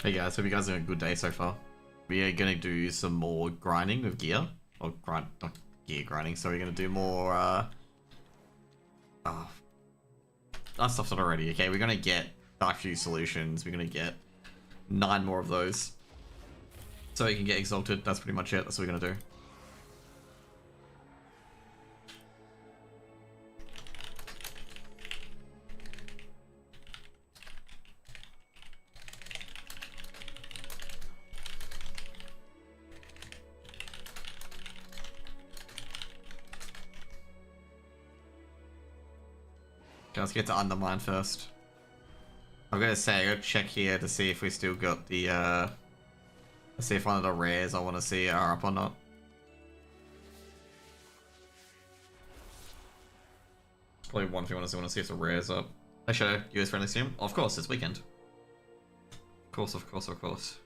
Hey guys, hope you guys are having a good day so far. We are gonna do some more grinding with gear. Or not gear grinding, so we're gonna do more, oh, that stuff's not already, okay? We're gonna get Dark Fuse Solutions, we're gonna get 9 more of those. So you can get Exalted, that's pretty much it, that's what we're gonna do. Okay, let's get to Undermine first. I'm gonna say, I gotta check here to see if we still got the, let's see if one of the rares I want to see are up or not. Probably one thing I want to see if the rares up. I show US friendly stream? Of course, it's weekend. Of course, of course, of course.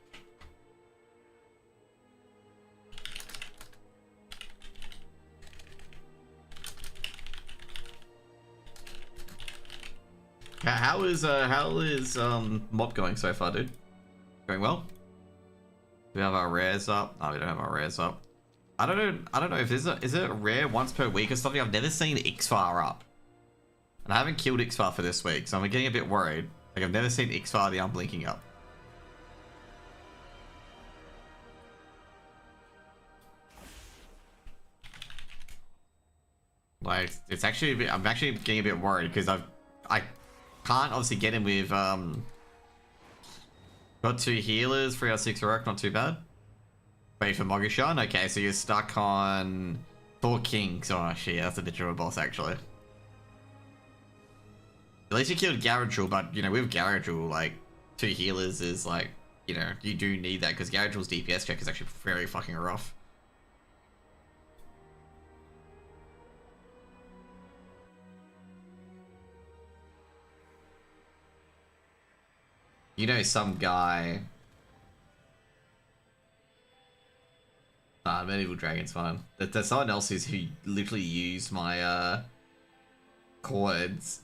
How is mob going so far, dude? Going well? Do we have our rares up? No, we don't have our rares up. I don't know if is it a rare once per week or something. I've never seen Ixfar up. And I haven't killed Ixfar for this week, so I'm getting a bit worried. Like, I've never seen Ixfar the Unblinking up. Like, it's actually a bit, I'm actually getting a bit worried because I can't obviously get him with got 2 healers, 3 or 6 heroic, not too bad. Wait for Mogishan. Okay, so you're stuck on 4 kings. Oh shit, that's a bitch of a boss actually. At least you killed Garadriel, but you know, with Garadriel, like 2 healers is like, you know, you do need that because Garadriel's DPS check is actually very fucking rough. You know, some guy. Nah, Medieval Dragon's fine. There's someone else who literally used my chords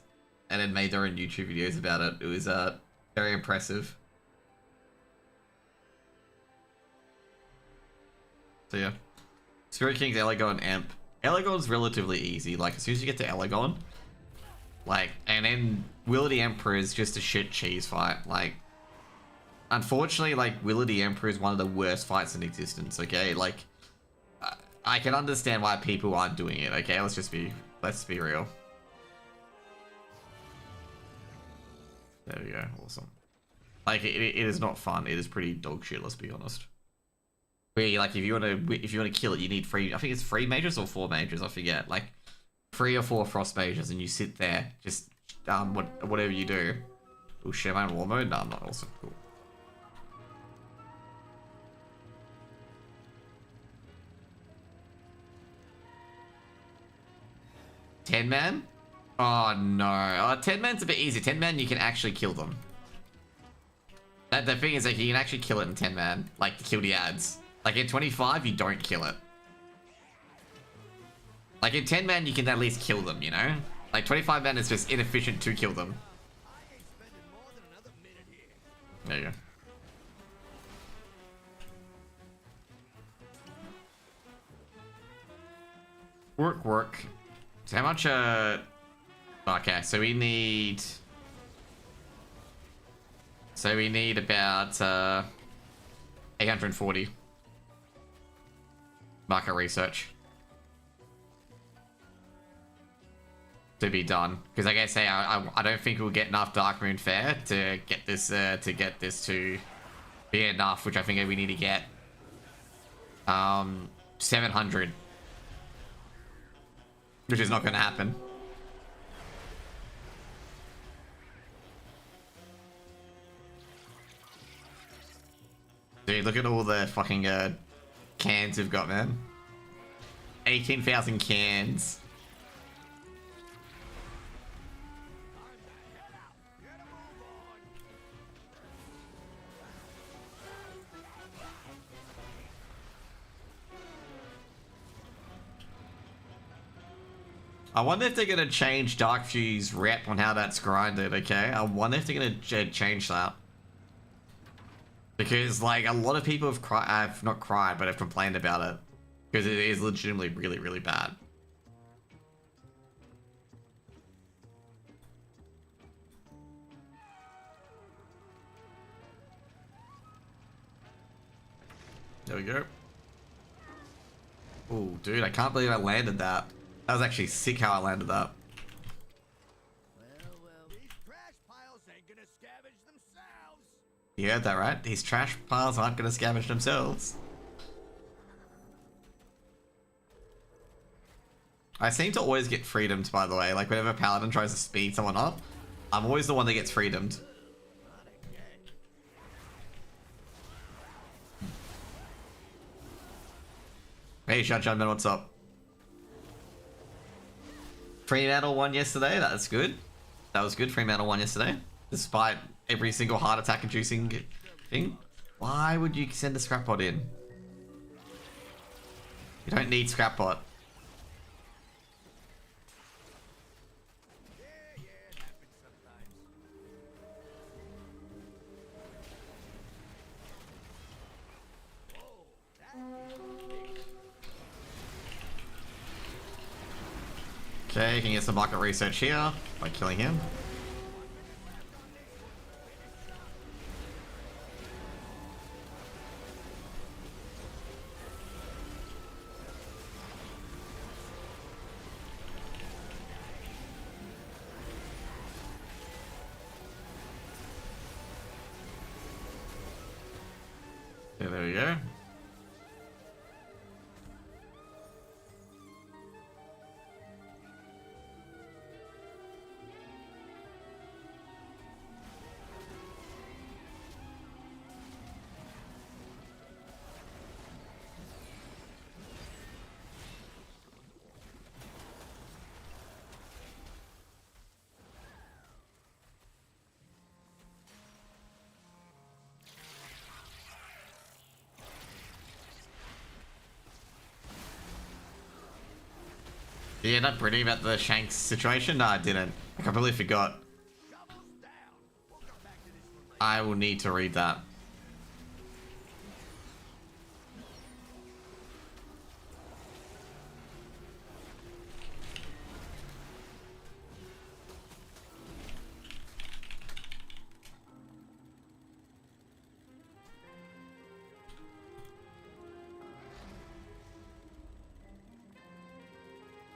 and then made their own YouTube videos about it. It was very impressive. So yeah. Spirit King's Elegon Amp. Elegon's relatively easy. Like, as soon as you get to Elegon, like, and then Will of the Emperor is just a shit cheese fight. Like, unfortunately, like, Will of the Emperor is one of the worst fights in existence, okay? Like, I can understand why people aren't doing it, okay? Let's be real. There we go, awesome. Like, it is not fun. It is pretty dog shit, let's be honest. Where, like, if you want to kill it, you need 3, I think it's 3 mages or 4 mages, I forget. Like, 3 or 4 frost mages, and you sit there, just, whatever you do. Oh shit, am I in war mode? No, I'm not. Also cool. Ten man? Oh no. 10 man's a bit easy. 10 man, you can actually kill them. The thing is, like, you can actually kill it in 10 man. Like, to kill the ads. Like, in 25, you don't kill it. Like, in 10 man, you can at least kill them, you know? Like, 25 man is just inefficient to kill them. There you go. Work. So how much, okay, so we need about, 840. Market research. To be done. Because like I say, I don't think we'll get enough Darkmoon Faire to get this, to be enough, which I think we need to get, 700. Which is not going to happen. Dude, look at all the fucking cans we've got, man. 18,000 cans. I wonder if they're going to change Dark Fuse rep on how that's grinded, okay? I wonder if they're going to change that. Because like a lot of people have not cried, but have complained about it because it is legitimately really, really bad. There we go. Oh, dude, I can't believe I landed that. That was actually sick how I landed that. Well, these trash piles ain't gonna scavenge themselves. You heard that right? These trash piles aren't going to scavenge themselves. I seem to always get freedomed, by the way. Like, whenever Paladin tries to speed someone up, I'm always the one that gets freedomed. Hey, Shunman, what's up? Fremantle won yesterday. That's good. That was good. Fremantle won yesterday. Despite every single heart attack inducing thing. Why would you send a scrapbot in? You don't need scrapbot. It happens sometimes. Whoa, Okay, can get some market research here by killing him. Yeah, there we go. Did you end up reading about the Shanks situation? No, I didn't. I completely forgot. I will need to read that.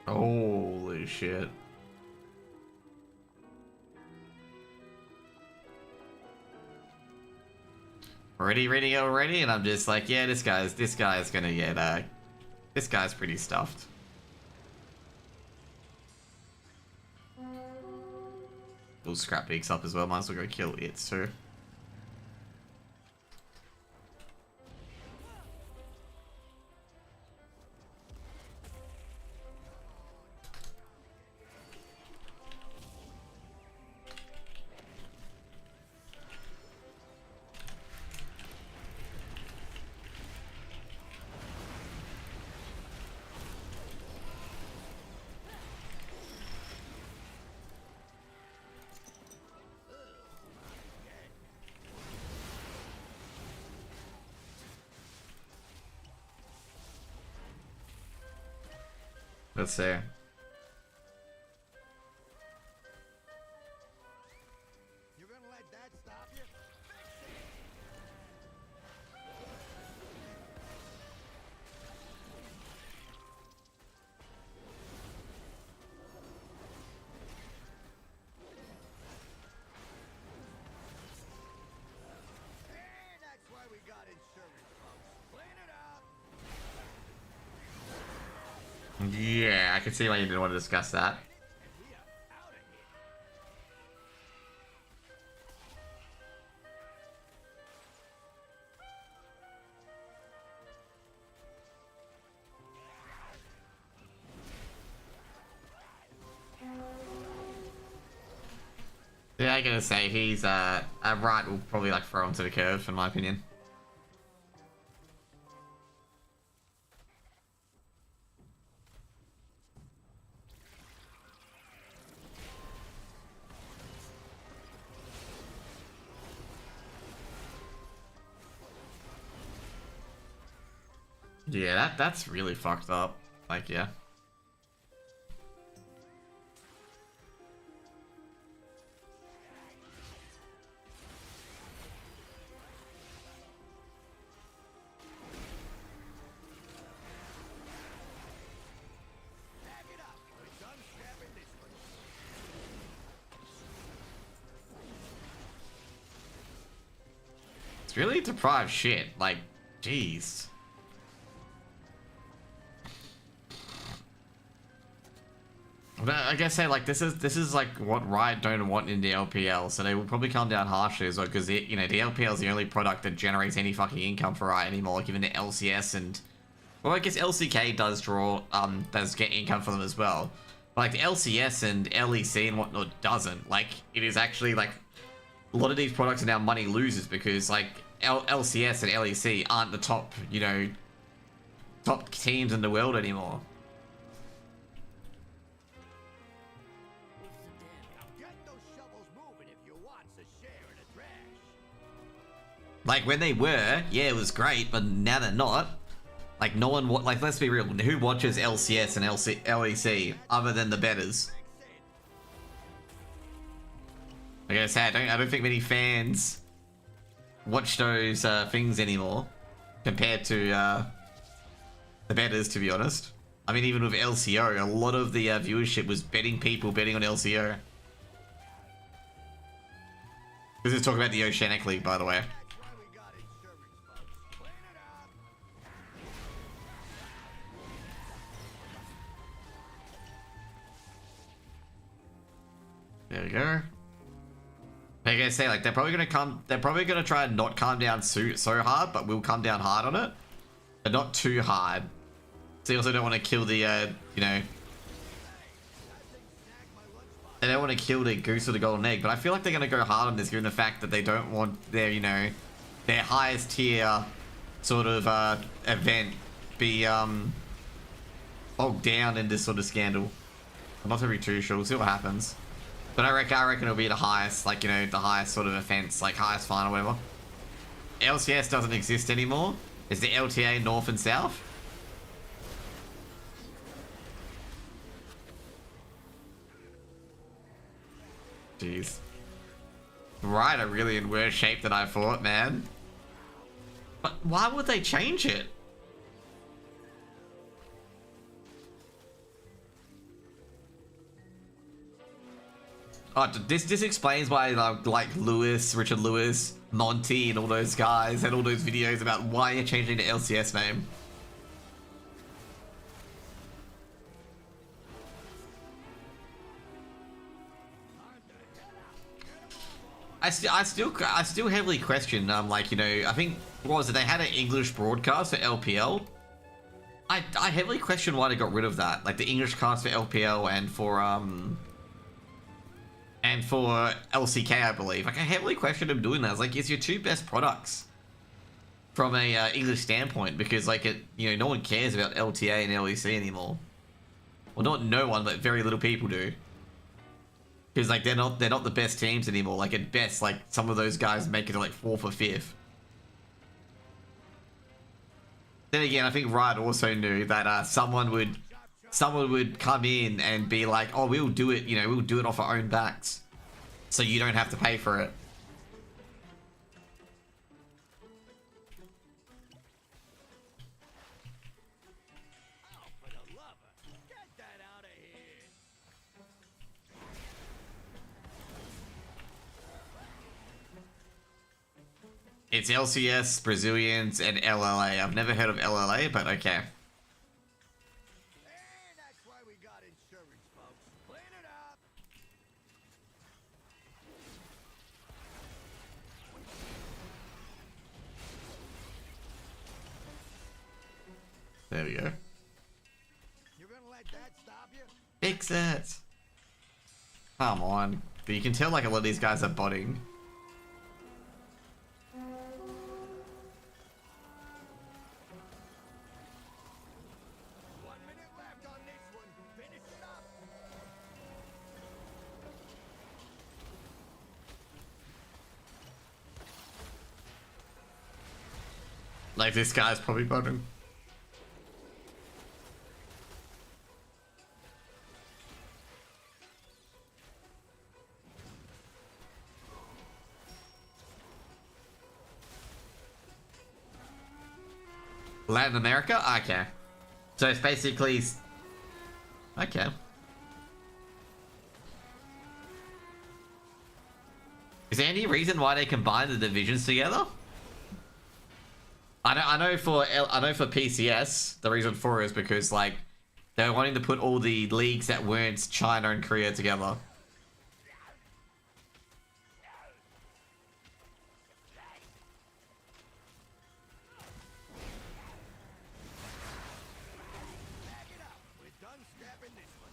Holy shit. Already reading it already, and I'm just like, yeah, this guy's gonna get this guy's pretty stuffed. We'll scrap Beaks up as well, might as well go kill it too. Let's see. You're gonna let that stop you? And that's why we got insurance, folks. Clean it up. Yeah, I can see why you didn't want to discuss that. And we are out of here. Yeah, I gotta say he's right will probably like throw him to the curve in my opinion. Yeah, that's really fucked up. Like, yeah. Back it up. We're done stabbing this one. It's really deprived shit. Like, jeez. But I guess say like this is like what Riot don't want in the LPL, so they will probably come down harshly as well because you know the LPL is the only product that generates any fucking income for Riot anymore. Like even the LCS and well, I guess LCK does get income for them as well. But like the LCS and LEC and whatnot doesn't. Like it is actually like a lot of these products are now money losers because like LCS and LEC aren't the top top teams in the world anymore. Get those shovels moving if you want to share in the trash. Like when they were, yeah, it was great, but now they're not. Like no one, like let's be real, who watches LCS and LEC other than the betters? Like I said, I don't think many fans watch those things anymore compared to the betters, to be honest. I mean, even with LCO, a lot of the viewership was people betting on LCO. This is talking about the Oceanic League, by the way. That's why we got insurance, folks. Clean it up. There we go. Like I say, like they're probably gonna try and not calm down so hard, but we'll come down hard on it, but not too hard. So you also don't want to kill the you know, they don't want to kill the goose or the golden egg. But I feel like they're gonna go hard on this, given the fact that they don't want their their highest tier sort of event be bogged down in this sort of scandal. I'm not to be too sure. We'll see what happens. But I reckon it'll be the highest, like, the highest sort of offense, like highest fine or whatever. LCS doesn't exist anymore. It's the LTA North and South. Jeez. Right, are really in worse shape than I thought, man. But why would they change it? Oh, this explains why like Lewis, Richard Lewis, Monty, and all those guys had all those videos about why you're changing the LCS name. I still heavily question like I think what was it, they had an English broadcast for LPL. I heavily question why they got rid of that, like the English cast for LPL and for LCK, I believe. Like I heavily question them doing that. It's like it's your two best products from a English standpoint, because like no one cares about LTA and LEC anymore. Well, not no one, but very little people do. Because like they're not the best teams anymore. Like at best, like some of those guys make it to like 4th or 5th. Then again, I think Riot also knew that someone would come in and be like, "Oh, we'll do it. We'll do it off our own backs, so you don't have to pay for it." Oh, for the lover. Get that out of here. It's LCS, Brazilians, and LLA. I've never heard of LLA, but okay. And that's why we got insurance, folks. Clean it up. There we go. You're gonna let that stop you? Fix it. Come on. But you can tell like a lot of these guys are botting. Left on this one. Finish it up. Like this guy's probably botting. Latin America? Okay. So it's basically... Okay. Is there any reason why they combine the divisions together? I know for PCS, the reason for it is because, like, they were wanting to put all the leagues that weren't China and Korea together. Back it up. We're done scrapping this one.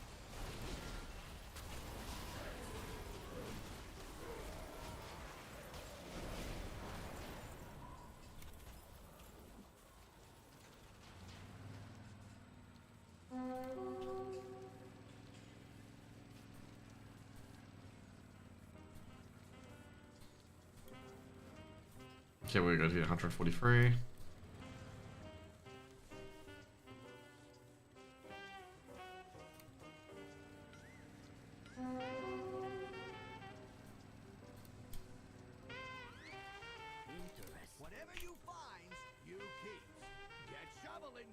Okay, we're good here, 143. Whatever you find, you keep. Get shoveling.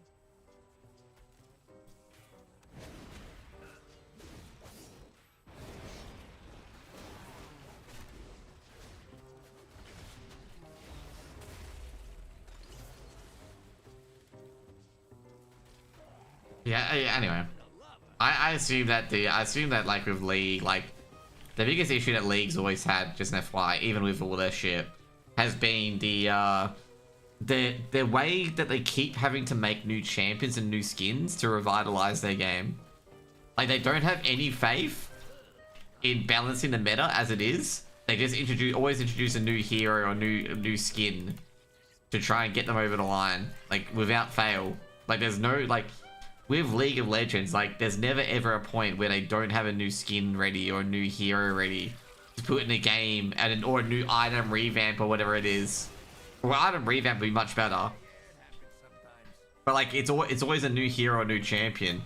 Yeah, anyway. I assume that like with League, like the biggest issue that League's always had, just an FYI, even with all their shit, has been the way that they keep having to make new champions and new skins to revitalize their game. Like they don't have any faith in balancing the meta as it is. They just always introduce a new hero or new skin to try and get them over the line, like without fail. Like there's no like. With League of Legends, like, there's never ever a point where they don't have a new skin ready or a new hero ready to put in a game, or a new item revamp or whatever it is. Or item revamp would be much better. But like, it's always a new hero or new champion,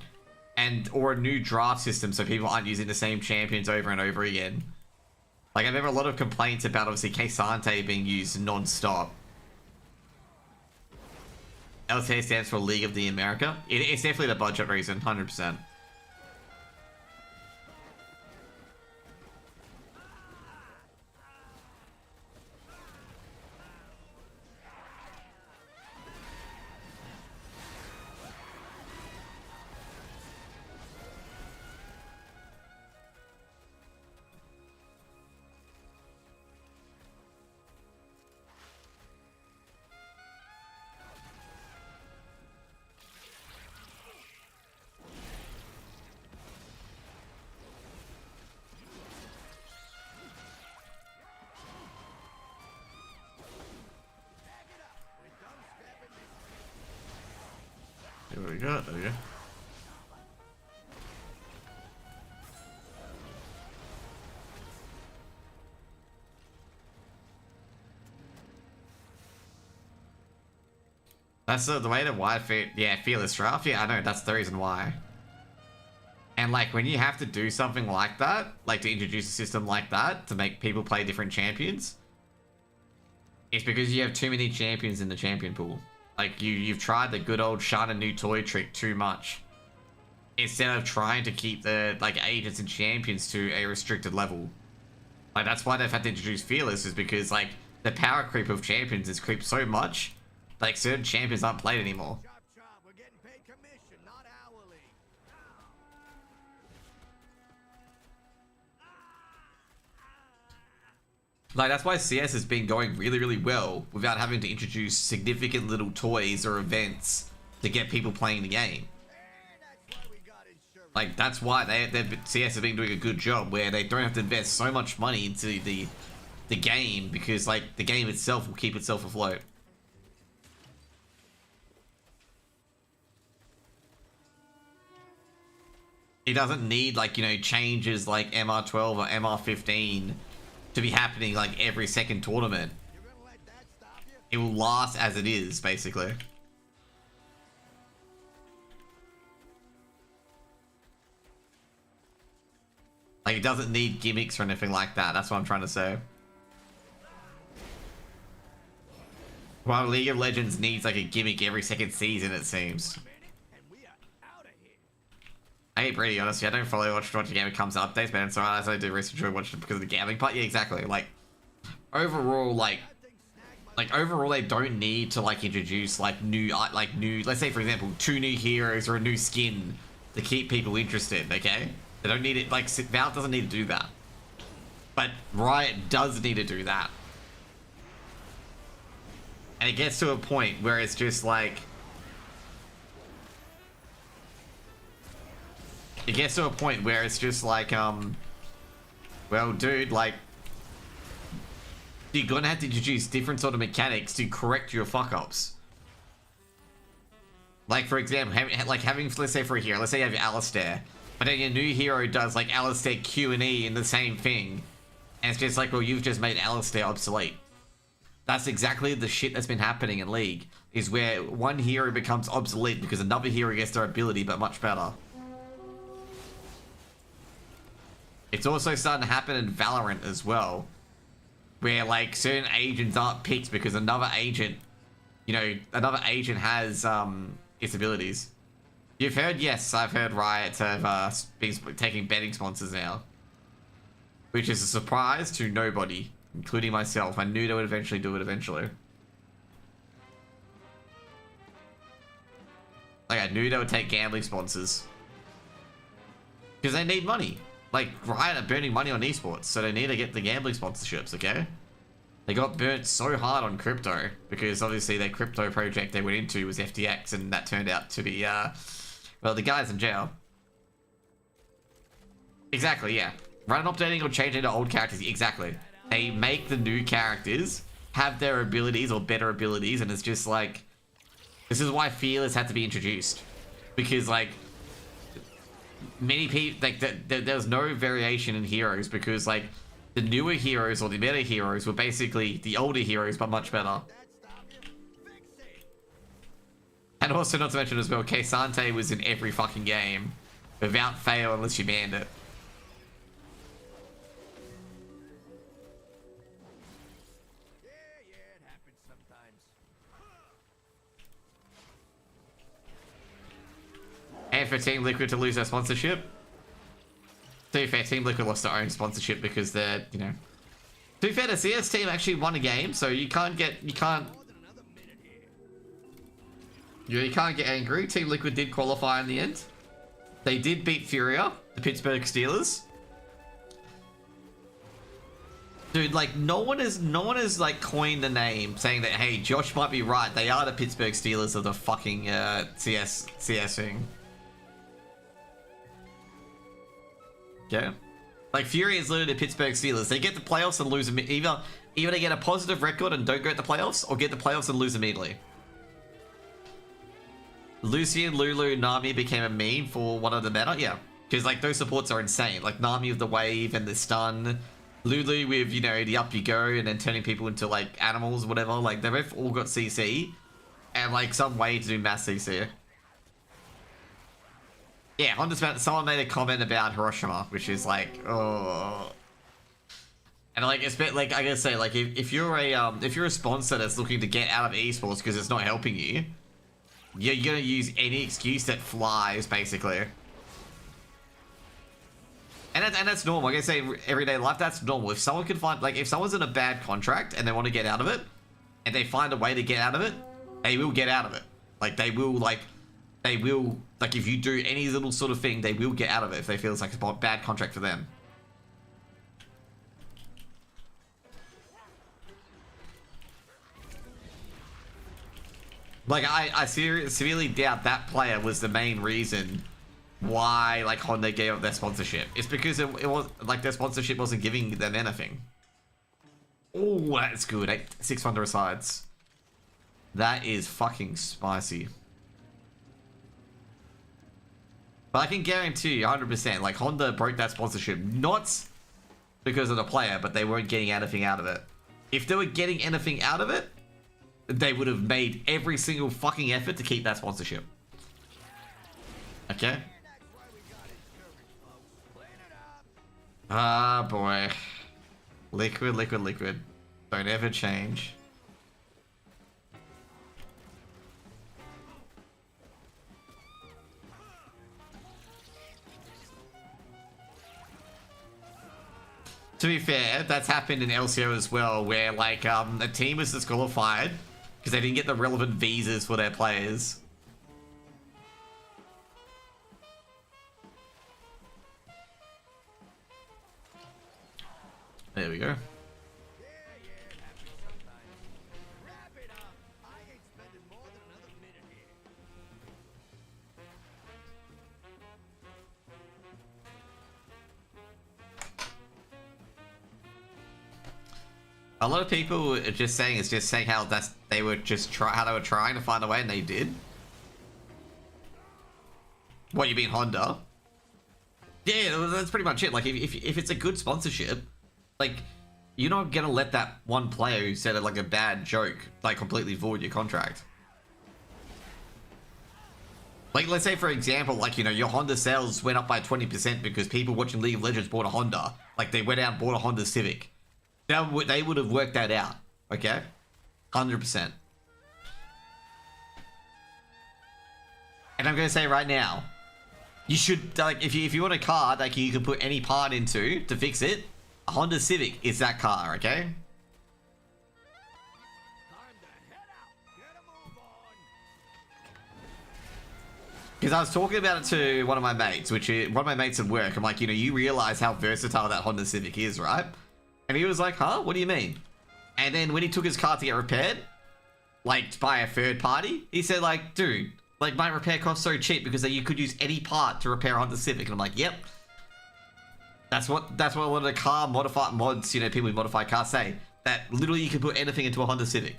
or a new draft system, so people aren't using the same champions over and over again. Like, I've had a lot of complaints about obviously K'Sante being used non-stop. LTA stands for League of the America. It's definitely the budget reason, 100%. There we go, there we go. That's the way that Fearless Draft, yeah, I know, that's the reason why. And like, when you have to do something like that, like to introduce a system like that to make people play different champions, it's because you have too many champions in the champion pool. Like, you've tried the good old shine a new toy trick too much, instead of trying to keep the, like, agents and champions to a restricted level. Like, that's why they've had to introduce Fearless, is because, like, the power creep of champions is creeped so much, like, certain champions aren't played anymore. Chop, chop. We're getting paid commission, not hourly. Like, that's why CS has been going really, really well without having to introduce significant little toys or events to get people playing the game. That's why we got insurance. Like, that's why CS has been doing a good job, where they don't have to invest so much money into the game, because, like, the game itself will keep itself afloat. It doesn't need, like, you know, changes like MR12 or MR15 to be happening like every second tournament. You're gonna let that stop you? It will last as it is, basically. Like, it doesn't need gimmicks or anything like that. That's what I'm trying to say. While League of Legends needs like a gimmick every second season, it seems. And we are out of here. Hey, pretty honestly, I don't follow watch the game. It comes updates, man. So as I do research, I watch it because of the gambling part. Yeah, exactly. Like overall, overall, they don't need to like introduce like new. Let's say for example, 2 new heroes or a new skin to keep people interested. Okay, they don't need it. Like Valve doesn't need to do that, but Riot does need to do that. And it gets to a point where it's just like... It gets to a point where it's just like, well, dude, like... You're gonna have to introduce different sort of mechanics to correct your fuck-ups. Like, for example, having, let's say for a hero, let's say you have Alistair, but then your new hero does, like, Alistair Q and E in the same thing. And it's just like, well, you've just made Alistair obsolete. That's exactly the shit that's been happening in League, is where one hero becomes obsolete because another hero gets their ability, but much better. It's also starting to happen in Valorant as well, where like certain agents aren't picked because another agent, you know, another agent has its abilities. You've heard? Yes, I've heard Riot have been taking betting sponsors now, which is a surprise to nobody, including myself. I knew they would eventually do it eventually. Like, I knew they would take gambling sponsors. Because they need money. Like, Riot are burning money on esports, so they need to get the gambling sponsorships, okay? They got burnt so hard on crypto, because obviously their crypto project they went into was FTX, and that turned out to be, well, the guy's in jail. Exactly, yeah. Random updating or changing the old characters, exactly. They make the new characters have their abilities or better abilities, and it's just like, this is why Fearless had to be introduced, because like many people like there's no variation in heroes, because like the newer heroes or the better heroes were basically the older heroes but much better. And also, not to mention as well, K'Sante was in every fucking game without fail unless you banned it. And for Team Liquid to lose their sponsorship. To be fair, Team Liquid lost their own sponsorship because they're, you know... To be fair, the CS team actually won a game, so you can't get angry. Team Liquid did qualify in the end. They did beat Furia, the Pittsburgh Steelers. Dude, like, no one has like coined the name saying that, hey, Josh might be right. They are the Pittsburgh Steelers of the fucking CS thing. Yeah, like Fury is literally the Pittsburgh Steelers. They get the playoffs and lose either they get a positive record and don't go to the playoffs, or get the playoffs and lose immediately. Lucian, Lulu, Nami became a meme for one of the meta, yeah, because like those supports are insane. Like Nami with the wave and the stun, Lulu with, you know, the up you go and then turning people into like animals or whatever. Like they've both all got CC and like some way to do mass CC. Yeah, someone made a comment about Hiroshima, which is like, oh. And like, it's bit like, I gotta say, like, if you're a sponsor that's looking to get out of esports because it's not helping you, you're gonna use any excuse that flies, basically. And that's normal. Like I say, everyday life, that's normal. If someone can find, like, if someone's in a bad contract and they want to get out of it, and they find a way to get out of it, they will get out of it. Like, they will, like, if you do any little sort of thing, they will get out of it if they feel it's like a bad contract for them. Like, I severely doubt that player was the main reason why, like, Honda gave up their sponsorship. It's because it was, like, their sponsorship wasn't giving them anything. Oh, that's good. 6 Thunder sides. That is fucking spicy. But I can guarantee you 100%, like, Honda broke that sponsorship, not because of the player, but they weren't getting anything out of it. If they were getting anything out of it, they would have made every single fucking effort to keep that sponsorship. Okay? Ah, boy. Liquid. Don't ever change. to be fair, that's happened in LCO as well, where like a team was disqualified because they didn't get the relevant visas for their players. There we go. Yeah, it happens sometimes. Wrap it up. I ain't spending more than another minute here. A lot of people are just saying how they were trying to find a way and they did. What, you mean Honda? Yeah, that's pretty much it. Like if it's a good sponsorship, like you're not gonna let that one player who said it like a bad joke like completely void your contract. Like let's say for example, like your Honda sales went up by 20% because people watching League of Legends bought a Honda. Like they went out and bought a Honda Civic. They would have worked that out, okay? 100%. And I'm gonna say right now, you should like if you want a car like you can put any part into to fix it, a Honda Civic is that car, okay? Time to head out. Get a move on. Because I was talking about it to one of my mates, one of my mates at work. I'm like, you realize how versatile that Honda Civic is, right? And he was like, huh? What do you mean? And then when he took his car to get repaired, like by a third party, he said like, dude, like my repair costs so cheap because you could use any part to repair a Honda Civic. And I'm like, yep. That's what a lot of the car mods, people who modify cars say. That literally you can put anything into a Honda Civic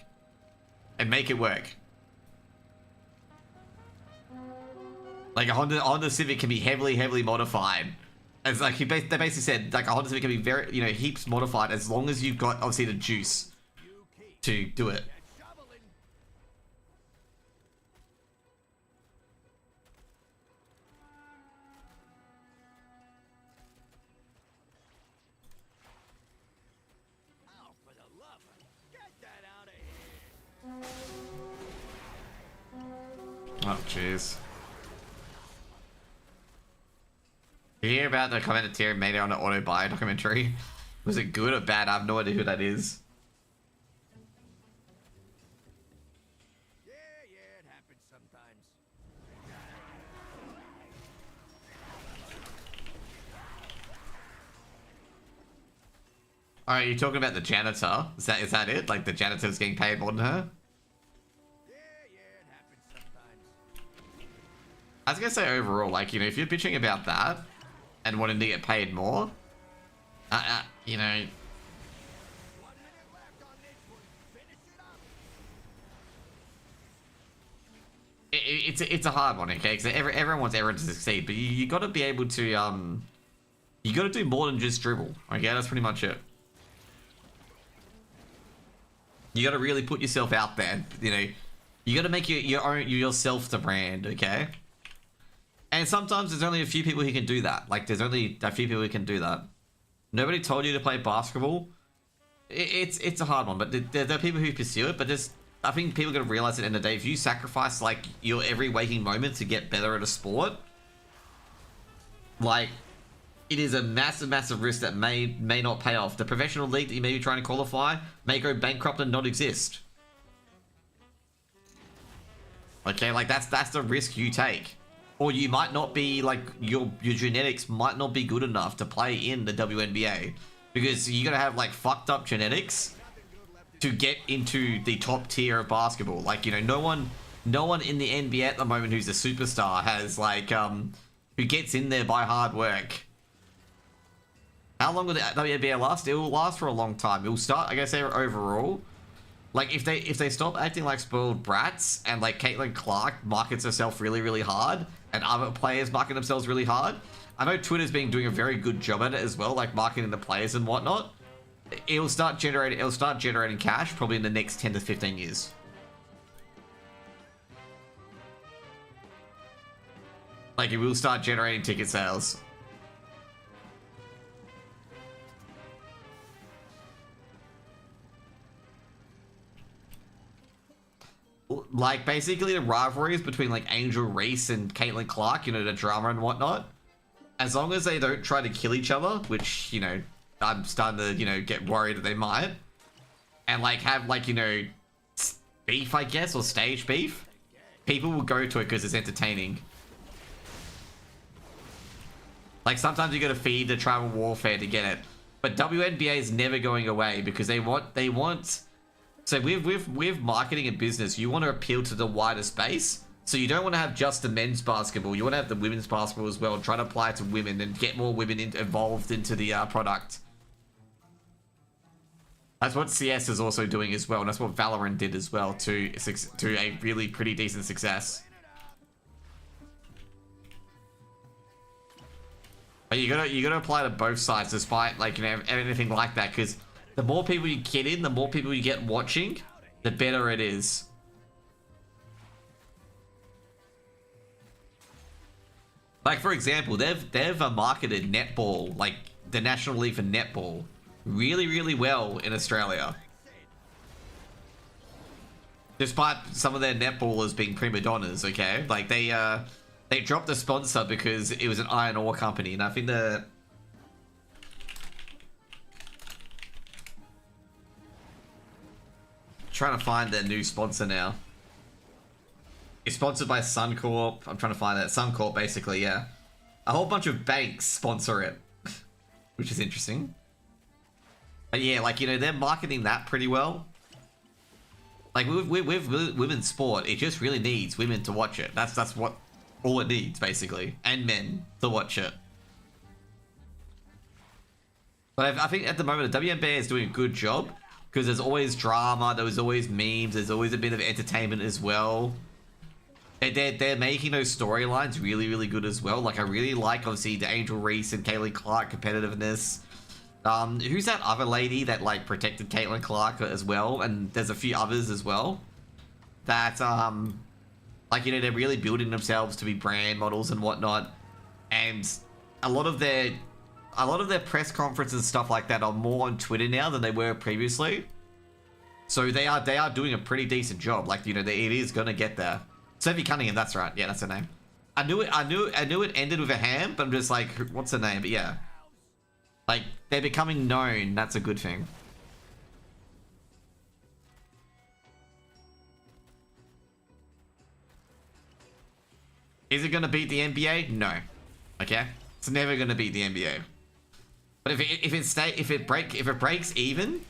and make it work. Like a Honda Civic can be heavily modified. As like they basically said, like a Honda Civic can be very, heaps modified as long as you've got obviously the juice to do it. Shoveling. Oh, for the lover. Get that out of here. Oh jeez. Did you hear about the commentator made it on an auto buy documentary? Was it good or bad? I have no idea who that is. Yeah, it happens sometimes. Oh, you talking about the janitor? Is that it? Like the janitor's getting paid more than her? Yeah, it happens sometimes. I was gonna say overall, like, if you're bitching about that and wanting to get paid more, 1 minute left on this one. Finish it up. it's a hard one, okay? Because everyone wants everyone to succeed, but you got to be able to you got to do more than just dribble. Okay, that's pretty much it. You got to really put yourself out there. You got to make yourself the brand, okay? And sometimes there's only a few people who can do that. Like there's only a few people who can do that. Nobody told you to play basketball. It's a hard one, but there are people who pursue it. But I think people got to realize at the end of the day, if you sacrifice like your every waking moment to get better at a sport, like it is a massive risk that may not pay off. The professional league that you may be trying to qualify may go bankrupt and not exist. Okay, like that's the risk you take. Or you might not be like your genetics might not be good enough to play in the WNBA because you gotta have like fucked up genetics to get into the top tier of basketball. Like no one in the NBA at the moment who's a superstar has like who gets in there by hard work. How long will the WNBA last? It will last for a long time. It will start, I guess, overall. Like if they stop acting like spoiled brats and like Caitlin Clark markets herself really hard and other players market themselves really hard. I know Twitter's been doing a very good job at it as well, like marketing the players and whatnot. It'll start generating cash probably in the next 10 to 15 years. Like it will start generating ticket sales. Like basically the rivalries between like Angel Reese and Caitlin Clark, the drama and whatnot. As long as they don't try to kill each other, which I'm starting to, you know, get worried that they might. And like have like, you know, beef, I guess, or stage beef. People will go to it because it's entertaining. Like sometimes you gotta feed the tribal warfare to get it. But WNBA is never going away because they want so with marketing and business, you want to appeal to the wider space. So you don't want to have just the men's basketball. You want to have the women's basketball as well and try to apply it to women and get more women involved into the product. That's what CS is also doing as well, and that's what Valorant did as well to a really pretty decent success. But you gotta apply to both sides, despite like, you know, anything like that, because the more people you get in, the more people you get watching, the better it is. Like for example, they've marketed netball, like the National League for netball, really well in Australia. Despite some of their netballers being prima donnas, okay? Like they dropped the sponsor because it was an iron ore company, and I think trying to find their new sponsor now. It's sponsored by Suncorp. I'm trying to find that. Suncorp, basically, yeah. A whole bunch of banks sponsor it, which is interesting. But yeah, like, you know, they're marketing that pretty well. Like with women's sport, it just really needs women to watch it. That's what all it needs, basically, and men to watch it. But I think at the moment the WNBA is doing a good job because there's always drama, there's always memes, there's always a bit of entertainment as well. They're making those storylines really good as well. Like I really like obviously the Angel Reese and Caitlin Clark competitiveness. Who's that other lady that like protected Caitlin Clark as well? And there's a few others as well that like, you know, they're really building themselves to be brand models and whatnot. And a lot of their press conferences and stuff like that are more on Twitter now than they were previously. So they are doing a pretty decent job. Like, you know, it is gonna get there. Sophie Cunningham, that's right. Yeah, that's her name. I knew it ended with a ham, but I'm just like, what's her name? But yeah. Like, they're becoming known. That's a good thing. Is it gonna beat the NBA? No. Okay? It's never gonna beat the NBA. But if it breaks even,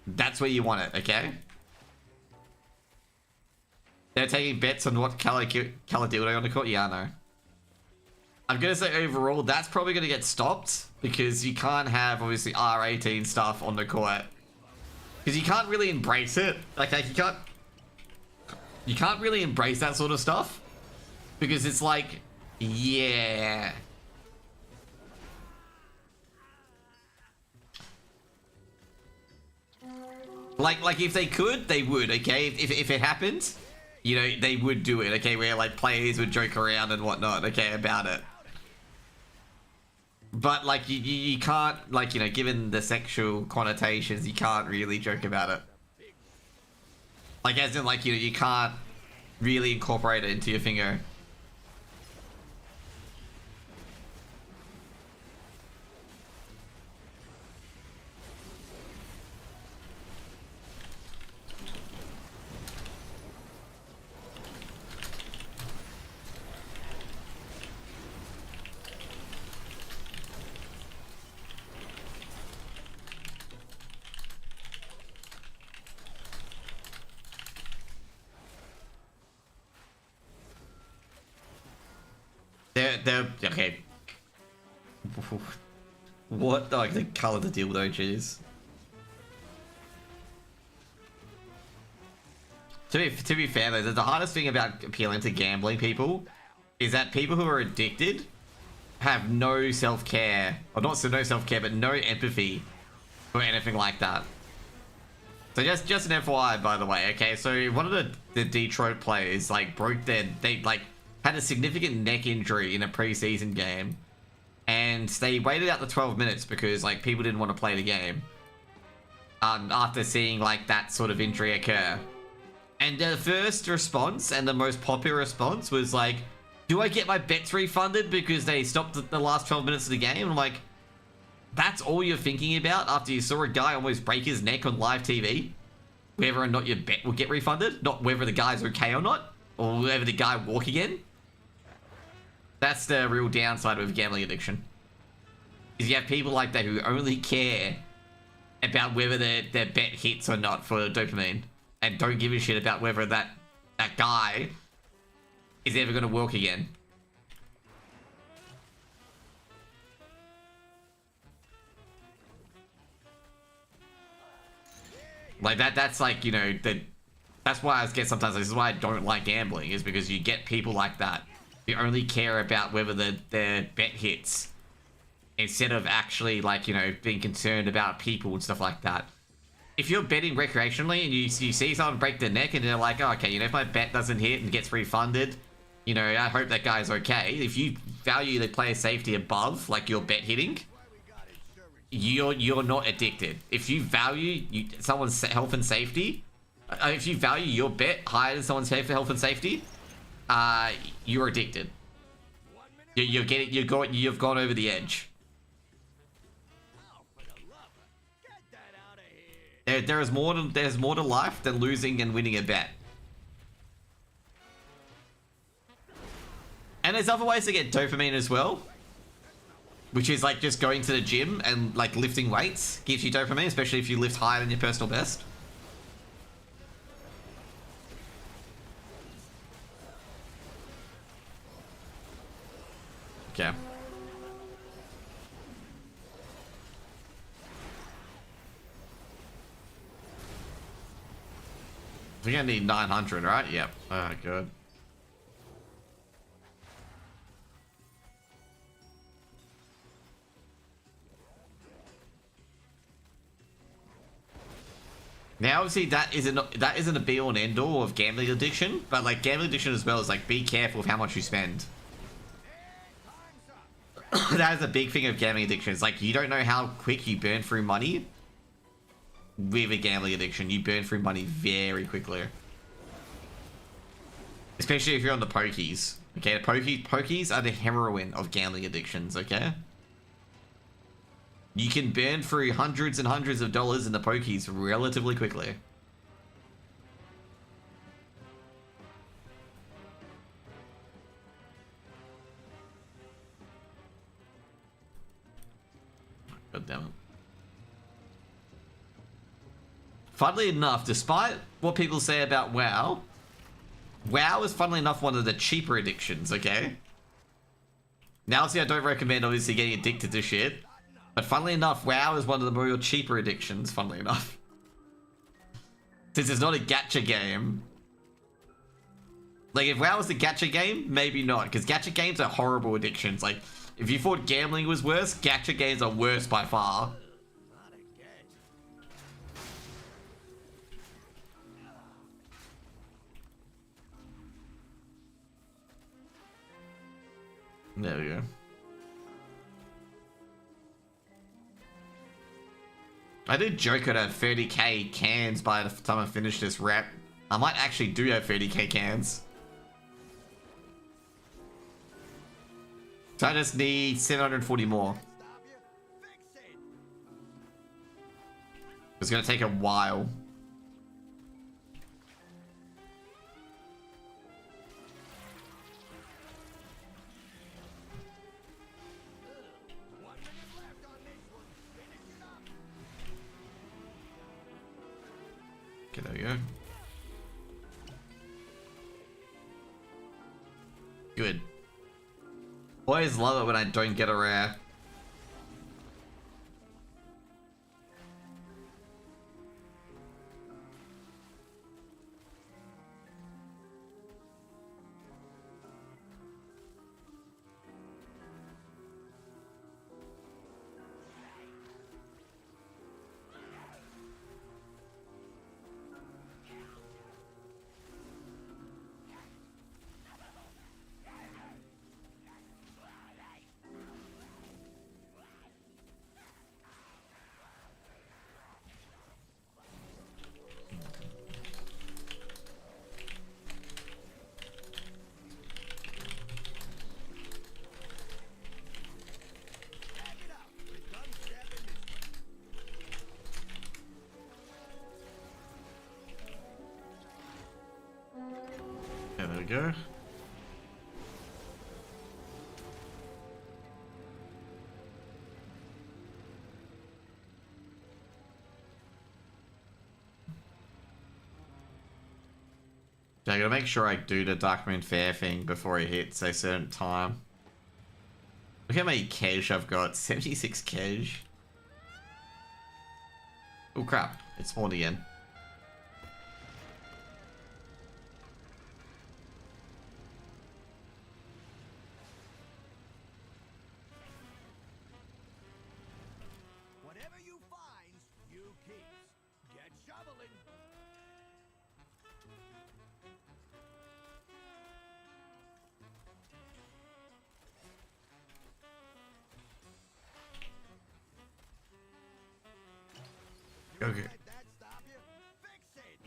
that's where you want it, okay? They're taking bets on what color dildo on the court? Yeah, I know. I'm gonna say overall, that's probably gonna get stopped because you can't have obviously R18 stuff on the court. Because you can't really embrace it. Like you can't really embrace that sort of stuff. Because it's like, yeah. Like if they could, they would, okay? If it happened, you know, they would do it, okay? Where like players would joke around and whatnot, okay, about it. But like you can't, like, you know, given the sexual connotations, you can't really joke about it. Like as in like, you know, you can't really incorporate it into your finger. They're okay. What? Like the color the dildo, jeez. To be fair though, the hardest thing about appealing to gambling people is that people who are addicted have no self-care, or not so no self-care, but no empathy for anything like that. So just an FYI, by the way, okay? So one of the Detroit players like they like had a significant neck injury in a preseason game, and they waited out the 12 minutes because like people didn't want to play the game after seeing like that sort of injury occur. And the first response and the most popular response was like, do I get my bets refunded because they stopped at the last 12 minutes of the game? And I'm like, that's all you're thinking about after you saw a guy almost break his neck on live TV? Whether or not your bet will get refunded? Not whether the guy's okay or not? Or whether the guy walk again? That's the real downside of gambling addiction. Is you have people like that who only care about whether their bet hits or not for dopamine. And don't give a shit about whether that guy is ever going to walk again. Like that's like, you know, that's why I get sometimes, this is why I don't like gambling, is because you get people like that who only care about whether their bet hits instead of actually, like, you know, being concerned about people and stuff like that. If you're betting recreationally and you see someone break their neck and they're like, oh, okay, you know, if my bet doesn't hit and gets refunded, you know, I hope that guy's okay. If you value the player safety above, like, your bet hitting, you're not addicted. If you value someone's health and safety, if you value your bet higher than someone's health and safety, you're addicted. You've gone over the edge. There's more to life than losing and winning a bet. And there's other ways to get dopamine as well, which is like just going to the gym and like lifting weights gives you dopamine, especially if you lift higher than your personal best. Okay. We're gonna need 900, right? Yep. Good. Now, obviously, that isn't a be-all and end-all of gambling addiction, but like gambling addiction as well is like, be careful of how much you spend. That is a big thing of gambling addiction. It's like, you don't know how quick you burn through money. With a gambling addiction, you burn through money very quickly. Especially if you're on the pokies. Okay, the pokies are the heroin of gambling addictions, okay? You can burn through hundreds and hundreds of dollars in the pokies relatively quickly. God damn it. Funnily enough, despite what people say about WoW, WoW is funnily enough one of the cheaper addictions, okay? Now, see, I don't recommend obviously getting addicted to shit, but funnily enough, WoW is one of the more cheaper addictions, funnily enough. Since it's not a gacha game. Like, if WoW was a gacha game, maybe not, because gacha games are horrible addictions. Like, if you thought gambling was worse, gacha games are worse by far. There we go. I did joke at 30k cans by the time I finish this rep. I might actually do have 30k cans. So I just need 740 more. It's gonna take a while. Okay, there we go. Good. Always love it when I don't get a rare. There we go. Okay, I gotta make sure I do the Darkmoon Fair thing before it hits a certain time. Look how many cash I've got. 76 cash. Oh crap, it spawned again. Whatever you find, you keep. Get shoveling. Okay. Let that stop you? Fix it.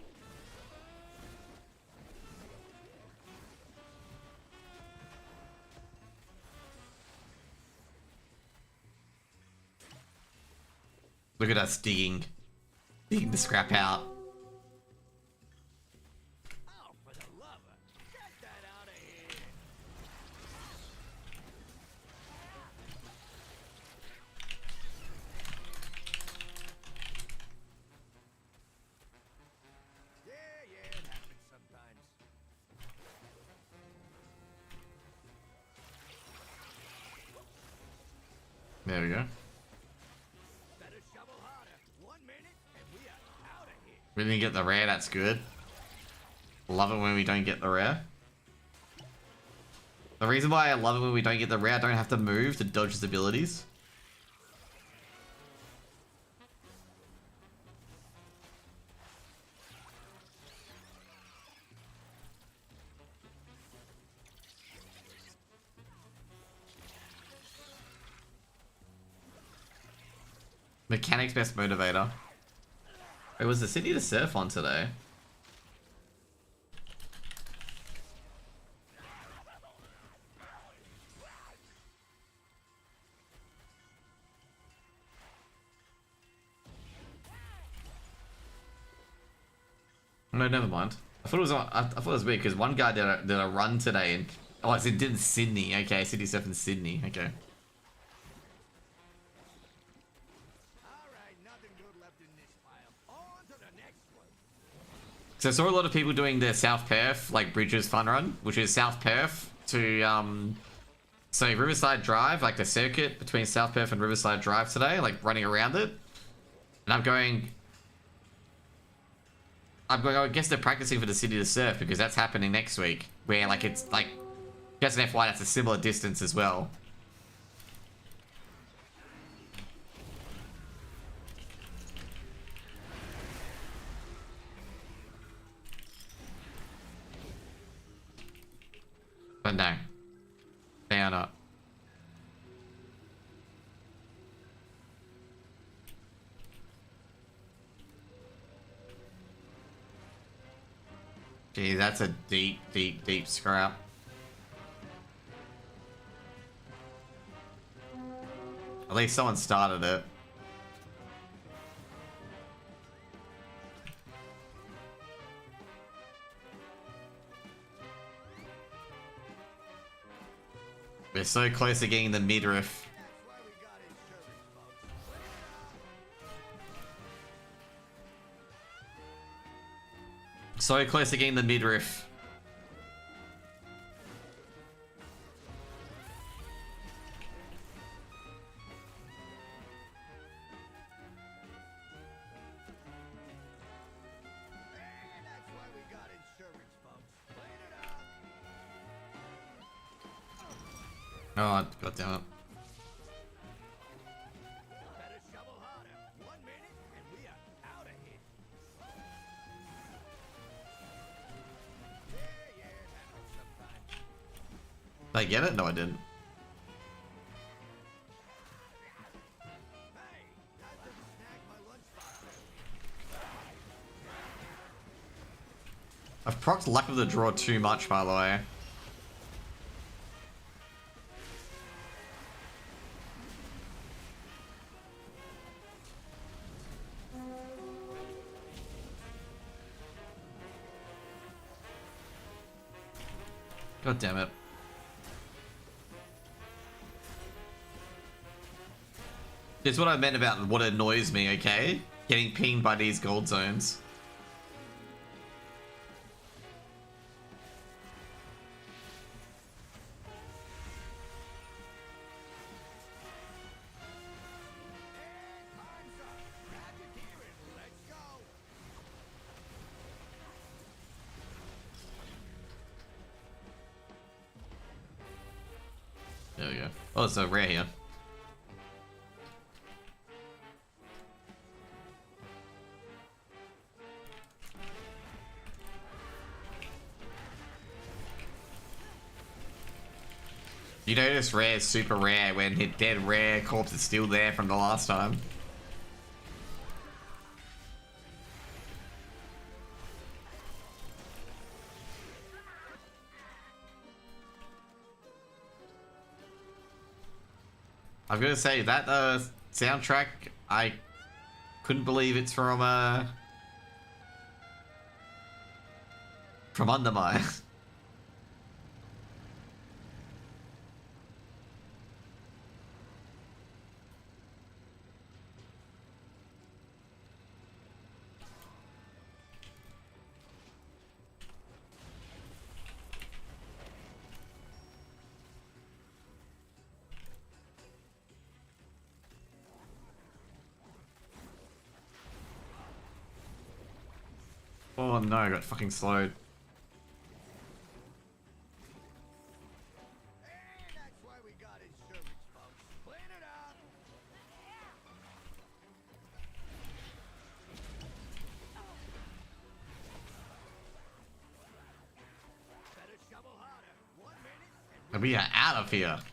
Look at us digging the scrap out. Oh, for the lover. Get that out of here. Yeah, it happens sometimes. There we go. Better shovel harder. 1 minute and we are out of here. We didn't get the rare, that's good. Love it when we don't get the rare. The reason why I love it when we don't get the rare, I don't have to move to dodge his abilities. Mechanics best motivator. It was the city to surf on today. No, never mind. I thought it was. I thought it was weird because one guy did a run today and oh, it did in Sydney. Okay, city surf in Sydney. Okay. Alright, nothing good left in this pile. On to the next one. So I saw a lot of people doing the South Perth like Bridges fun run, which is South Perth to so Riverside Drive, like the circuit between South Perth and Riverside Drive today, like running around it. And I guess they're practicing for the city to surf because that's happening next week. Where like it's like just an FY, that's a similar distance as well. But no, they are not. Gee, that's a deep, deep, deep scrap. At least someone started it. We're so close to getting the midriff. That's why we got insurance, folks. So close to getting the midriff. And that's why we got insurance, folks. Clean it up. Oh, god damn it. Better shovel harder. 1 minute and we are out of here. Yeah, it happens sometimes. Did I get it? No, I didn't. Hey, that didn't snag my lunchbox. I've procced Luck of the Draw too much, by the way. God damn it. That's what I meant about what annoys me, okay? Getting pinged by these gold zones. Time's up. Grab your gear and let's go. There we go. Oh, it's so rare here. You notice rare is super rare when hit dead rare corpse is still there from the last time. I'm gonna say that soundtrack, I couldn't believe it's from Undermine. Oh no, I got fucking slowed. And that's why we got insurance, folks. Clean it up. Better shovel harder. 1 minute and And we are out of here. not again.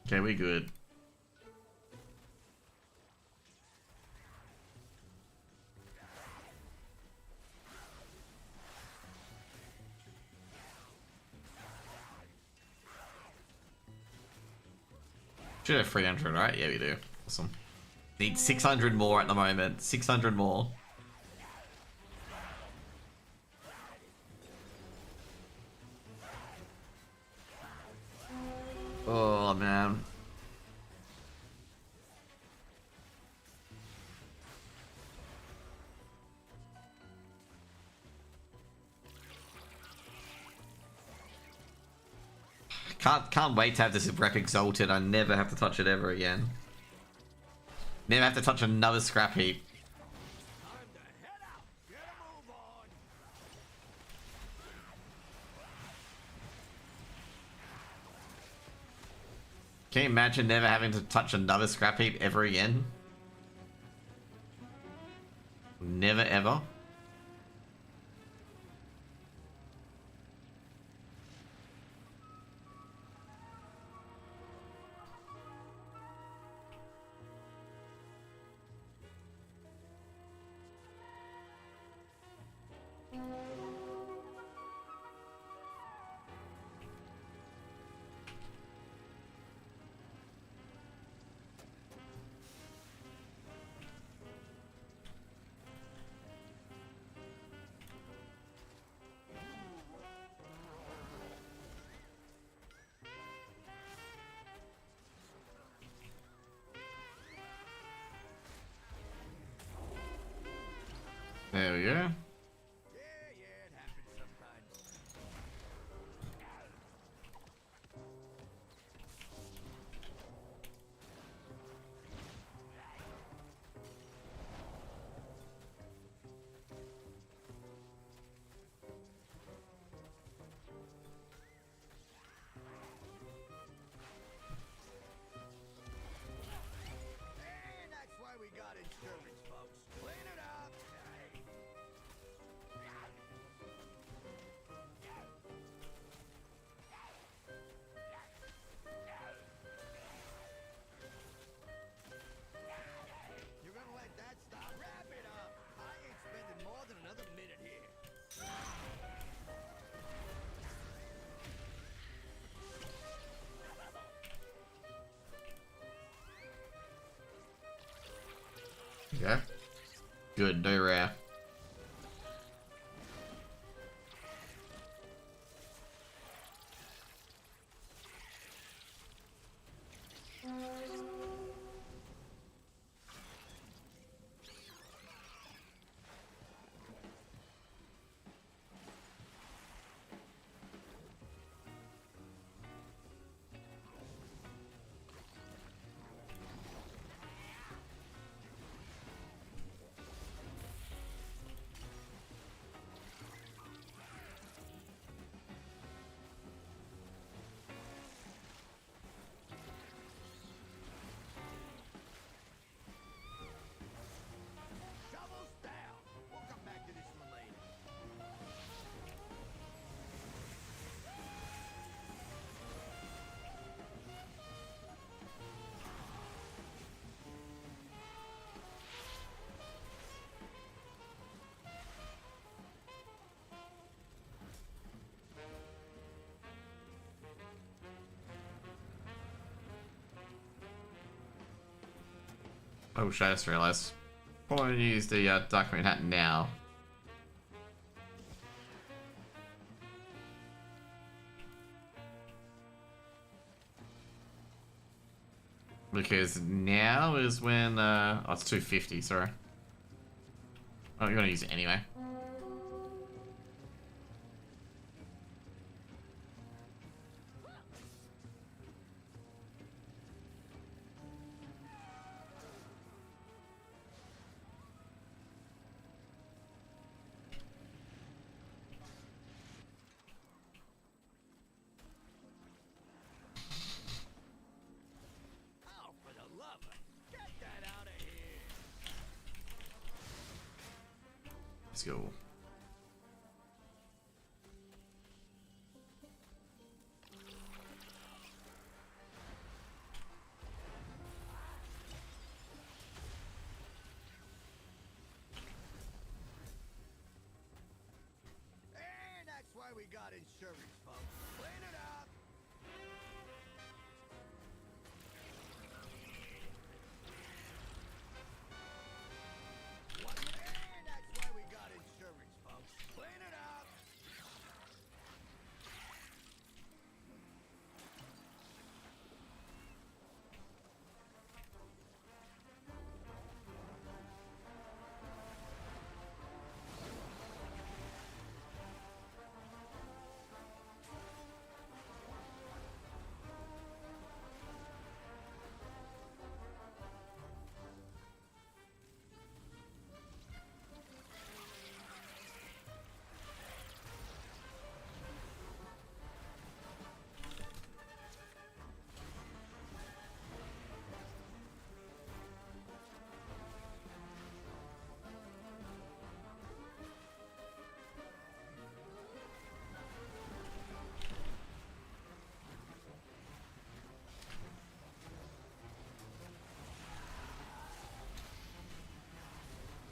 Okay, we good. Should have 300, right? Yeah, we do. Awesome. Need 600 more at the moment. 600 more. Oh, man. Can't wait to have this rep exalted. I never have to touch it ever again. Never have to touch another scrap heap. Time to head out. Get a move on. Can you imagine never having to touch another scrap heap ever again? Never ever. There we go. Yeah, it happens sometimes. And that's why we got insurance, folks. Clean it up. You're gonna let that stop? Wrap it up. I ain't spending more than another minute here. Yeah. Good, no rare. Oh shit, I just realized. Probably use the Dark Moon hat now. Because now is when, oh, it's 250, sorry. Oh, you're gonna use it anyway. Oh, for the love of... Get that out of here! Let's go. And that's why we got insurance, folks. Clean it up! And that's why we got insurance, folks. Clean it up!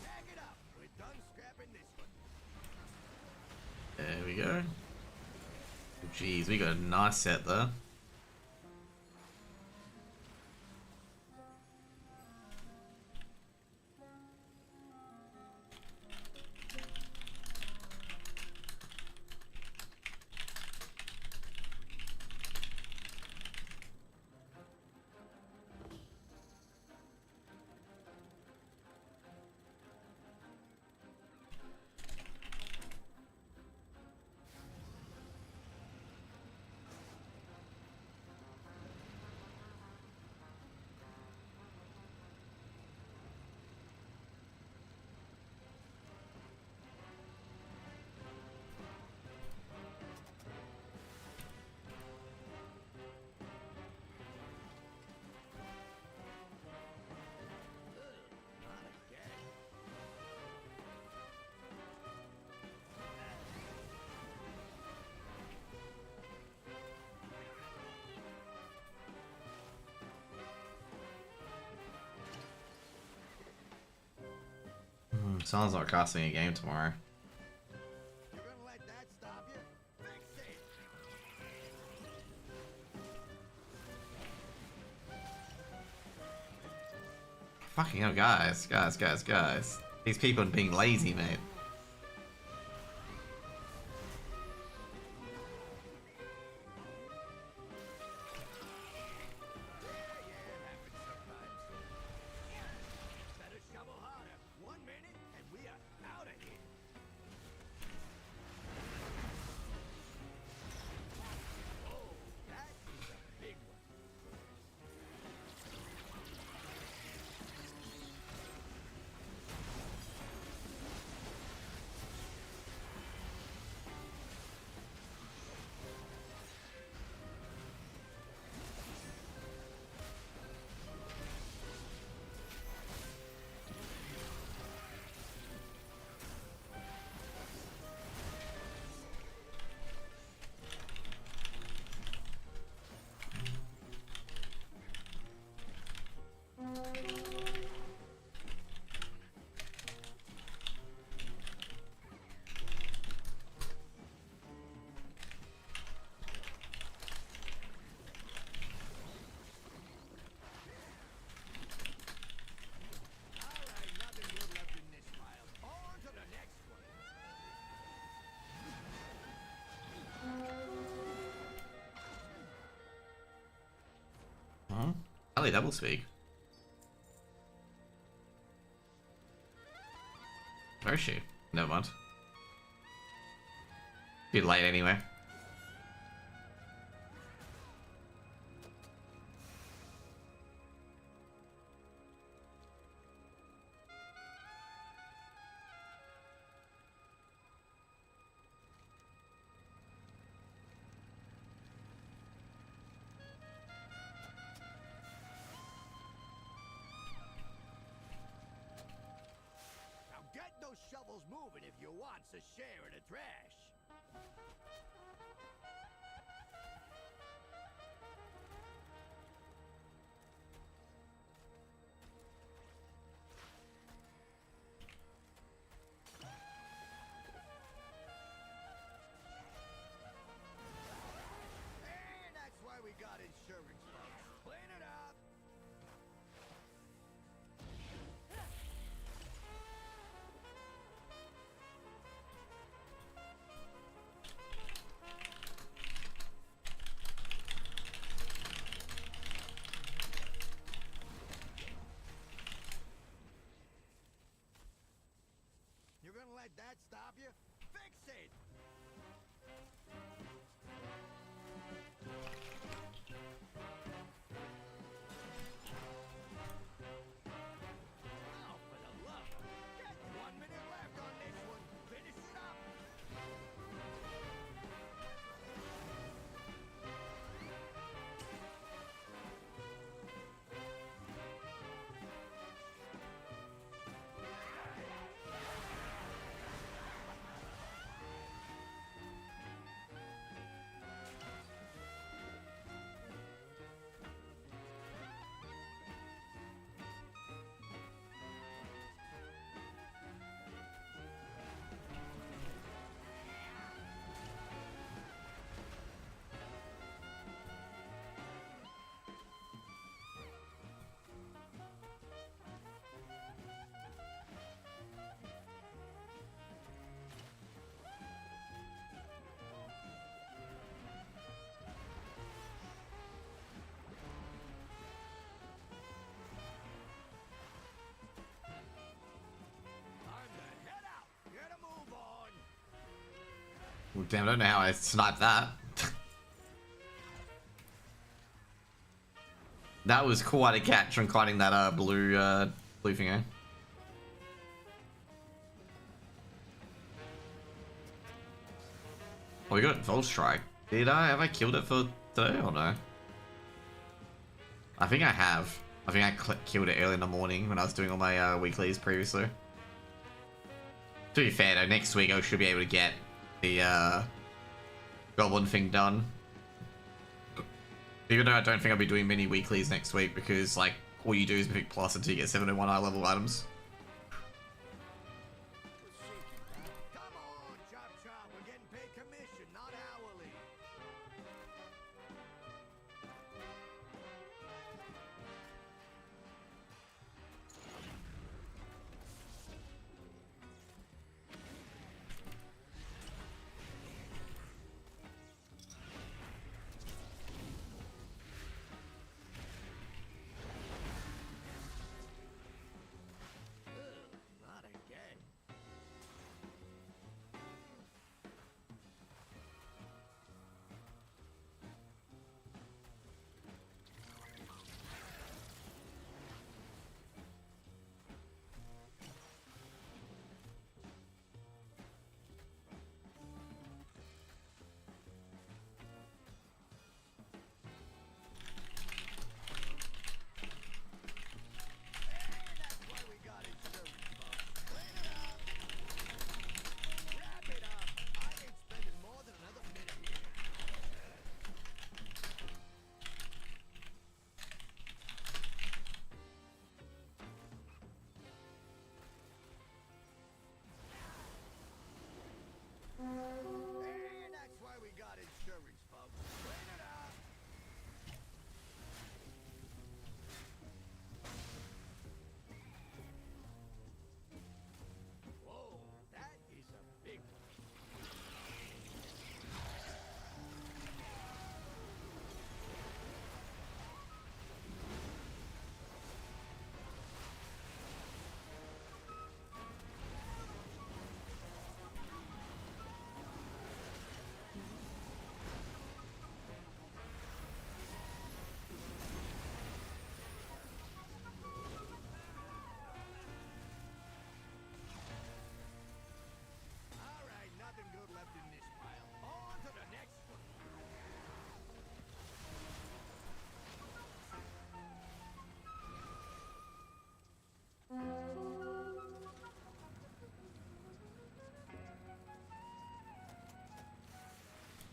Tag it up! We're done scrapping this one. There we go. Jeez, we got a nice set there. Not again. Sounds like casting a game tomorrow. You're gonna let that stop you? Fix it! Fucking hell, guys. These people are being lazy, mate. Yeah, it happens sometimes. Better shovel harder. 1 minute, and we are out of here. Oh, that is a big one. Only double speak. Where is she? Never mind. Be late anyway. Now get those shovels moving if you want a share of the trash. And that's why we got insurance, folks. Clean it up. You're gonna let that stop you? Fix it! Oh, for the love of... Get 1 minute left on this one. Finish it up. Time to head out. Get a move on. Well, damn, I don't know how I sniped that. That was quite a catch on kiting that blue finger. Oh, we got Volt Strike. Have I killed it for today or no? I think I have. I think I killed it early in the morning when I was doing all my weeklies previously. To be fair though, next week I should be able to get the goblin thing done. Even though I don't think I'll be doing many weeklies next week because like all you do is pick plus until you get 701 high level items. Come on, Chop Chop. We're getting paid commission, not hourly.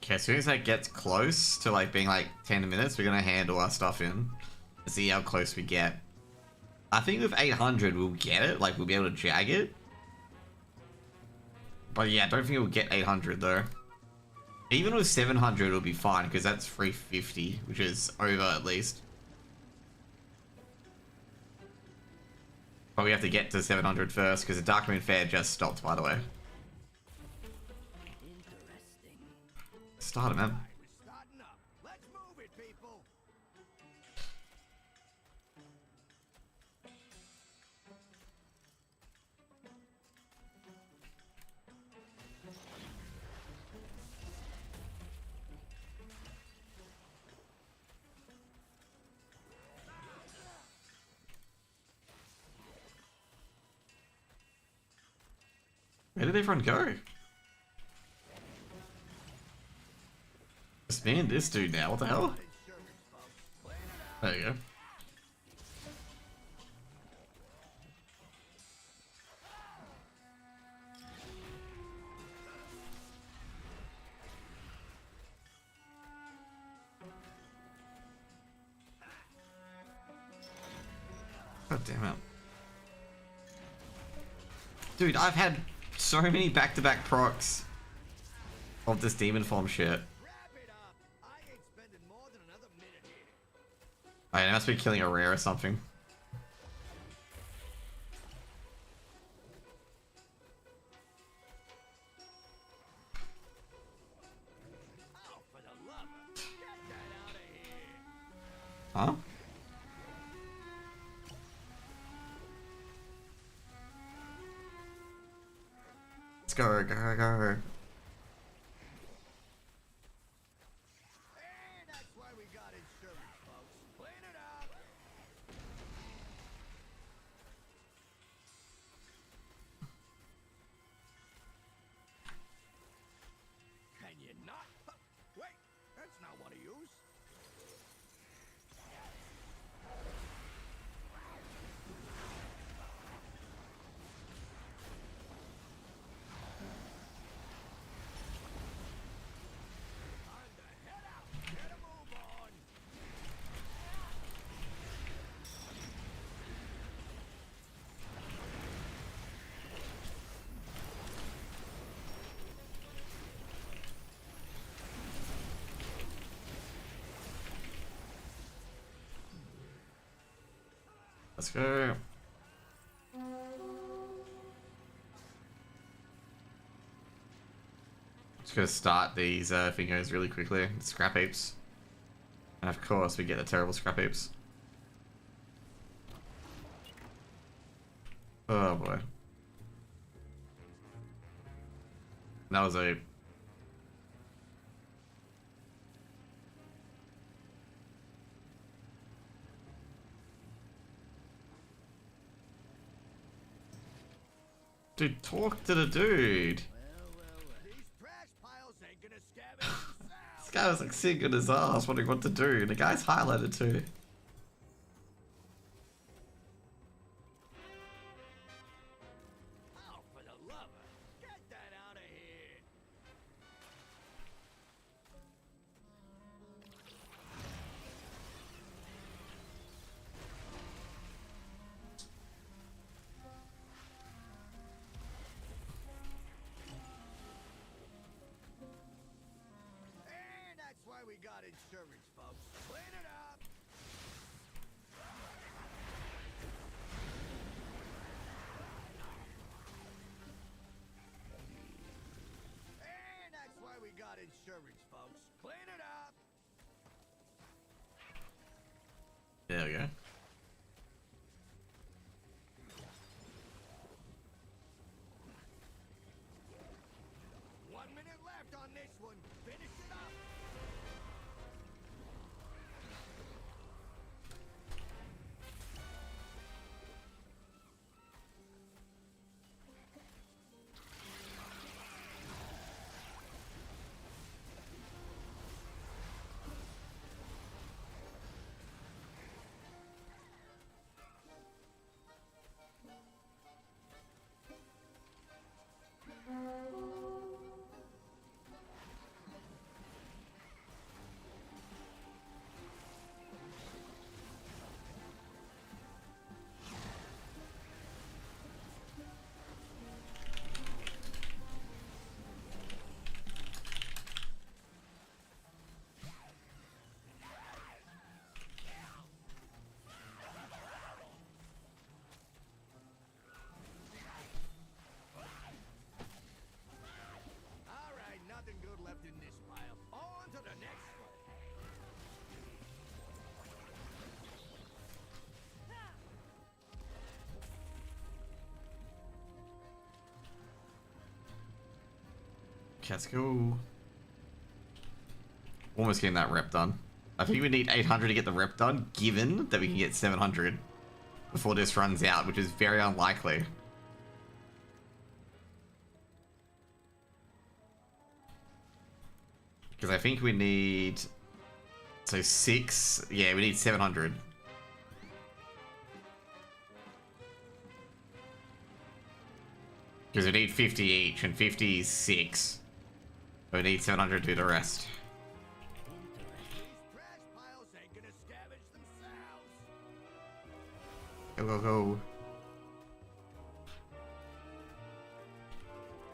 Okay, as soon as that gets close to like being like 10 minutes, we're gonna hand all our stuff in and see how close we get. I think with 800 we'll get it, like we'll be able to jag it. But yeah, I don't think we'll get 800 though. Even with 700 it'll be fine because that's 350, which is over at least. But we have to get to 700 first because the Darkmoon Fair just stopped, by the way. Interesting. Start it, man. We're starting up. Let's move it, people. Where did everyone go? Just me and this dude now, what the hell? Insurance, folks. Clean it up. There you go. God damn it. Dude, I've had so many back-to-back procs of this demon form shit. Wrap it up. I ain't spending more than another minute here. I must be killing a rare or something. Oh, for the love of... Get that out of here. Huh? Let's go, go, go. And that's why we got insurance, folks. Clean it up. Can you not? Wait, that's not what I use. Time to head out. Get a move on. Let's go. Just gonna start these fingers really quickly. Scrap heaps. And of course we get the terrible scrap heaps. Oh boy. That was a... Dude, talk to the dude. These trash piles ain't gonna scavenge This themselves. guy was like singing his ass, wondering what to do. The guy's highlighted too. Oh, for the love of... Get that out of here. And that's why we got insurance, folks. Clean it up. And that's why we got insurance, folks. Clean it up. There we go. 1 minute left on this one. Finish it up. Let's go. Almost getting that rep done. I think we need 800 to get the rep done, given that we can get 700 before this runs out, which is very unlikely. Because I think we need... So 6... Yeah, we need 700. Because we need 50 each, and 50 is 6. We need 700 to do the rest. These trash piles ain't gonna scavenge themselves. Go, go, go.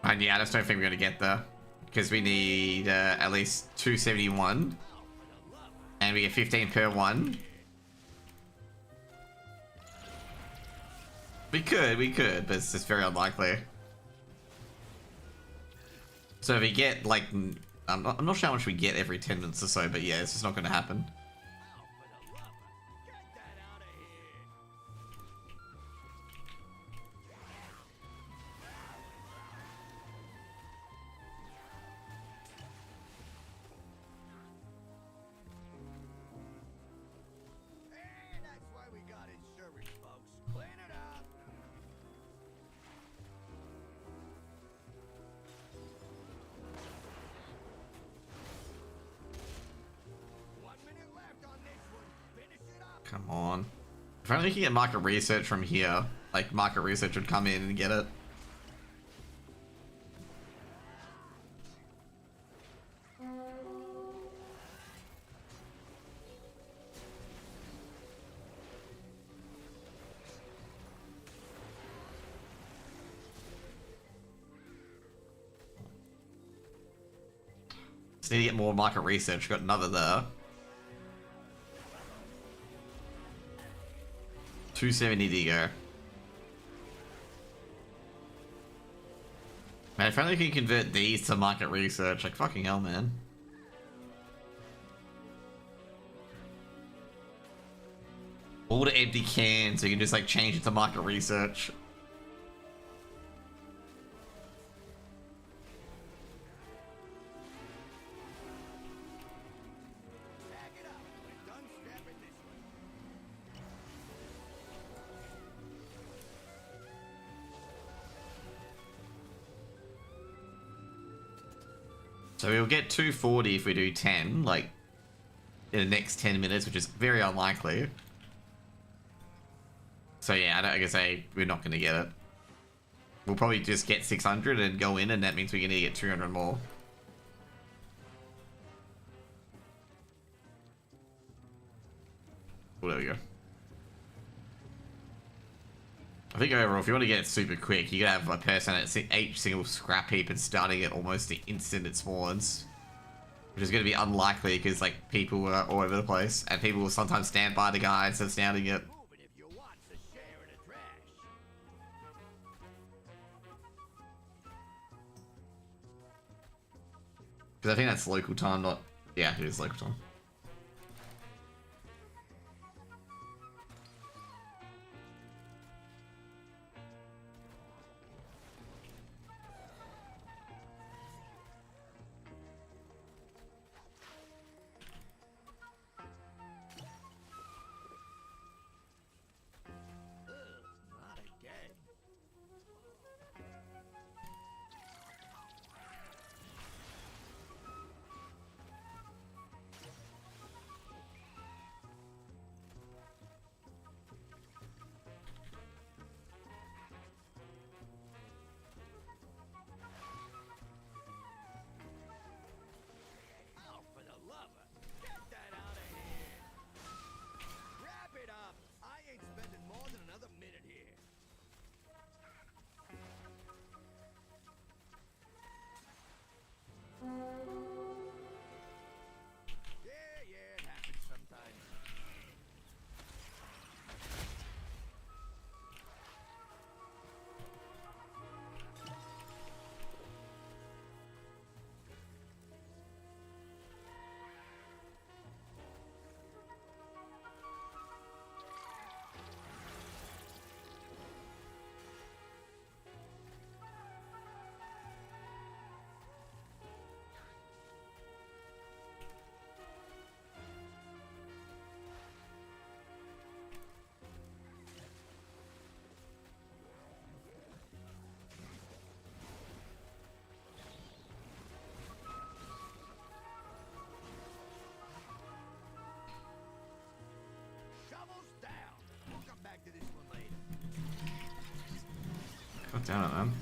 And yeah, I just don't think we're gonna get there. Because we need at least 271. And we get 15 per one. We could, but it's just very unlikely. So if we get, like, I'm not sure how much we get every 10 minutes or so, but yeah, it's just not going to happen. Get that out of here. And that's why we got insurance, folks. Clean it up. One minute left on this one. Finish it up. Come on. If only we can get market research from here. Like, market research would come in and get it. Just need to get more market research. Got another there. 270 to go. Man, if only we can convert these to market research. Like, fucking hell, man. All the empty cans, so you can just, like, change it to market research. Tag it up. We're done scrapping this one. So we'll get 240 if we do 10, like, in the next 10 minutes, which is very unlikely. So yeah, I guess we're not going to get it. We'll probably just get 600 and go in, and that means we're going to get 200 more. Well, there we go. I think overall, if you want to get it super quick, you gotta have a person at each single scrap heap and starting it almost the instant it spawns. Which is going to be unlikely because, like, people are all over the place. And people will sometimes stand by the guy instead of standing it. Moving if you want to share in the trash. Because I think that's local time, not... Yeah, it is local time. Not again. God damn it, man.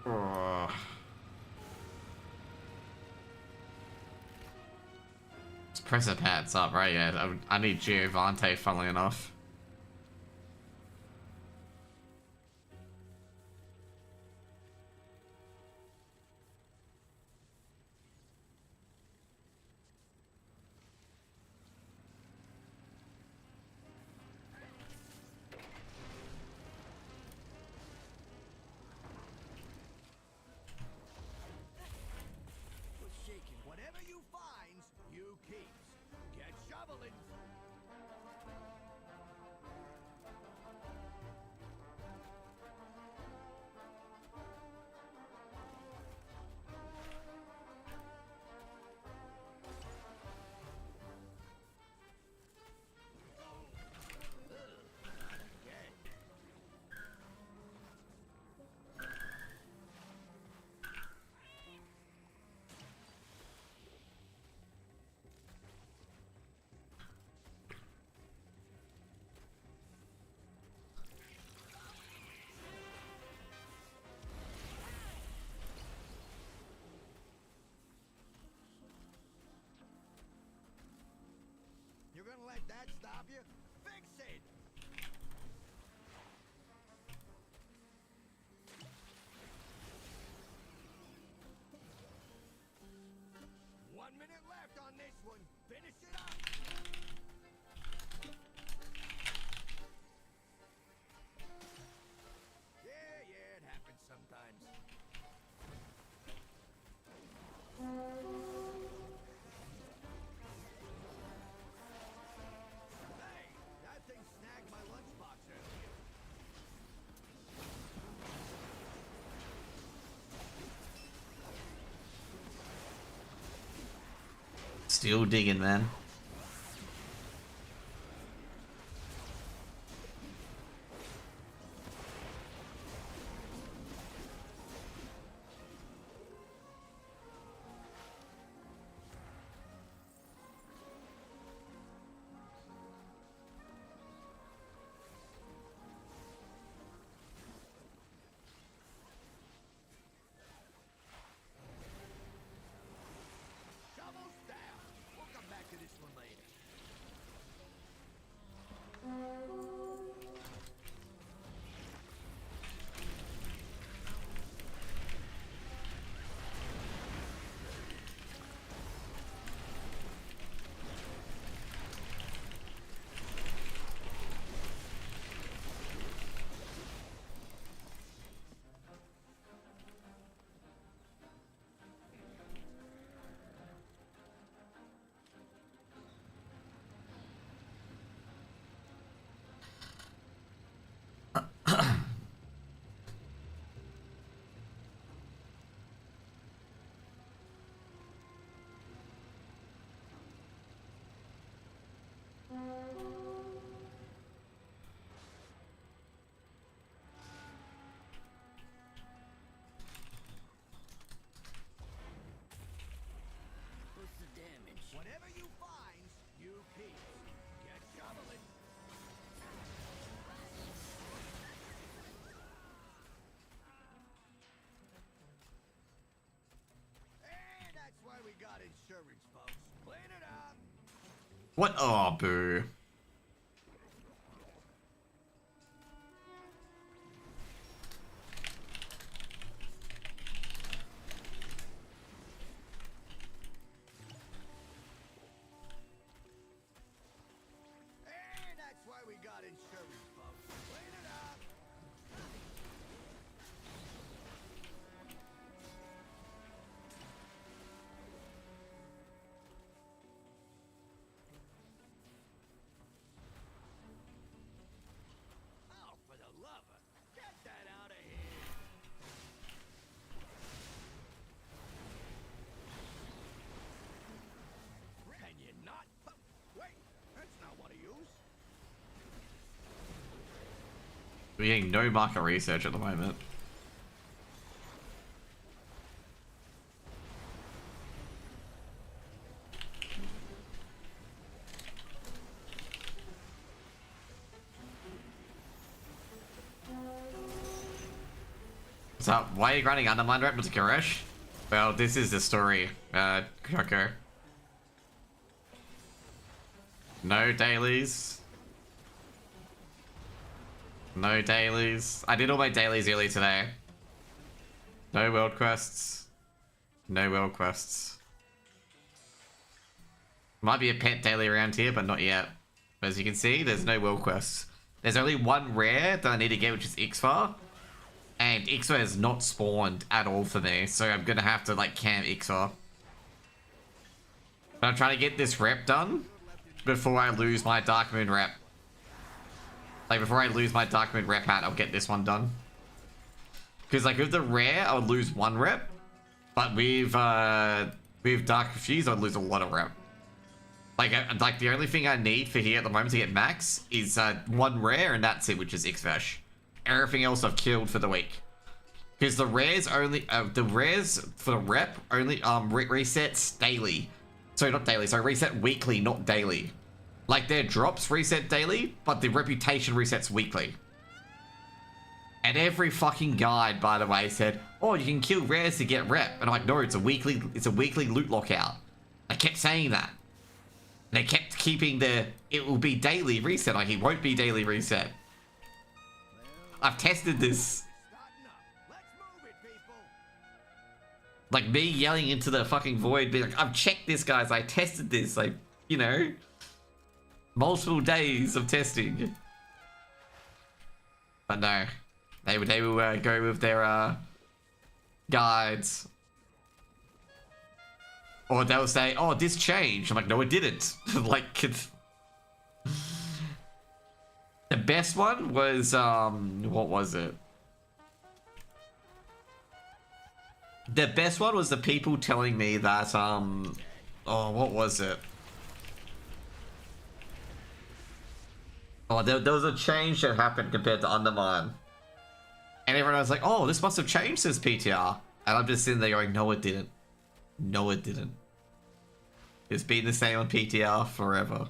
Oh. Let's press the pats up, right? Yeah, I need Giovante, funnily enough. Whatever you find, you keep. Get shoveling. You're gonna let that stop you? Fix it! One minute left on this one. Finish it up! Yeah, it happens sometimes. Hey, that thing snagged my lunchbox earlier. Still digging, man. Shovels down. We'll come back to this one later. What's the damage? Whatever you find, you keep. Get shoveling. And that's why we got insurance, folks. Clean it up. What? Oh, boo. And that's why we got insurance, folks. Clean it up. Oh, for the lover. Get that out of here. Can you not? Oh, wait, that's not what I use. We're getting no market research at the moment. So, why are you grinding Undermine Rep to Koresh? Well, this is the story, Kyoko. No dailies. No dailies. I did all my dailies early today. No world quests. No world quests. Might be a pet daily around here, but not yet. As you can see, there's no world quests. There's only one rare that I need to get, which is Ixvar. And Ixvar has not spawned at all for me, so I'm gonna have to, like, camp Ixvar. But I'm trying to get this rep done before I lose my Dark Moon rep. Like, before I lose my Dark Moon rep hat, I'll get this one done. Because, like, with the rare, I would lose one rep. But with Dark Fuse, I'd lose a lot of rep. Like the only thing I need for here at the moment to get max is one rare, and that's it, which is Ixvash. Everything else I've killed for the week. Because the rares only, the rares for the rep only resets daily. Sorry, not daily, sorry, reset weekly, not daily. Like, their drops reset daily, but the reputation resets weekly. And every fucking guide, by the way, said, oh, you can kill rares to get rep. And I'm like, no, it's a weekly loot lockout. I kept saying that. And they kept keeping it will be daily reset. Like, it won't be daily reset. I've tested this. Like, me yelling into the fucking void, being like, I've checked this, guys. I tested this. Like, you know, multiple days of testing. But no, they will go with their guides. Or they'll say, oh, this changed. I'm like, no, it didn't. Like, the best one was, what was it? The best one was the people telling me that, oh, what was it? Oh, there was a change that happened compared to Undermine. And everyone was like, oh, this must have changed since PTR. And I'm just sitting there going, no, it didn't. No, it didn't. It's been the same on PTR forever.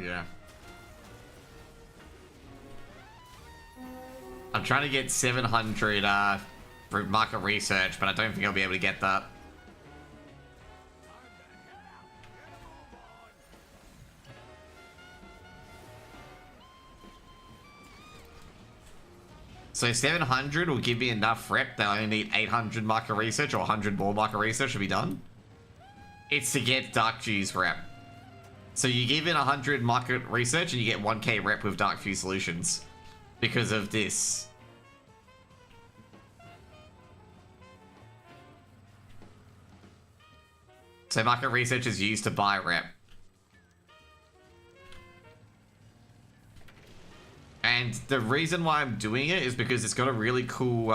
Yeah. I'm trying to get 700 for market research, but I don't think I'll be able to get that. So 700 will give me enough rep that I only need 800 market research or 100 more market research to be done. It's to get Dark Fuse rep. So you give it 100 market research and you get 1k rep with Dark Fuse solutions because of this. So market research is used to buy rep. And the reason why I'm doing it is because it's got a really cool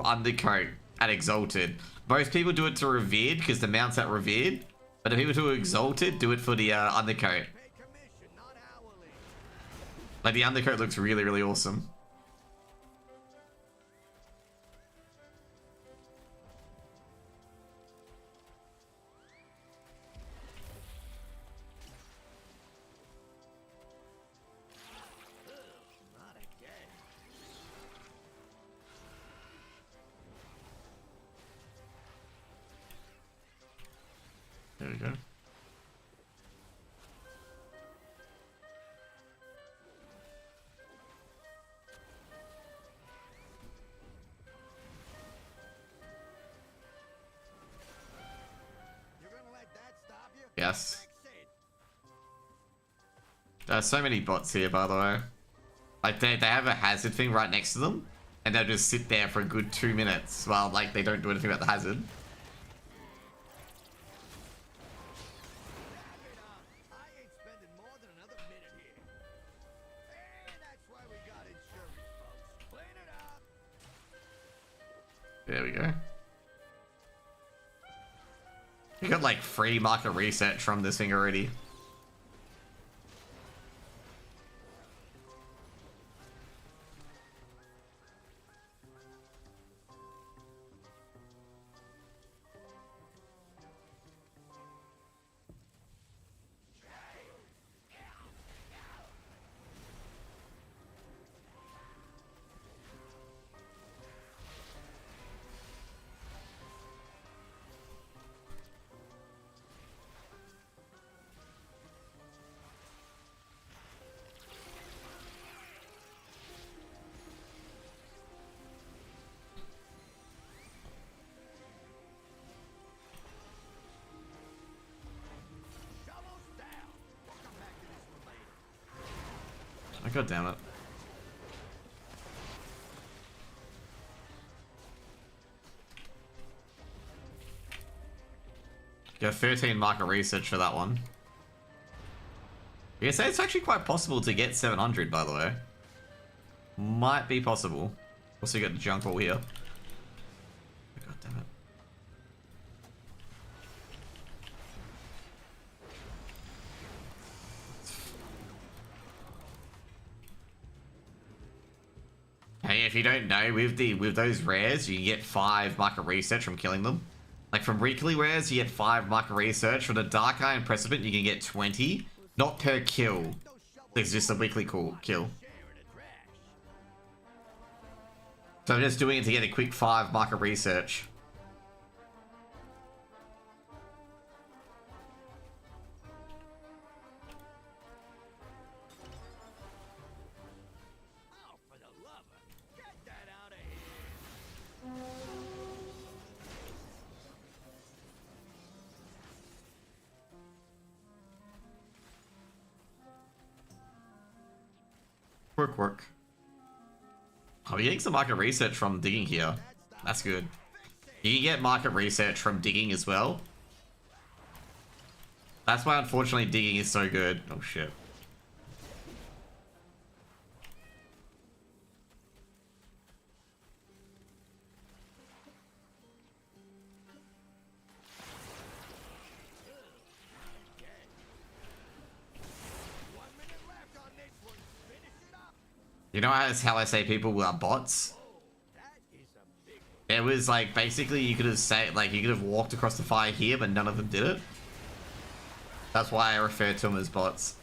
undercoat at Exalted. Most people do it to Revered because the mount's at Revered. But the people who are Exalted do it for the undercoat. Like, the undercoat looks really, really awesome. There we go. You're gonna let that Yes. Fix it. There's so many bots here, by the way. Like, they have a hazard thing right next to them, and they'll just sit there for a good 2 minutes while, like, they don't do anything about the hazard. Wrap it up. I ain't spending more than another minute here. And that's why we got insurance, folks. Clean it up. There we go. You got, like, free market research from this thing already. Shovels down. We'll come back to this one later. Oh, God damn it. Got 13 market research for that one. You can say it's actually quite possible to get 700, by the way. Might be possible. Also got the junk all here. God damn it. Hey, if you don't know, with those rares, you can get 5 market research from killing them. Like from weekly rares, you get 5 market research. For the Dark Eye and Precipient, you can get 20. Not per kill. It's just a weekly kill. Share in the trash. So I'm just doing it to get a quick 5 market research. Oh, for the lover. Get that out of here. Work. Oh, you're getting some market research from digging here. That's good. You can get market research from digging as well. That's why, unfortunately, digging is so good. Oh, shit. One minute left on this one. Finish it up. You know how I say people are bots? That is a big one. It was like, basically, you could have said, like, you could have walked across the fire here, but none of them did it. That's why I refer to them as bots.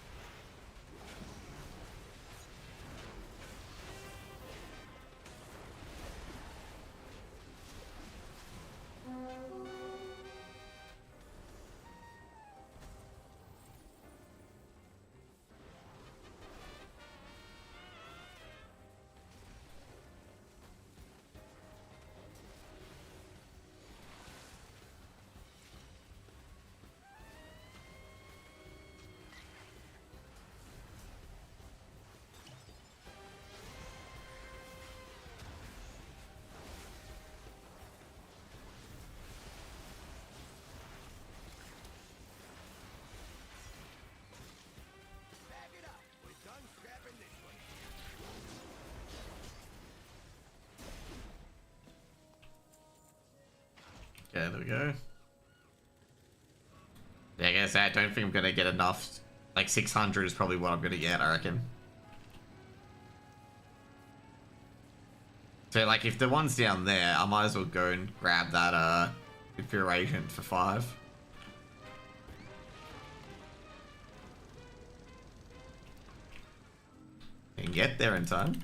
Bag it up. We're done scrapping this one. Okay, there we go. Yeah, I guess I don't think I'm gonna get enough. Like 600 is probably what I'm gonna get, I reckon. So like if the one's down there, I might as well go and grab that Imperial Agent for 5. And get there in time.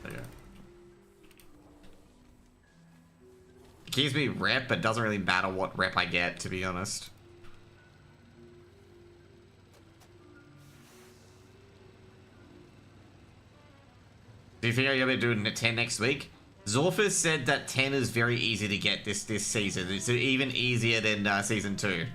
There you go. It gives me rep, but doesn't really matter what rep I get, to be honest. Do you think you'll be doing 10 next week? Zorfus said that 10 is very easy to get this season. It's even easier than season 2.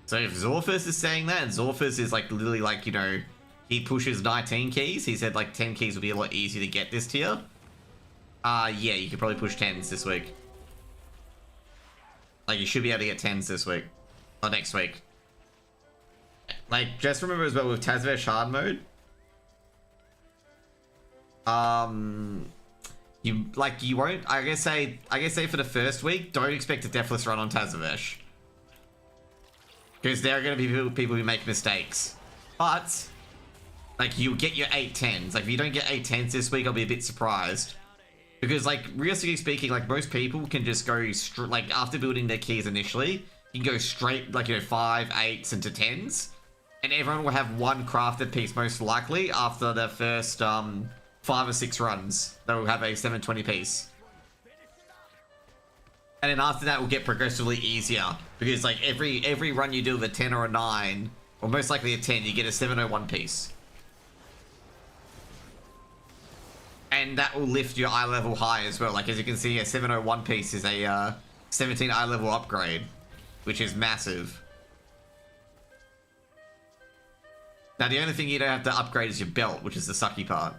So if Zorfus is saying that, and Zorfus is like literally like, you know, he pushes 19 keys. He said like 10 keys will be a lot easier to get this tier. Yeah, you could probably push 10s this week. Like you should be able to get 10s this week. Or next week. Like, just remember as well with Tazavesh hard mode. You won't, I guess say for the first week, don't expect a Deathless run on Tazavesh. Because there are going to be people who make mistakes. But, like, you'll get your 8-10s. Like, if you don't get 8-10s this week, I'll be a bit surprised. Because, like, realistically speaking, like, most people can just go, like, after building their keys initially, you can go straight, like, you know, 5, 8s into 10s. And everyone will have one crafted piece, most likely, after their first, 5 or 6 runs. They will have a 720 piece. And then after that, it will get progressively easier. Because, like, every run you do with a 10 or a 9, or most likely a 10, you get a 701 piece. And that will lift your eye level high as well. Like, as you can see, a 701 piece is a 17 eye level upgrade, which is massive. Now, the only thing you don't have to upgrade is your belt, which is the sucky part.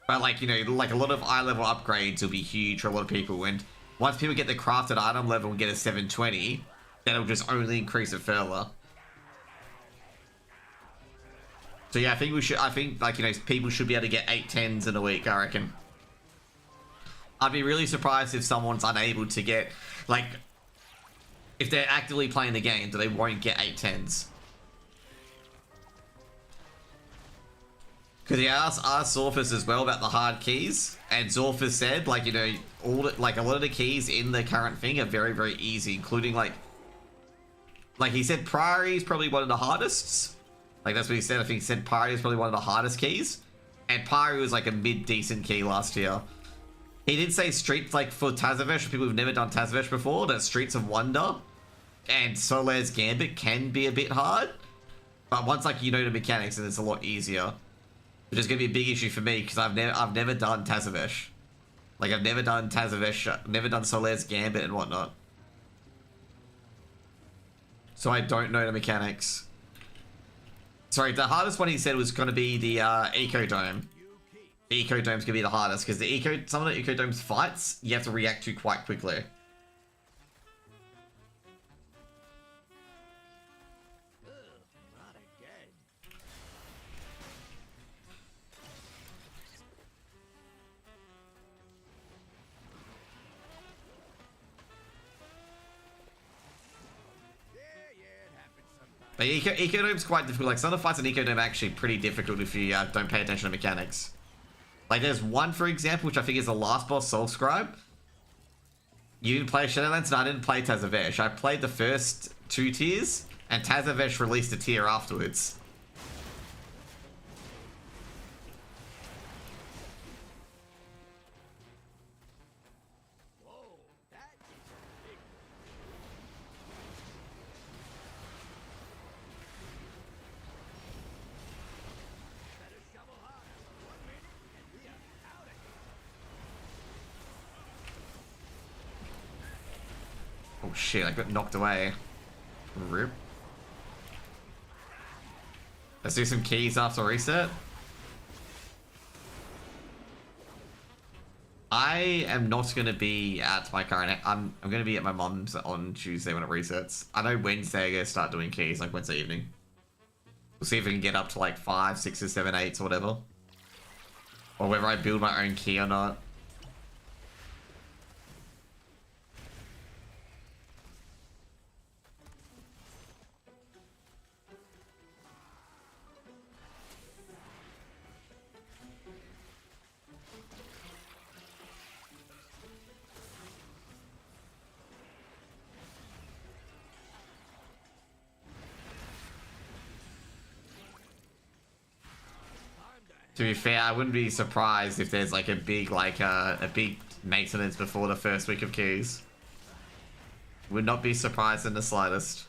But, like, you know, like a lot of eye level upgrades will be huge for a lot of people. And once people get the crafted item level and get a 720, that'll just only increase it further. So yeah, I think like, you know, people should be able to get 8-10s in a week, I reckon. I'd be really surprised if someone's unable to get, like, if they're actively playing the game, that they won't get 8-10s. Because he asked Zorfus as well about the hard keys, and Zorfus said, like, you know, a lot of the keys in the current thing are very, very easy, including like he said Priory is probably one of the hardest. Like, that's what he said. I think he said Priory is probably one of the hardest keys, and Priory was like a mid-decent key last year. He did say Streets, like, for Tazavesh, for people who've never done Tazavesh before, that Streets of Wonder and Solare's Gambit can be a bit hard, but once, like, you know the mechanics, then it's a lot easier. Which is going to be a big issue for me, because I've never done Tazavesh. Like, I've never done Tazavesh, never done Solare's Gambit and whatnot. So I don't know the mechanics. Sorry, the hardest one he said was going to be the Eco Dome. The Eco Dome's going to be the hardest, because some of the Eco Dome's fights, you have to react to quite quickly. Not again. But Eco Dome's quite difficult. Like, some of the fights in Eco Dome are actually pretty difficult if you don't pay attention to mechanics. Like, there's one, for example, which I think is the last boss, Soul Scribe. You didn't play Shadowlands, and I didn't play Tazavesh. I played the first 2 tiers, and Tazavesh released a tier afterwards. Whoa, that is a big. Better shovel harder. 1 minute and we are out of here. Oh shit, I got knocked away. Rip. Let's do some keys after reset. I am not going to be at my current... I'm going to be at my mom's on Tuesday when it resets. I know Wednesday I'm going to start doing keys, like Wednesday evening. We'll see if we can get up to like 5, 6, 7, 8 or whatever. Or whether I build my own key or not. To be fair, I wouldn't be surprised if there's like a big maintenance before the first week of keys. Would not be surprised in the slightest.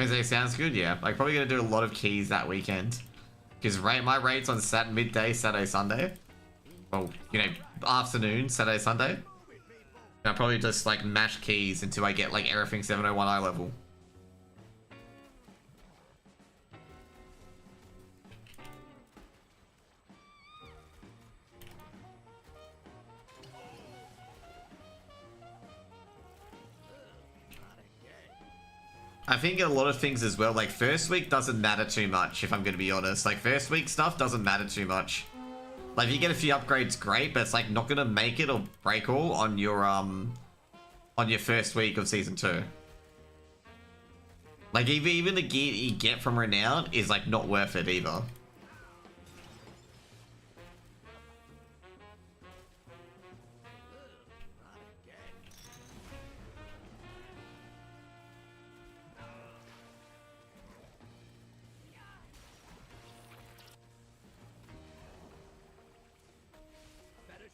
Wednesday sounds good, yeah. Like, probably gonna do a lot of keys that weekend. Because my rate's on midday, Saturday, Sunday. Well, you know, afternoon, Saturday, Sunday. And I'll probably just, like, mash keys until I get, like, everything 701i level. I think a lot of things as well, like first week doesn't matter too much, if I'm going to be honest. Like first week stuff doesn't matter too much. Like if you get a few upgrades, great, but it's like not going to make it or break all on your first week of season 2. Like even the gear you get from Renown is like not worth it either.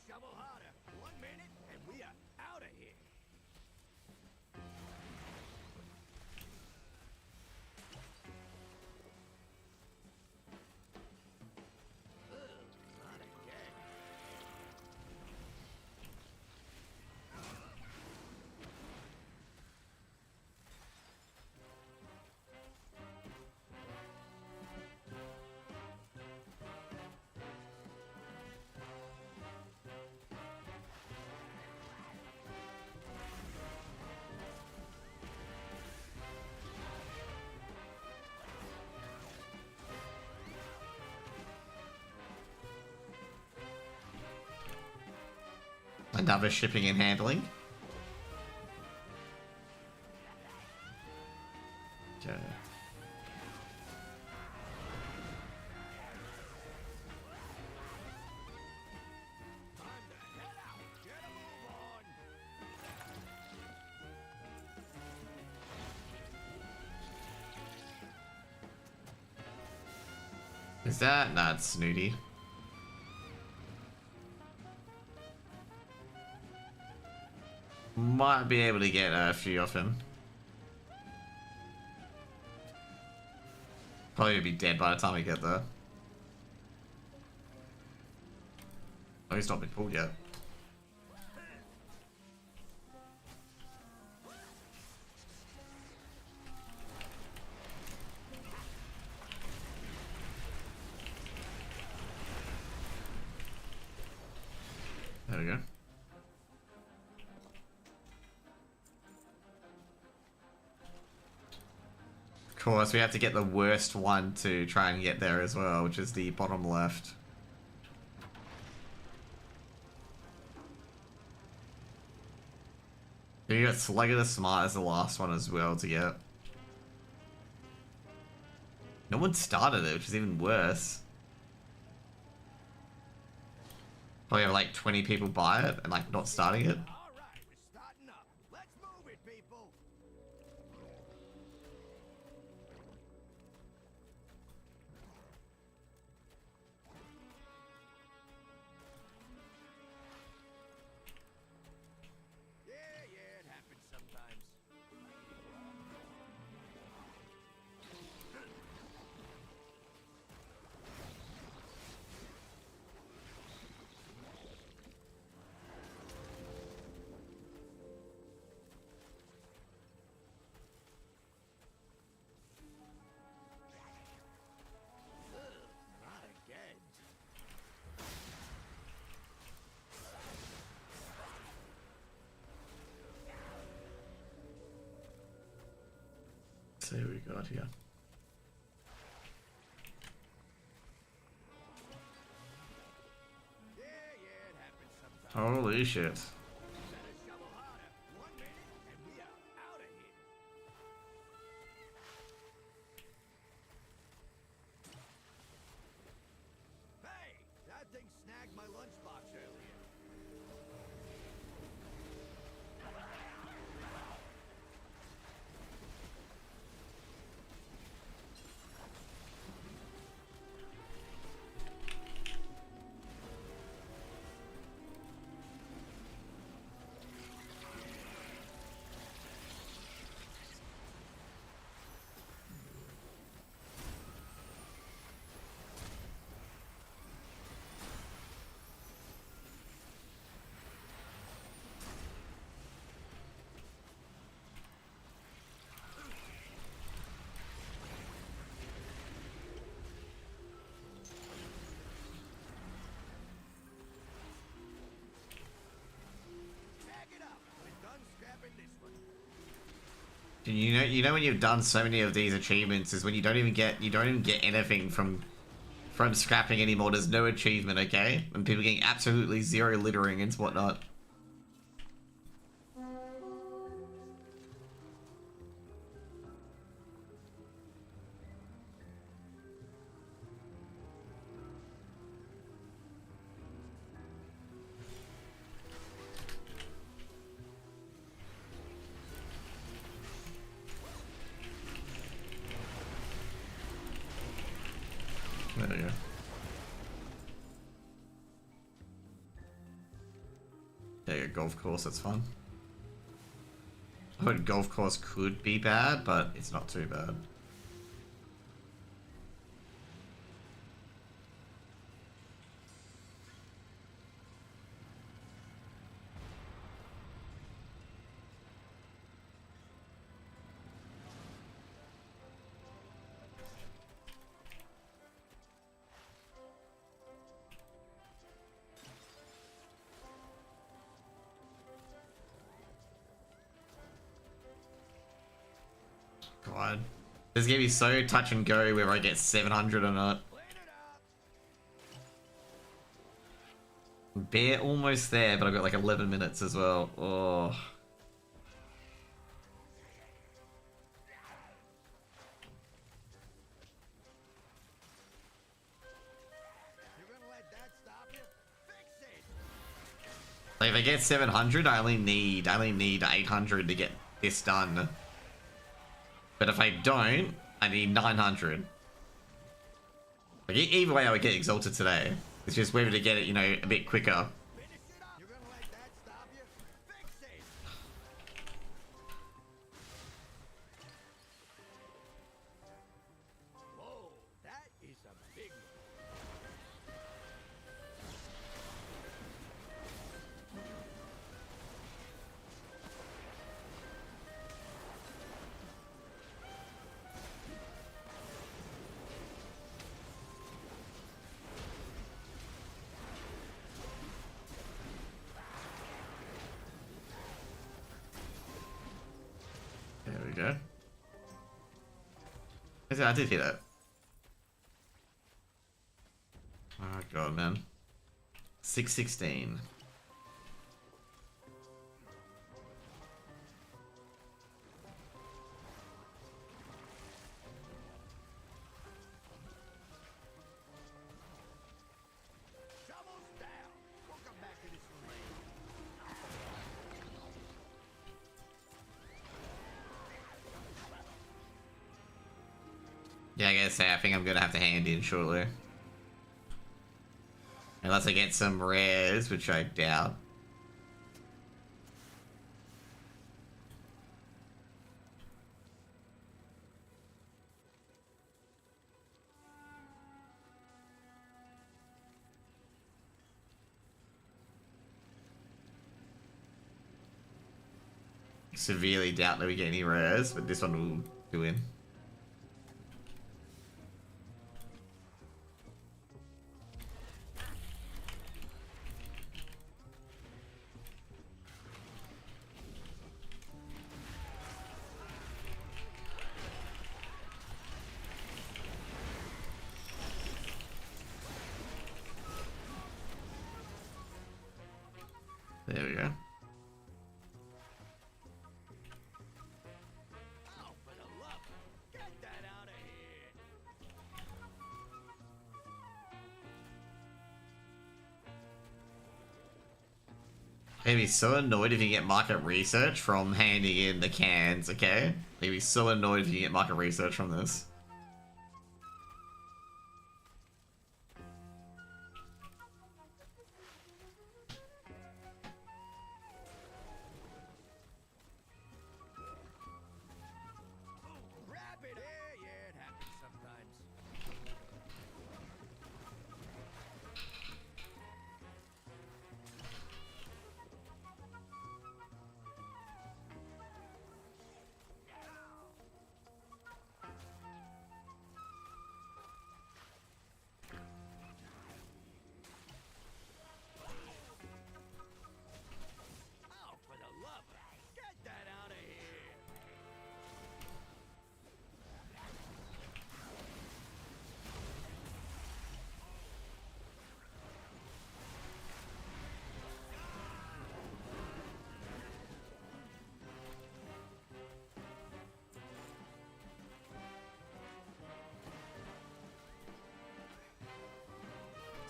Shovel harder. 1 minute and we are out of here. Not again. Another shipping and handling. Okay. Is that not Snooty? Might be able to get a few of him. Probably be dead by the time we get there. Oh, he's not been pulled yet. There we go. Of course, we have to get the worst one to try and get there as well, which is the bottom left. You got Slugger the Smart as the last one as well to get. No one started it, which is even worse. Probably have like 20 people buy it and like not starting it. All right, we're starting up. Let's move it, people. Yeah, it happens sometimes. Not again. Let's see what we got here. Yeah, it happens sometimes. Holy shit. Better shovel harder. 1 minute and we are out of here. Hey, that thing snagged my lunchbox earlier. You know when you've done so many of these achievements is when you don't even get anything from scrapping anymore. There's no achievement, okay? And people getting absolutely zero littering and whatnot. There we go. Yeah, a golf course, that's fun. I heard golf course could be bad, but it's not too bad. God. This is gonna be so touch and go whether I get 700 or not. Bare almost there, but I've got like 11 minutes as well. Oh. You're gonna let that stop you? Fix it! Like if I get 700, I only need 800 to get this done. But if I don't, I need 900. Like either way, I would get exalted today. It's just whether to get it, you know, a bit quicker. Finish it up! You're gonna let that stop you? Fix it! Whoa, that is a big one. There we go. I did hear that. Oh god, man. 616. Shovels down! We'll come back to this one later. Yeah, I gotta say, I think I'm gonna have to hand in shortly. Unless I get some rares, which I doubt. Severely doubt that we get any rares, but this one will do in. There we go. Oh, for the love! Get that out of here! I'd be so annoyed if you get market research from handing in the cans, okay? I'd be so annoyed if you get market research from this. Rapid! Yeah, it happens sometimes.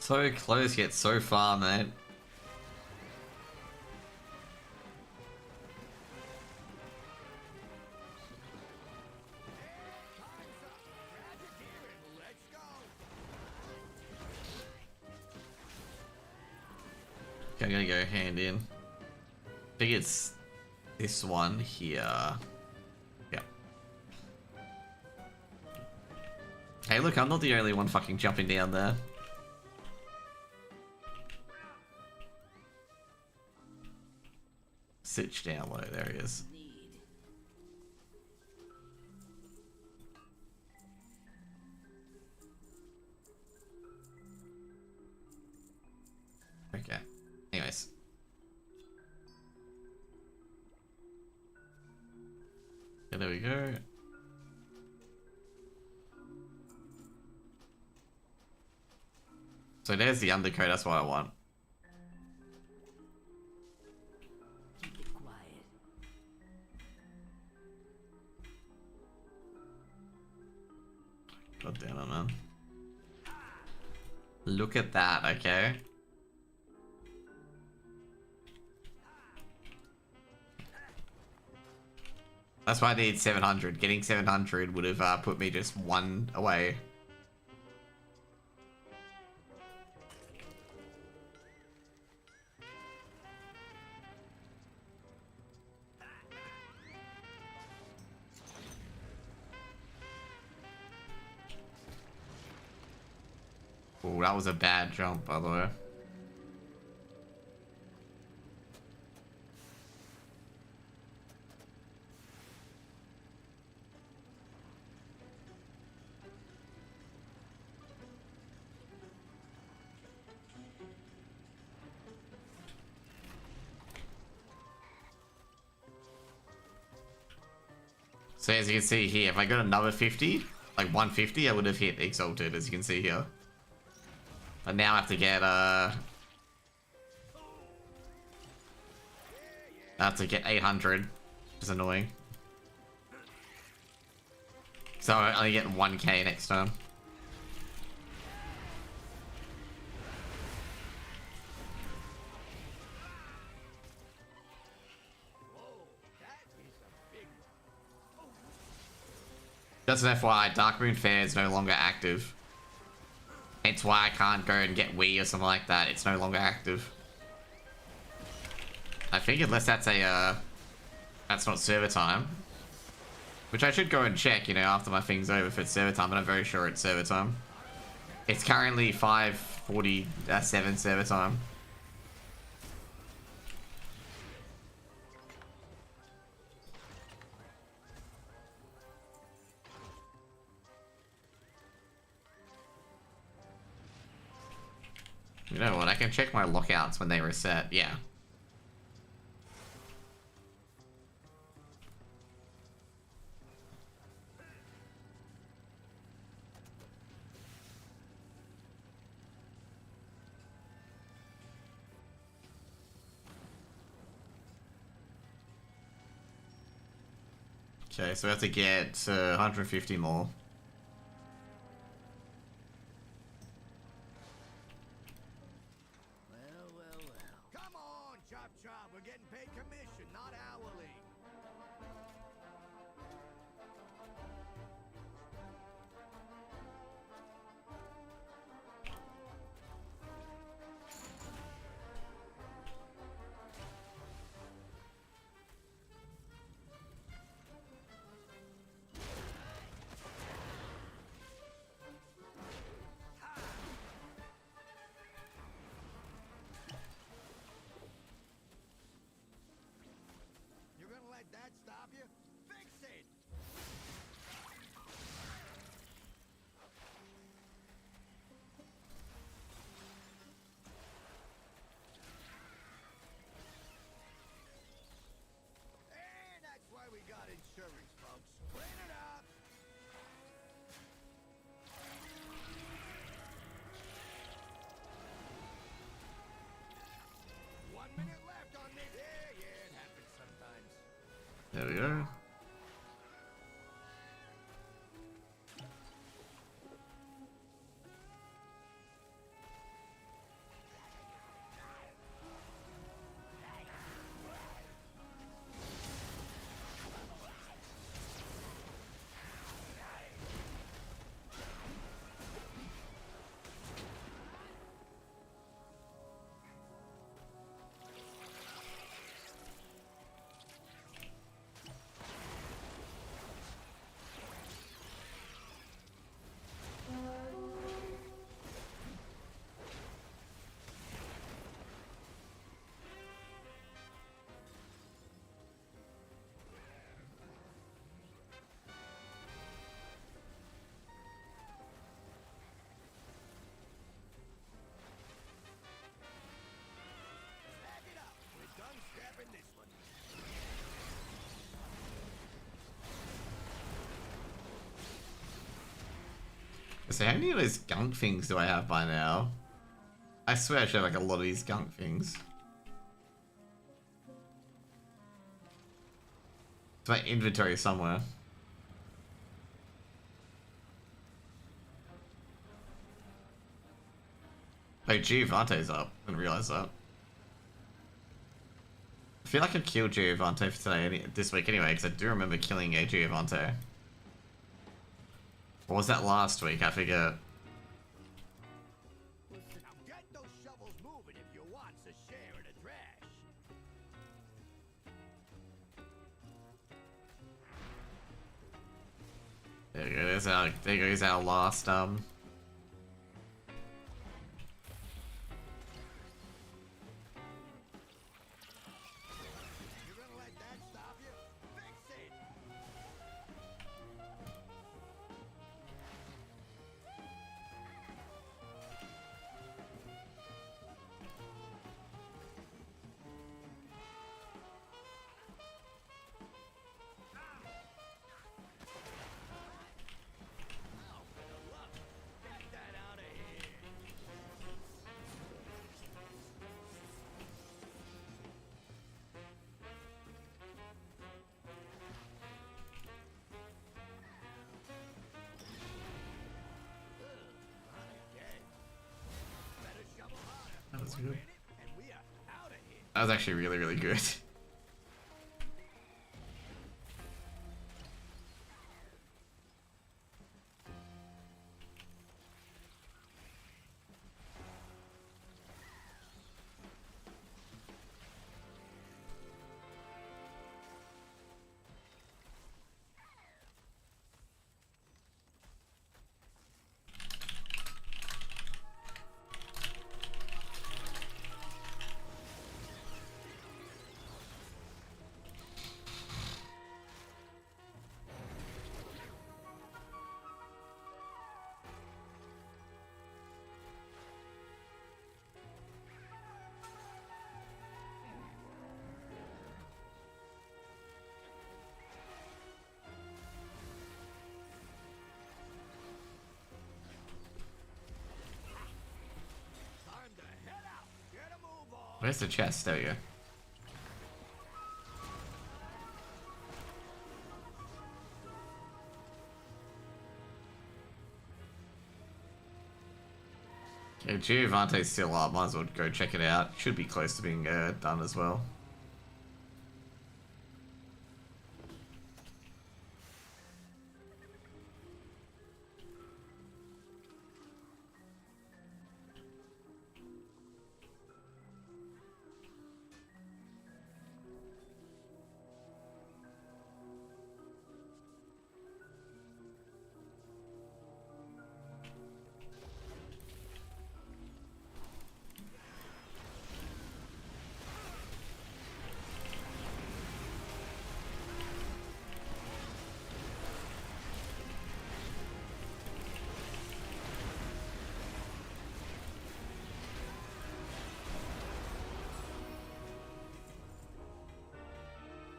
So close yet so far, man. Okay, I'm gonna go hand in. I think it's this one here. Yeah. Hey, look, I'm not the only one fucking jumping down there. Sitch down low, there he is. Okay. Anyways. Yeah, there we go. So there's the undercoat, that's what I want. Keep it quiet. God damn it, man. Look at that, okay? That's why I need 700. Getting 700 would have put me just one away. Oh, that was a bad jump, by the way. So as you can see here, if I got another 50, like 150, I would have hit Exalted, as you can see here. But now I have to get, I have to get 800, which is annoying. So I only get 1k next time. Just an FYI, Darkmoon Fair is no longer active. It's why I can't go and get Wii or something like that. It's no longer active. I think unless that's a, that's not server time. Which I should go and check, you know, after my thing's over if it's server time, but I'm very sure it's server time. It's currently 5:47 server time. You know what, I can check my lockouts when they reset, yeah. Okay, so we have to get 150 more. Come on, Chop Chop. We're getting paid commission, not hourly. You're gonna let that stop you? Fix it! And that's why we got insurance, folks. Clean it up! One minute left on this. Yeah, it happens sometimes. There we go. So how many of those gunk things do I have by now? I swear I should have like a lot of these gunk things. It's my inventory somewhere. Wait, Giovante's up. I didn't realize that. I feel like I killed Giovante for today, this week anyway, because I do remember killing a Giovante. Or was that last week? I forget. Now get those shovels moving if you want to share in the trash. There you go. There goes our last You're gonna let that stop you? Fix it! Oh, for the love, get that out of here! Not again. Better shovel harder. That was 1 good. minute, and we are out of here. That was actually really, really good. Time to head out. Get a move on. Where's the chest? There we go. Okay, Giovante's still up. Might as well go check it out. Should be close to being done as well.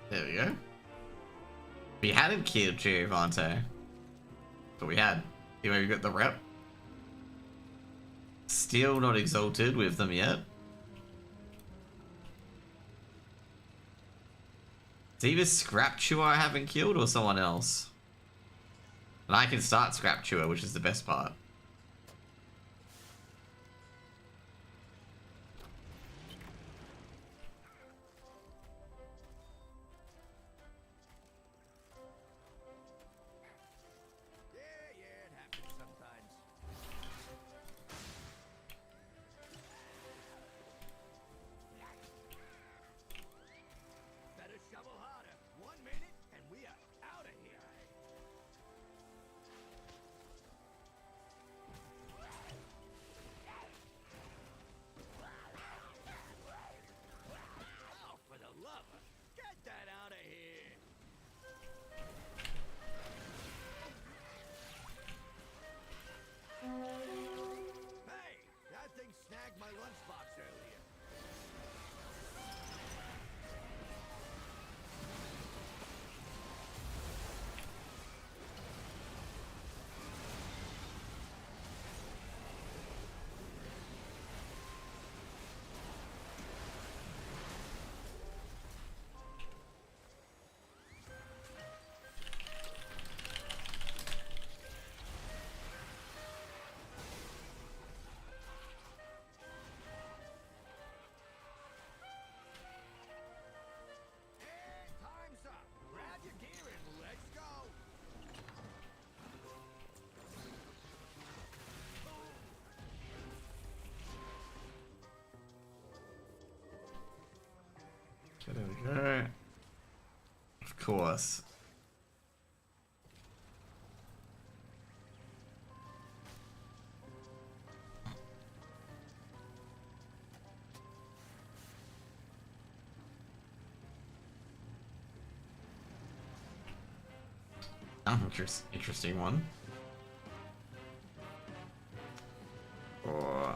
There we go. We hadn't killed Giovante. But we had. Anyway, we got the rep. Still not exalted with them yet. It's either Scrap Chewer I haven't killed or someone else. And I can start Scrap Chewer, which is the best part. Yeah, it happens sometimes. Better shovel harder. 1 minute, and we are out of here. course. Interesting one. Or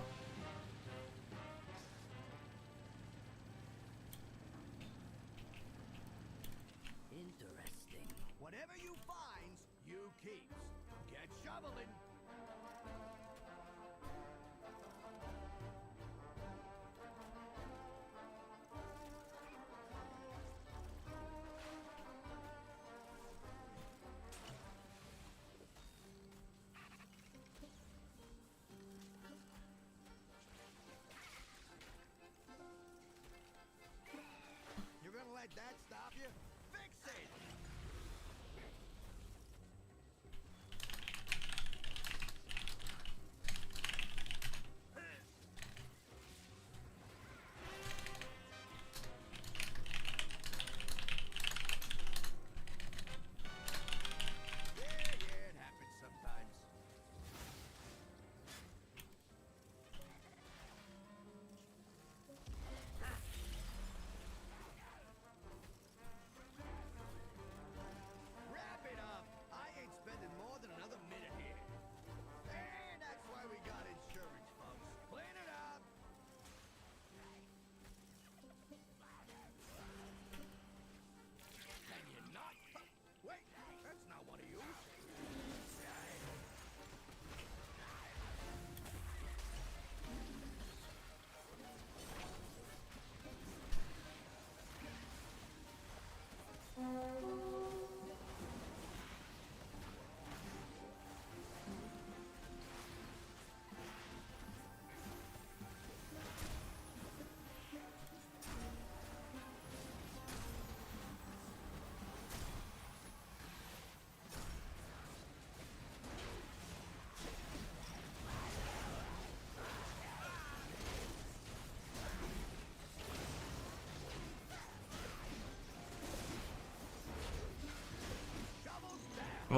Interesting. Whatever you finds, you keeps. Get shoveling. You're gonna let that stop you? Fix it! Yeah, it happens sometimes. Wrap it up! I ain't spending more than another minute here. And that's why we got insurance, folks. Clean it up! Can you not? Wait, that's not one of you.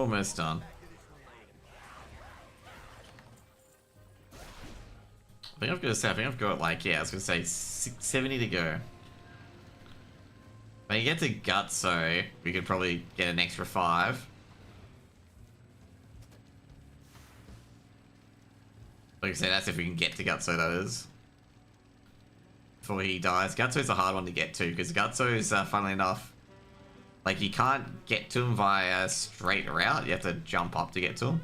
almost done. I think I've got like, yeah, I was gonna say 70 to go. When you get to Gutso, we could probably get an extra 5. Like I said, that's if we can get to Gutso, that is. Before he dies. Gutso's a hard one to get to, because Gutso's, funnily enough, like, you can't get to him via a straight route. You have to jump up to get to him.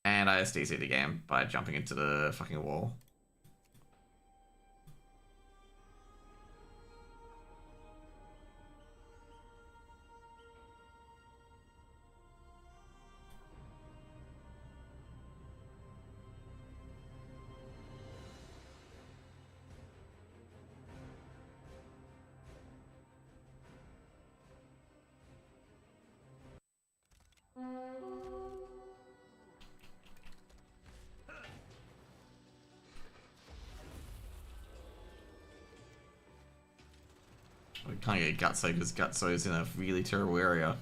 And I SDC'd the game by jumping into the fucking wall. We can't get Gutso because Gutso's in a really terrible area.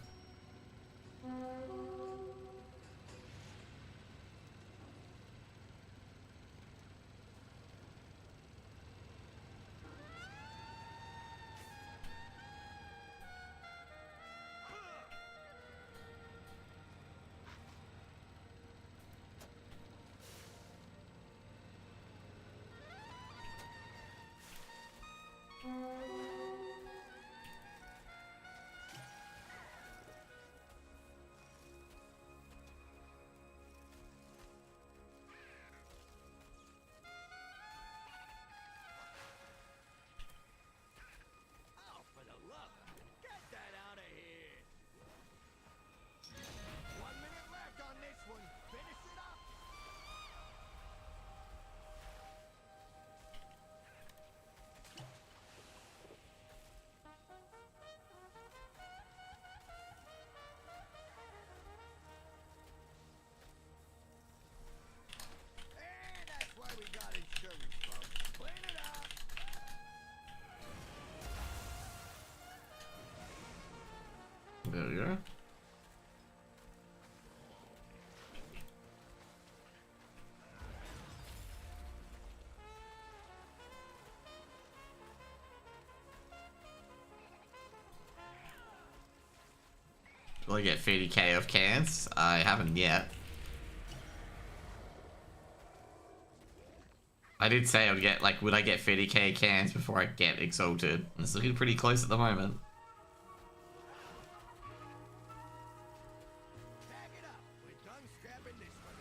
There we go. Will I get 30k of cans? I haven't yet. I did say I would get, like, would I get 30k cans before I get exalted? It's looking pretty close at the moment. Tag it up. We're done scrapping this one.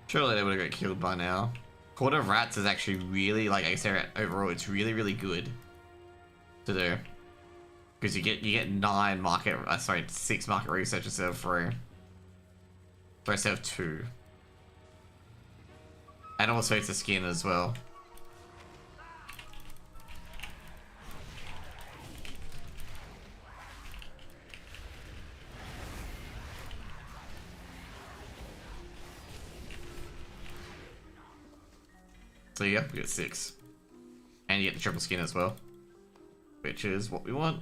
Surely they would have got killed by now. Court of Rats is actually really, like I said, overall, it's really, really good to do. Because you get 9 market, 6 market research instead of 3. Or instead of 2. And also it's a skin as well. So yeah, we get 6. And you get the triple skin as well. Which is what we want.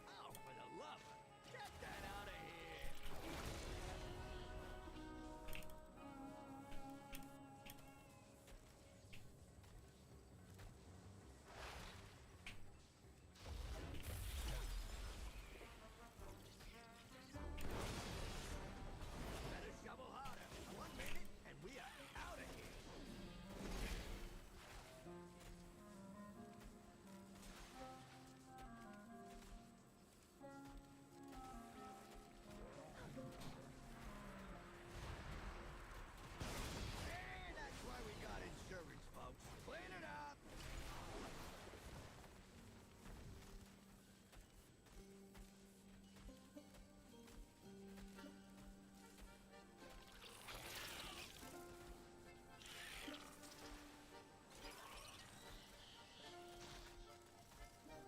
Oh, for the love of... Get that out of here. Better shovel harder. 1 minute and we are out of here. And that's why we got insurance, folks. Clean it up.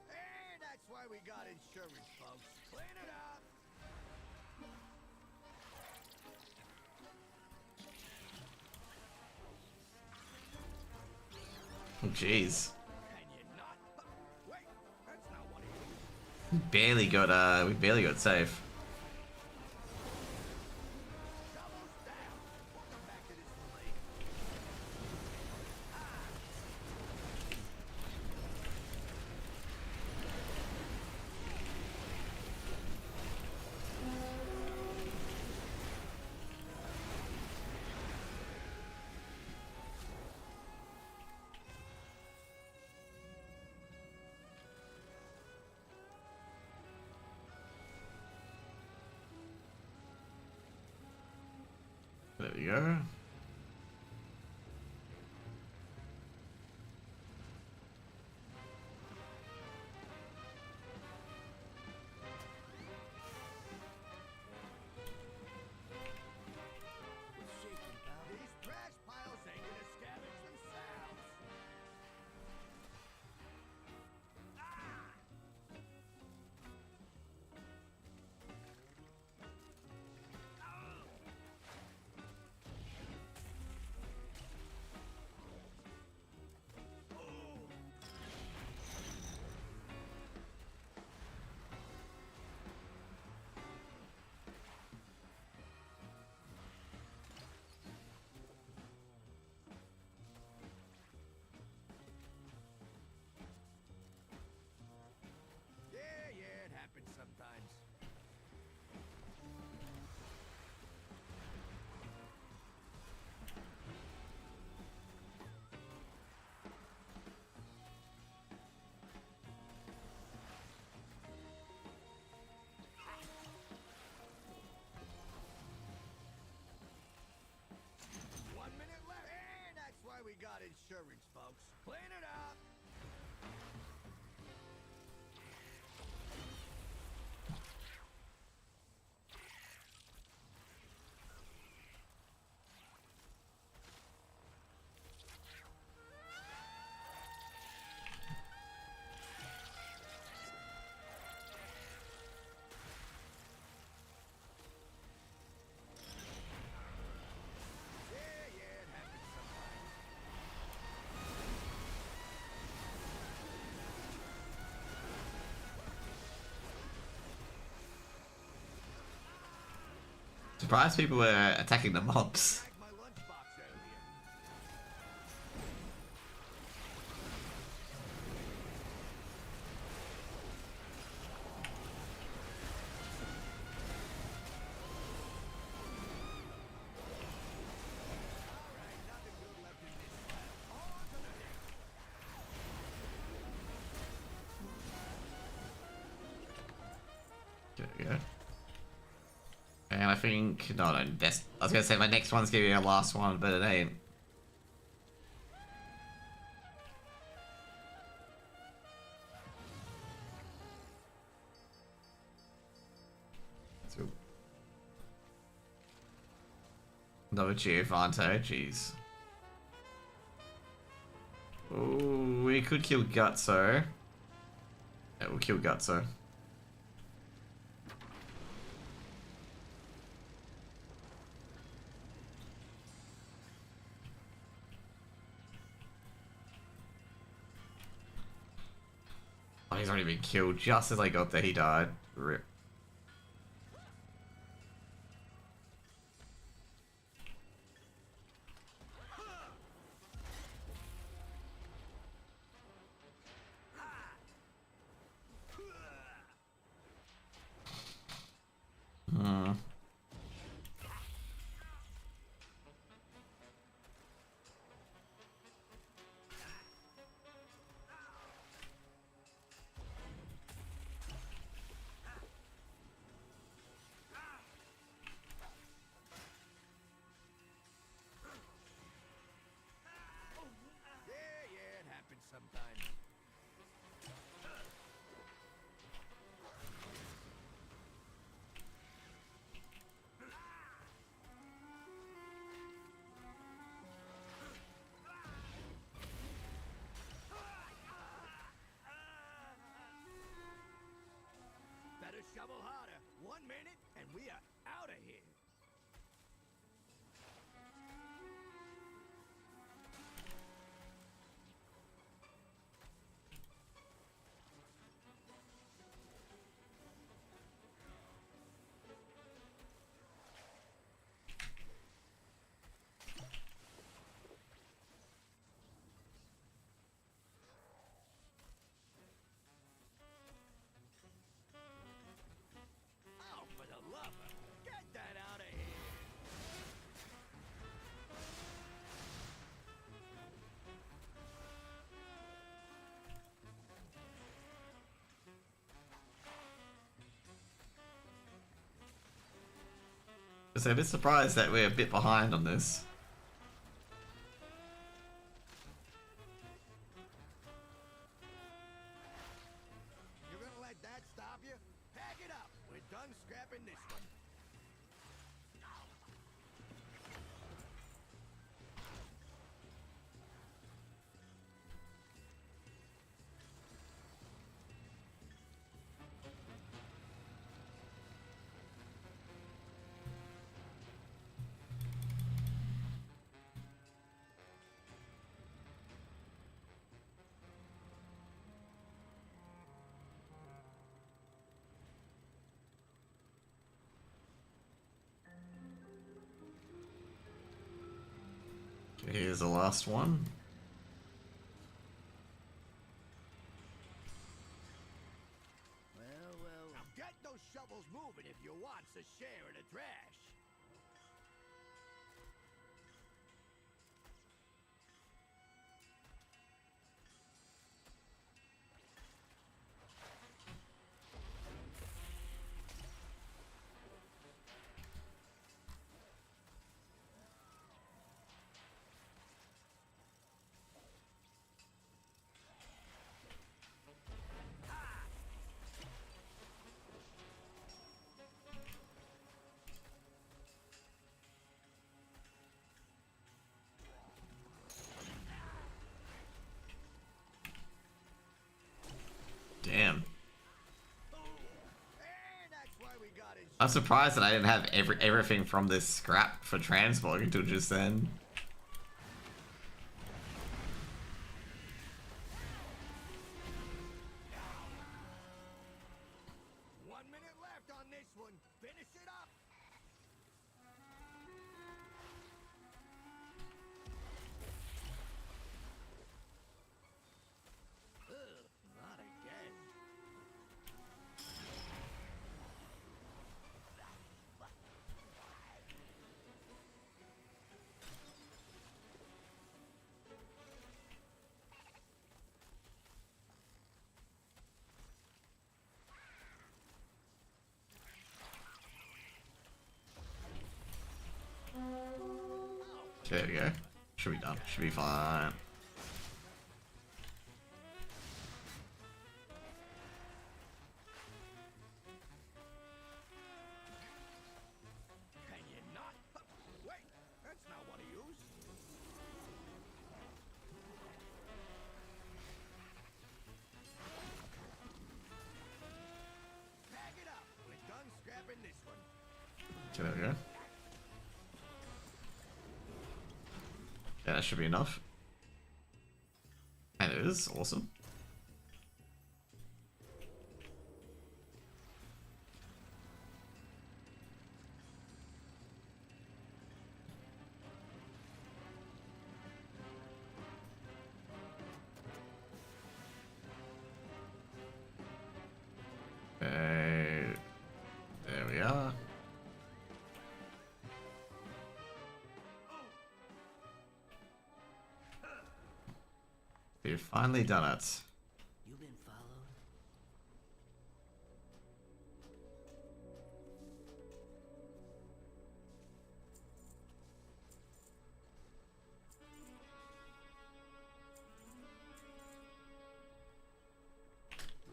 And that's why we got insurance, folks. Clean it up. Oh, jeez. Can you not? Wait, that's not what he is. We barely got safe. Shovels down. Welcome back to this one later. There we go. These trash piles ain't gonna scavenge themselves. Surprised people were attacking the mobs. Like my lunchbox earlier. Alright, nothing good left in this slab. On to the next. There we go. And I think no, that's. I was gonna say my next one's gonna be our last one, but it ain't. So, another Giovanto, jeez. Oh, we could kill Gutso. Yeah, we'll kill Gutso. Oh, he's already been killed. Just as I got there, he died. Rip. Hmm. Yeah, it happens sometimes. Better shovel harder. 1 minute, and we are out of here. Oh, for the love of... Get that out of here. So I'm a bit surprised that we're a bit behind on this. You're gonna let that stop you? Pack it up. We're done scrapping this one. Here's the last one. Well. Now get those shovels moving if you want a share of the trash. Damn. And that's why we got it. I'm surprised that I didn't have everything from this scrap for transport until just then. One minute left on this one. Finish it up. There we go. Should be done. Should be fine. Can you not? Wait, that's not one of yours. Tag it up. We're done scrapping this one. Okay, there we go. Yeah, that should be enough. And it is. Awesome. There we are. We've finally done it. You've been followed?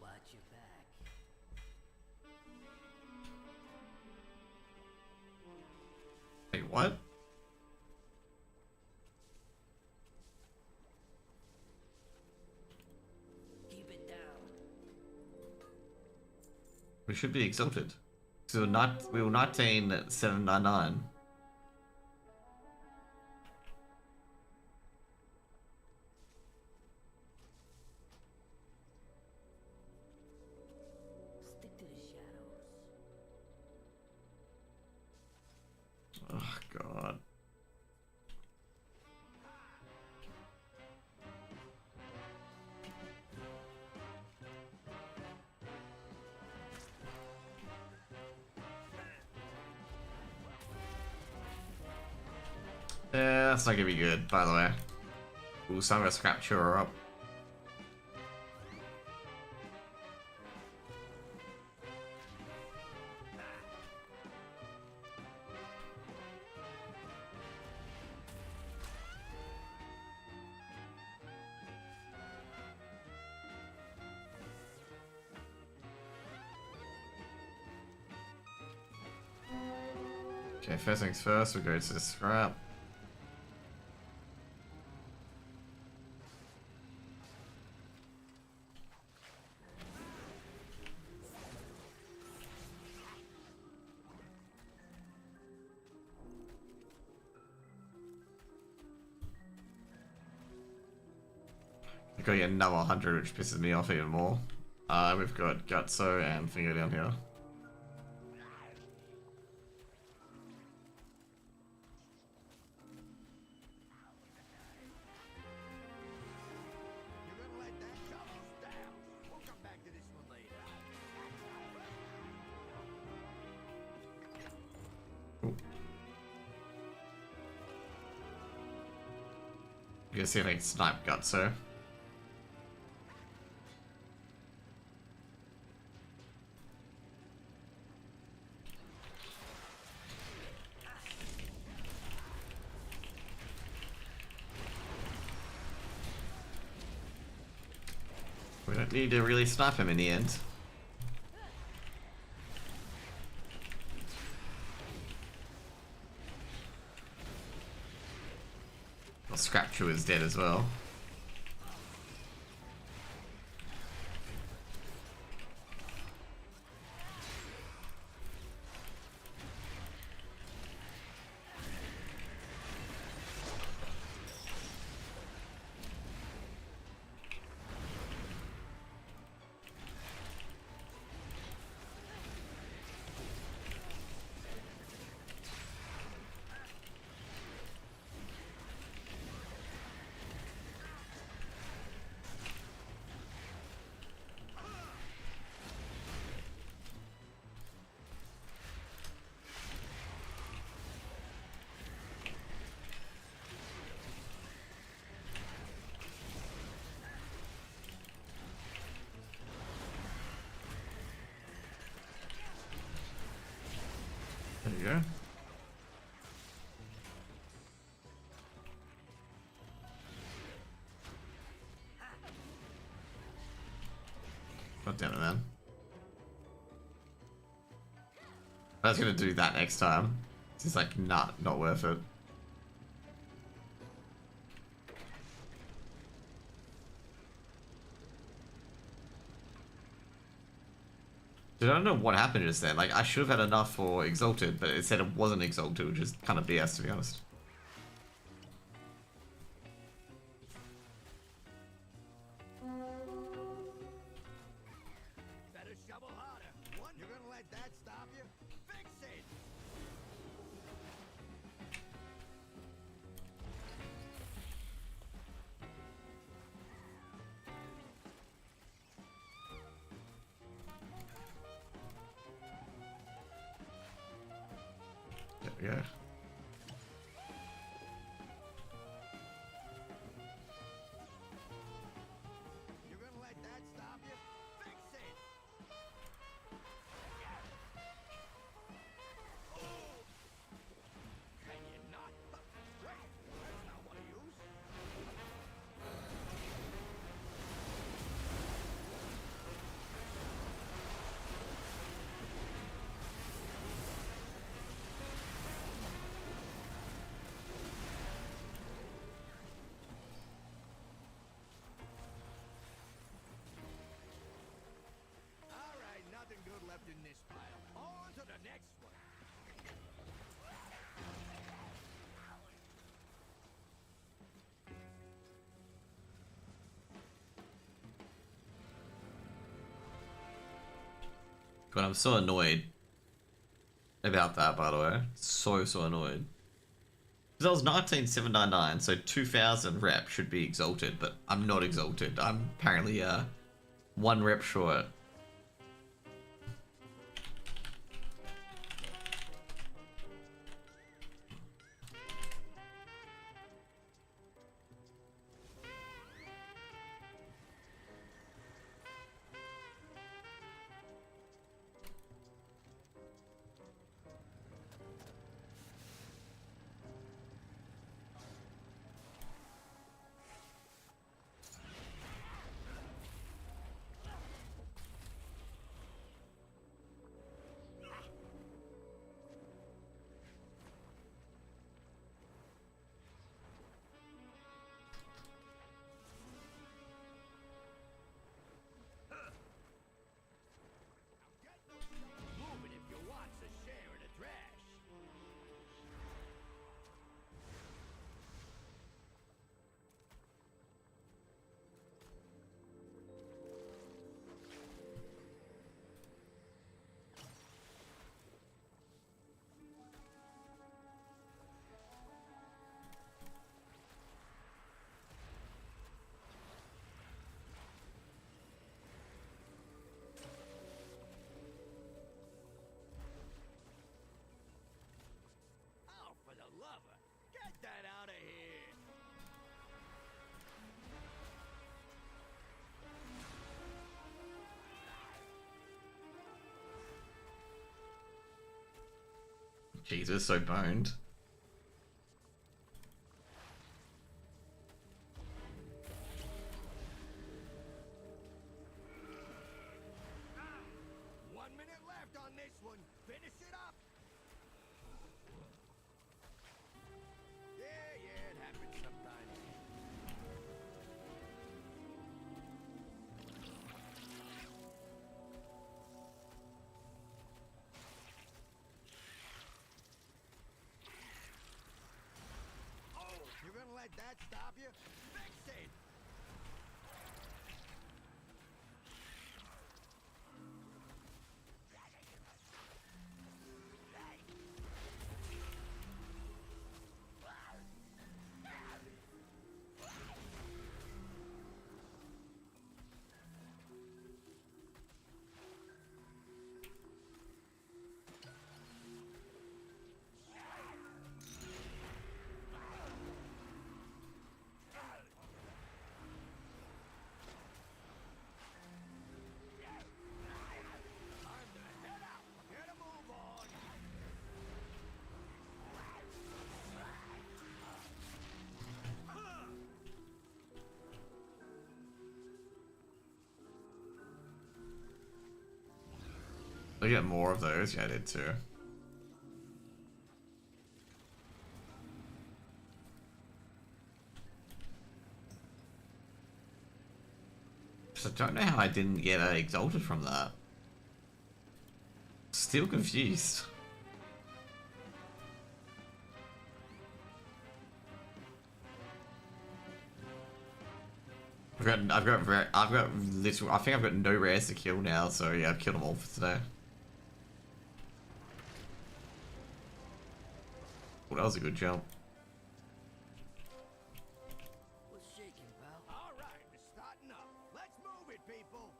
Watch your back. Wait, what? Keep it down. We should be exalted. So we will not attain 799. Stick to the shadows. Oh god. Yeah, that's not gonna be good, by the way. Ooh, so I'm gonna scrap Chura up. Okay, first things first, we go to the scrap. I gotta get another 100, which pisses me off even more. We've got Gutso and Finger down here. You're gonna let that shut us down. We'll come back to this one later. You can see if I can snipe Gutso. We don't need to really snipe him in the end. Well, Scrapture is dead as well. There you go. damn it, man. I was gonna do that next time. It's just like, nah, not worth it. Dude, I don't know what happened just then. Like, I should have had enough for Exalted, but it said it wasn't Exalted, which is kind of BS, to be honest. Better shovel harder. One, you're gonna let that stop you? Fix it! There we go. You're gonna let that stop you? Fix it! Can you not? Wait, that's not what I use. All right, nothing good left in this pile. On to the next one. But I'm so annoyed about that, by the way. So annoyed. Because I was 19,799, so 2,000 rep should be Exalted, but I'm not Exalted. I'm apparently 1 rep short. Move it if you want a share of the trash. Oh, for the lover, get that out of here. Jesus, so boned. One minute left on this one. Finish it up. Yeah, it happens sometimes. Oh, you're gonna let that stop you? Fix it! We get more of those. Yeah, I did too. So I don't know how I didn't get exalted from that. Still confused. I've got literal. I think I've got no rares to kill now. So yeah, I've killed them all for today. Well, that was a good jump. What's shaking, pal? All right, we're starting up. Let's move it, people.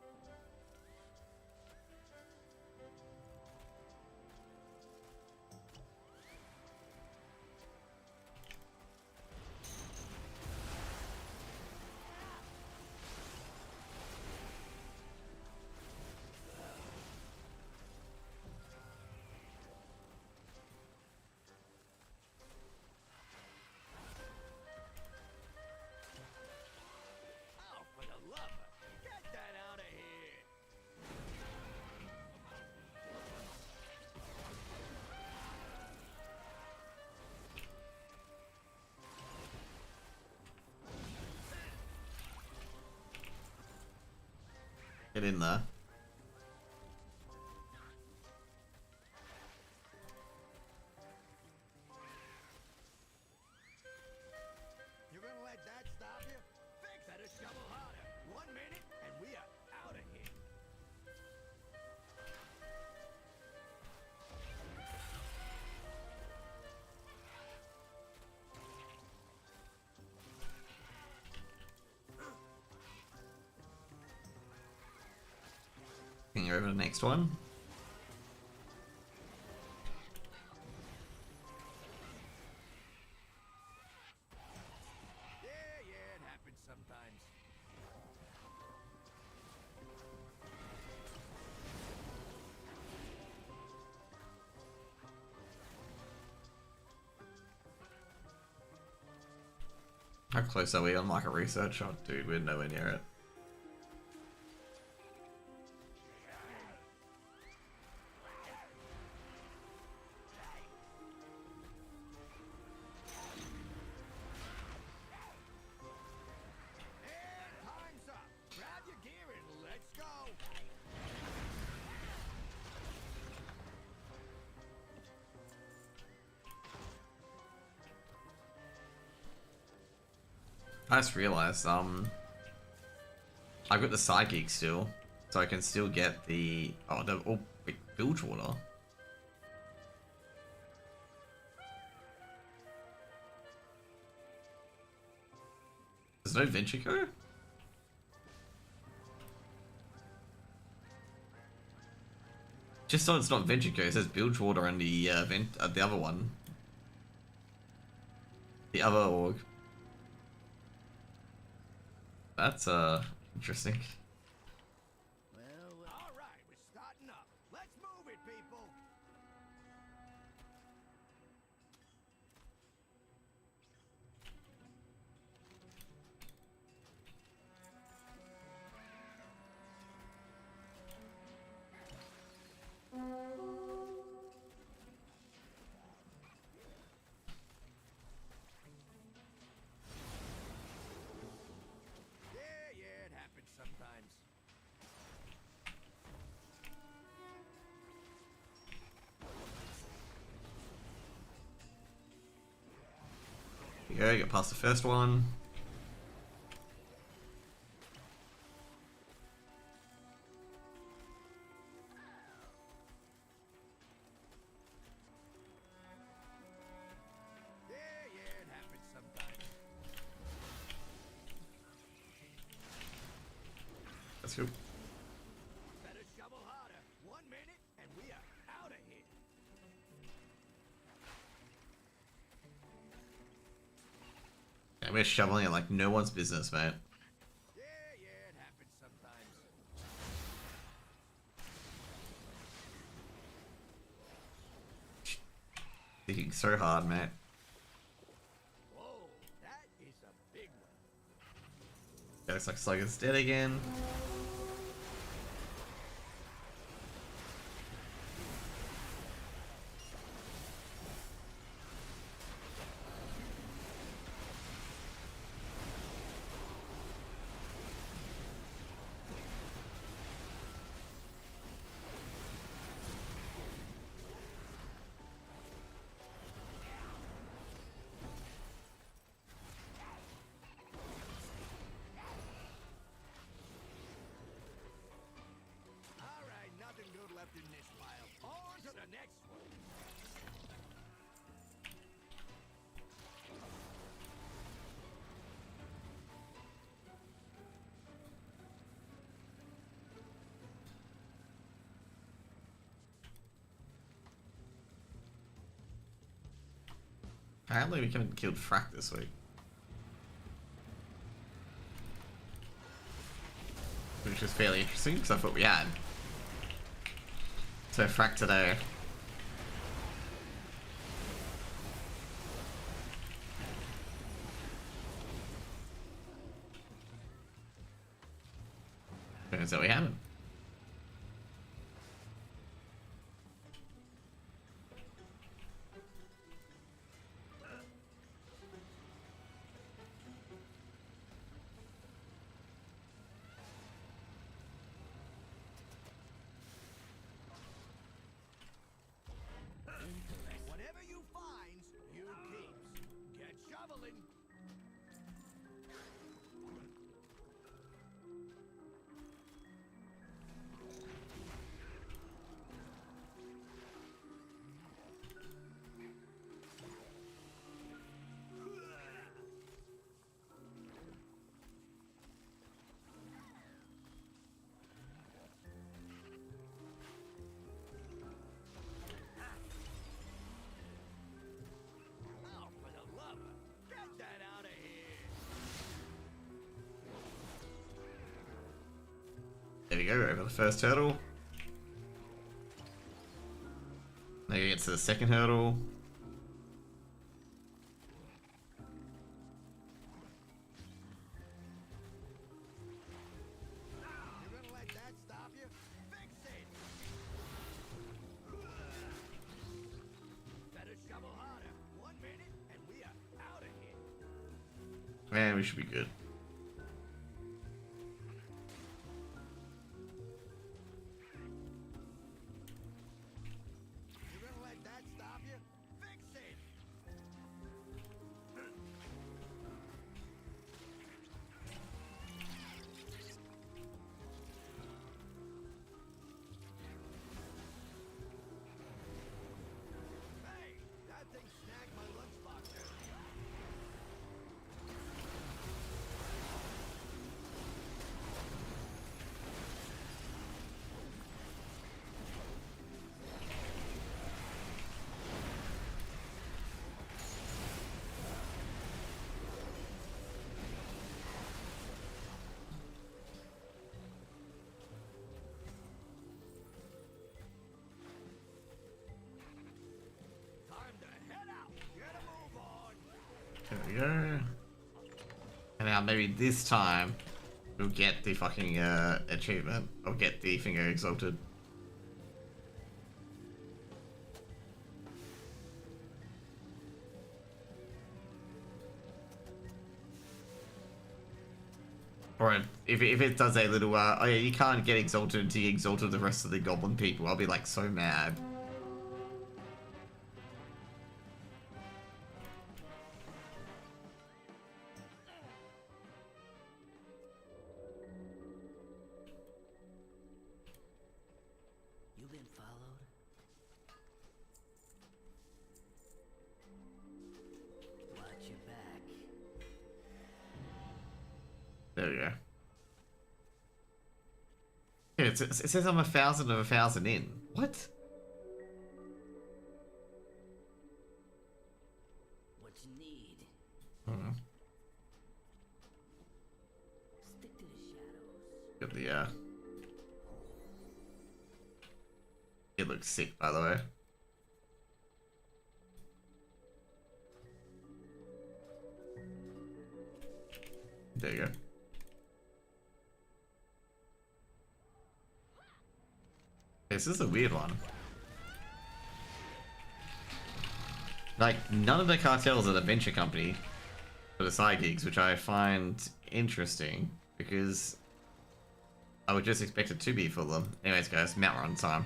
Oh, for the love of... Get that out of here. Get in there. You're gonna let that stop you? Fix better shovel harder. 1 minute, and we are out of here. Ping over to the next one. Yeah, it happens sometimes. How close are we on market research? Oh, dude, we're nowhere near it. And time's up. Grab your gear and let's go. I just realized, I've got the Psychic still, so I can still get the, wait, Bilgewater. There's no Ventrico? Just so it's not Ventrico, it says Bilgewater and the, the other one. The other org. That's, interesting. Well, All right, we're starting up. Let's move it, people. Yeah, it happens sometimes. Here you go, get past the first one. Yeah, it happens sometimes. Let's go. Better shovel harder. 1 minute, and we are out of here. Yeah, we're shoveling it like no one's business, mate. Yeah, it happens sometimes. Thinking so hard, mate. Whoa, that is a big one. Yeah, looks like Slugger's dead again. smile. On to the next one. Apparently we haven't killed Frack this week. Which is fairly interesting, because I thought we had. So Frack today. Turns out we haven't. Whatever you finds, you keeps. Get shoveling. Oh, for the love of... Get that out of here. There we go, over the first hurdle. Now you get to the second hurdle. You're gonna let that stop you? Fix it! Better shovel harder. 1 minute, and we are out of here. Man, we should be good. You're gonna let that stop you? Fix it! Hey, that thing snagged my lunchbox earlier. Time to head out. Get a move on. There we go. And now maybe this time we'll get the fucking achievement. Or get the finger exalted. Or if it does a little, oh yeah, you can't get exalted until you exalted the rest of the goblin people, I'll be like so mad. You been followed? Watch your back. There we go. Yeah, it says I'm 1,000 of 1,000 in. What? What you need? I don't know. Stick to the shadows. Got the it looks sick, by the way. There you go. This is a weird one. Like, none of the cartels are the venture company for the side gigs, which I find interesting because I would just expect it to be for them. Anyways, guys, mount run time.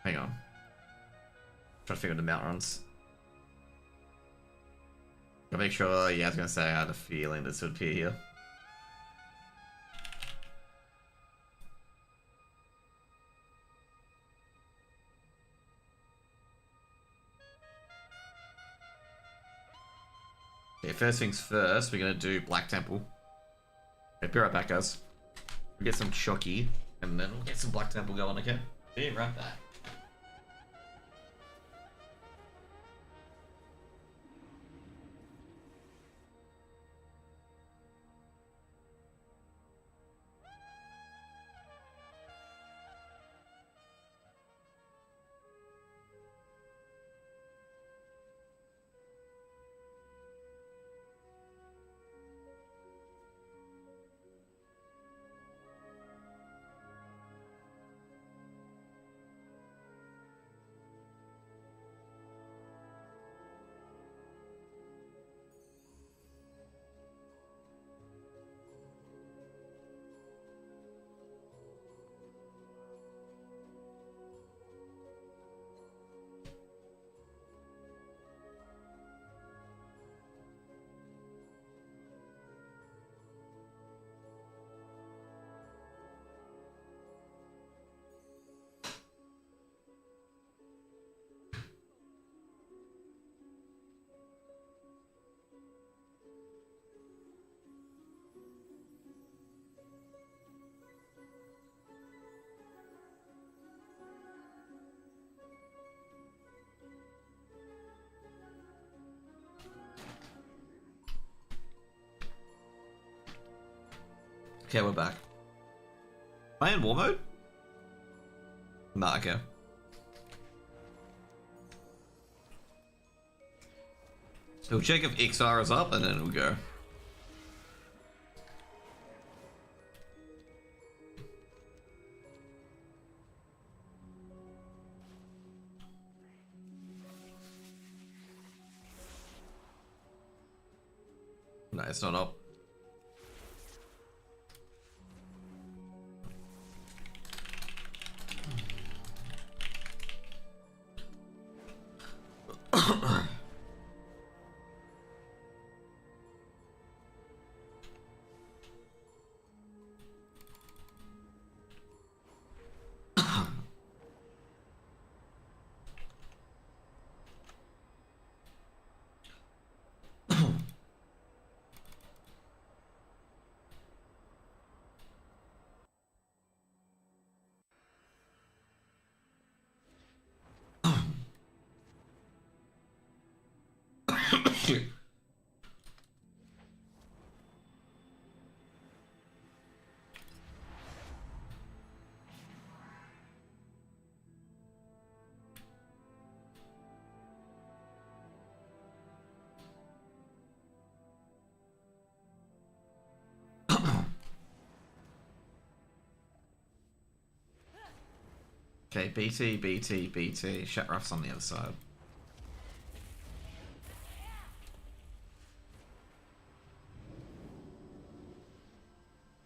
Hang on. Try to figure out the mount runs. I'll make sure, yeah, I was gonna say I had a feeling this would appear here. Okay, first things first, we're gonna do Black Temple. Okay, be right back, guys. We'll get some Chucky, and then we'll get some Black Temple going, okay? Be right back. Okay, we're back. Am I in war mode? Nah, okay. So we'll check if XR is up and then we'll go. No, it's not up. Okay, BT, BT, BT. Shatrath's on the other side.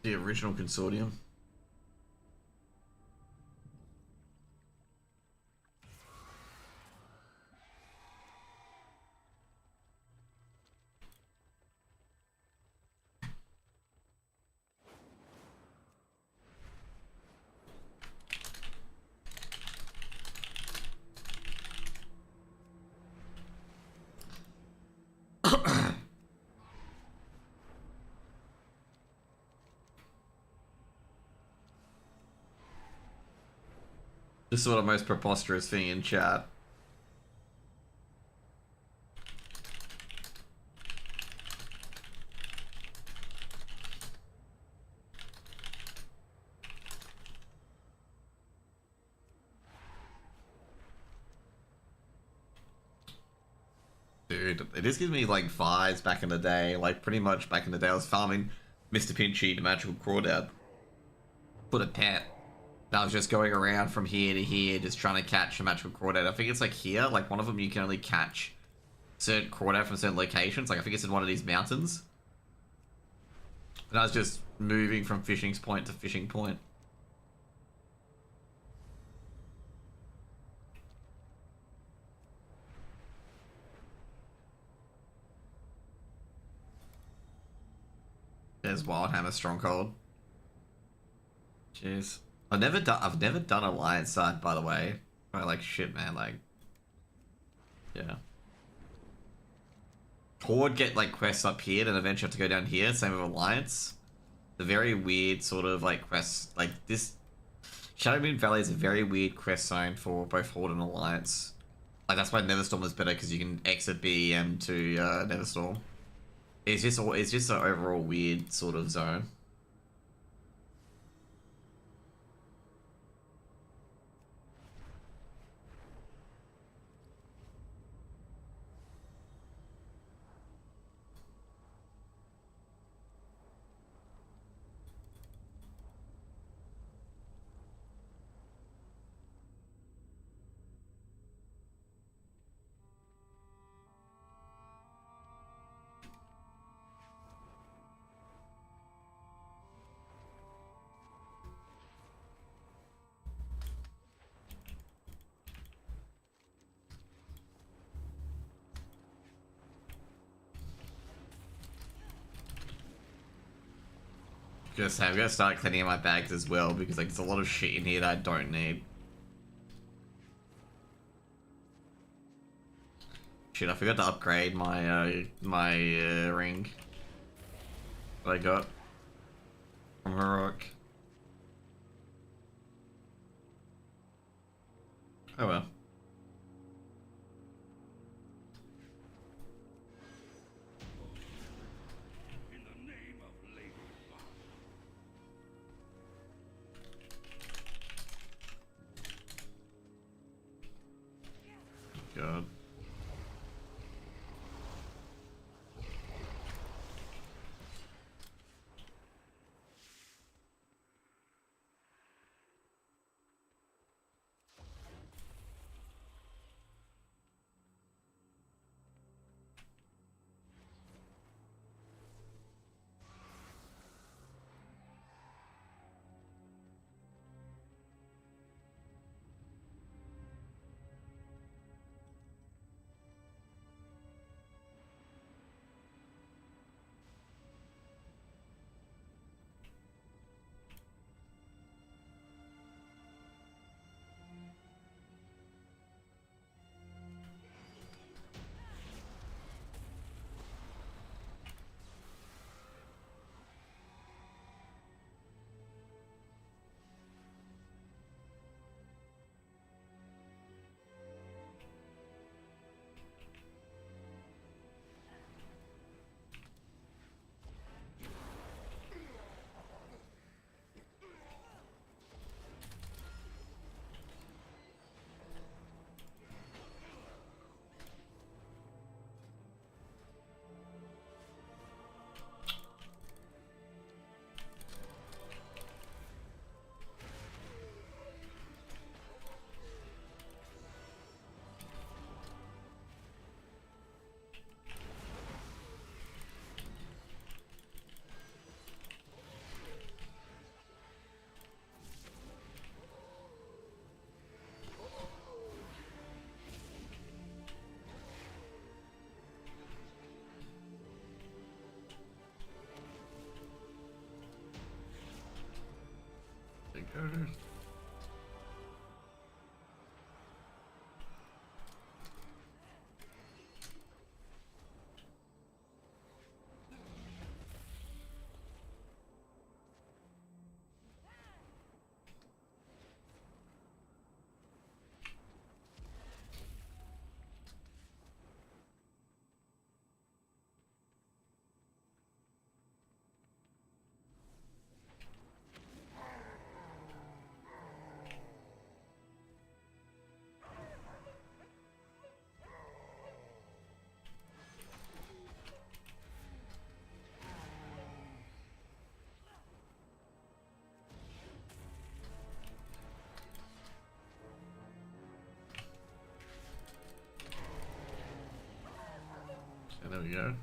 The original consortium. This is what the most preposterous thing in chat. Dude, it just gives me like vibes back in the day. Like pretty much back in the day I was farming Mr. Pinchy to Magical Crawdad. Put a pet. I was just going around from here to here, just trying to catch a Magical Crawdad. I think it's like here, like one of them you can only catch certain Crawdad from certain locations. Like I think it's in one of these mountains. And I was just moving from fishing point to fishing point. There's Wildhammer Stronghold. Jeez. I've never done Alliance side, by the way. But like shit, man, like yeah. Horde get like quests up here, and eventually have to go down here. Same with Alliance. The very weird sort of like quests like this. Shadowmoon Valley is a very weird quest zone for both Horde and Alliance. Like that's why Netherstorm was better because you can exit BEM to Netherstorm. It's just an overall weird sort of zone. Gonna say, I'm gonna start cleaning my bags as well because like there's a lot of shit in here that I don't need. Shit, I forgot to upgrade my ring. What I got from Heroic. Oh well. In the name of Lady Luck. God. So there we go.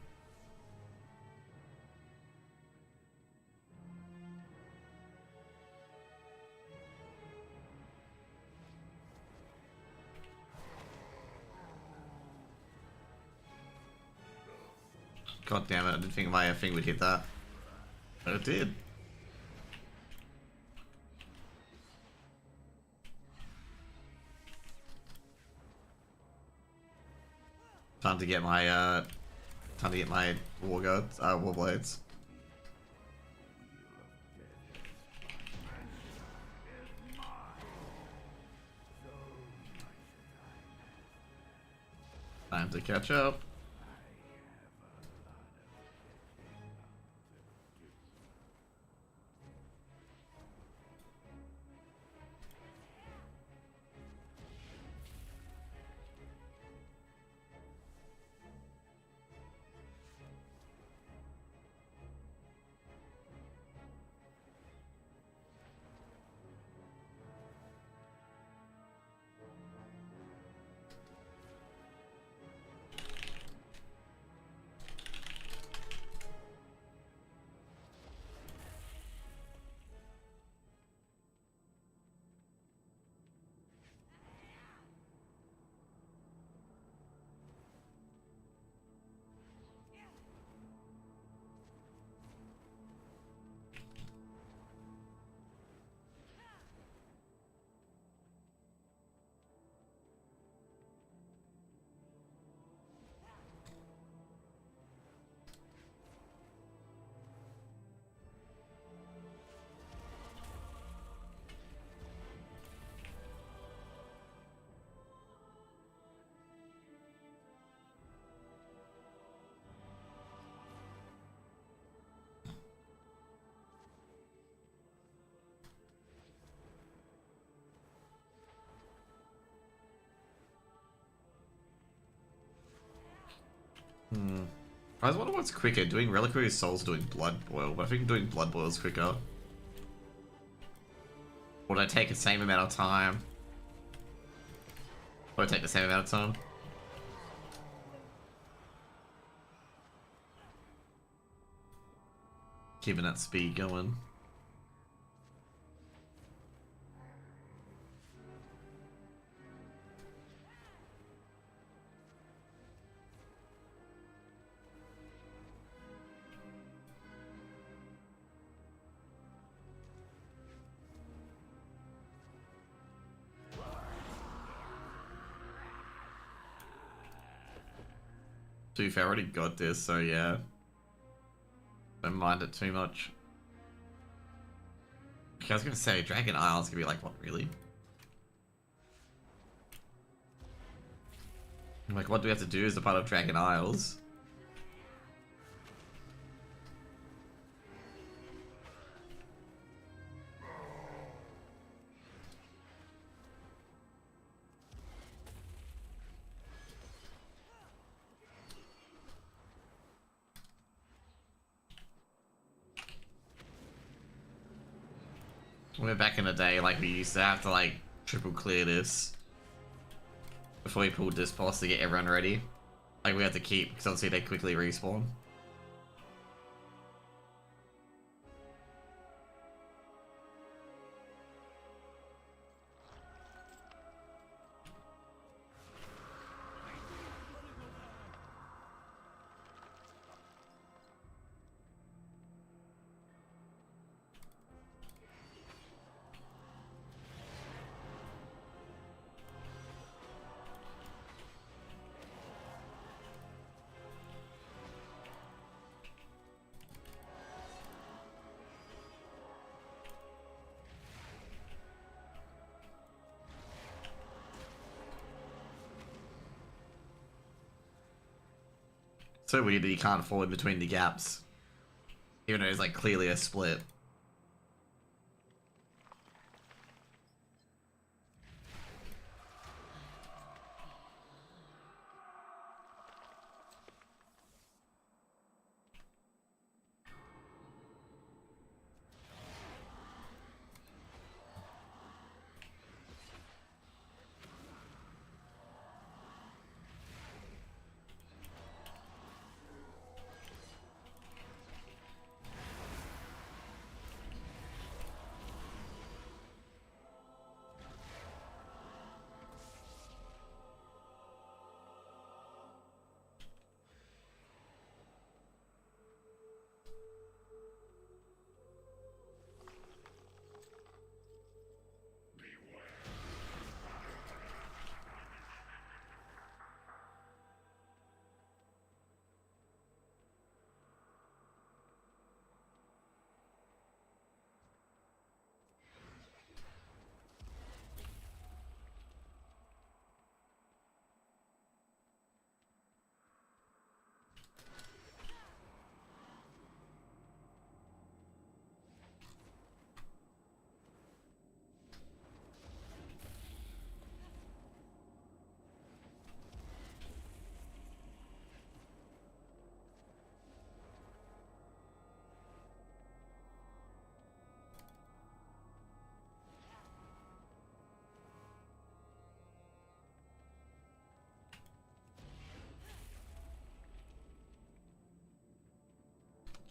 God damn it, I didn't think my thing would hit that. But it did. Time to get my Time to get my war gods, war blades. Time to catch up. I was wondering what's quicker, doing Reliquary of Souls or doing Blood Boil, but I think doing Blood Boil is quicker. Would I take the same amount of time? Would I take the same amount of time? Keeping that speed going. To be fair, I already got this, so yeah. Don't mind it too much. Okay, I was gonna say, Dragon Isle's gonna be like, what, really? Like, what do we have to do as a part of Dragon Isles? We're back in the day, like, we used to have to, like, triple clear this before we pulled this boss to get everyone ready. Like, we had to keep, because obviously they quickly respawn. So weird that you can't fall in between the gaps. Even though it's like clearly a split.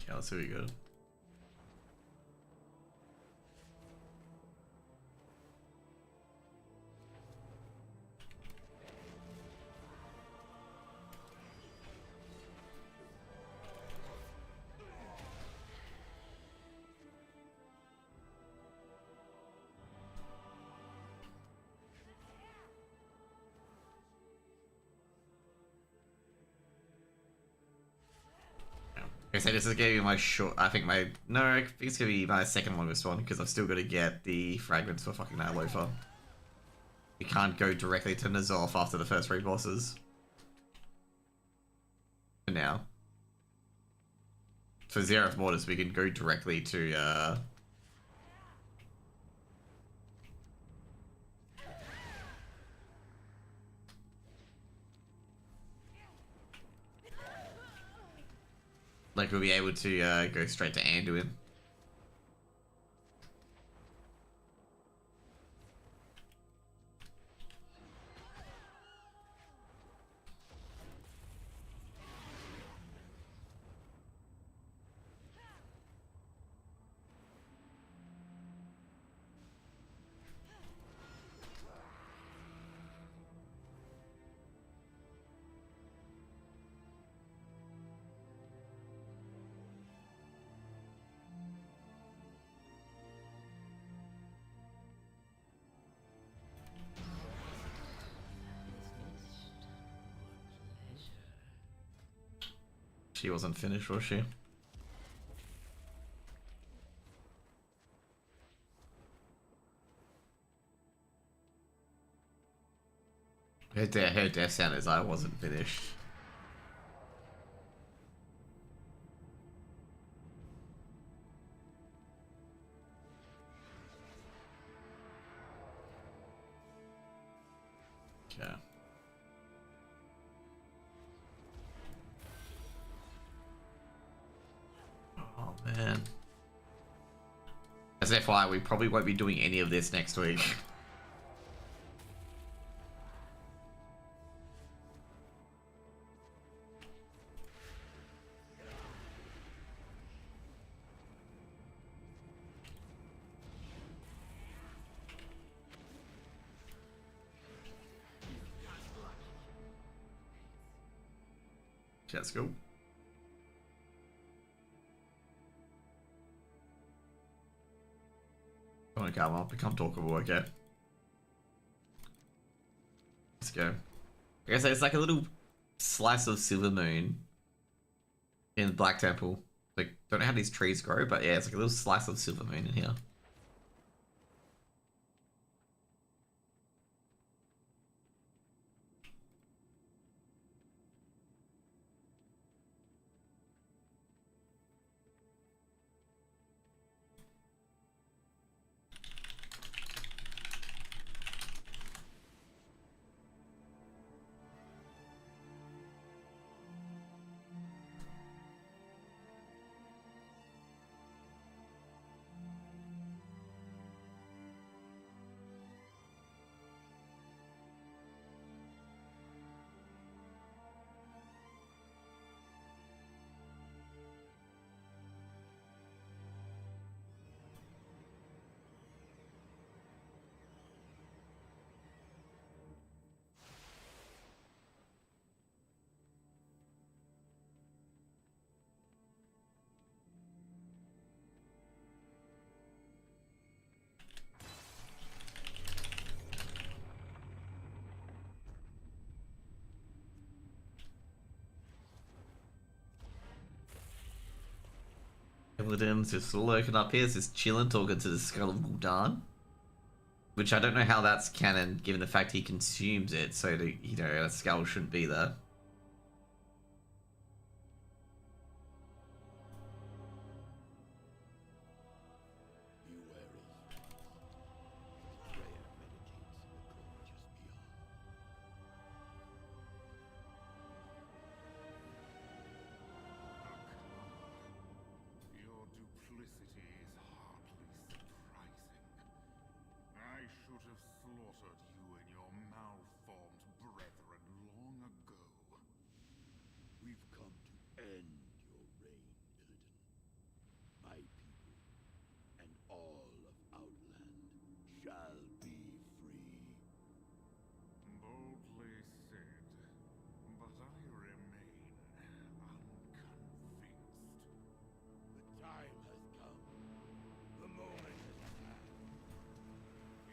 Yeah, let's see what we got. I say this is gonna be my short. I think my no. I think it's gonna be my second longest one because I've still got to get the fragments for fucking Nightloafer. We can't go directly to N'Zoth after the first 3 bosses. For now. For Zerath Mortis, we can go directly to like we'll be able to go straight to Anduin. She wasn't finished, was she? Her death sound is I wasn't finished. Okay. Oh man. As FYI, we probably won't be doing any of this next week. Let's go. Come on, come on, become talkable, okay? Let's go. I guess it's like a little slice of Silvermoon in Black Temple. Like, don't know how these trees grow, but yeah, it's like a little slice of Silvermoon in here. Illidan's just lurking up here, just chilling, talking to the Skull of Gul'dan. Which I don't know how that's canon, given the fact he consumes it, so the, you know, a skull shouldn't be there. Be wary. Freya meditates in the gorge just beyond. Your duplicity is hardly surprising. I should have slaughtered you and your malformed brethren long ago. We've come to end your reign, Illidan.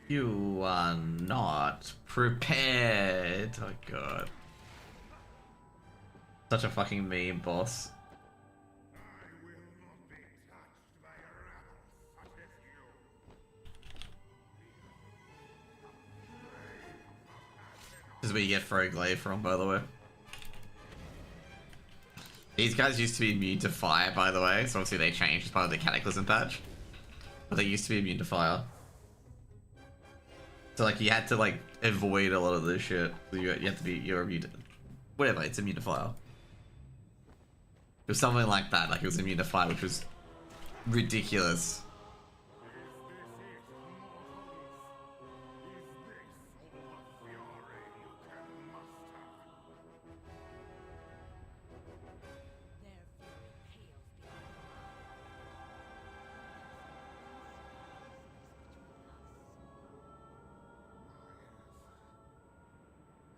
You are not prepared. Oh god. Such a fucking meme, boss. I will not be touched by a rabble such as you. This is where you get Froglaive from, by the way. These guys used to be immune to fire, by the way, so obviously they changed as part of the Cataclysm patch. But they used to be immune to fire. So like you had to like avoid a lot of this shit. So you had to be, you're immune to, whatever, it's immune to fire. It was something like that, like it was immune to fire, which was ridiculous.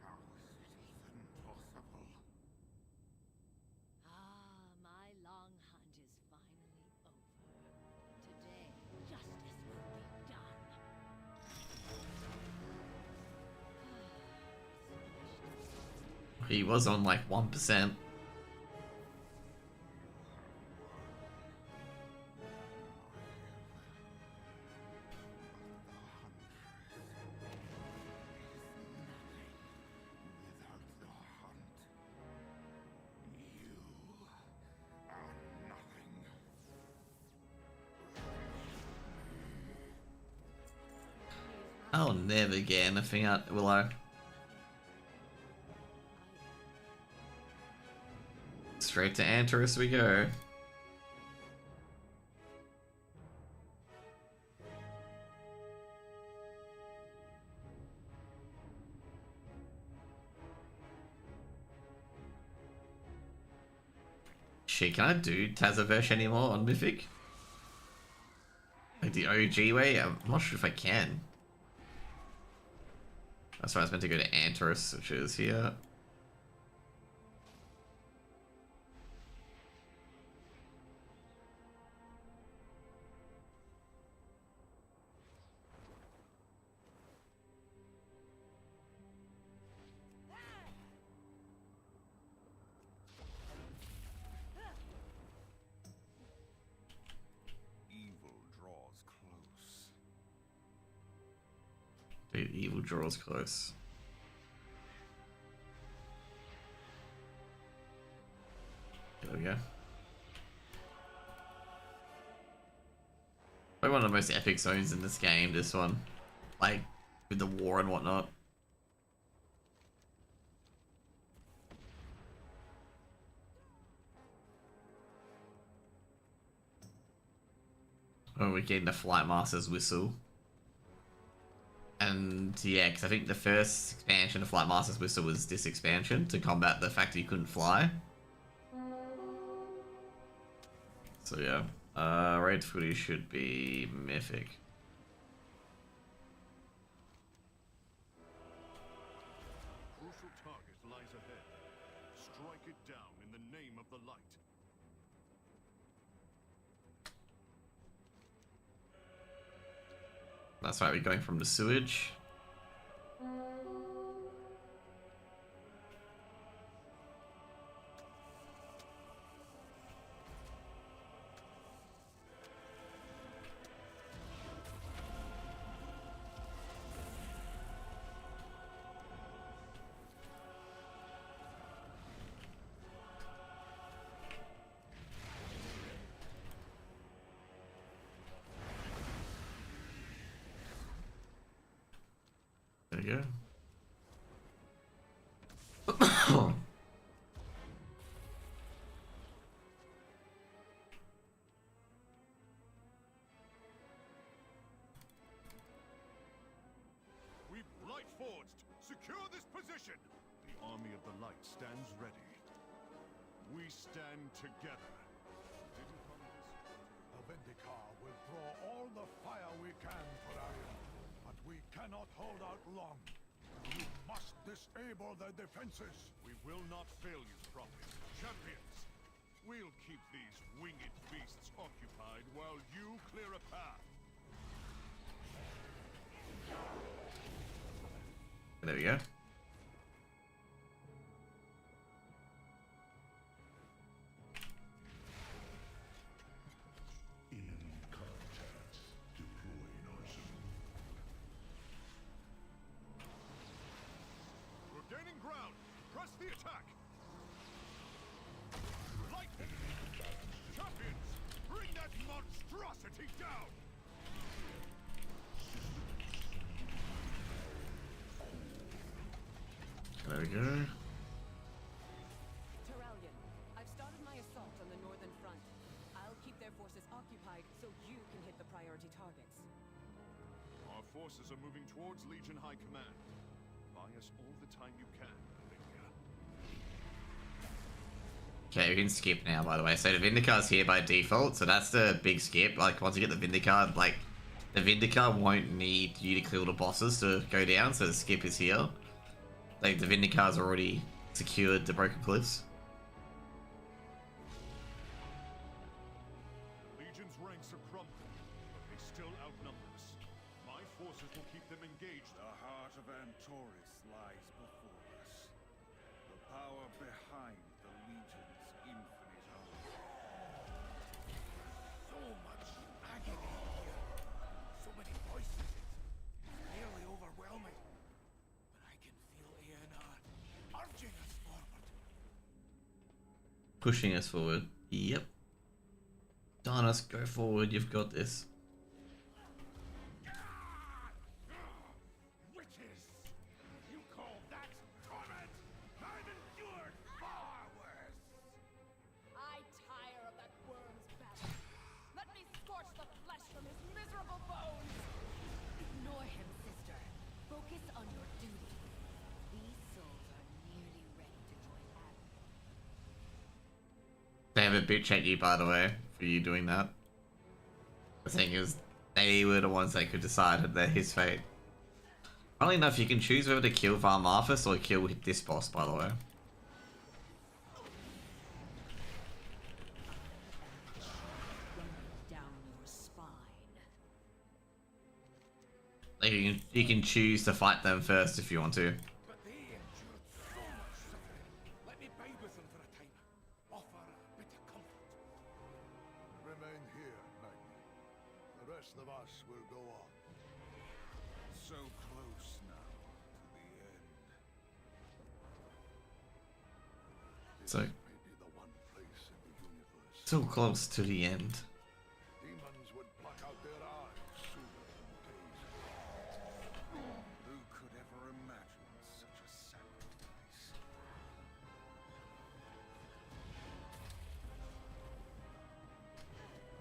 How is it even possible? Ah, my long hunt is finally over. Today, justice will be done. He was on like 1%. Without the hunt, you are nothing. I'll never get anything out, will I? Straight to Antares we go. Shit, can I do Tazavesh anymore on Mythic? Like the OG way? I'm not sure if I can. That's why I was meant to go to Antares, which is here. Evil draws close. Dude, evil draws close. There we go. Probably one of the most epic zones in this game, this one. Like, with the war and whatnot. Oh, we're getting the Flight Master's Whistle. And yeah, because I think the first expansion of Flight Master's Whistle was this expansion to combat the fact that you couldn't fly. So yeah, raid footy should be mythic. Crucial target lies ahead. Strike it down in the name of the light. That's right, we're going from the sewage. There you go. We've light forged. Secure this position. The army of the light stands ready. We stand together. Didn't come this Avendikar will draw all the fire we can for Ariel, but we cannot hold out long. You must disable their defenses. We will not fail you, Prophet. Champions, we'll keep these winged beasts occupied while you clear a path. There we go. Enemy contact. Deploying arsenal. We're gaining ground. Press the attack. Lightning. Champions, bring that monstrosity down. There we go. Terralion, I've started my assault on the northern front. I'll keep their forces occupied so you can hit the priority targets. Our forces are moving towards Legion High Command. Buy us all the time you can, Olympia. Okay, we can skip now, by the way. So the Vindicar's here by default, so that's the big skip. Like, once you get the Vindicar, like, the Vindicar won't need you to kill the bosses to go down, so the skip is here. Like, the Vindicar's already secured the Broken Cliffs. Legion's ranks are crumbling, but they still outnumber us. My forces will keep them engaged. The heart of Antoris lies before us. The power behind the Legion's infinite army. So much agony here. So many voices. It's nearly overwhelming. But I can feel Aenar urging us forward. Pushing us forward. Yep. Darnus, go forward. You've got this. Witches! You call that torment? I've endured far worse! I tire of that worm's battle. Let me scorch the flesh from his miserable bones. Ignore him, sister. Focus on your duty. These souls are nearly ready to join Adam. They have a bitch at you, by the way, for you doing that. The thing is, they were the ones that could decide that his fate. Funnily enough, you can choose whether to kill Varmarthus or kill this boss, by the way. Down your spine. Like, you can choose to fight them first if you want to. But they endured so much suffering. Let me bide with them for a time. Offer a bit of comfort. Remain here, Magni. The rest of us will go on. So close now to the end. So, Maybe the one place in the universe. so close to the end. Demons would pluck out their eyes sooner than gaze. Who could ever imagine such a sacrifice?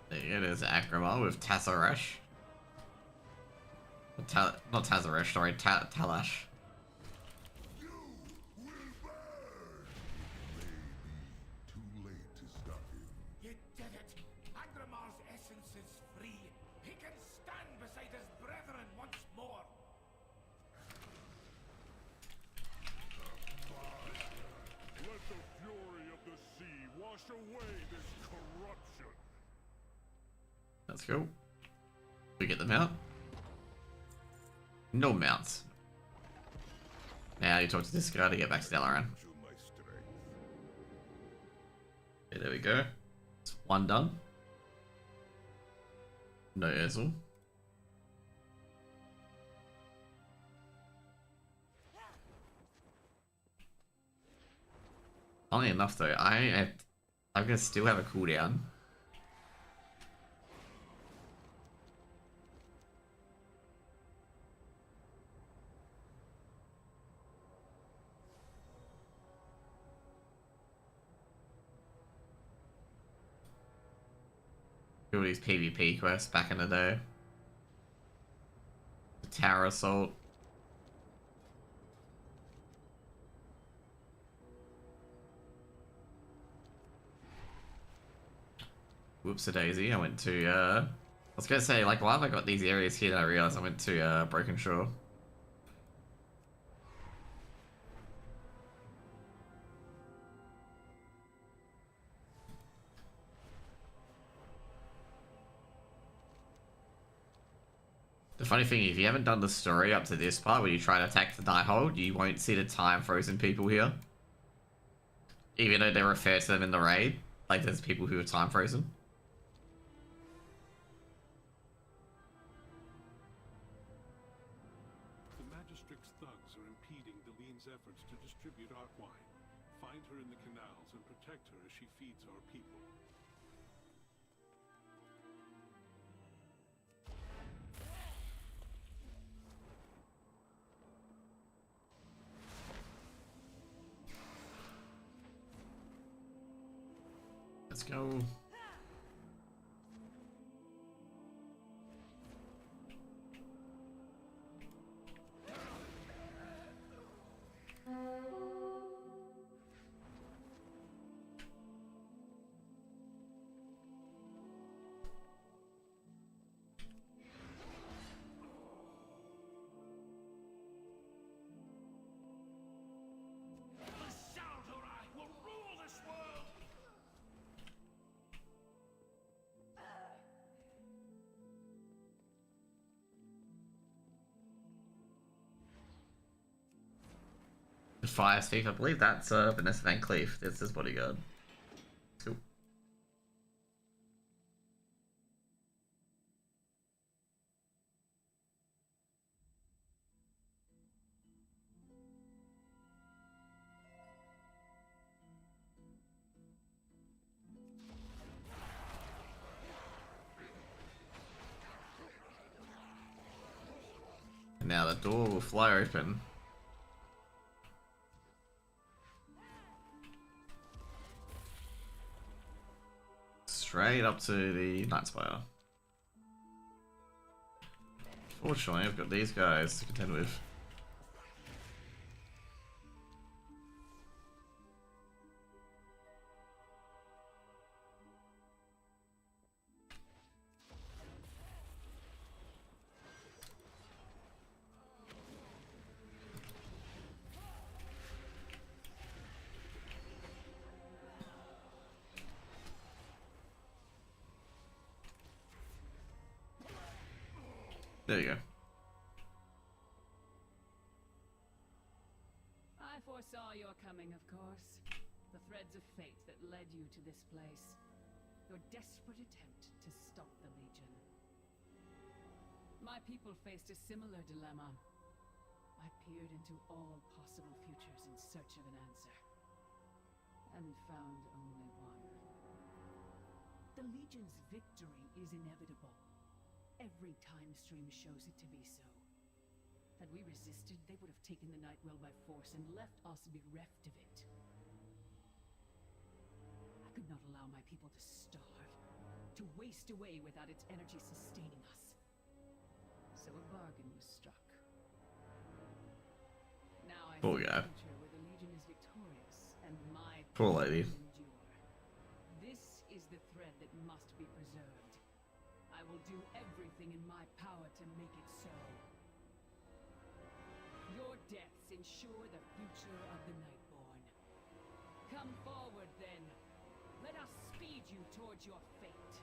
There it is, Akrama with Tazarash. Not Tazarash, sorry, Talash. Too late to stop him. You did it! Agramar's essence is free. He can stand beside his brethren once more. Let the fury of the sea wash away this corruption. Let's go. We get them out. No mounts. Now you talk to this guy to get back to Dalaran. To my strength. Okay, there we go. It's one done. No Urzel. Funnily enough though, I'm gonna still have a cooldown. Do all these PvP quests back in the day. The Tower Assault. Whoops-a-daisy, I went to, I was gonna say, like, why have I got these areas here that I realized I went to, Broken Shore. The funny thing, if you haven't done the story up to this part where you try to attack the Nighthold, you won't see the time frozen people here. Even though they refer to them in the raid, like there's people who are time frozen. The Magistrix thugs are impeding Delene's efforts to distribute Arkwine. Find her in the canals and protect her as she feeds our people. Let's go. Fire Thief, I believe that's Vanessa Van Cleef. That's his bodyguard. Cool. And now the door will fly open. Straight up to the Nightspire. Fortunately, I've got these guys to contend with. There you go. I foresaw your coming, of course. The threads of fate that led you to this place. Your desperate attempt to stop the Legion. My people faced a similar dilemma. I peered into all possible futures in search of an answer. And found only one. The Legion's victory is inevitable. Every time stream shows it to be so. Had we resisted, they would have taken the Nightwell by force and left us bereft of it. I could not allow my people to starve, to waste away without its energy sustaining us. So a bargain was struck. Now I Poor see guy. a future where the Legion is victorious, and my Poor lady. people endure. This is the thread that must be preserved. I will do everything in my power to make it so. Your deaths ensure the future of the Nightborn. Come forward, then. Let us speed you towards your fate.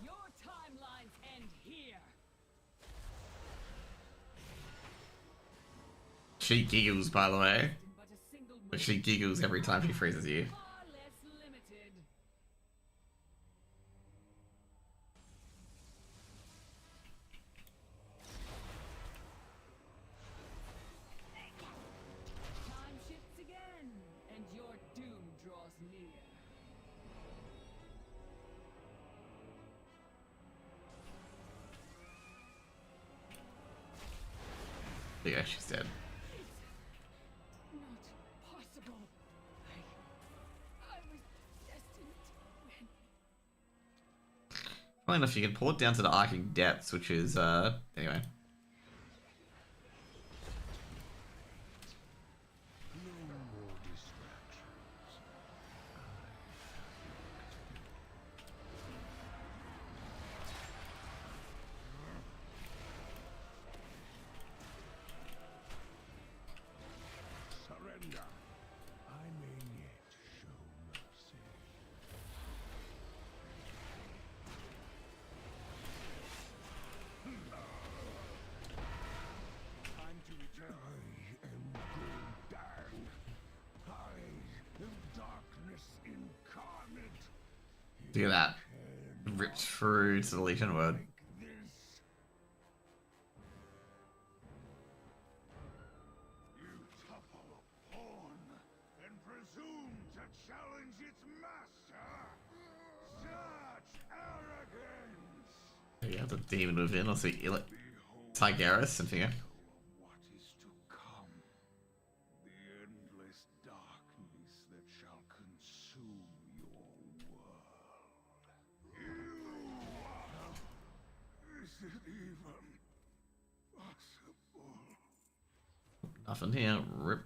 Your timelines end here. She giggles, by the way. But a single But she giggles every time she freezes you. far less limited. Time shifts again, and your doom draws near. Yeah, she's dead. Not possible. I was destined to win. Funny enough, you can port down to the Arcing Depths, which is, anyway. No more distractions. Surrender. I may yet show mercy. Look at that. Ripped through to the Legion word. This. You topple a pawn and presume to challenge its master. Such arrogance. Yeah, the demon within. I'll see Tigris and figure. What is to come? The endless darkness that shall consume your world. Is it even possible? Nothing here. Rip.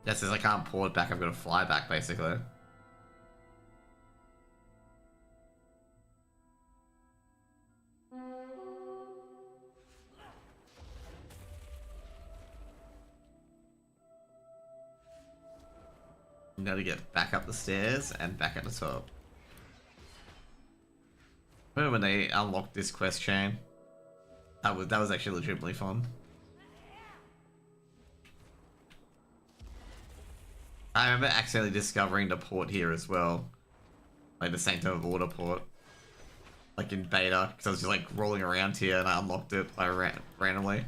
That says I can't pull it back, I've got to fly back, basically. Now to get back up the stairs and back at the top. Remember when they unlocked this quest chain? That was actually legitimately fun. I remember accidentally discovering the port here as well. Like the Sanctum of Order port. Like in beta, because I was just like rolling around here and I unlocked it by randomly.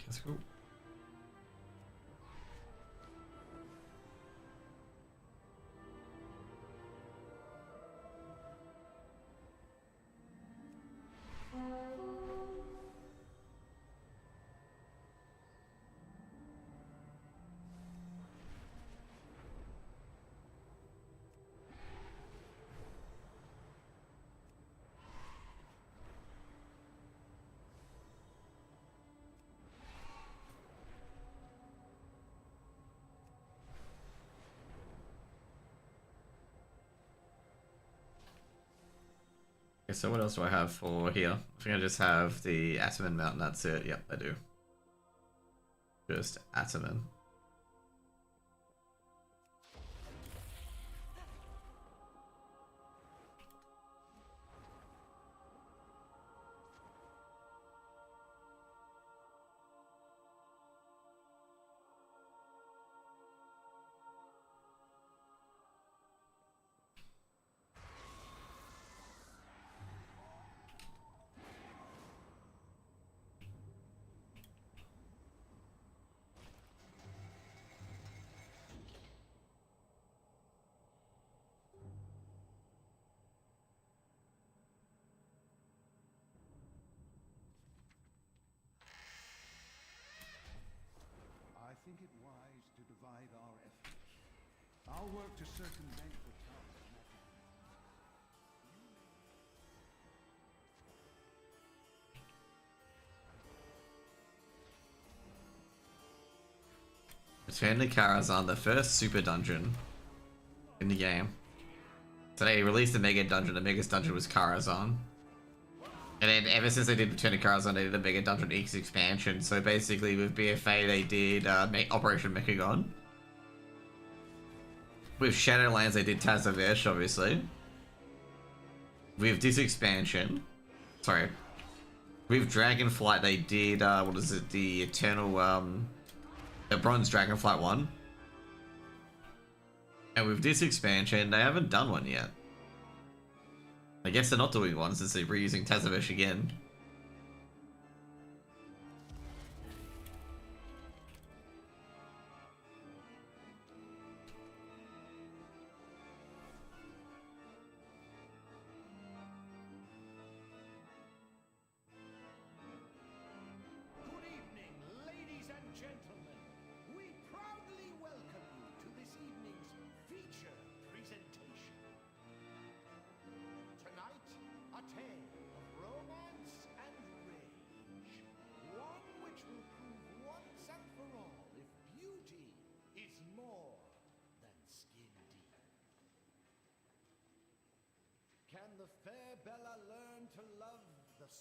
That's cool. Okay, so what else do I have for here? I think I just have the Ataman Mountain, that's it. Yep, I do. Just Ataman. I think it wise to divide our efforts. I'll work to circumvent the tower. Return to Karazhan, the first super dungeon in the game. So they released the Mega Dungeon, the Mega Dungeon was Karazhan. And then ever since they did Return to Karazhan, they did the Mega Dungeon X expansion. So basically with BFA they did Operation Mechagon. With Shadowlands they did Tazavesh, obviously. With this expansion, sorry. With Dragonflight they did, what is it, the Eternal, the Bronze Dragonflight one. And with this expansion, they haven't done one yet. I guess they're not doing one since they're reusing Tazavesh again.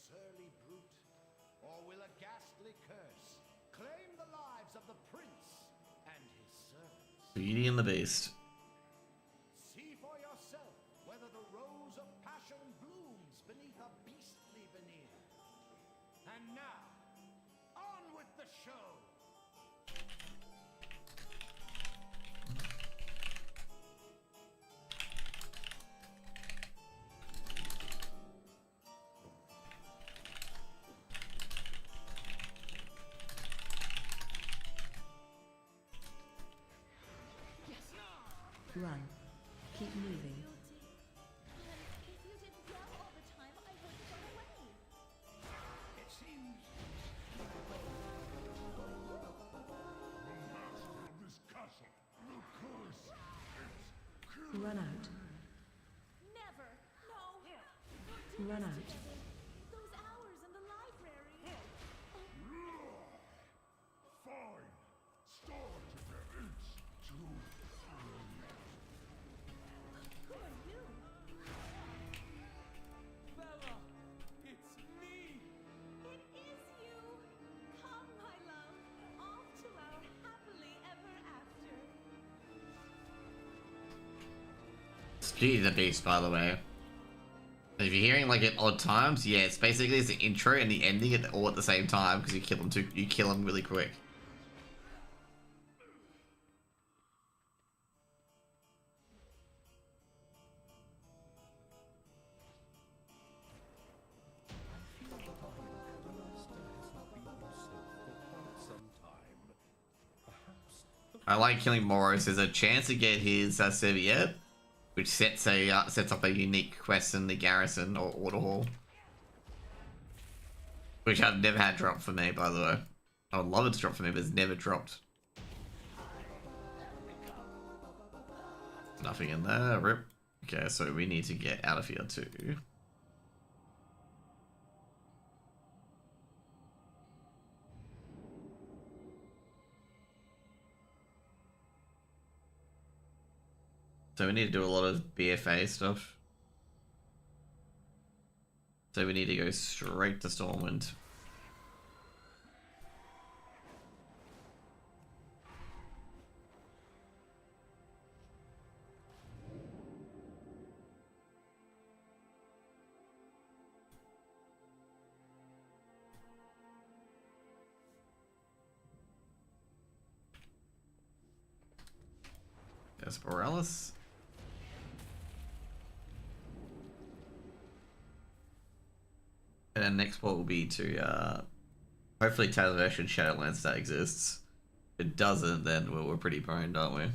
surly brute? Or will a ghastly curse claim the lives of the prince and his servants? Beauty and the Beast. See for yourself whether the rose of passion blooms beneath a beastly veneer. And now, on with the show! Run. Keep moving. If you didn't yell all the time, I wouldn't run away. It seems Master of this castle, the curse is killed. Run out. Never. No. Don't do Run this out. to me. Those hours in the library. Fine. Start again. It's too Who are you? Bella! It's me! It is you. Come, my love. Off to our happily ever after. It's Beauty and the Beast, by the way. If you're hearing like at odd times, yeah, it's basically it's the intro and the ending all at the same time because you kill them really quick. I like killing Moros. There's a chance to get his serviette, which sets up a unique quest in the garrison or order hall, which I've never had drop for me, by the way. I would love it to drop for me, but it's never dropped. Nothing in there. Rip. Okay, so we need to get out of here too. So we need to do a lot of BFA stuff. So we need to go straight to Stormwind. There's Borealis. And then next port will be to, hopefully Television Shadowlands that exists. If it doesn't, then we're pretty boned, aren't we?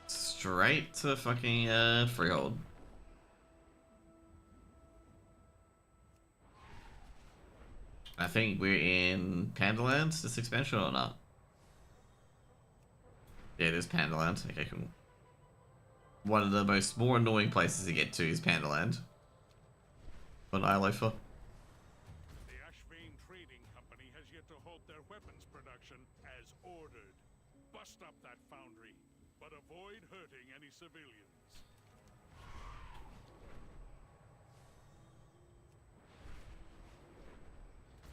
Straight to fucking Freehold. I think we're in Pandaland, this expansion or not? Yeah, it is Pandaland. Okay, cool. One of the more annoying places to get to is Pandaland. On Ilofa. The Ashvane Trading Company has yet to halt their weapons production as ordered. Bust up that foundry, but avoid hurting any civilians.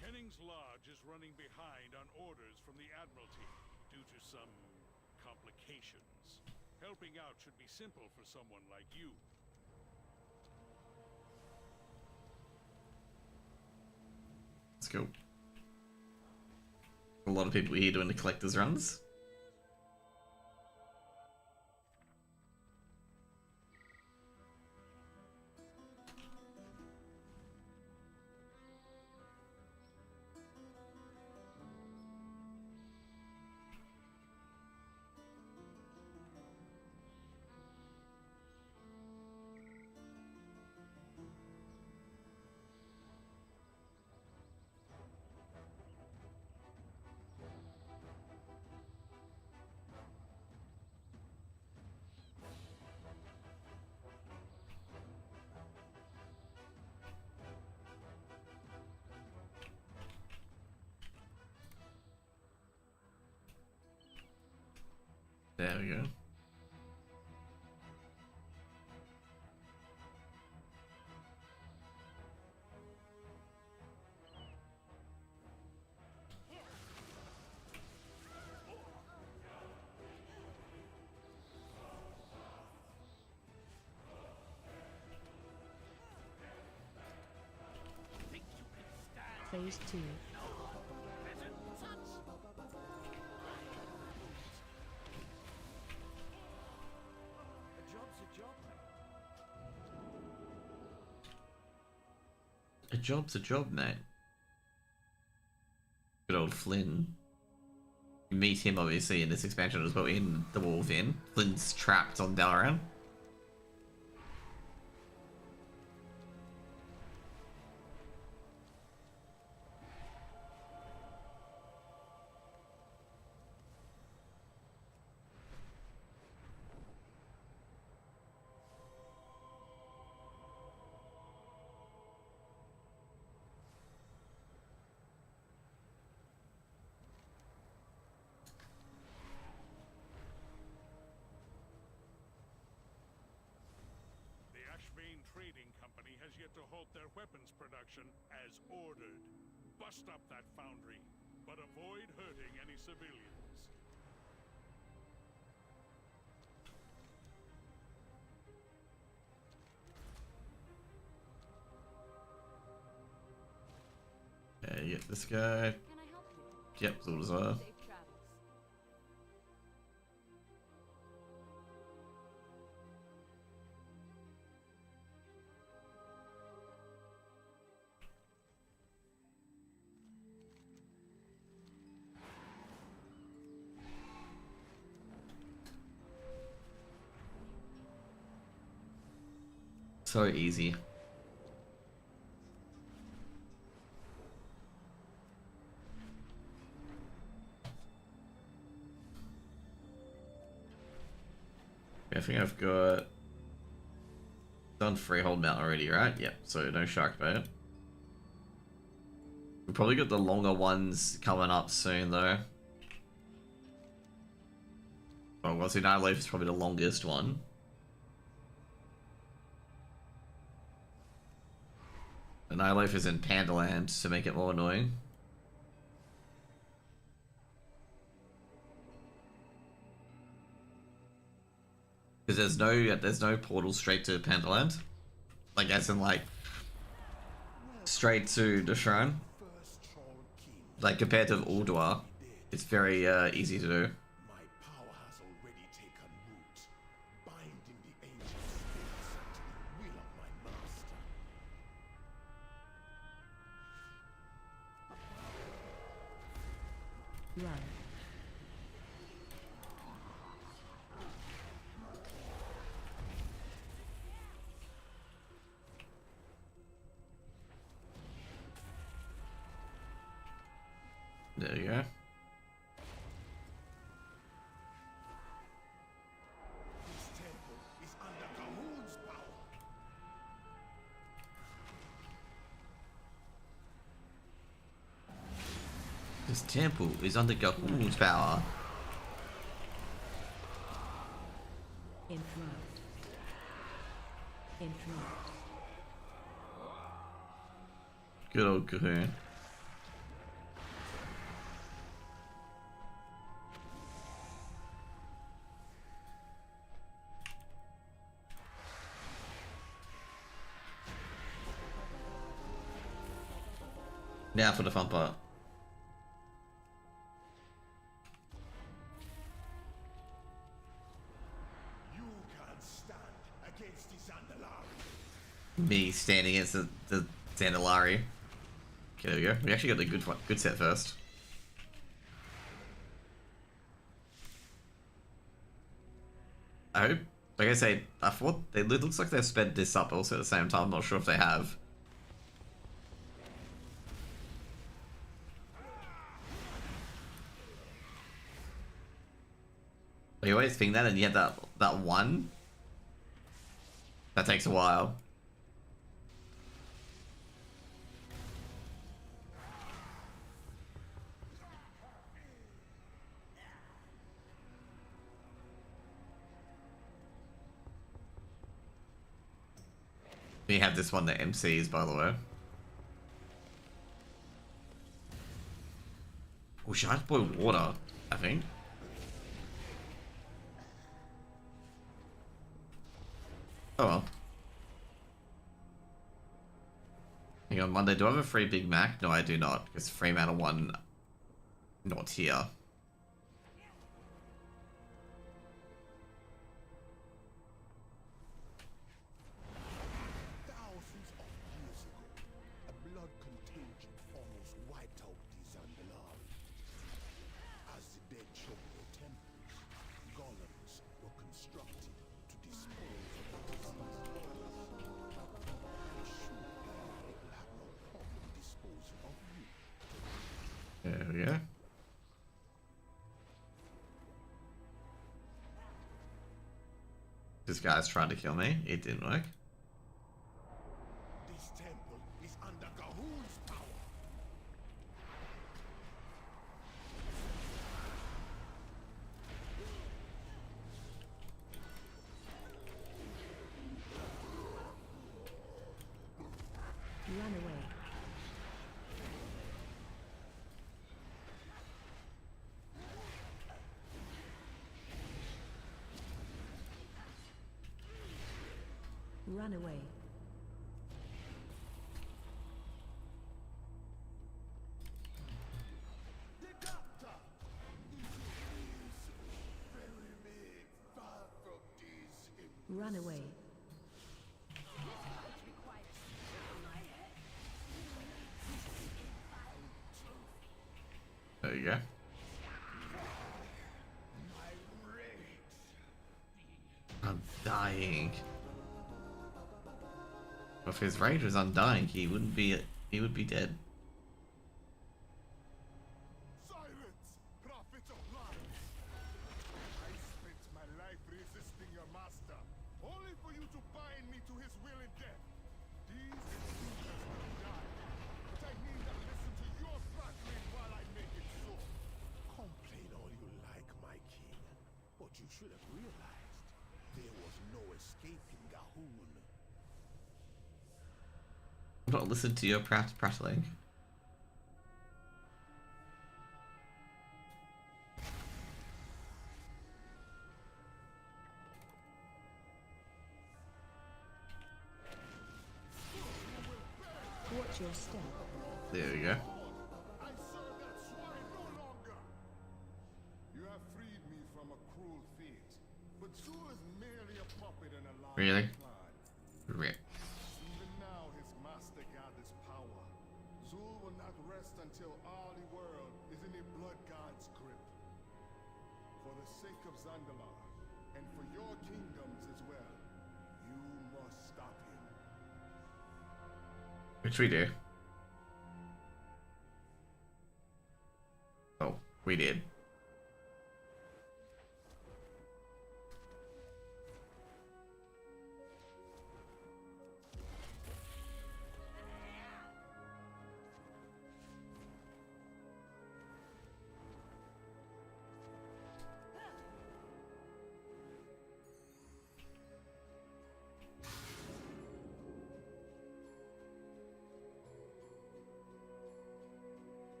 Kenning's Lodge is running behind on orders from the Admiralty due to some complications. Helping out should be simple for someone like you. Let's go. A lot of people here doing the collector's runs. There we go. Phase 2. A job's a job, mate. A job's a job, mate. Good old Flynn. You meet him obviously in this expansion as well in the Wolf Inn. Flynn's trapped on Dalaran. The Ashvane Trading Company has yet to halt their weapons production as ordered. Bust up that foundry, but avoid hurting any civilians. Yeah, you get this guy. Can I help you? Yep, so does I. Safe travels. So easy. I think I've got done Freehold Mount already, right? Yep, so no Shark Bait. We've probably got the longer ones coming up soon though. Oh, well, see, Night Leaf is probably the longest one. The Night Leaf is in Pandaland to make it more annoying. Because there's no portal straight to Pandaland. Like as in like straight to the shrine. Like compared to Ulduar, it's very easy to do. My power has already taken root, binding the ancient spirits to the will of my master. Run. There you go. This temple is under Kahun's power. This temple is under Gahul's power. Enthroned. Enthroned. Good old Gahul. Now for the fun part. You can't stand against the Zandalari. Me standing against the Zandalari. Okay, there we go. We actually got the good set first. I hope, like I say, I thought it looks like they've sped this up also at the same time. I'm not sure if they have. But you always think that, and you have that one. That takes a while. We have this one that MCs, by the way. Oh, should I boil water? I think. Oh well. Hang on, Monday, do I have a free Big Mac? No, I do not, because Fremantle one not here. Thousands of years ago, a blood contagion almost wiped out the Zandalar. As the dead choked their temples, golems were constructed to dispose of the disease. Surely it will have no problem disposing of you. There we go. This guy's trying to kill me. It didn't work. This temple is under Gahul's power. Run away. Run away. The doctor is very big, far from this. Run away. There you go. My rage. I'm dying. If his rage was undying, he would be dead. Silence, prophet of lies! I spent my life resisting your master, only for you to bind me to his will and death. These creatures will die, but I need to listen to your flattering while I make it so. Complain all you like, my king, but you should have realized there was no escaping Gahul. Not listen to your prattling. Watch your step. There we go. I serve that swine no longer! You have freed me from a cruel fate, but Zul is merely a puppet in a line Really? plan. Rip. Even now, his master gathers power. Zul will not rest until all the world is in the blood god's grip. For the sake of Zandalar, and for your kingdoms as well, you must stop him. Which we do. Oh, we did.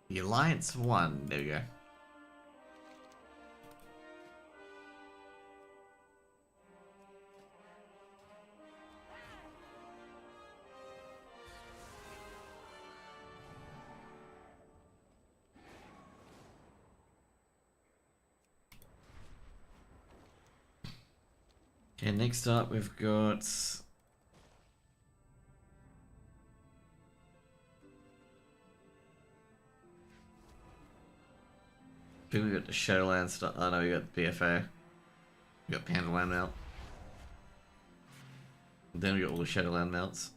The Alliance won. There we go. Okay, next up we've got we got the Shadowland stuff. Oh no, we got BFA. We got Pandaland mount. Then we got all the Shadowland mounts.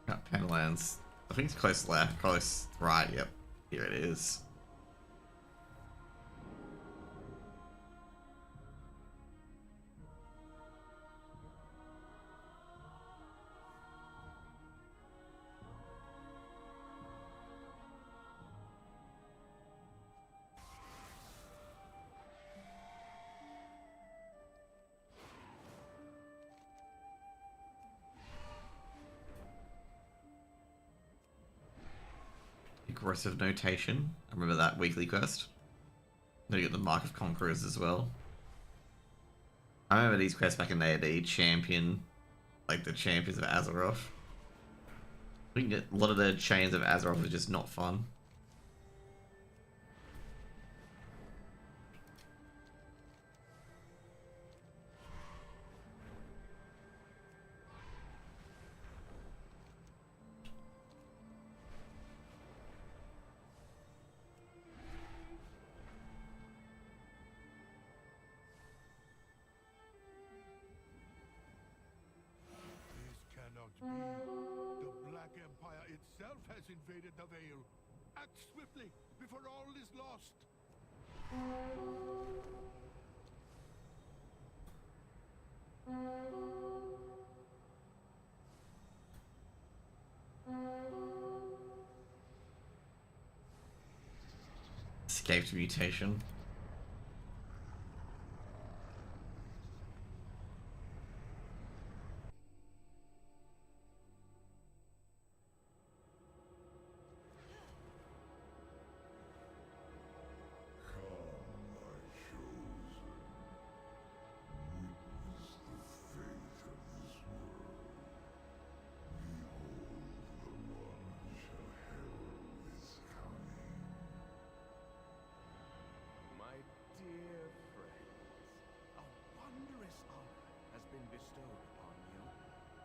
Got Pandalands. I think it's close left, close right. Yep, here it is. Aggressive Notation. I remember that weekly quest. Then you get the Mark of Conquerors as well. I remember these quests back in the day, champion, like the champions of Azeroth. We can get a lot of the chains of Azeroth are just not fun. This cannot be. The Black Empire itself has invaded the Vale. Act swiftly before all is lost. Escaped mutation. My dear friends, a wondrous honor has been bestowed upon you.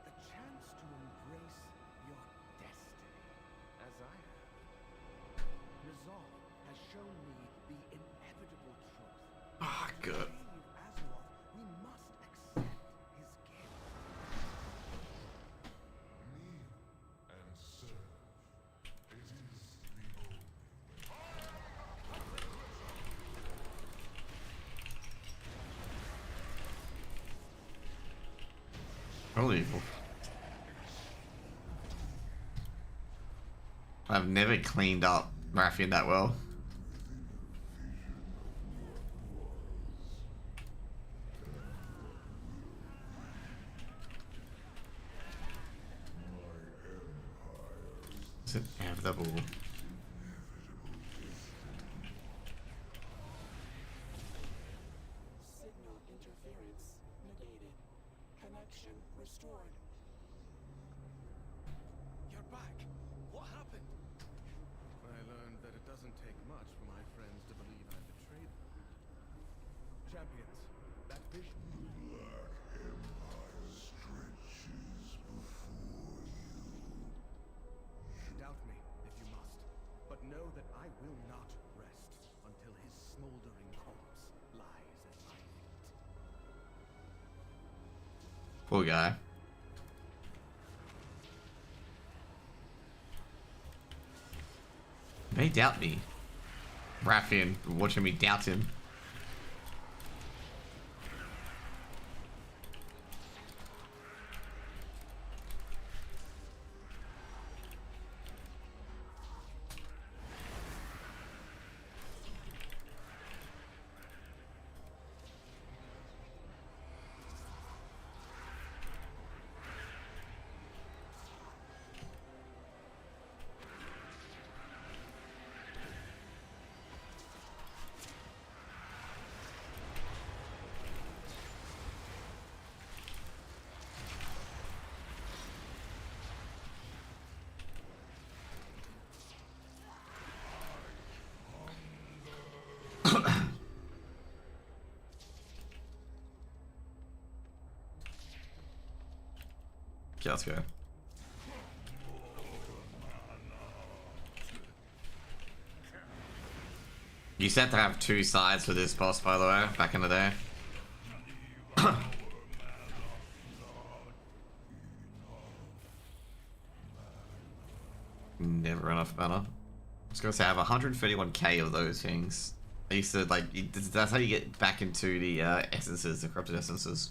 The chance to embrace your destiny, as I have. Resolve has shown me the inevitable truth. Ah, good. Save Azeroth, we must accept his gift. And serve. It is the only. Unbelievable. I've never cleaned up Rathian that well. Is it inevitable? Signal interference negated. Connection restored. You're back. What happened? I learned that it doesn't take much for my friends to believe I betrayed them. Champions, that vision. Doubt me if you must, but know that I will not rest until his smoldering corpse lies at my feet. Poor guy. They doubt me. Rathian watching me doubt him. Okay, let's go. You said to have two sides for this boss, by the way, back in the day. Never enough mana. I was gonna say I have 131k of those things. I used to like, that's how you get back into the essences, the corrupted essences.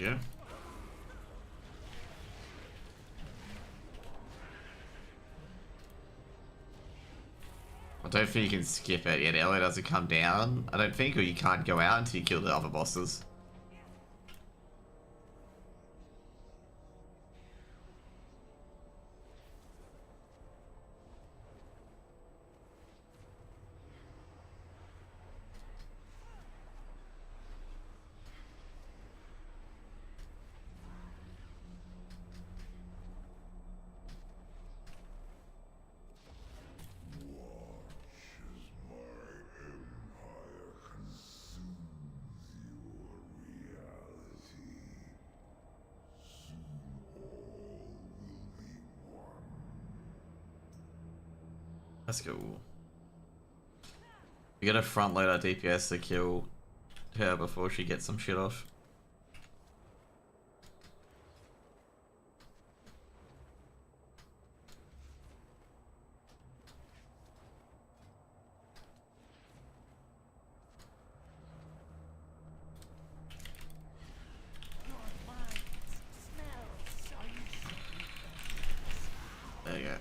you. I don't think you can skip it yet. Ellie doesn't come down, I don't think, or you can't go out until you kill the other bosses. Let's go. We gotta front load our DPS to kill her before she gets some shit off. There you go.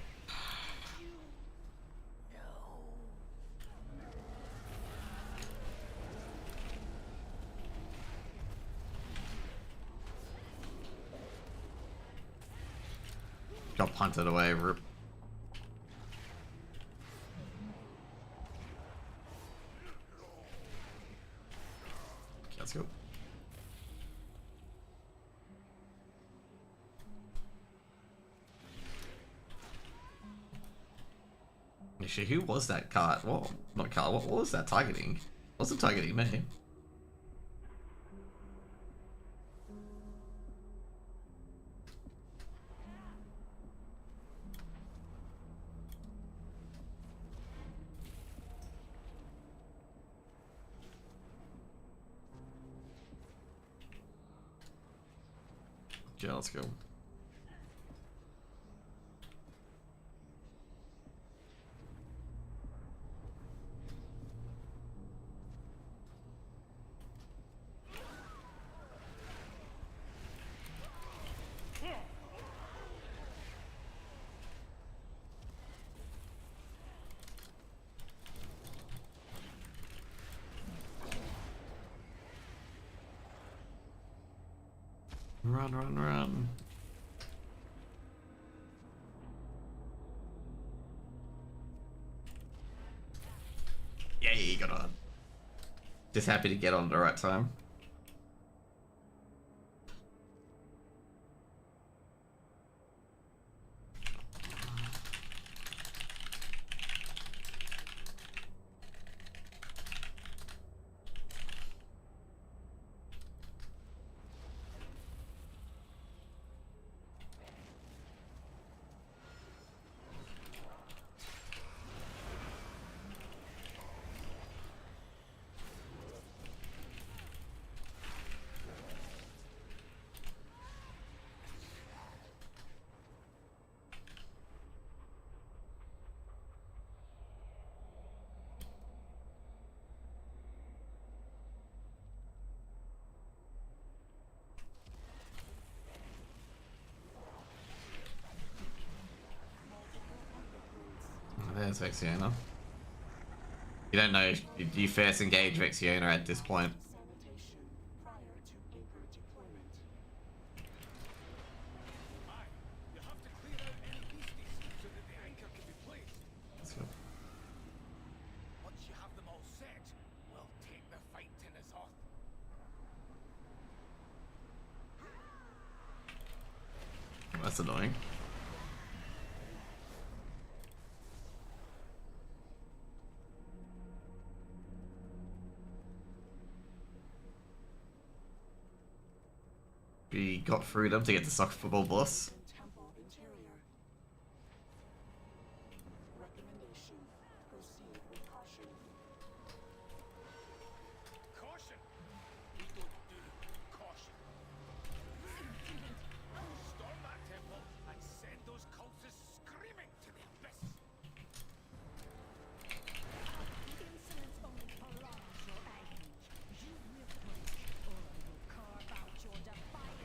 Got punted away, rip. Okay, let's go. Actually, who was that card? Well, not card. What was that targeting? Wasn't targeting me. Yeah, let's go. Run, run, run. Yay, got on. Just happy to get on at the right time. There's Vexiona. You don't know, you first engage Vexiona at this point. Sanitation prior to anchor deployment. You have to clear out any beasties so that the anchor can be placed. Let's go. Once you have them all set, we'll take the fight to N'Zoth. That's annoying. We got through them to get to Soccer Football Boss. Temple interior. Recommendation: proceed with caution. Caution! We don't do caution. Storm that temple and send those cultists screaming to the abyss. Insolence only prolongs your agony. You will break, or I will carve out your defiant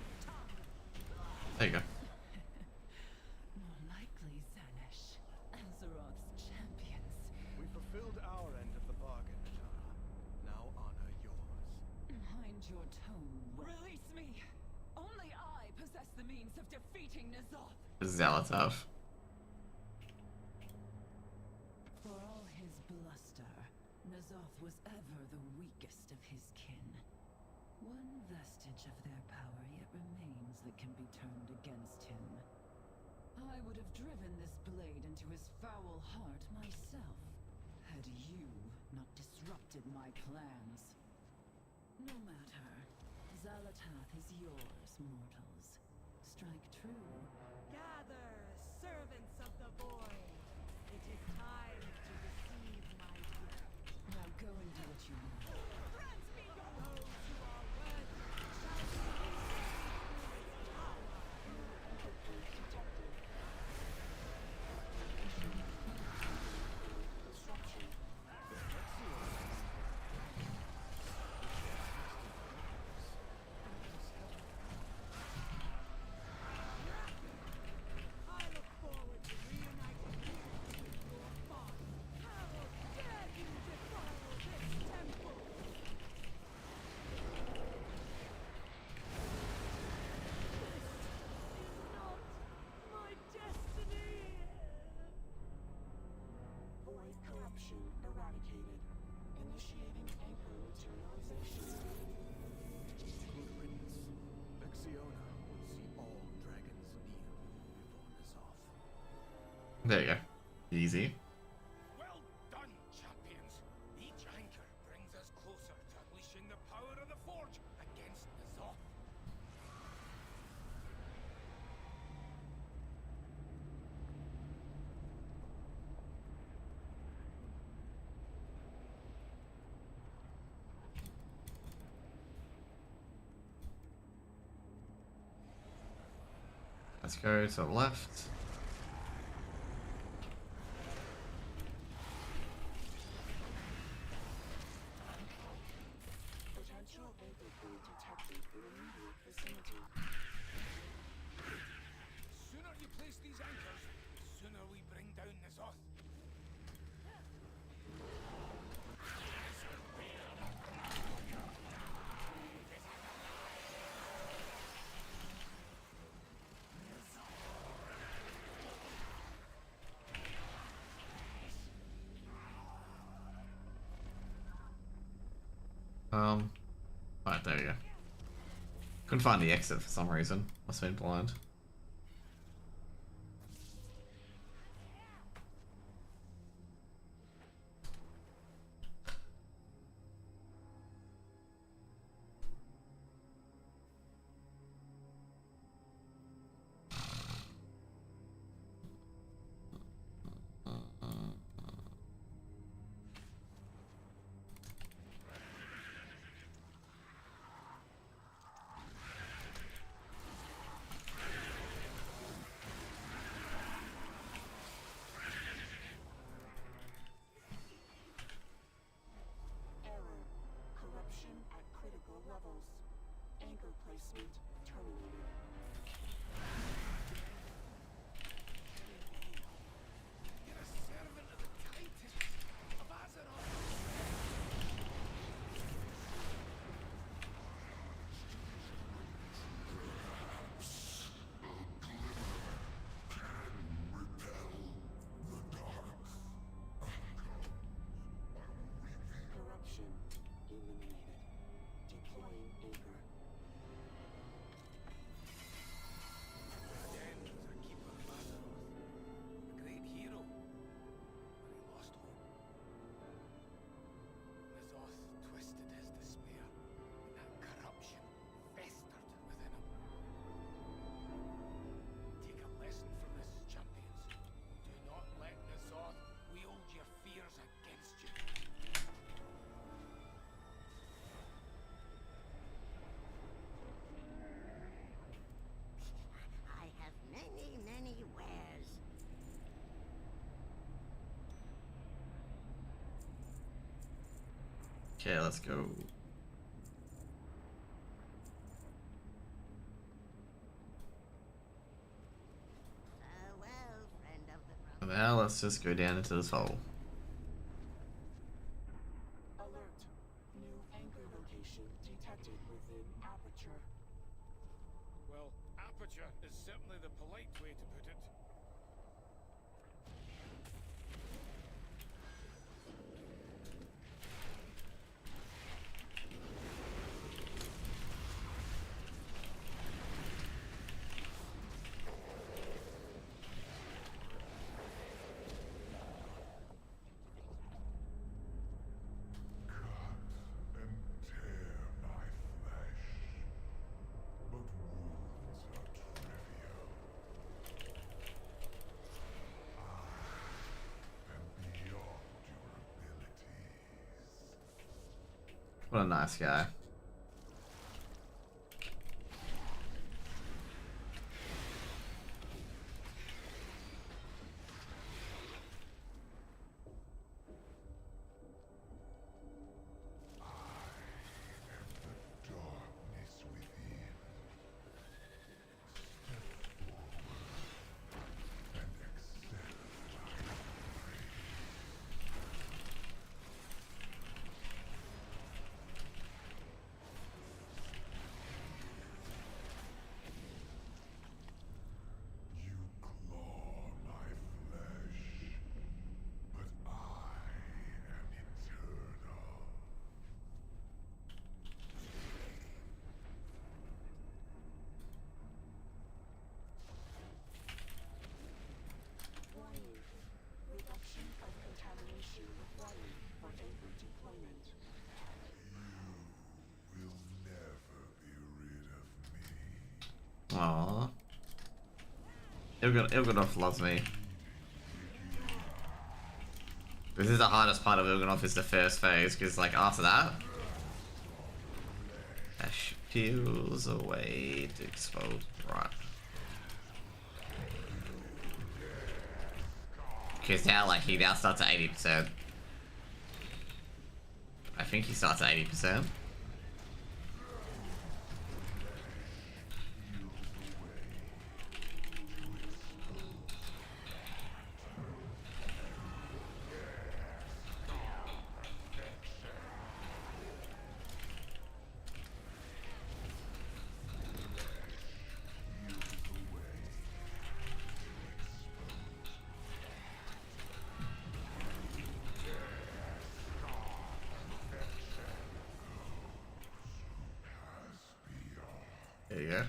defeating N'Zoth. Xal'atath. For all his bluster, N'Zoth was ever the weakest of his kin. One vestige of their power yet remains that can be turned against him. I would have driven this blade into his foul heart myself, had you not disrupted my plans. No matter. Xal'atath is yours, mortals. Strike true. Gather, servants of the void. It is time to receive my gift. Now go and do what you want. Grant me your those who are worthy shall see its power. Disruption. I look forward to reuniting you with your father. How dare you defile this temple? This is not my destiny. Void corruption eradicated. Initiating anchor materialization. Good riddance. Vexiona will see all dragons kneel before N'Zoth. There you go. Easy. Well done, champions. Each anchor brings us closer to unleashing the power of the Forge against N'Zoth. Let's go to the left. Potential anchor point detected in immediate vicinity. Sooner you place these anchors, sooner we bring down N'Zoth. Right, there you go. Couldn't find the exit for some reason. Must have been blind. Error. Corruption at critical levels. Anchor placement terminated. You're a servant of the Titans of Azeroth. Corruption eliminated. Deploying anchor. Raden was a keeper of Azeroth, a great hero, but he lost hope. N'Zoth twisted his despair, and that corruption festered within him. Take a lesson from this, champions. Do not let N'Zoth wield your fears against you. I have many, many wares. Okay, let's go. Farewell, friend of the Brotherhood. Now let's just go down into this hole. Alert. New anchor location detected within aperture. Well, Aperture is certainly the What a nice guy. Darkness within. Step forward and accept my You claw my flesh, but I am eternal. Warning. Reduction of contamination required for Anchor deployment. You will never be rid of me. Aww. Il'Gunnoth loves me. This is the hardest part of Il'Gunnoth is the first phase, because like after that, Ash peels away to expose. Right. Because now like he now starts at 80%. I think he starts at 80%. There you go.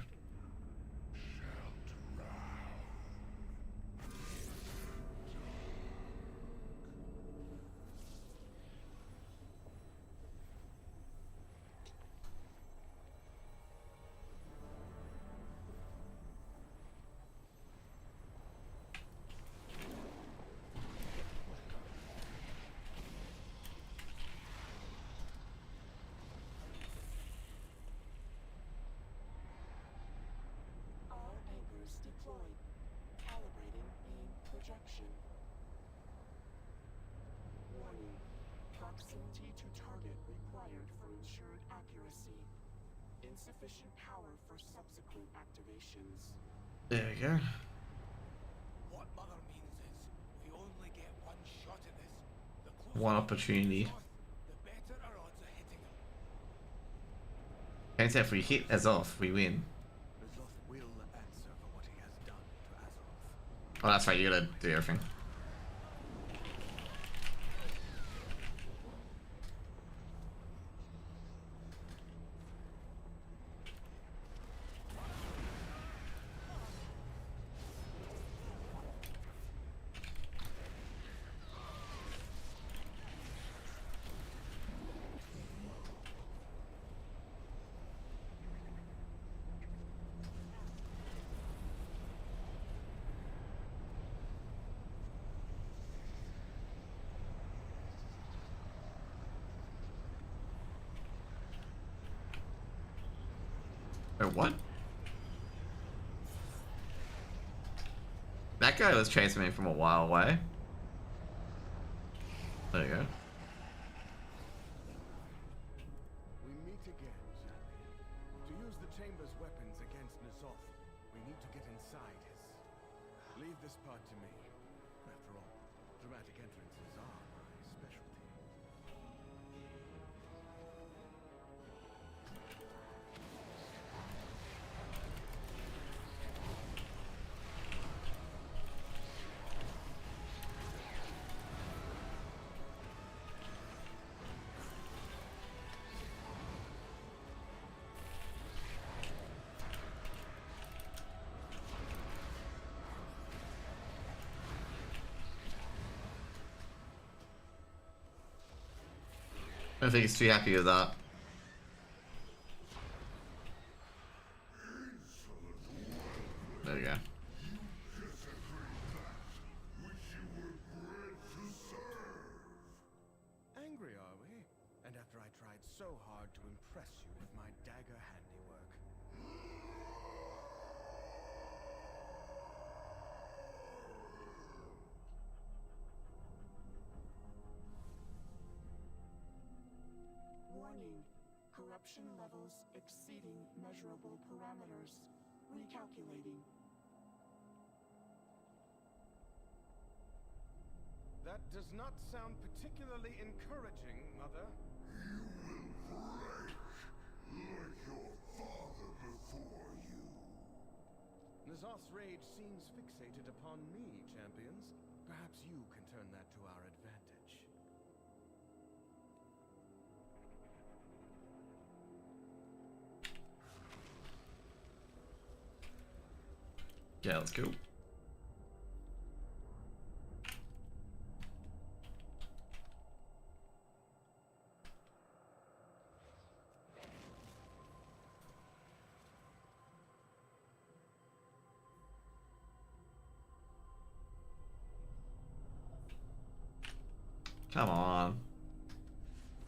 All anchors deployed. Calibrating beam projection. Warning. Proximity to target required for ensured accuracy. Insufficient power for subsequent activations. There we go. What Mother means is, we only get one shot at this. The closer One opportunity. the better our odds of hitting him. Can't say if we hit Azoth, we win. Azoth will answer for what he has done to Azoth. Oh, that's right. You gotta do everything. Wait, what? That guy was chasing me from a while away. There you go. We meet again, Xanthi. To use the Chamber's weapons against N'Zoth, we need to get inside his... Leave this part to me. After all, dramatic entrances are my specialty. I don't think he's too happy with that. There you go. Angry, are we? And after I tried so hard to impress you with my dagger handiwork. Warning. Corruption levels exceeding measurable parameters. Recalculating. That does not sound particularly encouraging, Mother. Like your father before you. N'Zoth's rage seems fixated upon me, champions. Perhaps you can turn that to our advantage. Yeah, let's go. Come on.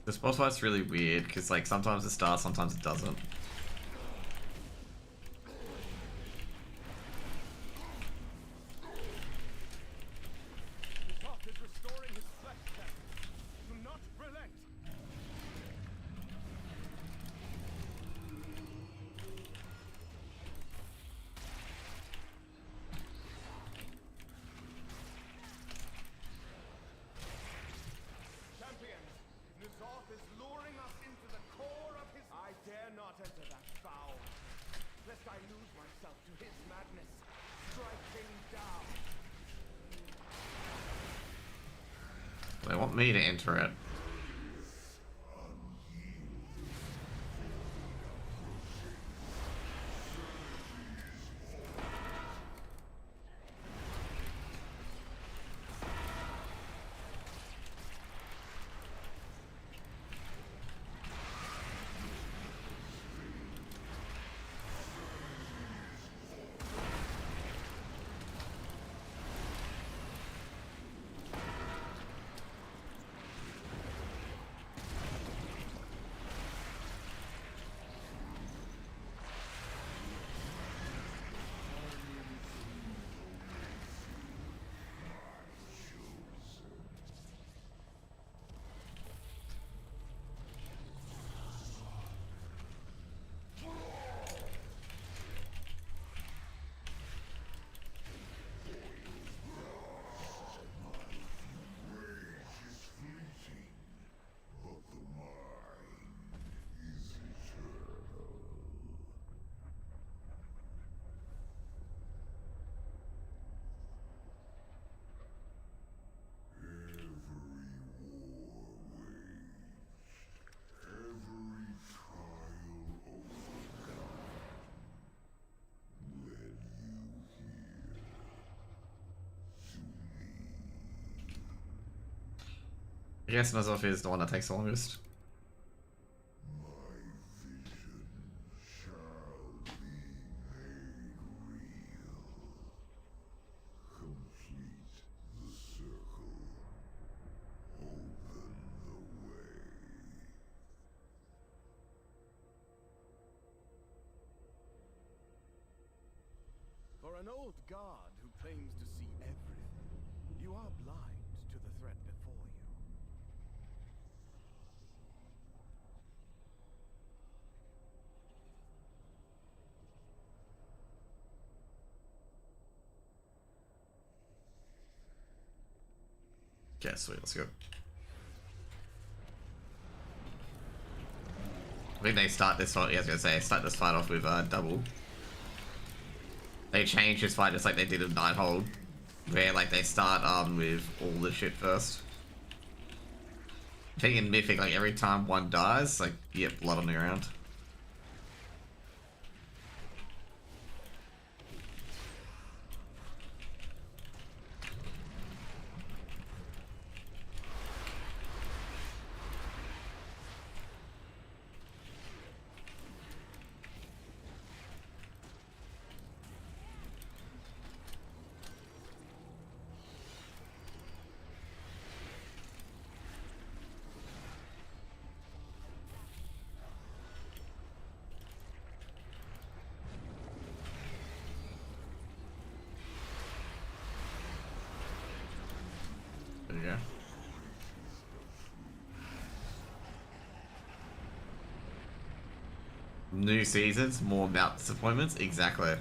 This boss fight's really weird because like sometimes it starts, sometimes it doesn't. N'Zoth is restoring his flesh, champions. Do not relent. Champions, N'Zoth is luring us into the core of his... I dare not enter that foul, lest I lose myself to his madness. Strike him down. They want me to enter it. I guess N'Zoth is the one that takes the longest. For an old god who claims to see everything, you are blind to the threat before you. Okay, sweet, let's go. I think they start this fight, yeah, I was gonna say, start this fight off with double. They change this fight just like they did in Nighthold, where like they start with all the shit first. I think in Mythic, like every time one dies, like you get blood on the ground. There you go. New seasons, more about disappointments. Exactly.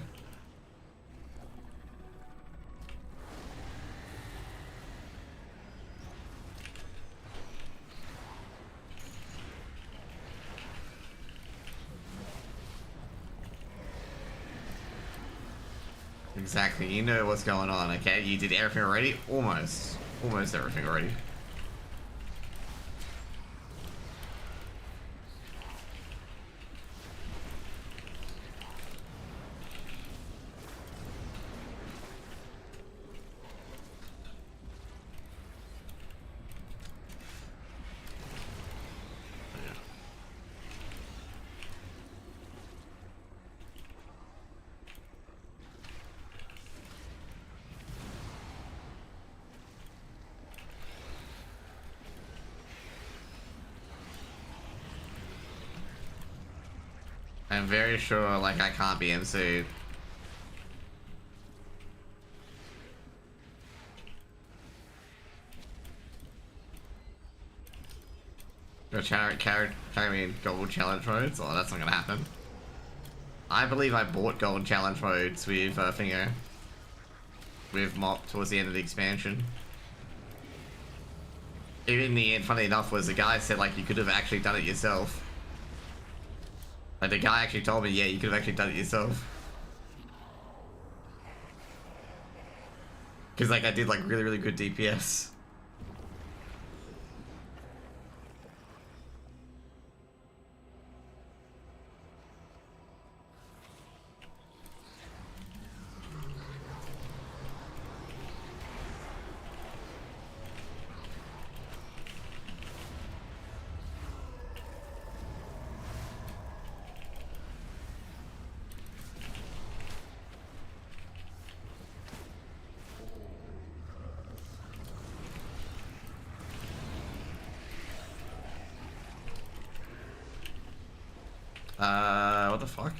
Exactly, you know what's going on, okay? You did everything already? Almost. Almost everything already. I'm very sure, like, I can't be MC'd. Go carry me in gold challenge modes? Oh, that's not gonna happen. I believe I bought gold challenge modes with, Finger. With Mop towards the end of the expansion. Even in the end, funny enough, was the guy said, like, you could have actually done it yourself. Like, the guy actually told me, yeah, you could have actually done it yourself. Because, like, I did, like, really, really good DPS. What the fuck?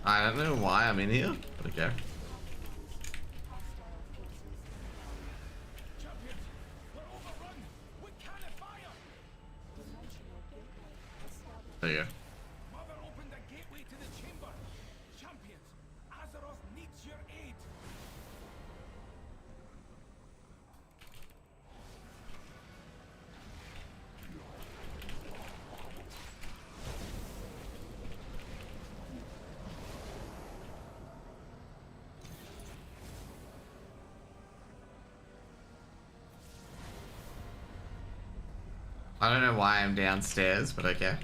I don't know why I'm in here, but okay. There you go. Mother opened the gateway to the chamber. Champions, Azeroth needs your aid. I don't know why I'm downstairs, but okay.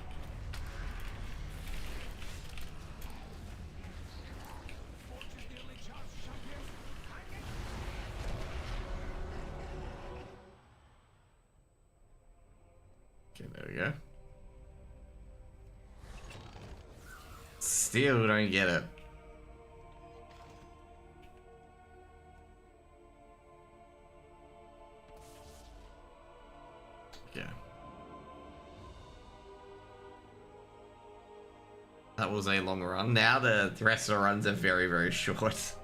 Okay, there we go. Still don't get it. Yeah. That was a long run. Now the rest of the runs are very, very short.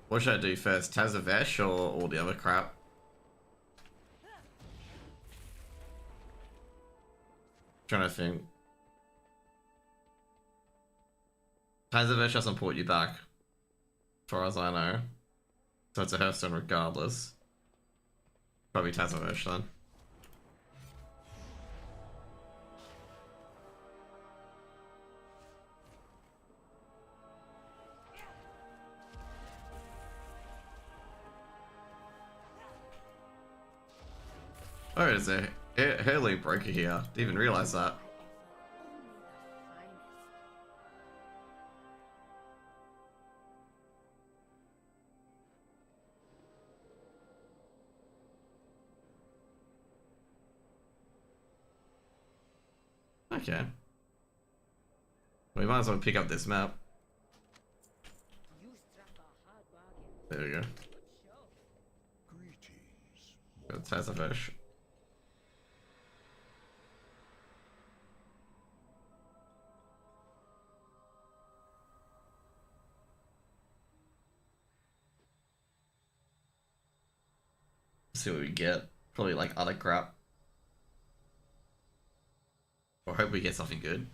What should I do first? Tazavesh or all the other crap? Trying to think. Tazavesh doesn't put you back, as far as I know. So it's a Hearthstone regardless. Probably Tazavesh then. Oh, there's a Hurling Broker here. Didn't even realize that. Okay. We might as well pick up this map. There we go. Got Tazavesh. See what we get. Probably like other crap. Or hope we get something good.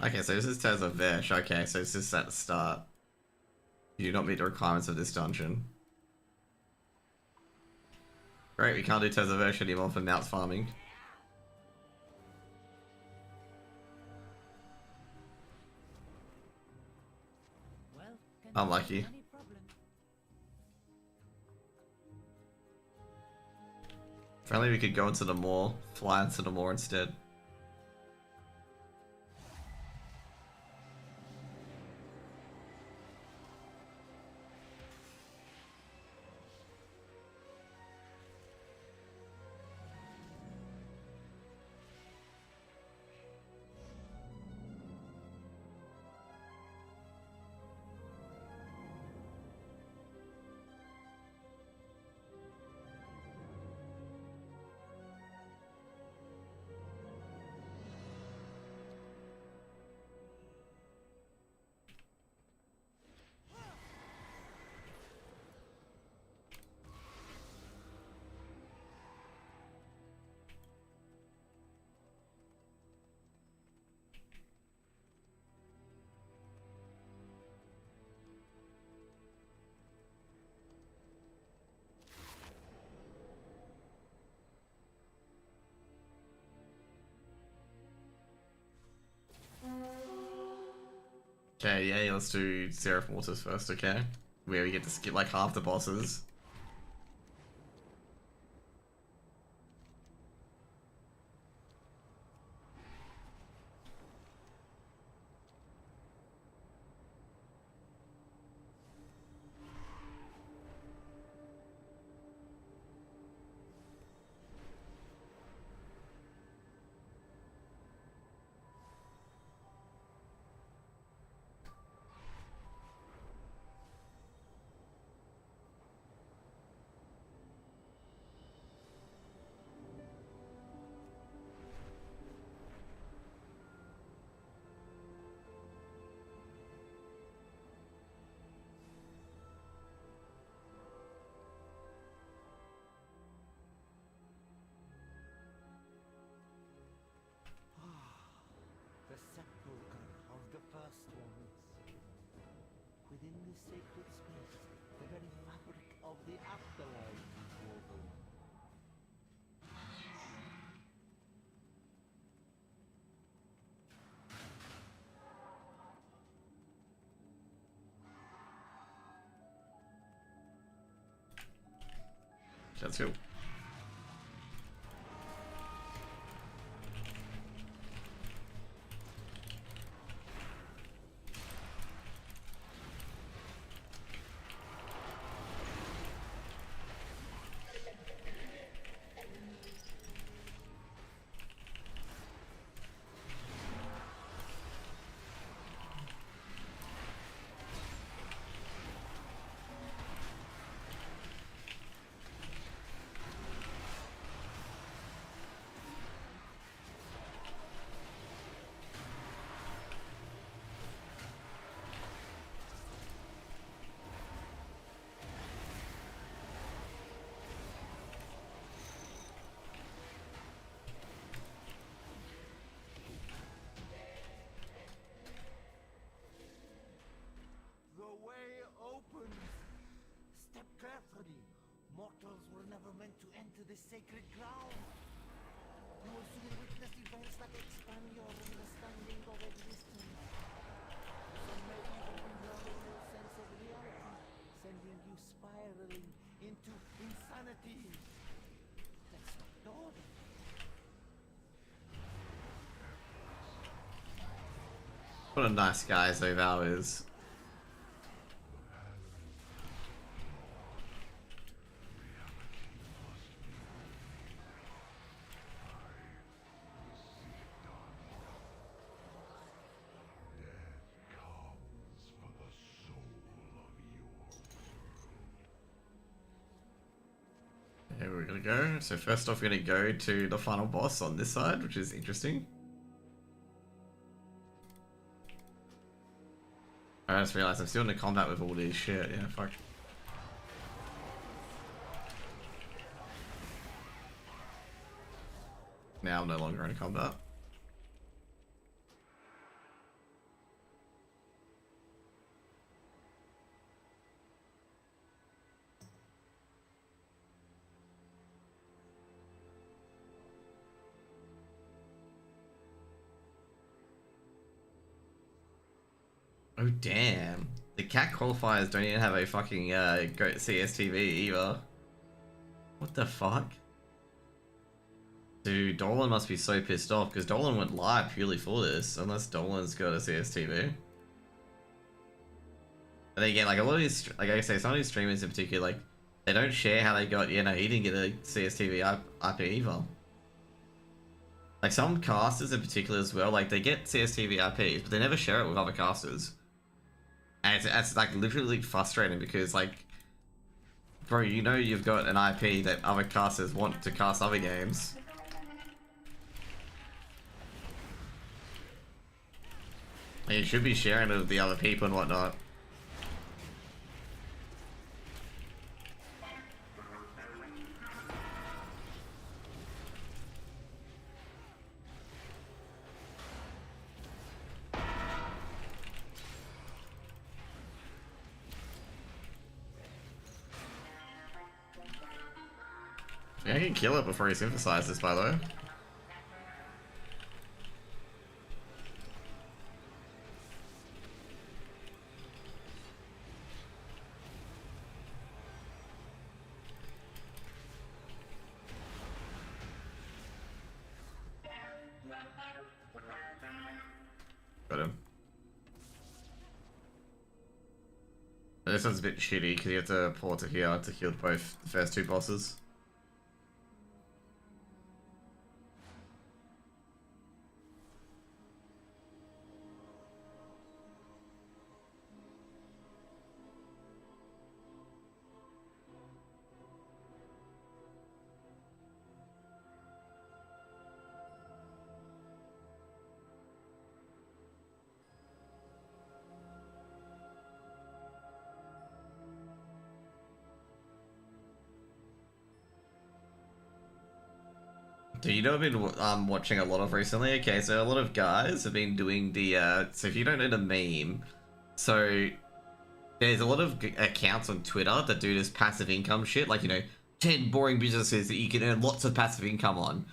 Okay, so this is Tazavesh. Okay, so it's just at the start. You do not meet the requirements of this dungeon. Great, we can't do Tazavesh anymore for Mount farming. Unlucky. If only we could go into the moor, fly into the moor instead. Okay, yeah, let's do Seraph Mortis first, okay? Where we get to skip like half the bosses. The sepulchre of the first ones. Within this sacred space, the very fabric of the afterlife is woven. Let's go. into the sacred ground. You will soon witness events that expand your understanding of existence. Some may even bring you a new sense of reality, sending you spiraling into insanity. That's not Dora. What a nice guy Zoval is. Here we're gonna go. So first off, we're gonna go to the final boss on this side, which is interesting. I just realized I'm still in the combat with all this shit. Yeah, fuck. Now I'm no longer in combat. Oh damn. The CAC qualifiers don't even have a fucking CSTV either. What the fuck? Dude, Dolan must be so pissed off because Dolan went live purely for this, unless Dolan's got a CSTV. And then again, like a lot of these, like I say, some of these streamers in particular, like they don't share how they got. Yeah, no, he didn't get a CSTV IP either. Like some casters in particular as well, like they get CSTV IPs, but they never share it with other casters. And it's like literally frustrating because like, bro, you know you've got an IP that other casters want to cast other games. Like, you should be sharing it with the other people and whatnot. Yeah, I can kill it before he synthesizes, by the way. Got him. This one's a bit shitty because you have to pull it to here to kill both the first two bosses. Do you know I've been watching a lot of recently? Okay, so a lot of guys have been doing the, so if you don't know the meme, so there's a lot of accounts on Twitter that do this passive income shit, like, you know, 10 boring businesses that you can earn lots of passive income on.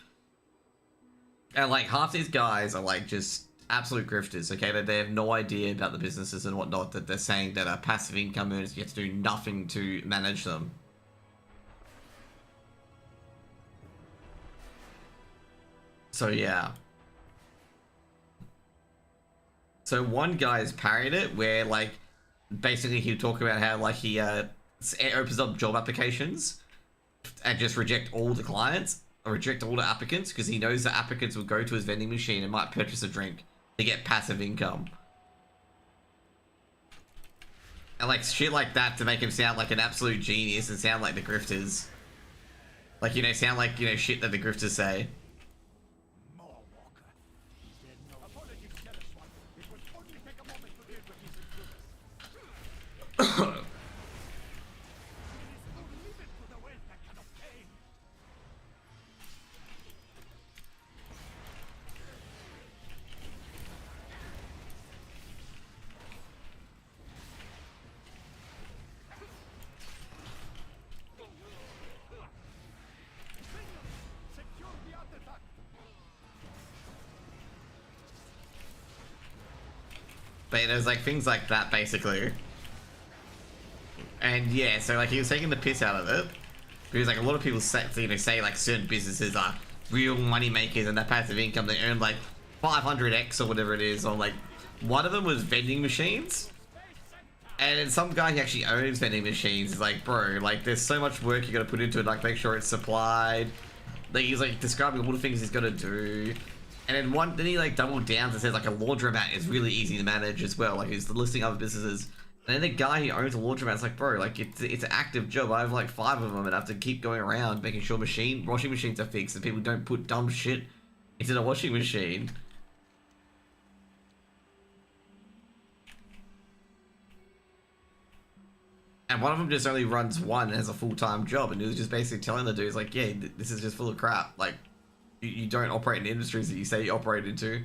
And like half these guys are like just absolute grifters, okay? They have no idea about the businesses and whatnot that they're saying that are passive income earners get to do nothing to manage them. So yeah. So one guy's parried it where like basically he'll talk about how like he opens up job applications and just reject all the clients or reject all the applicants because he knows the applicants will go to his vending machine and might purchase a drink to get passive income. And like shit like that to make him sound like an absolute genius and sound like the grifters. Like, you know, sound like, you know, shit that the grifters say. But there's like things like that basically. And yeah, so like he was taking the piss out of it. Because like a lot of people say, say like certain businesses are real money makers and their passive income, they earn like 500x or whatever it is on like, one of them was vending machines. And then some guy who actually owns vending machines is like, bro, like there's so much work you gotta put into it, like make sure it's supplied. Like he's like describing all the things he's gotta do. And then he like doubled down and says like a laundromat is really easy to manage as well. Like he's listing other businesses. And then the guy who owns a laundromat is like, bro, like it's an active job. I have like 5 of them and I have to keep going around making sure washing machines are fixed and people don't put dumb shit into the washing machine. And one of them just only runs one and has a full-time job, and he was just basically telling the dudes like, yeah, this is just full of crap. Like, you don't operate in industries that you say you operate into.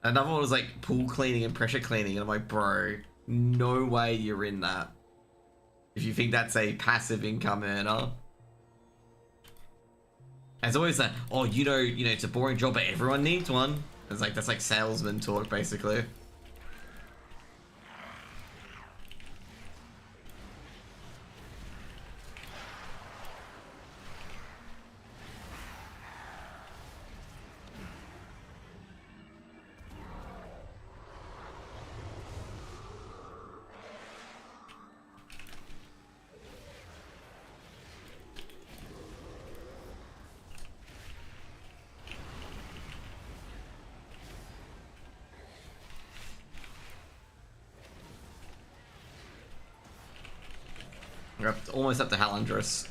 Another one was like pool cleaning and pressure cleaning, and I'm like, bro, no way you're in that. If you think that's a passive income earner. And it's always that, oh, you know, it's a boring job, but everyone needs one. It's like, that's like salesman talk, basically. We're almost up to Halandris.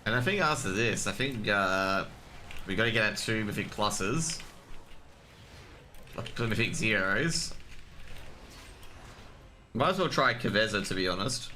And I think after this, I think we gotta get our 2 Mythic Pluses. 2 Mythic Zeros. Might as well try Kaveza, to be honest.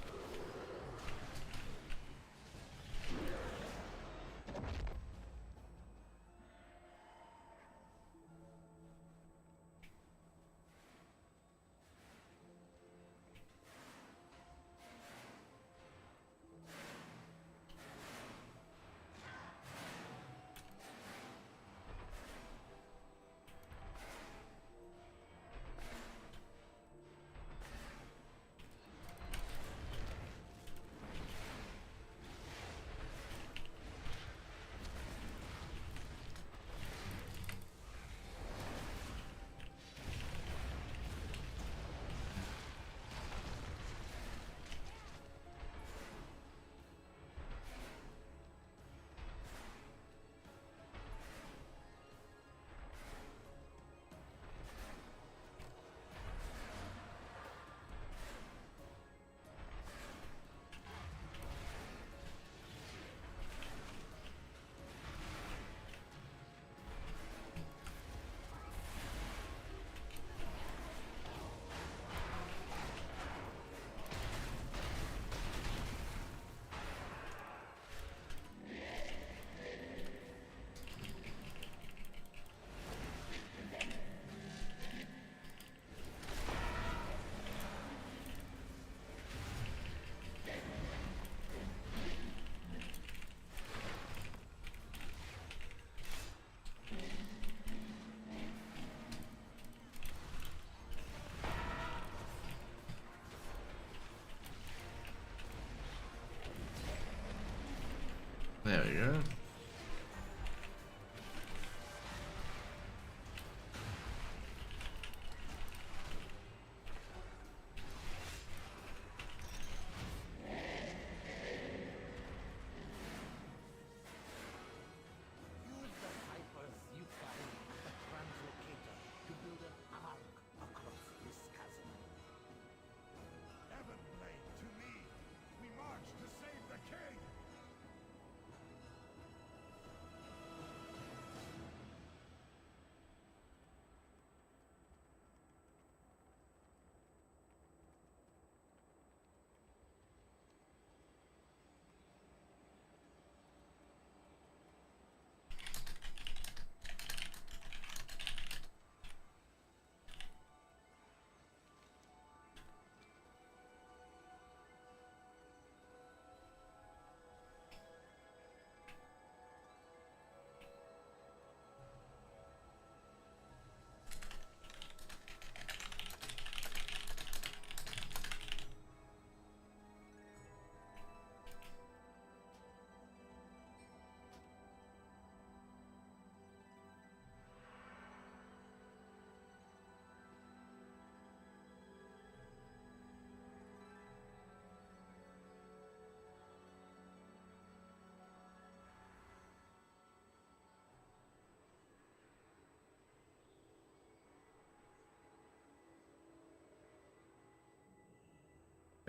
There we go.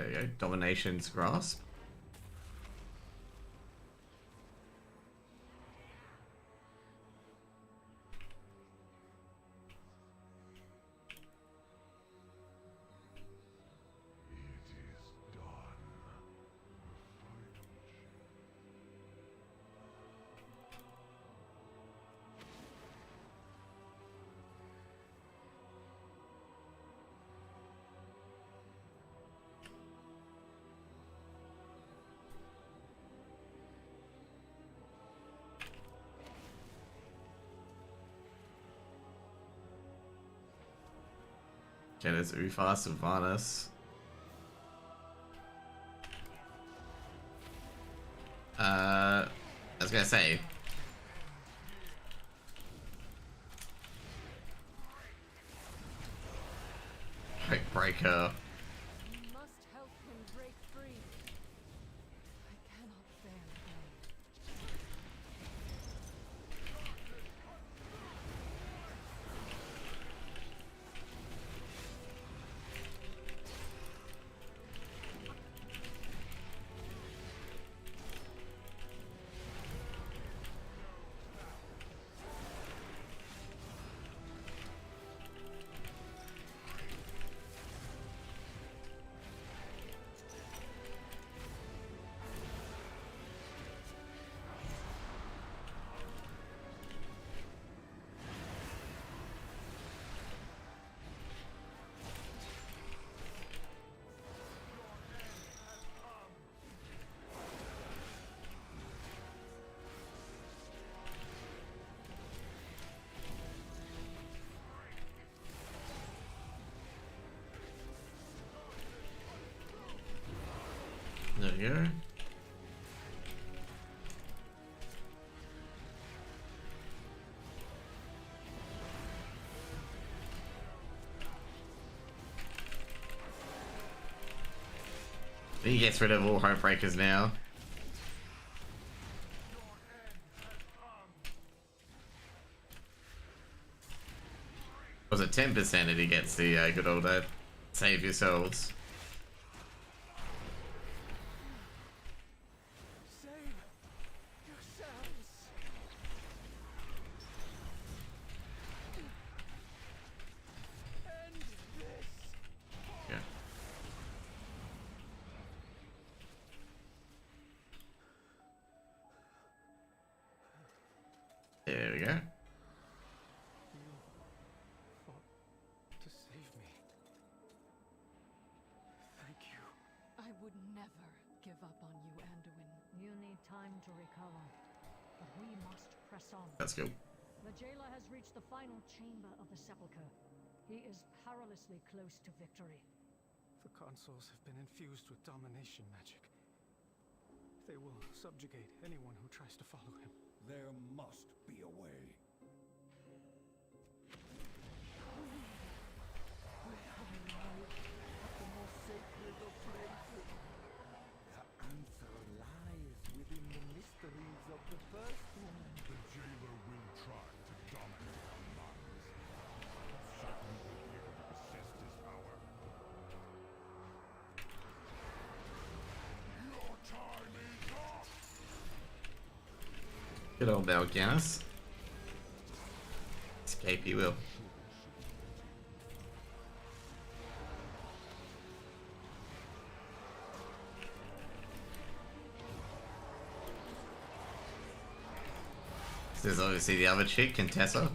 There you go. Domination's grasp. Okay, there's Ufa, Sylvanas. I was gonna say. Breaker. You must help him break free. I cannot bear pain. There you go. He gets rid of all Homebreakers now. Was it 10% that he gets the good old save yourselves? There we go. You fought to save me. Thank you. I would never give up on you, Anduin. You need time to recover, but we must press on. Let's go. The jailer has reached the final chamber of the sepulchre. He is perilously close to victory. The consoles have been infused with domination magic. They will subjugate anyone who tries to follow him. There must be a way. The most sacred of places. The answer lies within the mysteries of the first one. The jailer will try to dominate our minds. Certainly will be able to assist his power. Your time is up! Good old Mal'Ganis. Escape he will. This is obviously the other chick, Contessa.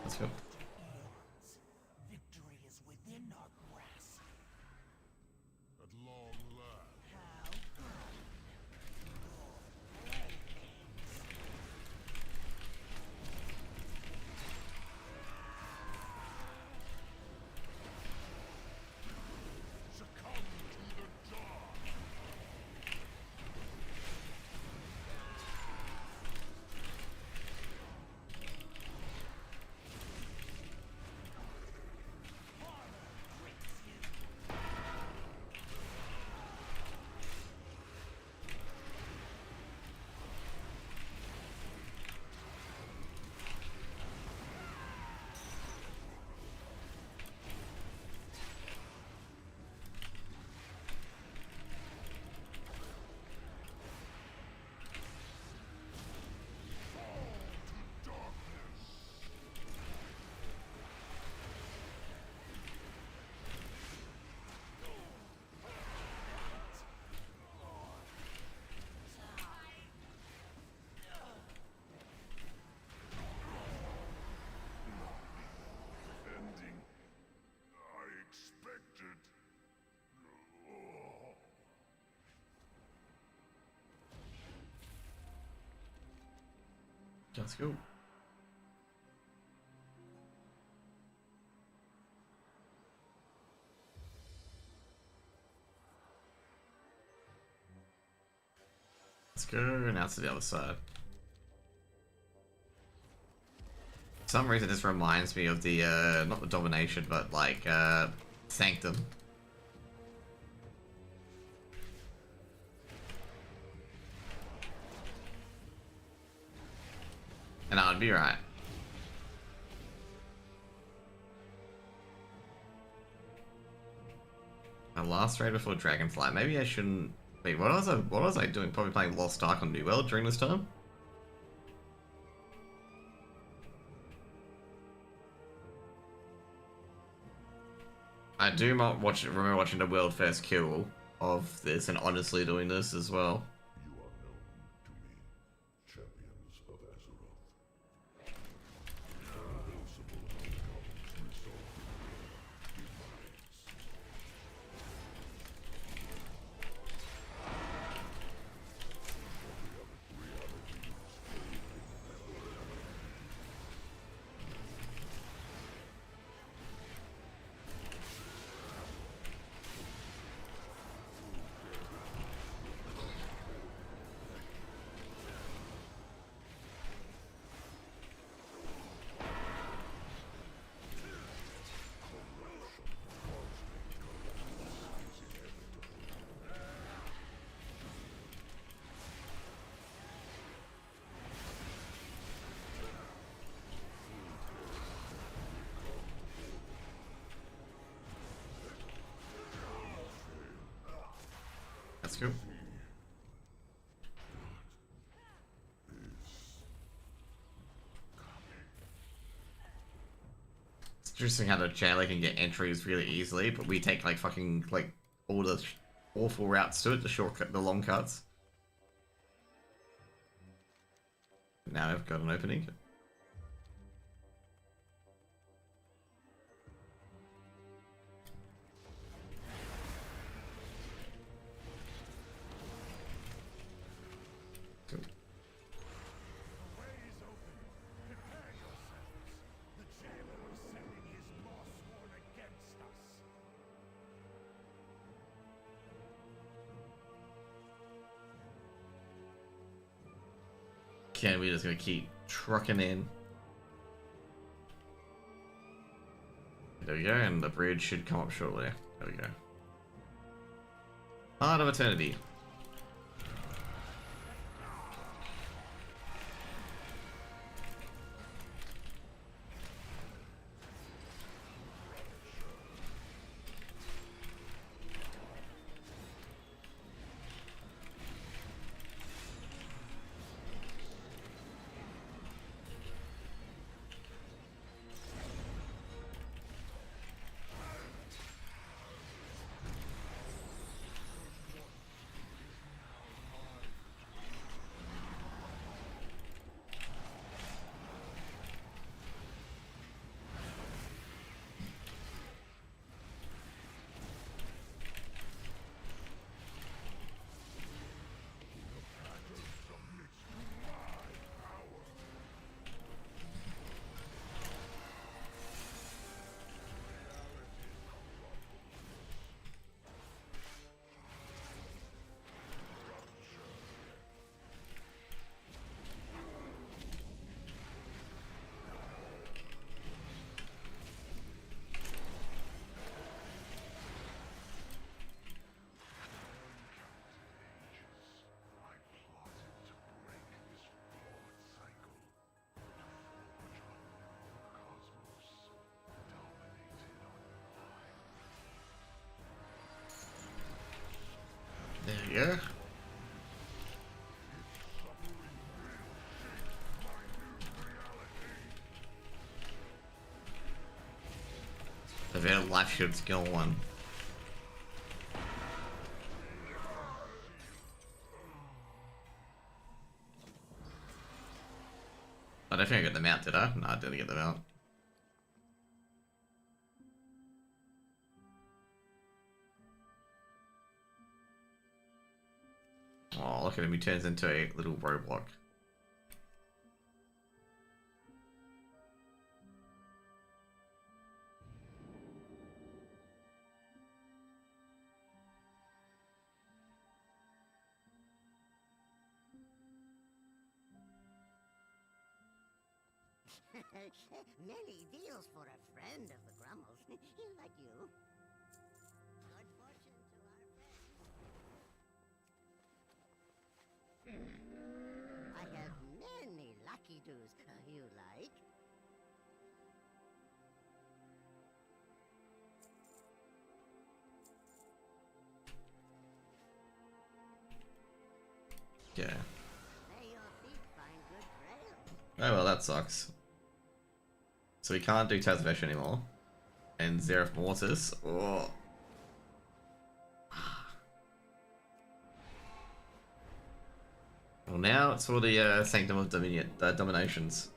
Let's go. Victory is within our grasp. At long last. How Succumb to the dark! That's cool. Let's go now to the other side. For some reason this reminds me of the, not the Domination, but like, Sanctum. And I would be right. My last raid before Dragonflight. Maybe I shouldn't... Wait, what was I doing? Probably playing Lost Ark on New World during this time? I do remember watching the world first kill of this and honestly doing this as well. Champions of Azeroth. That's cool. It's interesting how the jailer can get entries really easily, but we take like fucking like all the awful routes to it, the shortcut, the long cuts. Now I've got an opening. Cool. Okay, we're just gonna keep trucking in. There we go, and the bridge should come up shortly. There we go. Heart of Eternity. There you go. The very life shield's going. I don't think I got the mount, did I? No, I didn't get the mount. Oh, look at him, he turns into a little roblox. Many deals for a friend of the Grummles, like you. Good fortune to our friends. I have many lucky doos you like. Yeah. May your feet find good trails. Oh well, that sucks. So we can't do Tazvesh anymore. And Zeref Mortis. Oh. Well, now it's for the Sanctum of Dominion, Dominations.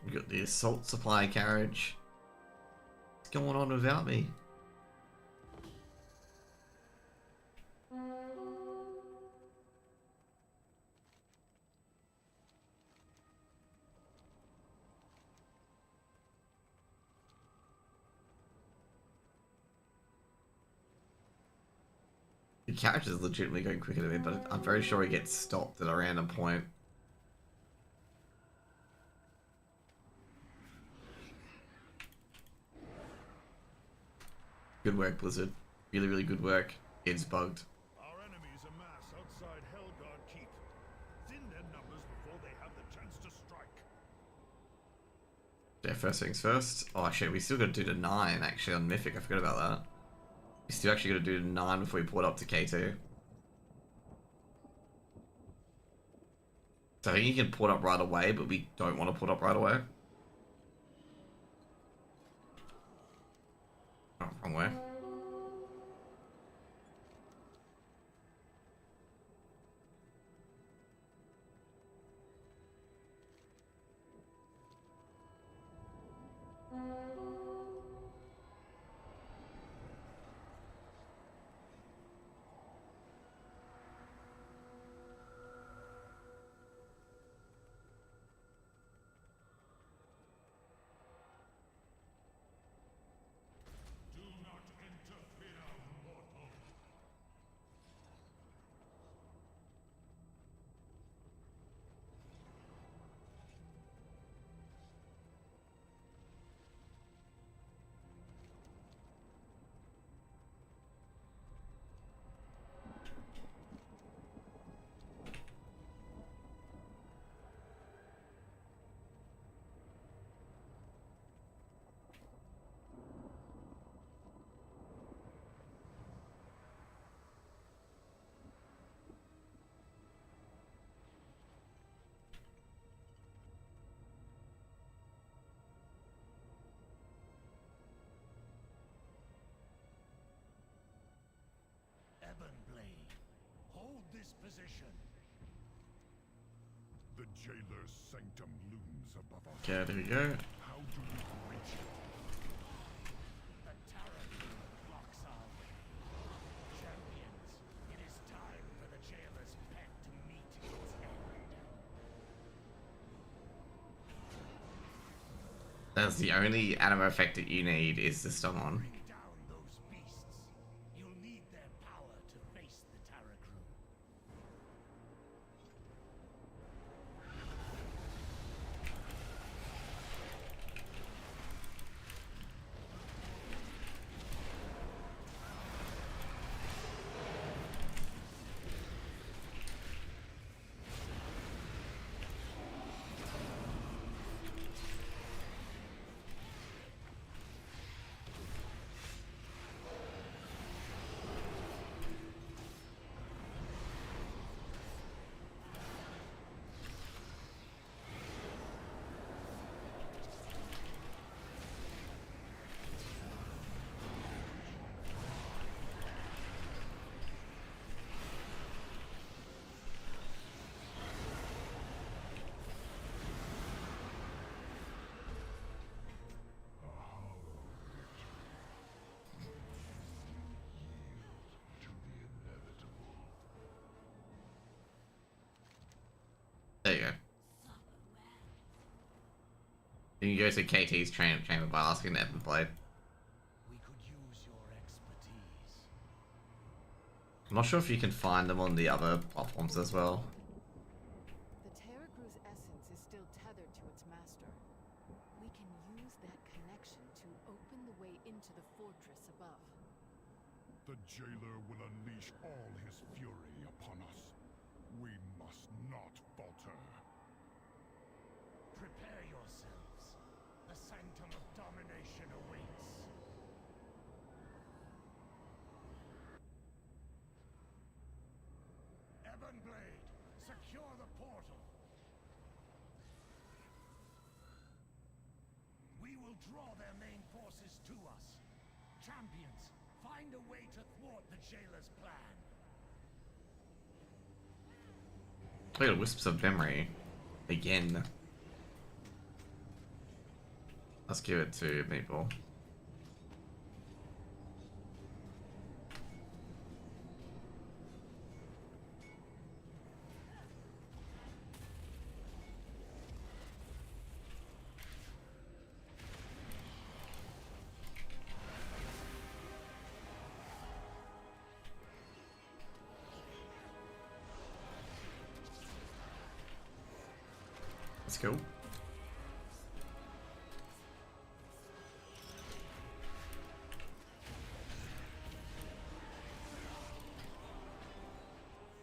We got the assault supply carriage. What's going on without me? The carriage is legitimately going quicker than me, but I'm very sure it gets stopped at a random point. Good work, Blizzard. Really, really good work. It's bugged. Our enemies amass outside Helgard Keep. Thin their numbers before they have the chance to strike. Yeah, first things first. Oh shit, we still got to do the 9 actually on Mythic. I forgot about that. We still actually got to do the 9 before we port up to K2. So I think you can port up right away, but we don't want to port up right away. Oh, wrong way. Ebonblade, hold this position. The jailer's sanctum looms above us. Okay, there we go. How do we reach it? The Terran blocks our way. Champions, it is time for the jailer's pet to meet its end. That's the only anime effect that you need is the stun on. Bring down those beasts. You'll need their power to face the Terracru. There you go. You can go to KT's chamber by asking Evan Blade. We could use your expertise. I'm not sure if you can find them on the other platforms as well. The Terracru's essence is still tethered to its master. We can use that connection to open the way into the fortress above. The jailer will unleash all his fury upon us. We must not falter. Prepare yourselves. The sanctum of domination awaits. Ebonblade, secure the portal. We will draw their main forces to us. Champions, find a way to thwart the jailer's plan. Look at Wisps of Memory. Again. Let's give it to Meatball. Let's go.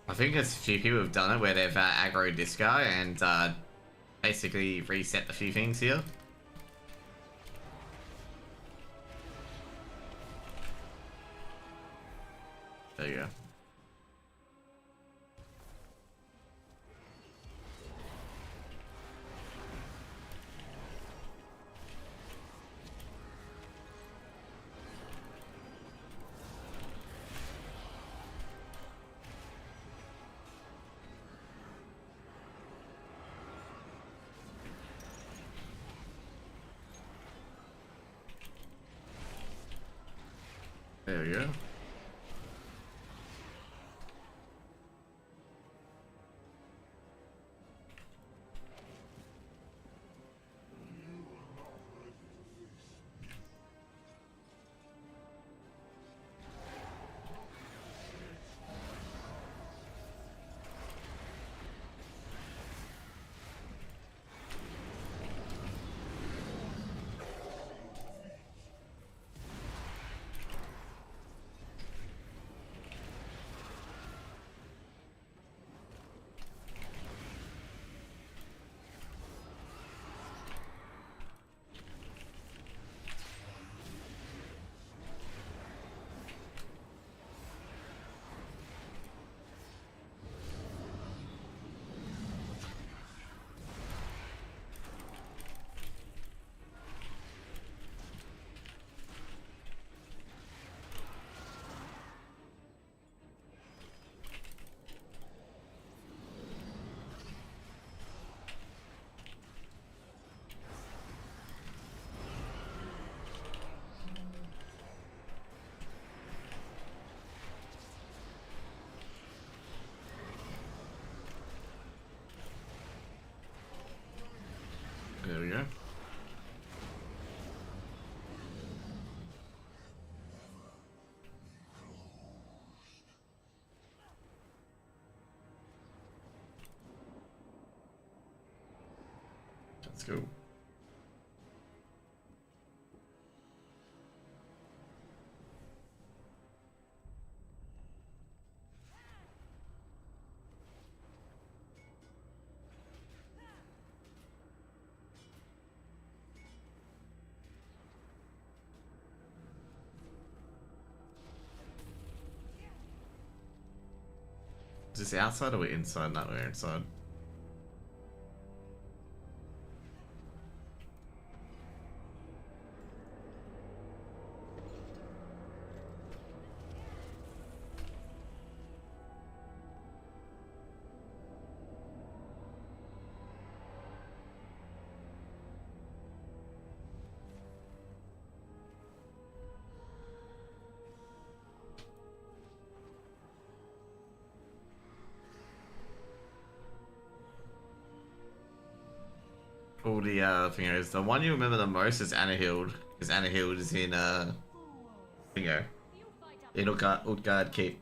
I think there's a few people who've done it where they've aggroed this guy and basically reset a few things here. There you go. There we go. There we go. Let's go. Is this outside or we're inside? No, we're inside. All the thing is, the one you remember the most is Anahild, because Anahild is in thingo. In Utgard Keep.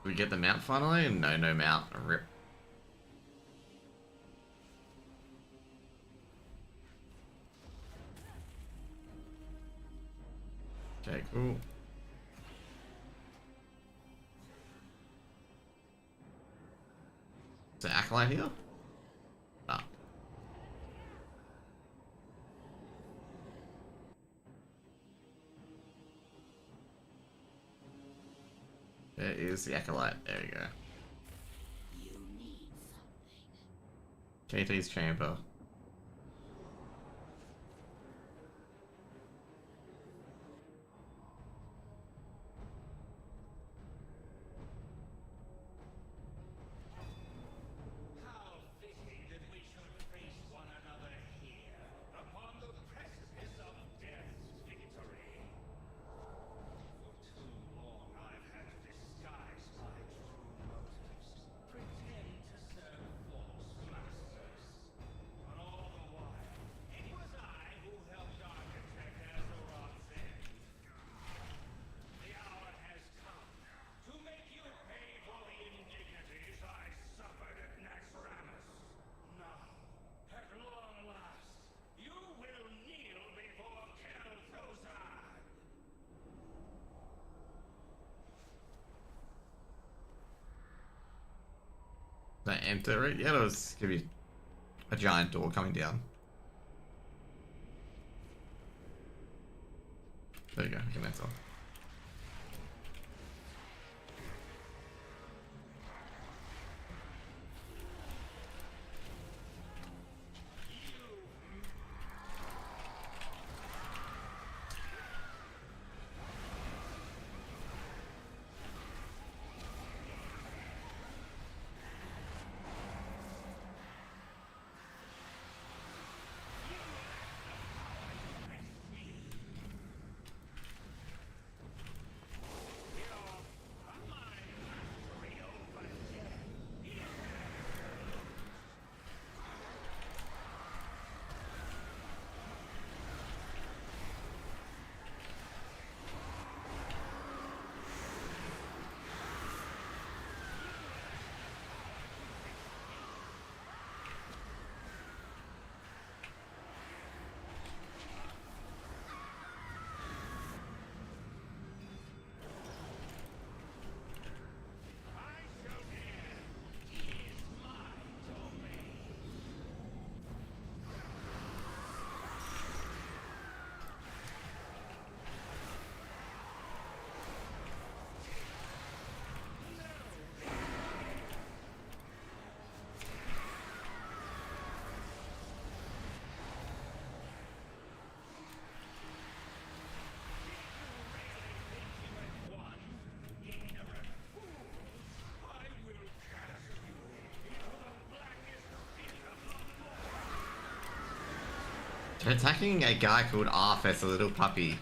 We get the mount finally? No, no mount. Rip. Okay, cool. Is the Acolyte here? Ah. There is the Acolyte. There you go. KT's chamber. That enter it? Yeah, it was gonna be a giant door coming down. There you go, we can enter. They're attacking a guy called Arthas, a little puppy.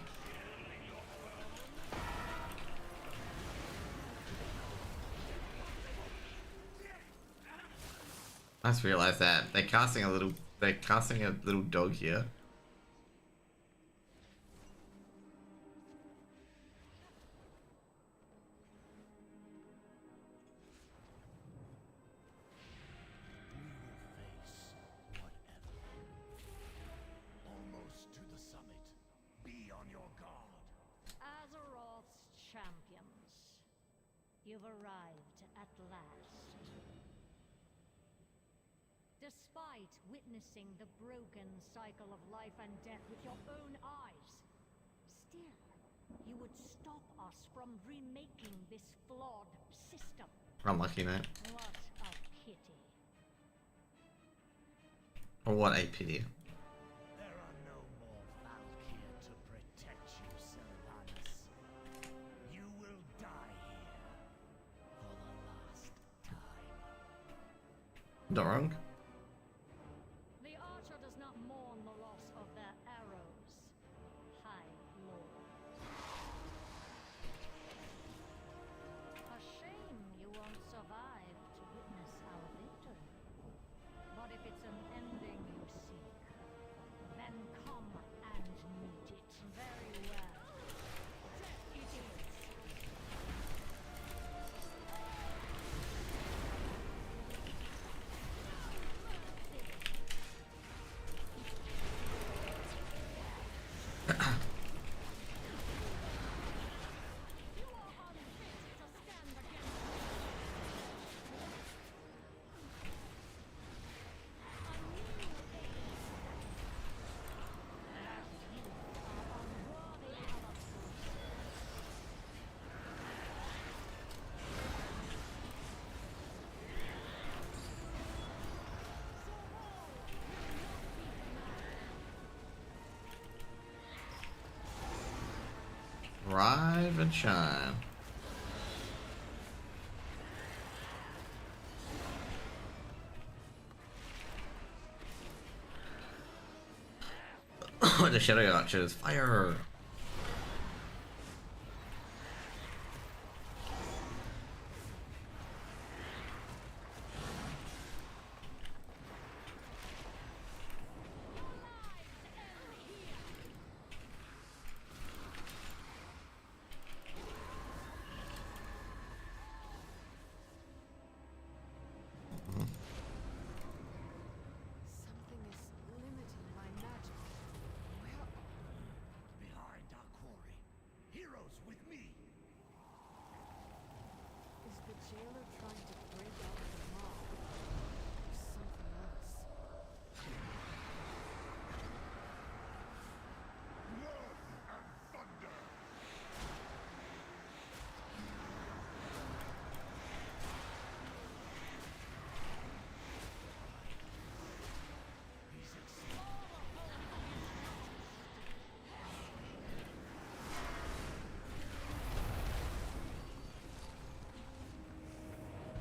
I just realized that they're casting a little dog here. Almost to the summit. Be on your guard. Azeroth's champions. You've arrived at last. Despite witnessing the broken cycle of life and death with your own eyes, still, you would stop us from remaking this flawed system. Unlucky, mate. What a pity. Oh, what a pity. There are no more Valkyr to protect you, Sylvanas. You will die here for the last time. Not wrong. The Archer does not mourn the loss of their arrows, High Lord. A shame you won't survive to witness our victory. But if it's an ending you seek, then come and meet it. Very well. Death it is. Rise and shine. The Shadow Archers, fire! Something is limiting my magic. Where? Behind our quarry. Heroes with me. Is the jailer trying to break out of the mob? Or something else? Blood and thunder!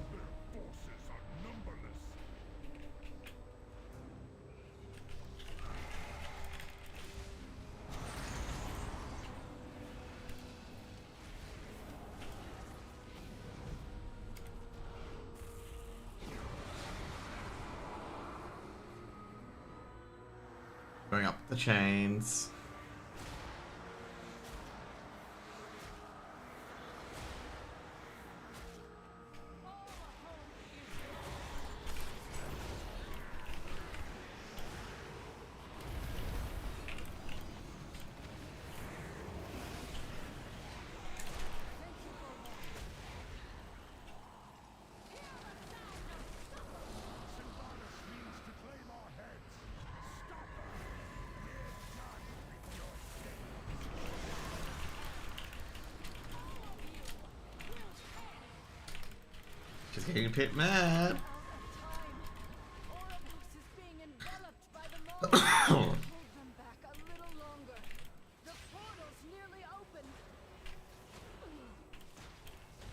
Their forces are numberless. Going up the chains. Sylvanas means to claim our heads. Stop her! We're done with your She's getting a bit mad. Oribos is being enveloped by the mob. Hold them back a little longer. The portal's nearly open.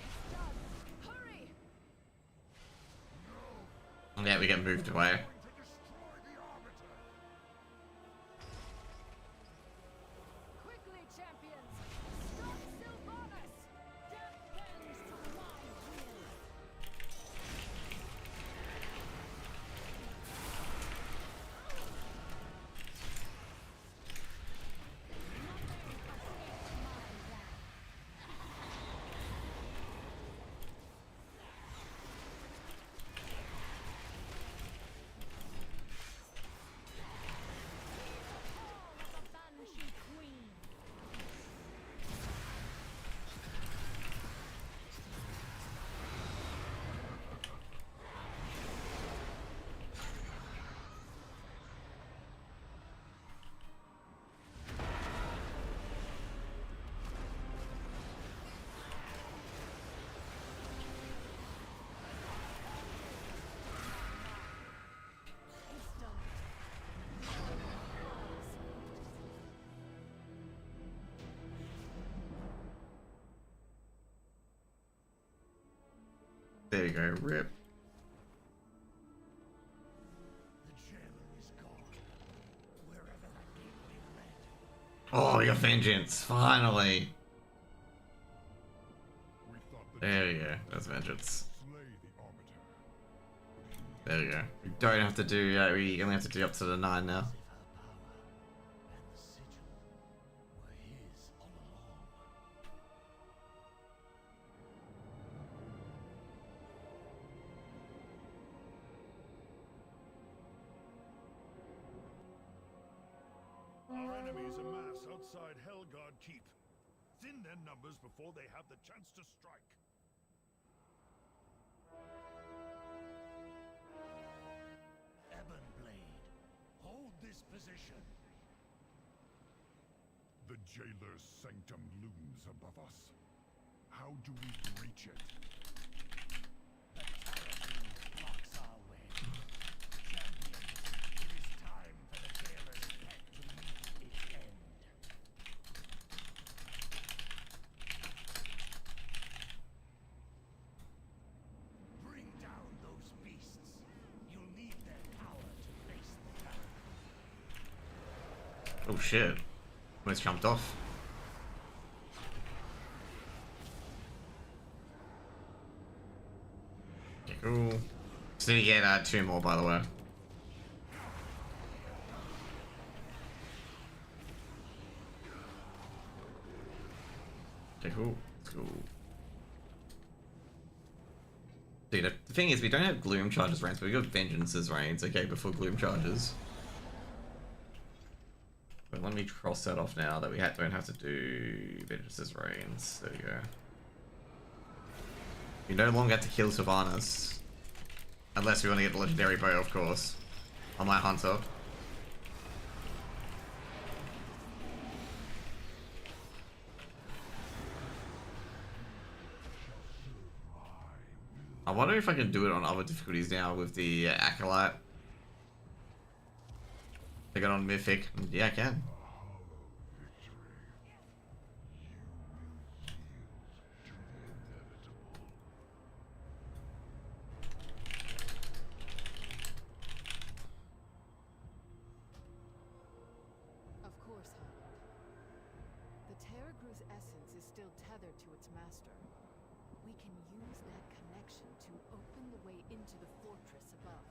It's done. Hurry! Yeah, we get moved away. There you go, rip. Oh, your vengeance, finally. There you go, that's vengeance. There you go. We don't have to do, we only have to do up to the 9 now. Our enemies amass outside Helgard Keep. Thin their numbers before they have the chance to strike. Ebonblade, hold this position. The jailer's sanctum looms above us. How do we breach it? The Terror blocks our way. Champions, it is time for the jailer's pet to meet its end. Bring down those beasts. You'll need their power to face the Terror. Oh shit. Almost jumped off. Okay, cool. Just need to get 2 more, by the way. Okay, cool. Let's go. Dude, the thing is, we don't have Gloom Charges reigns, but we got Vengeance's reigns, okay, before Gloom Charges. But let me cross that off now that we don't have to do Vengeance's reigns. There we go. We no longer have to kill Sylvanas. Unless we want to get the legendary bow, of course. On my hunter. I wonder if I can do it on other difficulties now with the Acolyte. I got on Mythic. Yeah, I can. Of course, Howard. The Terragru's essence is still tethered to its master. We can use that connection to open the way into the fortress above.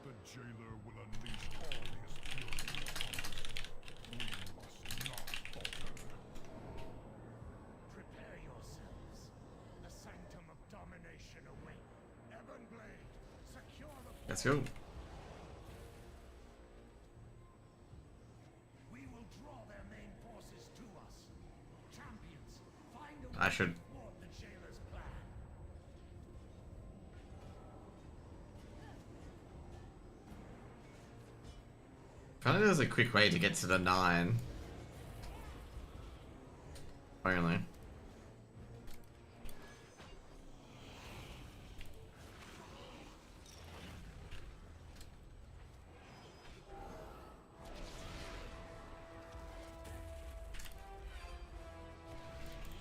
The jailer will unleash all his fury upon us. We must not falter. Prepare yourselves. The sanctum of domination awaits. Ebonblade, secure the Let's go. We will draw their main forces to us. Champions, find a I should. way to thwart the jailer's plan. Apparently there's a quick way to get to the 9. Apparently.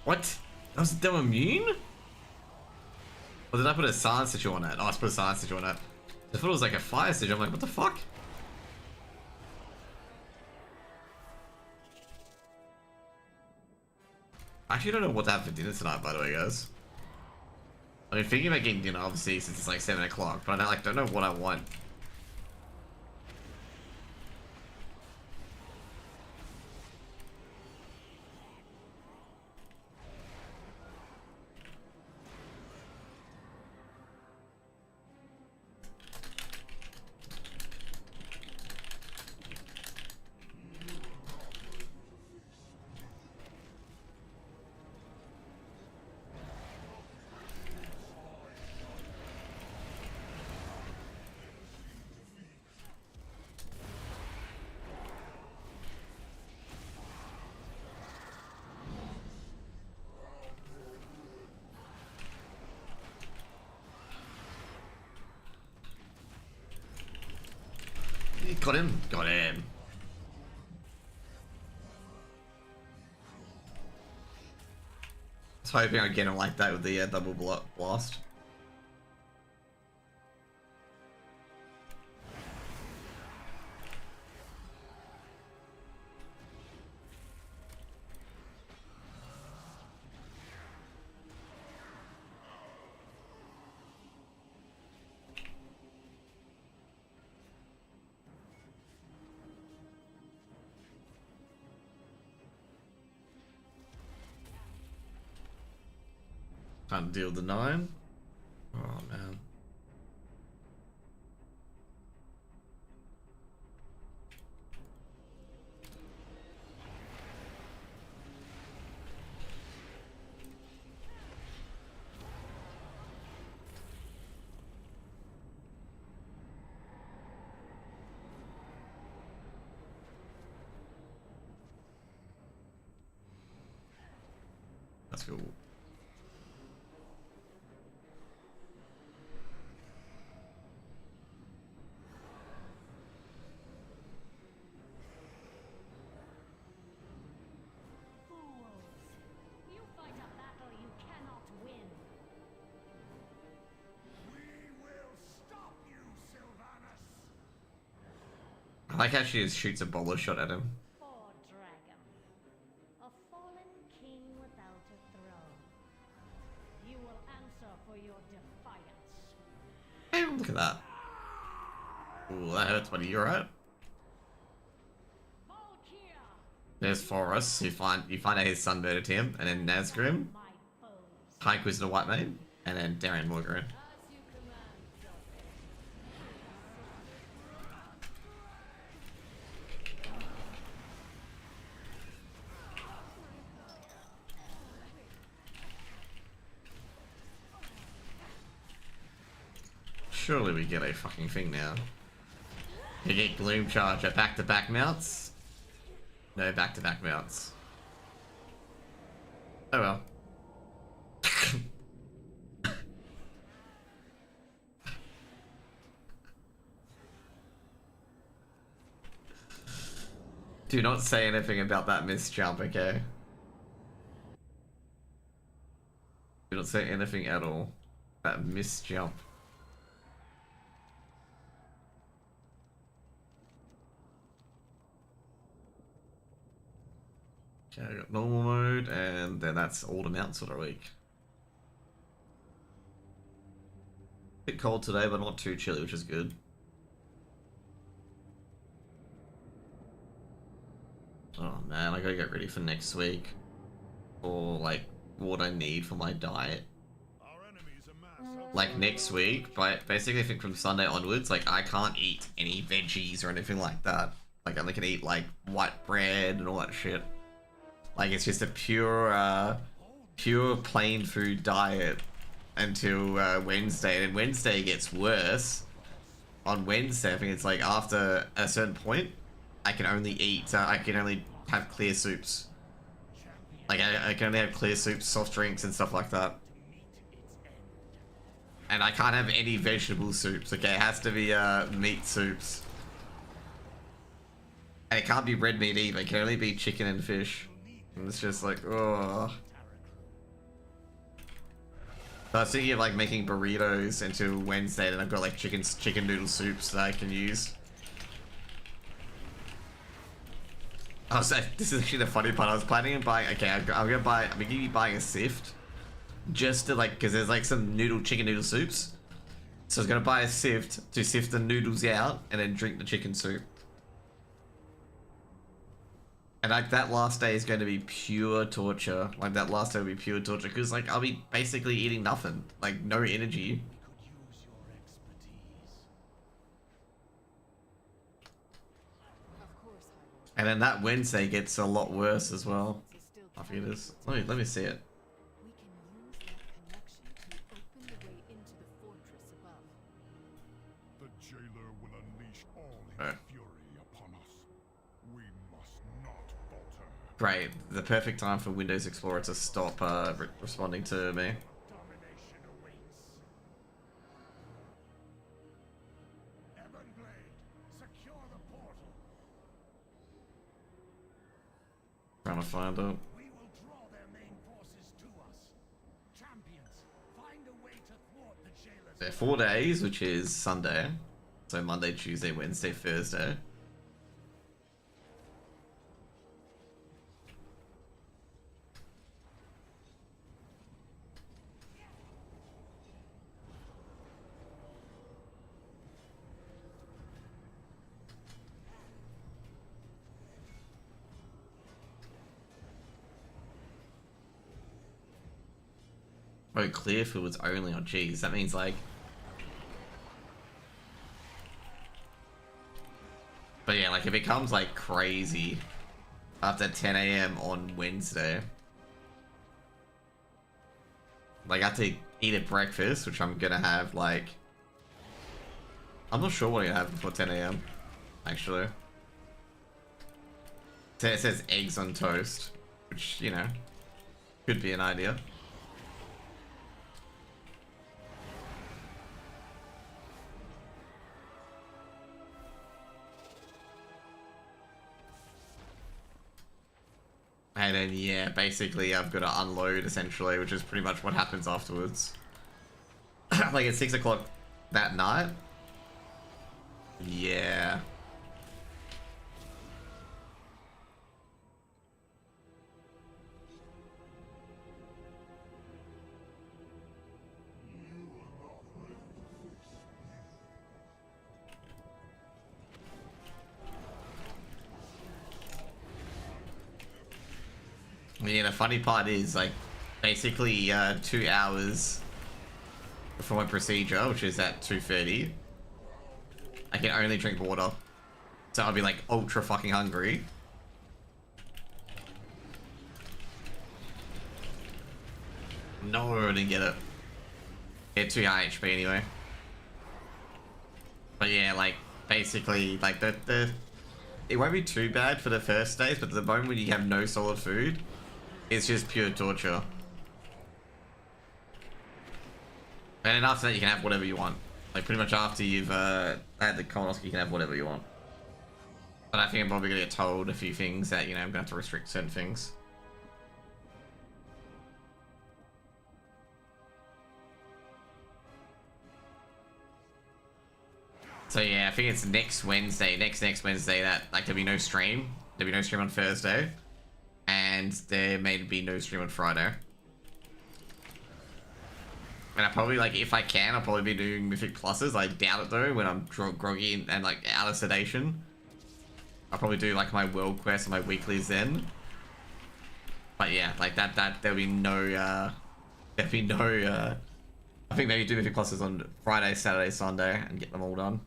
What? That was them immune? Or did I put a silence sigil on it? Oh, I put a silence sigil on it. I thought it was like a fire sigil. I'm like, what the fuck? I actually don't know what to have for dinner tonight, by the way, guys. I mean, thinking about getting dinner, obviously, since it's like 7 o'clock, but I don't know what I want. Got him. Got him. I was hoping I'd get him like that with the double blast. Can't deal the 9. Oh man. That's cool. You fight a battle you cannot win. We will stop you, Sylvanas! I like how she just shoots a bowler shot at him. For Dragon, a fallen king without a throne. You will answer for your defiance. Hey, look at that. Ooh, that hurts, buddy. You alright? There's Forrest. You find out his son murdered him, and then Nazgrim, High Inquisitor White Mane, and then Darren Morgan. Surely we get a fucking thing now. You get Gloom Charger back-to-back mounts. No back-to-back mounts. Oh well. Do not say anything about that missed jump, okay? Do not say anything at all. That missed jump. Okay, I got normal mode, and then that's all the mounts for the week. Bit cold today, but not too chilly, which is good. Oh man, I gotta get ready for next week. Or like what I need for my diet. Like next week, but basically I think from Sunday onwards, like I can't eat any veggies or anything like that. Like I only can eat like white bread and all that shit. Like it's just a pure plain food diet until Wednesday, and Wednesday gets worse. On Wednesday, I think it's like after a certain point, I can only eat, I can only have clear soups. Like I can only have clear soups, soft drinks and stuff like that. And I can't have any vegetable soups, okay? It has to be meat soups. And it can't be red meat either, it can only be chicken and fish. And it's just like, oh. So I was thinking of like making burritos until Wednesday, then I've got like chicken noodle soups that I can use. I was this is actually the funny part. I was planning on buying. Okay, I'm gonna be buying a sift, just to like, because there's like some chicken noodle soups. So I was gonna buy a sift to sift the noodles out and then drink the chicken soup. And like that last day is going to be pure torture. Like that last day will be pure torture because like I'll be basically eating nothing, like no energy. And then that Wednesday gets a lot worse as well. I think it is. Let me see it. The jailer will unleash all his fury upon us. We must not falter. Great, the perfect time for Windows Explorer to stop responding to me. Domination awaits. Ebonblade, secure the portal. Trying to find it. We will draw their main forces to us. Champions, find a way to thwart the jailer's... They're 4 days, which is Sunday. So Monday, Tuesday, Wednesday, Thursday. Oh, Clearfield's only on cheese. That means like... But yeah, like if it comes like crazy after 10 AM on Wednesday, like I have to eat at breakfast, which I'm gonna have like... I'm not sure what I'm gonna have before 10 AM, actually. So it says eggs on toast, which, you know, could be an idea. And then, yeah, basically I've got to unload, essentially, which is pretty much what happens afterwards. Like at 6 o'clock that night? Yeah. Yeah, the funny part is, like, basically 2 hours before my procedure, which is at 2:30, I can only drink water. So I'll be like ultra fucking hungry. No, I didn't get it. Yeah, 2 high HP anyway. But yeah, like, basically, like, it won't be too bad for the first days, but the moment when you have no solid food, it's just pure torture. And then after that, you can have whatever you want. Like, pretty much after you've had the colonoscopy, you can have whatever you want. But I think I'm probably gonna get told a few things that, you know, I'm gonna have to restrict certain things. So yeah, I think it's next Wednesday, next Wednesday that, like, there'll be no stream. There'll be no stream on Thursday. And there may be no stream on Friday. And I probably, like, if I can, I'll probably be doing Mythic Pluses. I doubt it, though, when I'm groggy and, like, out of sedation. I'll probably do, like, my world quest and my weeklies then. But yeah, like, there'll be no, I think maybe do Mythic Pluses on Friday, Saturday, Sunday, and get them all done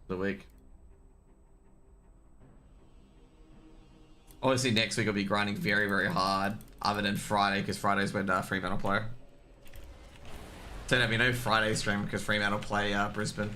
for the week. Obviously, next week I'll be grinding very, very hard, other than Friday, because Friday's when Fremantle play. So there'll be no Friday stream, because Fremantle play Brisbane.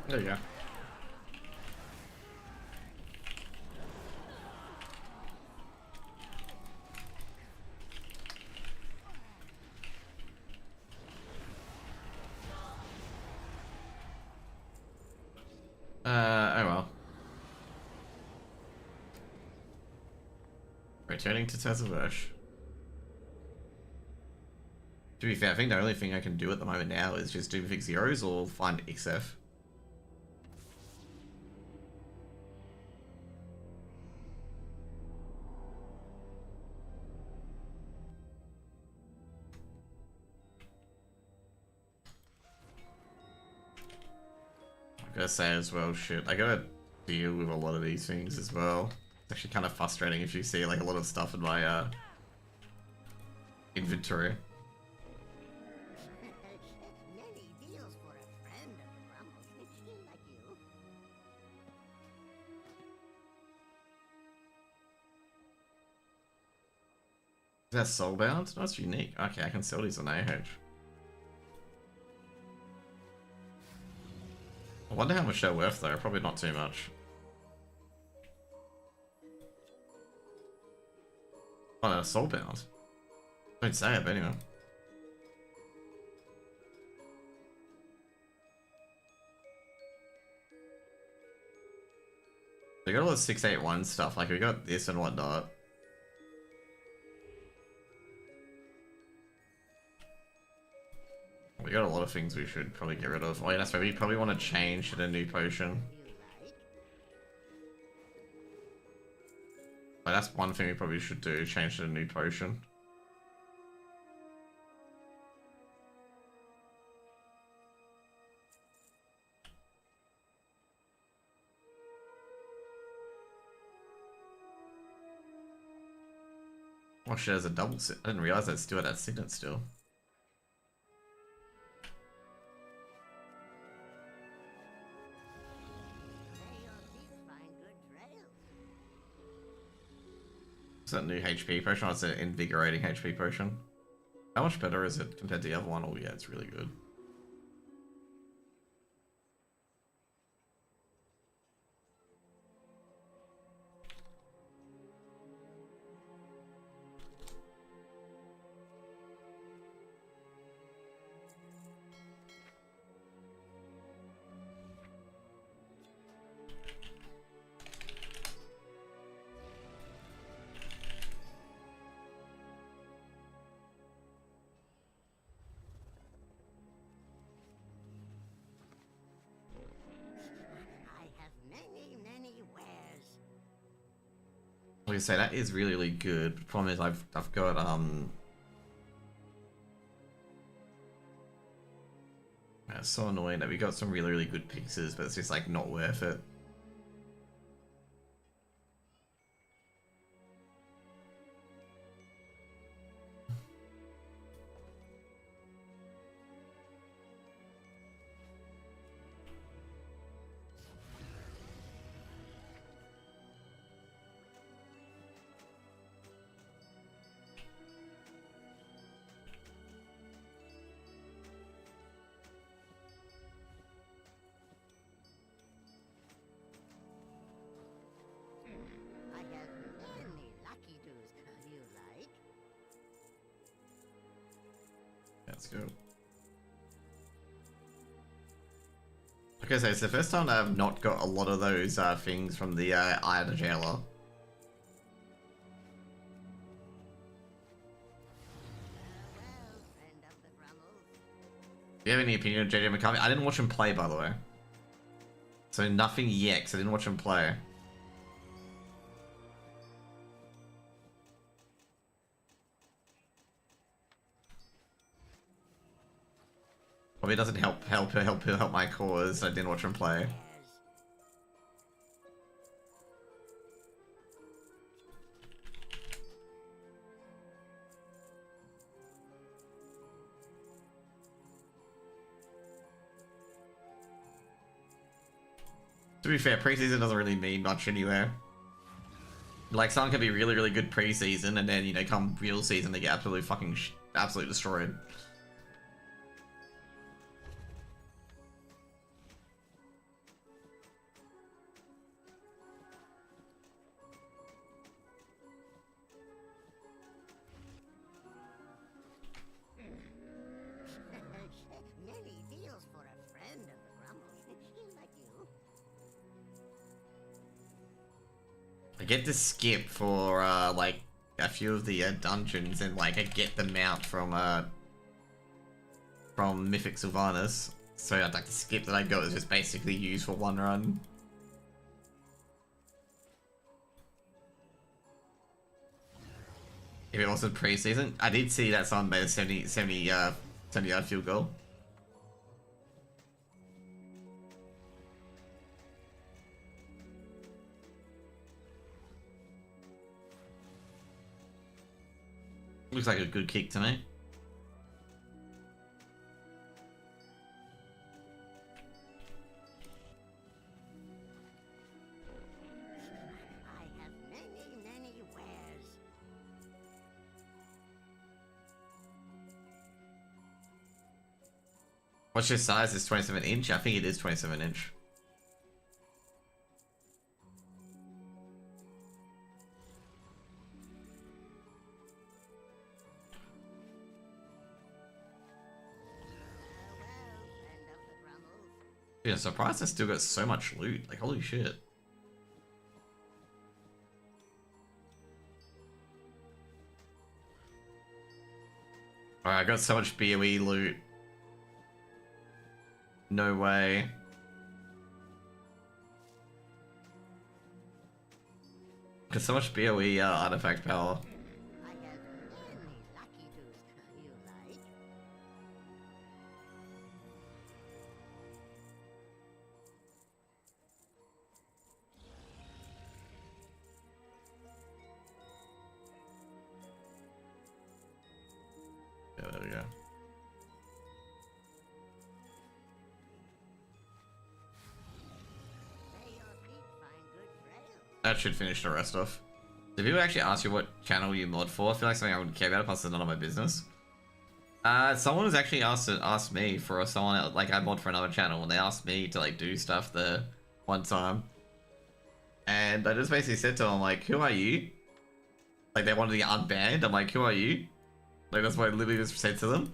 There you go. Oh well. Returning to Tazavash. To be fair, I think the only thing I can do at the moment now is just do Mythic Zeros or find XF. I gotta say as well, shit, I gotta deal with a lot of these things as well. It's actually kind of frustrating if you see like a lot of stuff in my inventory. Many deals for a friend of the Grummles. Like you. that soulbound? That's unique. Okay, I can sell these on AH. I wonder how much they're worth though. Probably not too much. Oh no, soulbound. Don't say it, but anyway. We got all the 681 stuff, like we got this and whatnot. We got a lot of things we should probably get rid of. Oh yeah, that's right, we probably want to change to the new potion. Like, that's one thing we probably should do, change to the new potion. Oh shit, there's a double sit. I didn't realize I'd still had that signet still. Is that new HP potion? Oh, it's an invigorating HP potion. How much better is it compared to the other one? Oh yeah, it's really good. Like I say, that is really, really good. The problem is I've got it's so annoying that we got some really, really good pieces, but it's just like not worth it. Let's go. Okay, so it's the first time that I've not got a lot of those things from the Eye of the Jailer. Do you have any opinion of JJ McCarthy? I didn't watch him play, by the way. So nothing yet, 'cause I didn't watch him play. Probably doesn't help my cause. I didn't watch him play. To be fair, preseason doesn't really mean much anywhere. Like, someone can be really, really good preseason, and then, you know, come real season, they get absolutely fucking absolutely destroyed. Many deals for a friend of the Grummles. Like you. I get to skip for, like, a few of the dungeons, and, like, I get the mount from Mythic Sylvanas. So, I'd like the skip that I got is just basically used for one run. If it wasn't pre-season, I did see that someone made a 70-yard field goal. Looks like a good kick to me. I have many, many wares. What's your size? Is 27 inch? I think it is 27 inch. Yeah, surprised I still got so much loot. Like, holy shit. Alright, I got so much BOE loot. No way. Got so much BOE artifact power. Yeah, there we go. That should finish the rest off. Do people actually ask you what channel you mod for? I feel like something I wouldn't care about, plus it's none of my business. Someone was actually asked me for someone else, like I mod for another channel, and they asked me to like do stuff there one time. And I just basically said to them, like, who are you? Like, they wanted to get unbanned. I'm like, who are you? Like, that's what I literally just said to them.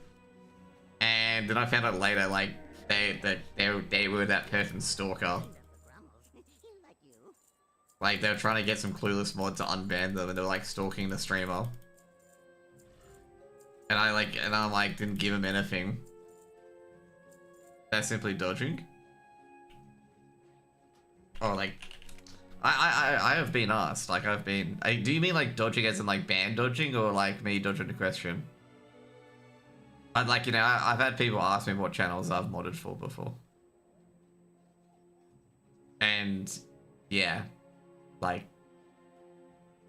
And then I found out later, like, they were that person's stalker. Like, they were trying to get some clueless mod to unban them, and they were like stalking the streamer. And I'm like, didn't give him anything. They're simply dodging. Oh, like, I have been asked, like, do you mean like dodging as in like ban dodging, or like me dodging the question? I'd like, you know, I've had people ask me what channels I've modded for before. And yeah, like,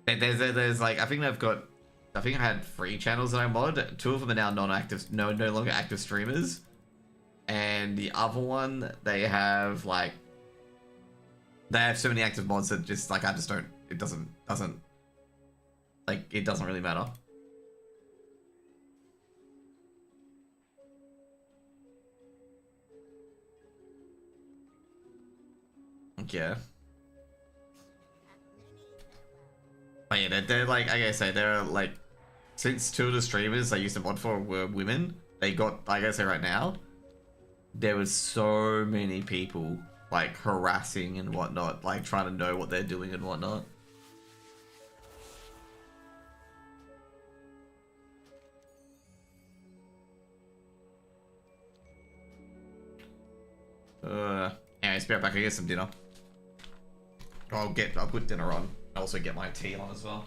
there's like, I think I had 3 channels that I mod. 2 of them are now non-active, no longer active streamers. And the other one, they have like, they have so many active mods that just like, it doesn't really matter. Yeah. But yeah, they're like I say, they're like, since 2 of the streamers I used to mod for were women, they got, like I say right now, there was so many people like harassing and whatnot, like trying to know what they're doing and whatnot. Anyways, be right back. I get some dinner. I'll put dinner on. I'll also get my tea on as well.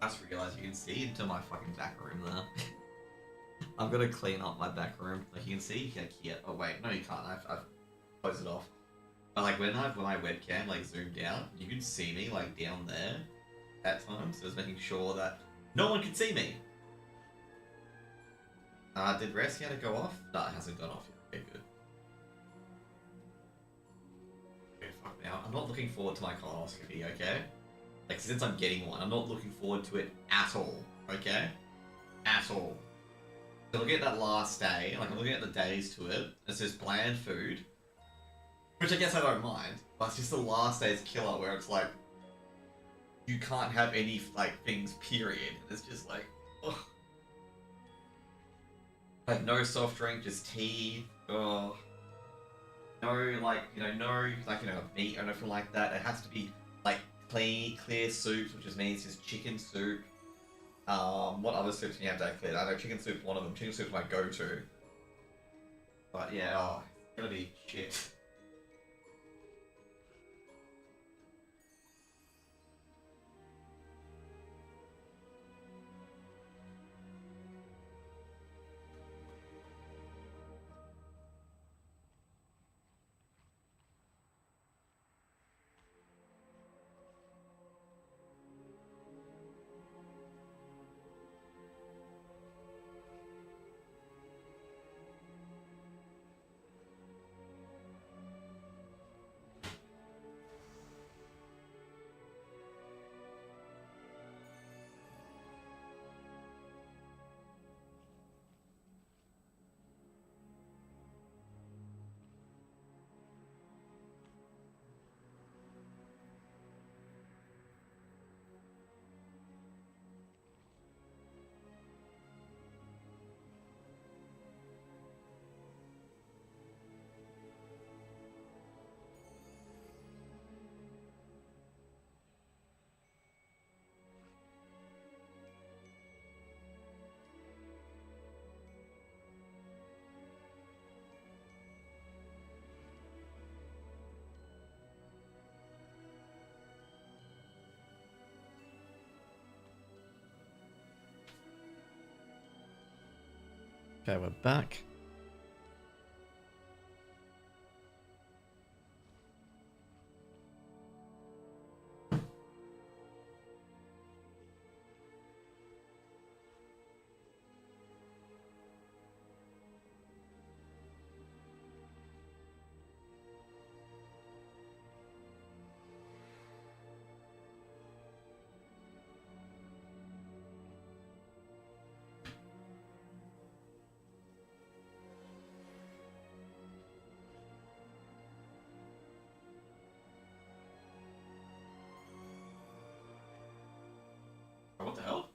I just realized you can see into my fucking back room there. I'm gonna clean up my back room. Like you can see like here. Oh wait, no you can't. I've closed it off. But like when my webcam like zoomed out, you could see me like down there at times. So I was making sure that no one could see me. Did Rescue go off? No, it hasn't gone off yet. Okay, good. Okay, fuck now. I'm not looking forward to my colonoscopy, okay? Like, since I'm getting one, I'm not looking forward to it at all, okay? At all. So looking at that last day, like, I'm looking at the days to it, it says bland food, which I guess I don't mind, but it's just the last day's killer where it's like, you can't have any, like, things, period. It's just like, ugh. Like, no soft drink, just tea, ugh. No, like, no, like, meat or anything like that. It has to be, like, clear soups, which just means just chicken soup. What other soups do you have to have cleared? I know chicken soup's one of them. Chicken soup's my go-to. But yeah, it's gonna be shit. Okay, we're back. What the hell?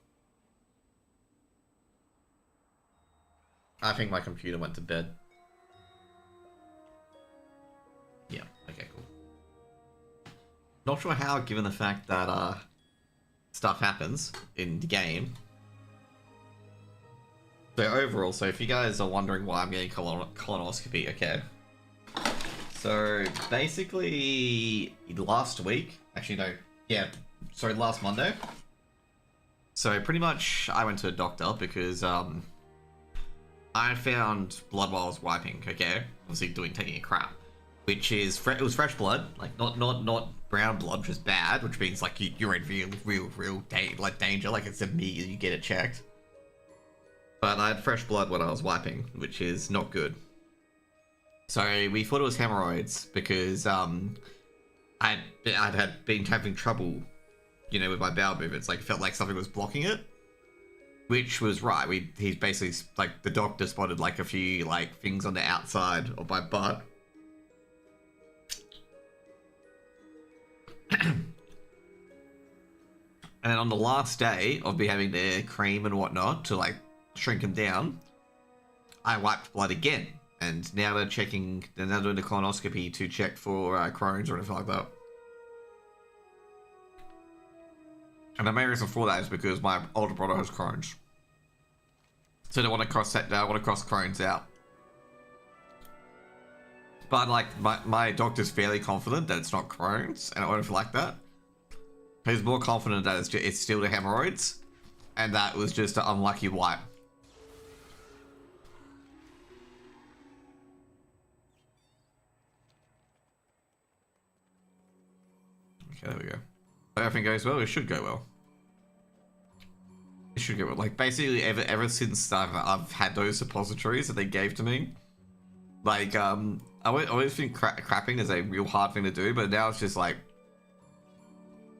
I think my computer went to bed. Yeah, okay, cool. Not sure how, given the fact that stuff happens in the game. So overall, so if you guys are wondering why I'm getting colonoscopy, okay. So basically last week, actually no, yeah, sorry, last Monday. So pretty much I went to a doctor because I found blood while I was wiping, okay? Obviously taking a crap. Which is, it was fresh blood, like not brown blood, which is bad, which means like you're in real danger, like it's immediately you get it checked. But I had fresh blood when I was wiping, which is not good. So we thought it was hemorrhoids because I'd been having trouble, with my bowel movements. Like, it felt like something was blocking it, which was right. He's basically, like, the doctor spotted, like, a few, like, things on the outside of my butt. And then on the last day of me having the cream and whatnot to, like, shrink them down, I wiped blood again. And now they're doing the colonoscopy to check for Crohn's or anything like that. And the main reason for that is because my older brother has Crohn's. So they want to cross Crohn's out. But like my doctor's fairly confident that it's not Crohn's and anything like that. He's more confident that it's still the hemorrhoids, and that was just an unlucky wipe. Okay, there we go. If everything goes well, it should go well. It should go well. Like, basically, ever since I've had those suppositories that they gave to me, like, I always think crapping is a real hard thing to do, but now it's just like,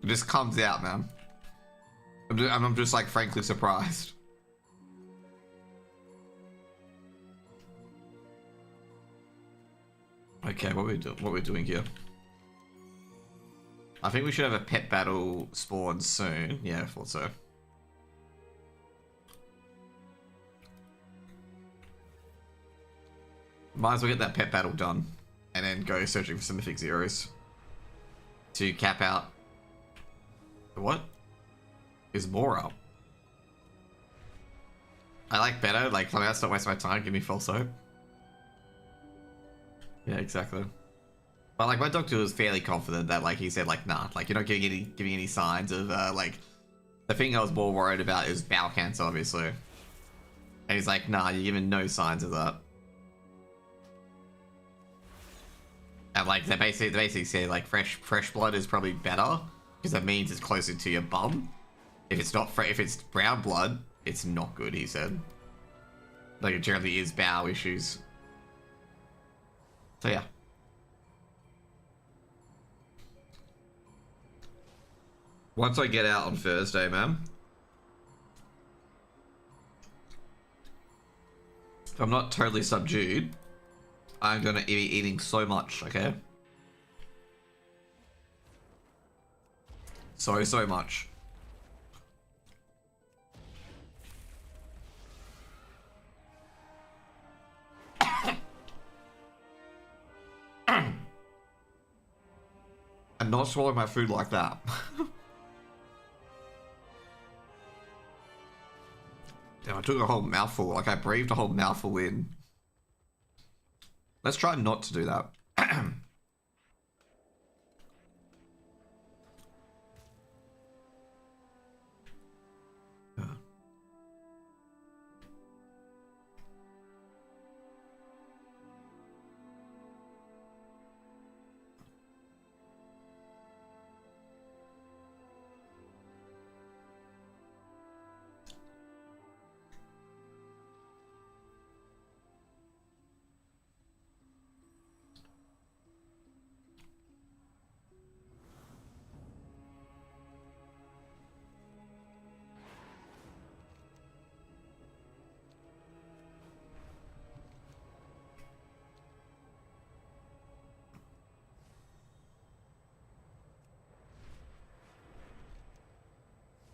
it just comes out, man. I'm just like, frankly surprised. Okay, what we're doing here? I think we should have a pet battle spawn soon. Yeah, I thought so. Might as well get that pet battle done, and then go searching for some mythic zeros to cap out. What is Mora? I like better. Like, let's not waste my time. Give me false hope. Yeah, exactly. But like, my doctor was fairly confident that, like, he said, like, nah, like, you're not giving any signs of like. The thing I was more worried about is bowel cancer, obviously. And he's like, nah, you're giving no signs of that. And like, they basically say like fresh blood is probably better because that means it's closer to your bum. If it's brown blood, it's not good. He said. Like, it generally is bowel issues. So yeah. Once I get out on Thursday, man. If I'm not totally subdued, I'm gonna be eating so much, okay? So much. And not swallow my food like that. Damn, I took a whole mouthful. Like, I breathed a whole mouthful in. Let's try not to do that.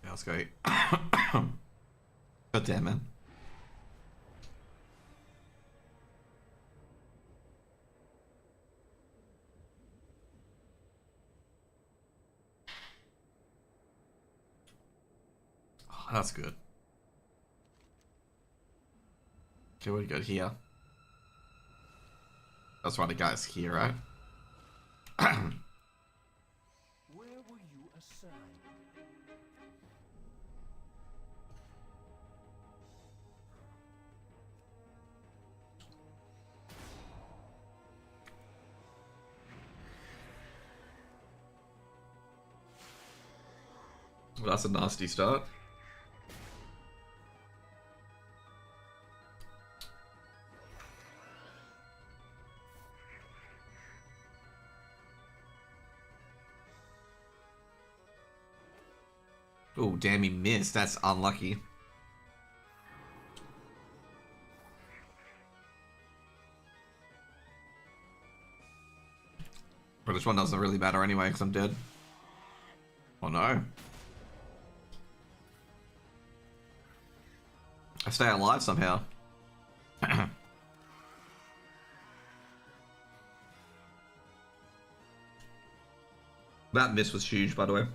Let's go. God damn, man. Oh, that's good. Okay, what do you got here? That's why the guy's here, right? Where were you assigned? Well, that's a nasty start. Oh, damn, he missed. That's unlucky. But this one doesn't really matter anyway, because I'm dead. Oh no. I stay alive somehow. That miss was huge, by the way.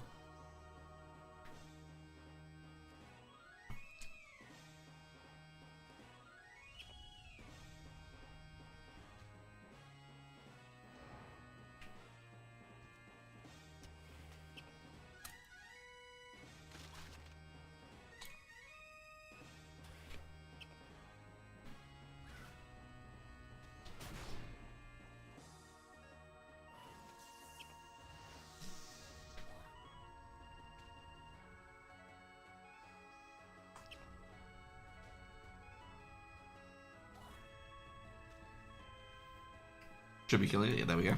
Should be killing it. Yeah, there we go.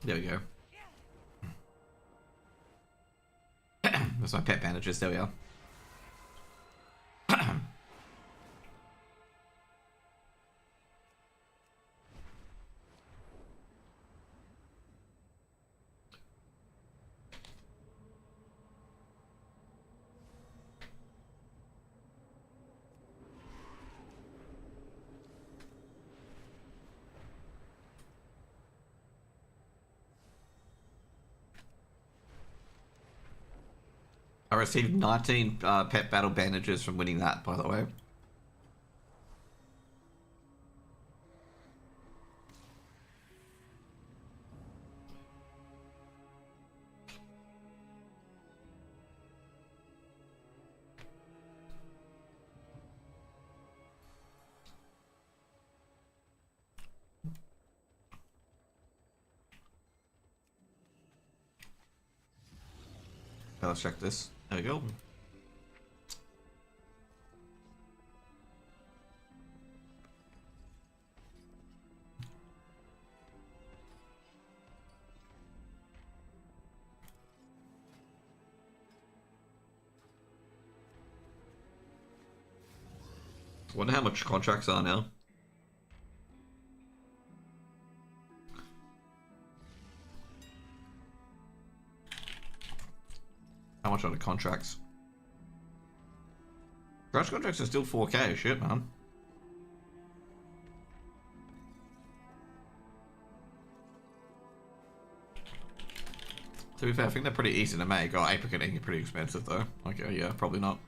There we go. That's my pet bandages. There we are. I received 19 pet battle bandages from winning that, by the way. Let's check this. There we go. Wonder how much contracts are now. How much are the contracts? Crash contracts are still 4K. Shit, man. To be fair, I think they're pretty easy to make. Oh, Apicating are pretty expensive though. Okay, yeah, probably not.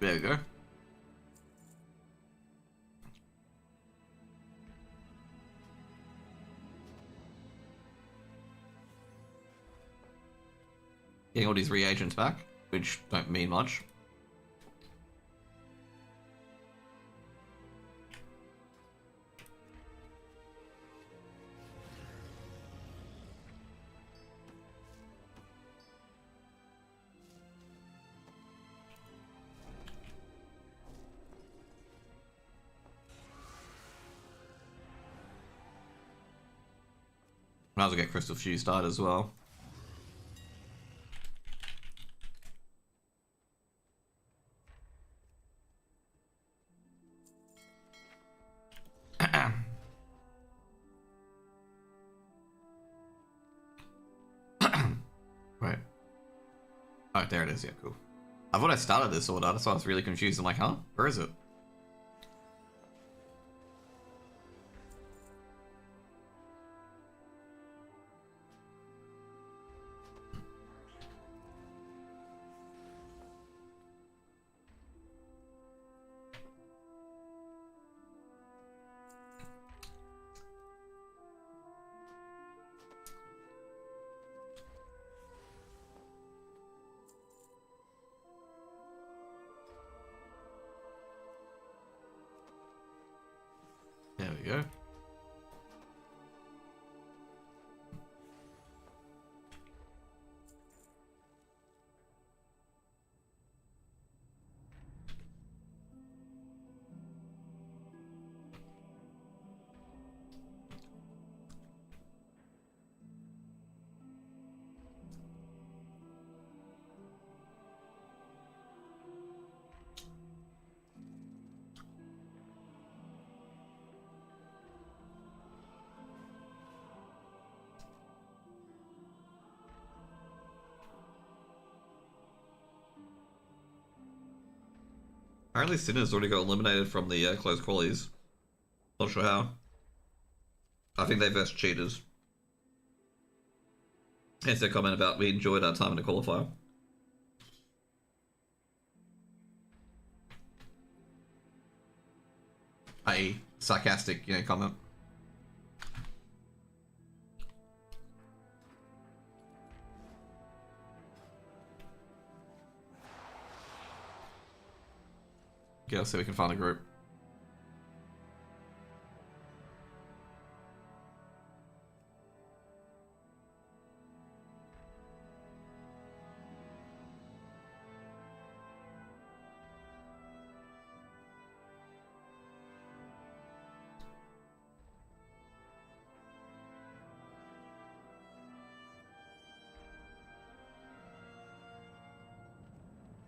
There we go. Getting all these reagents back, which don't mean much. Might as well get Crystal Fuse started as well. Right. Oh, there it is. Yeah, cool. I thought I started this order. That's why I was really confused. I'm like, huh? Where is it? There we go. Apparently Sinner's already got eliminated from the close qualies. Not sure how. I think they versed cheaters. Hence their comment about we enjoyed our time in the qualifier. A sarcastic, comment. Okay, let's see if we can find a group.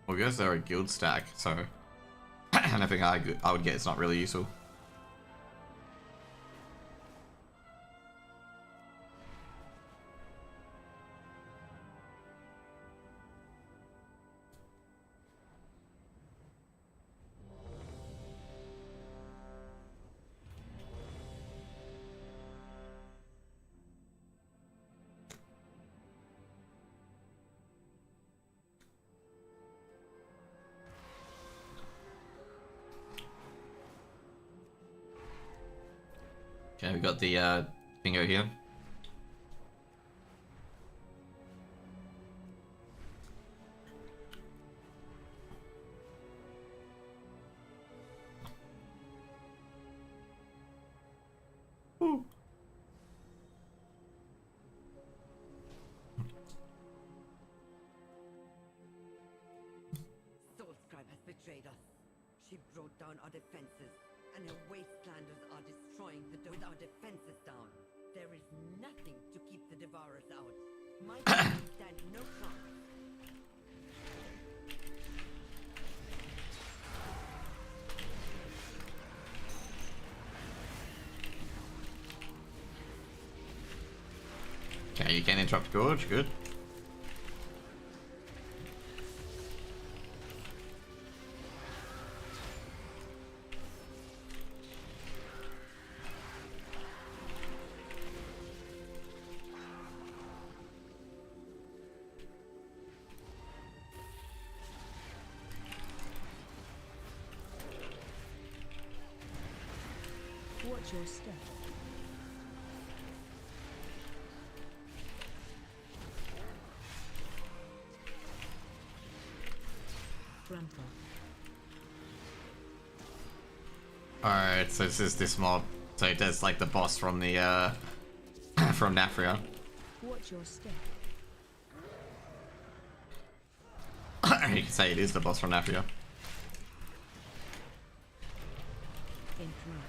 Well, I guess they're a guild stack, so anything I would get is not really useful. Okay, we got the bingo here. Ooh. Soulscribe has betrayed us. She brought down our defenses, and her wastelanders are destroying the with our defenses down. There is nothing to keep the Devourers out. My people stand no chance. Okay, you can interrupt Gorge, good. Watch your step. Alright, so this is this mob. So it does like the boss from the from Nafria. Watch your step. You can say it is the boss from Nafria. Interrupt.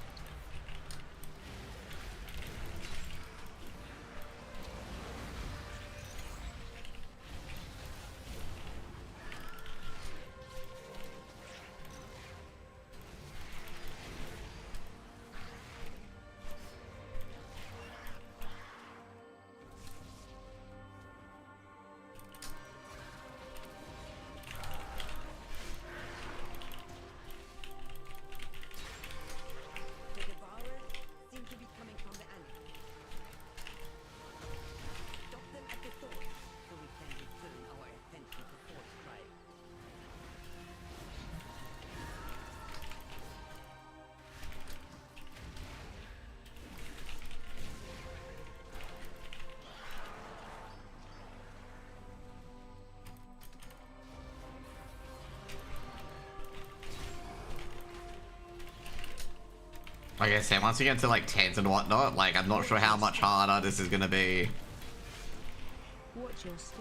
Like I said, once you get to like 10s and whatnot, like I'm not sure how much harder this is gonna be. Watch your step.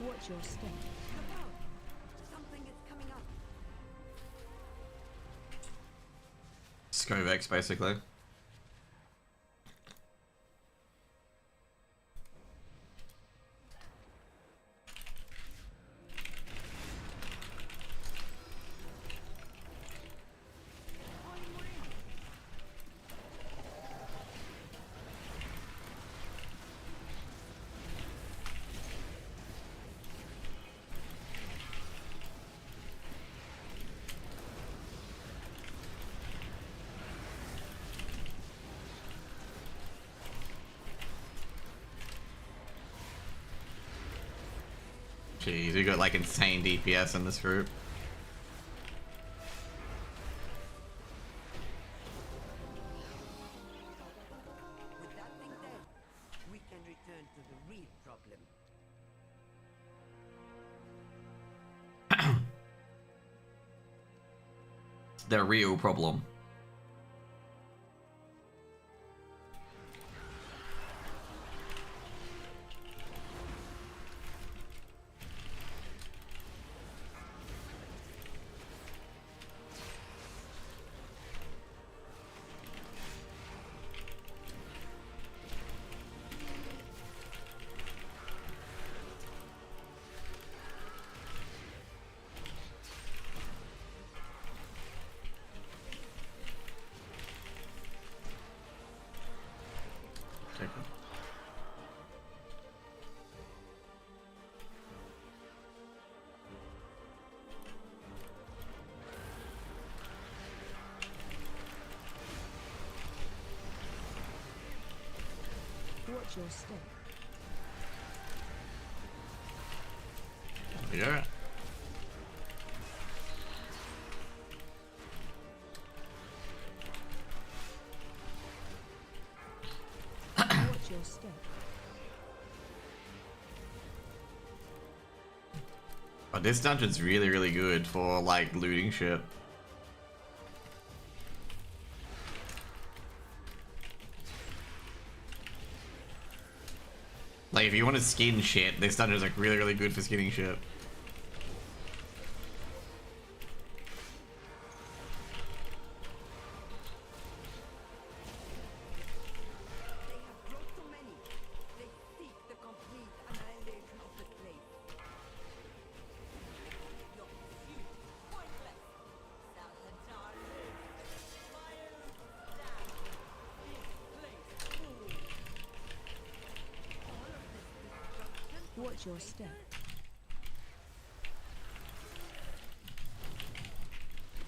Watch your step. Look out! Something is coming up. Scovex, basically. Jeez, we got like insane DPS in this group. With that thing dead, we can return to the real problem. The real problem. Watch your step. Yeah. Watch your step. Oh, this dungeon's really, really good for like looting shit. Like if you want to skin shit, this dungeon's like really, really good for skinning shit. They have brought so many. They seek the complete annihilation of the place. Your pursuit is pointless. Salazar lives. Fire down. This place falls. All of this destruction. Watch your step.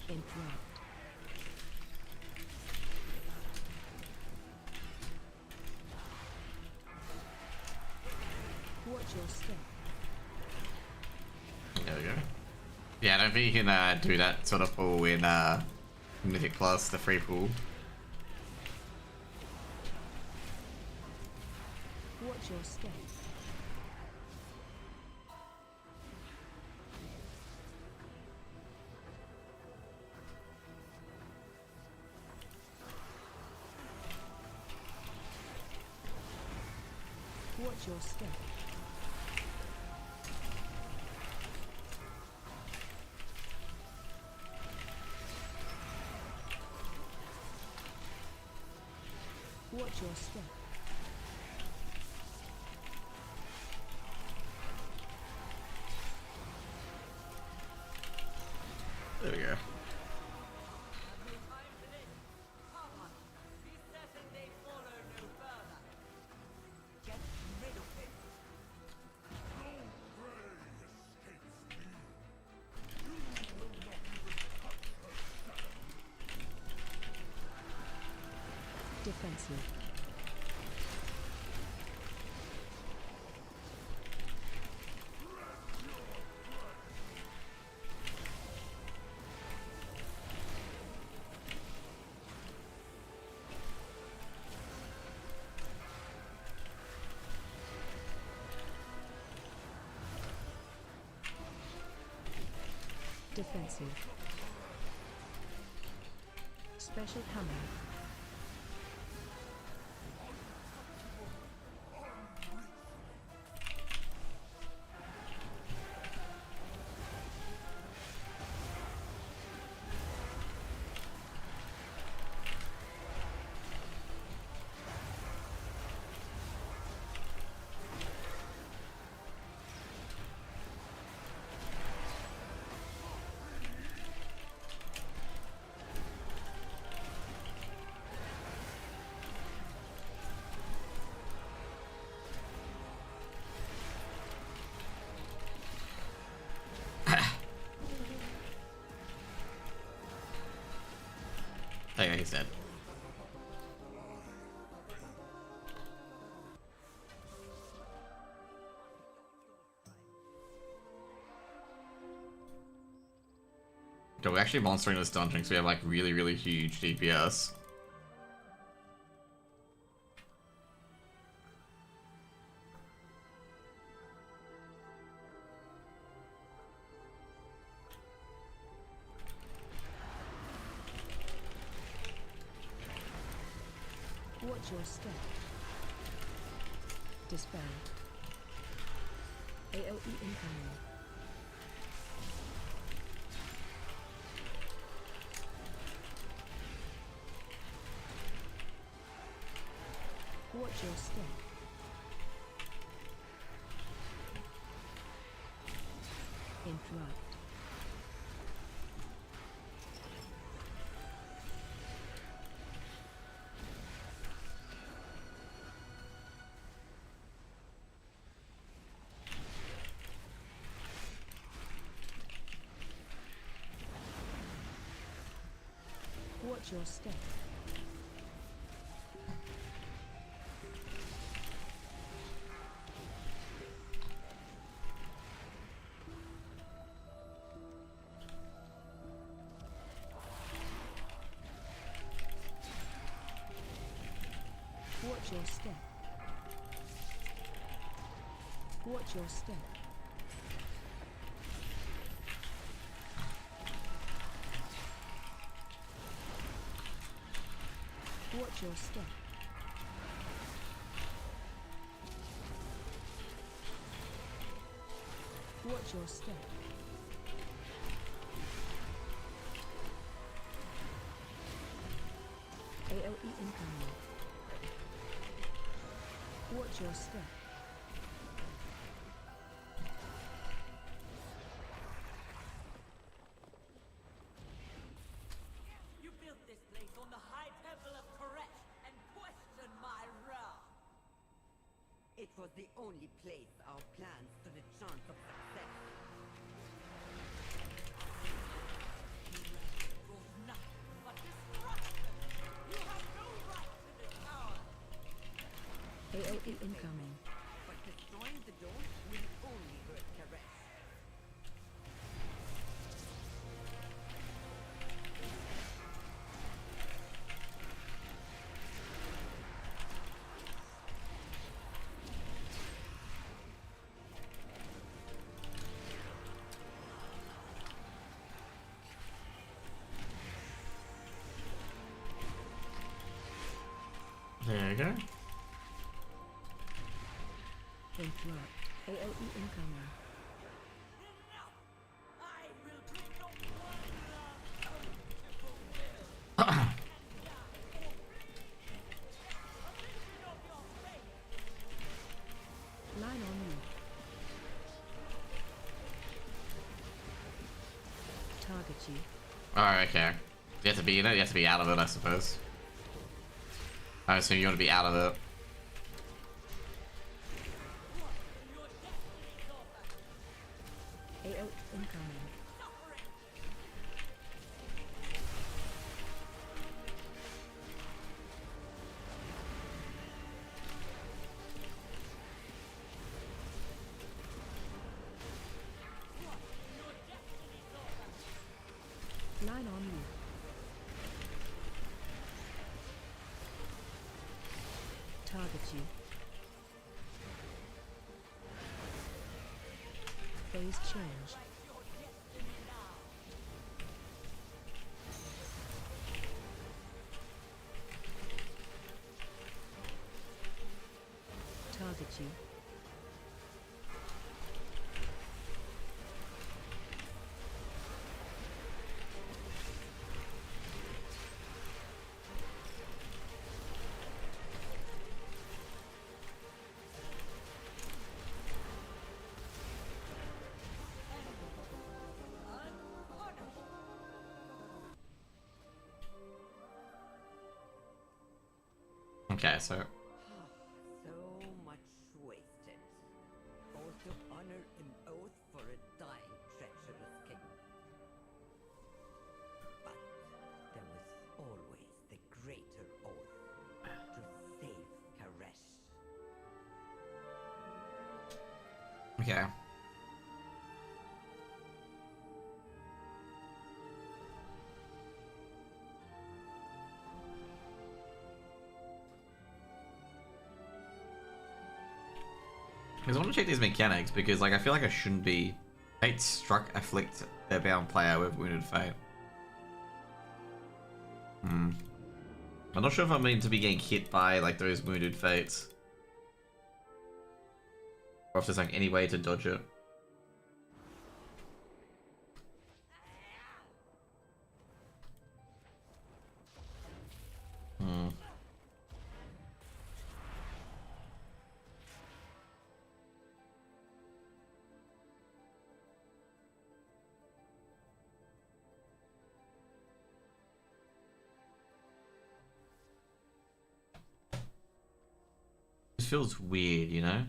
Interrupt. Watch your step. There we go. Yeah, I don't think you can do that sort of pool in Mythic Plus, the free pool. Watch your step. Watch your step. Watch your step. There we go. Defensive. Defensive. Special hammer. Oh yeah, he's dead. Okay, we're actually monstering this dungeon because we have like really, really huge DPS. Watch your step. Dispel. AOE incoming. Watch your step. Interrupt. Watch your step. Watch your step. Watch your step. Watch your step. Watch your step. AOE incoming. Watch your step. You built this place on the high temple of Koresh and questioned my wrath. It was the only place our plans stood a chance of success. You brought nothing but destruction. You have no right to the tower. AOE incoming. But destroying the dome will only hurt Koresh. There you go. Interrupt. AOE incoming. Line on you. Target you. Alright, okay. You have to be in it, you have to be out of it, I suppose. Alright, so you want to be out of it. AOE incoming. Line on you. Target you. Phase change. Target you. Okay, so So much wasted. All to honor an oath for a dying, treacherous king. But there was always the greater oath to save Koresh. okay. Because I want to check these mechanics, because like I feel like I shouldn't be... Fate struck, afflict their bound player with wounded fate. I'm not sure if I'm meant to be getting hit by like those wounded fates. Or if there's like any way to dodge it. It feels weird, you know?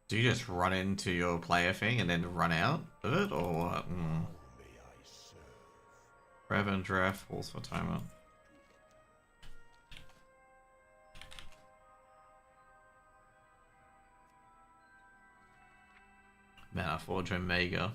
Do you just run into your player thing and then run out of it, or what? Revan Giraffe, falls for timer. Mana Forge Omega.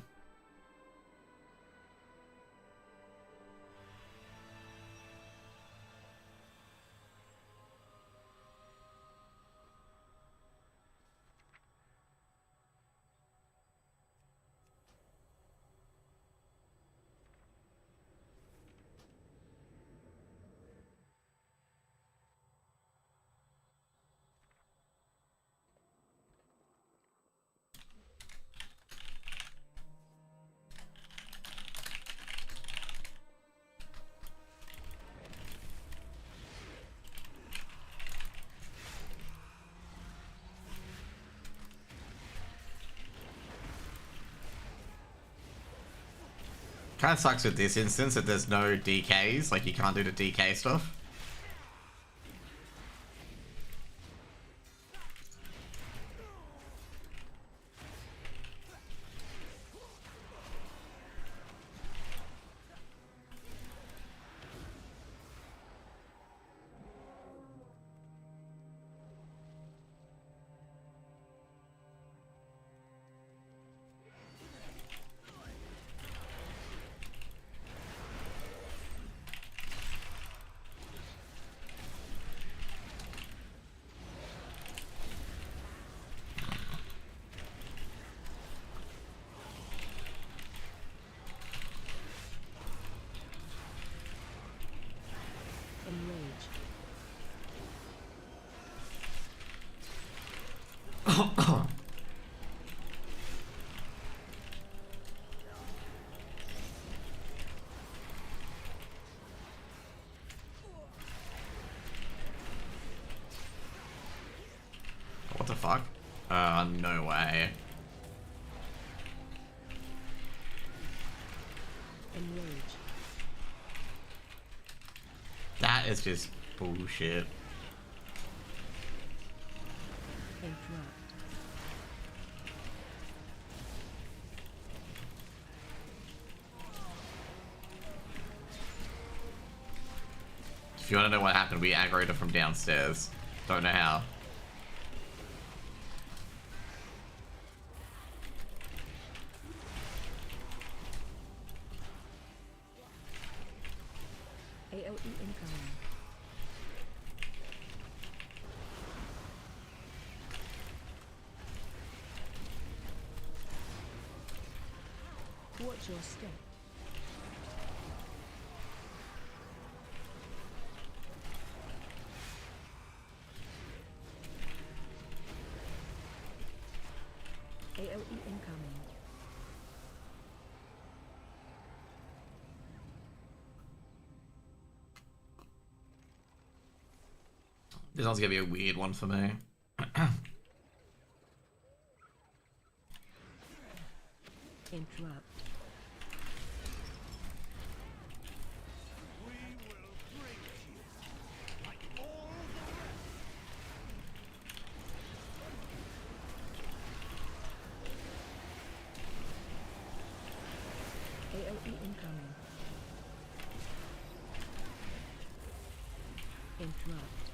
Kind of sucks with this instance that there's no DKs, like you can't do the DK stuff. What the fuck? No way. Enrage. That is just bullshit. Interrupt. If you want to know what happened, we aggroed her from downstairs. Don't know how. AOE incoming. Watch your step. AOE incoming. This one's gonna be a weird one for me. Interrupt. AOE incoming. Interrupt.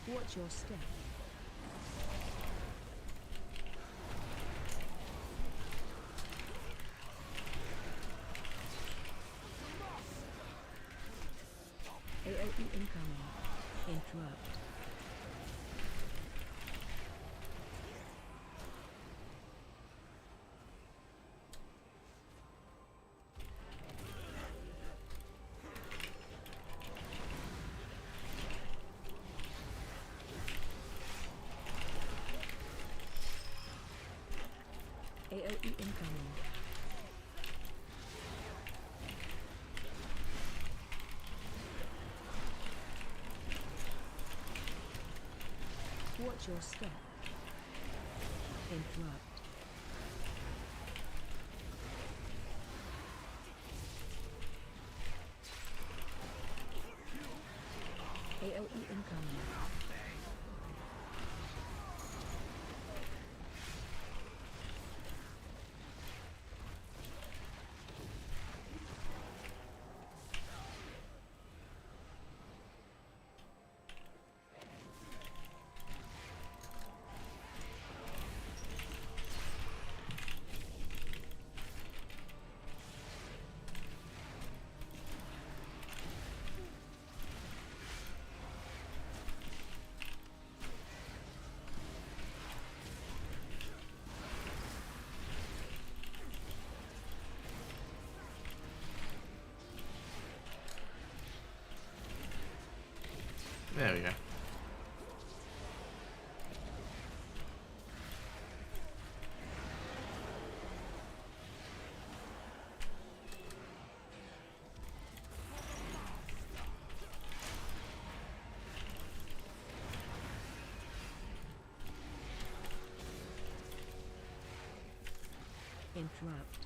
Watch your step. AOE incoming. Interrupt. AOE incoming. Watch your step. Interrupt. AOE incoming. There we go. Interrupt.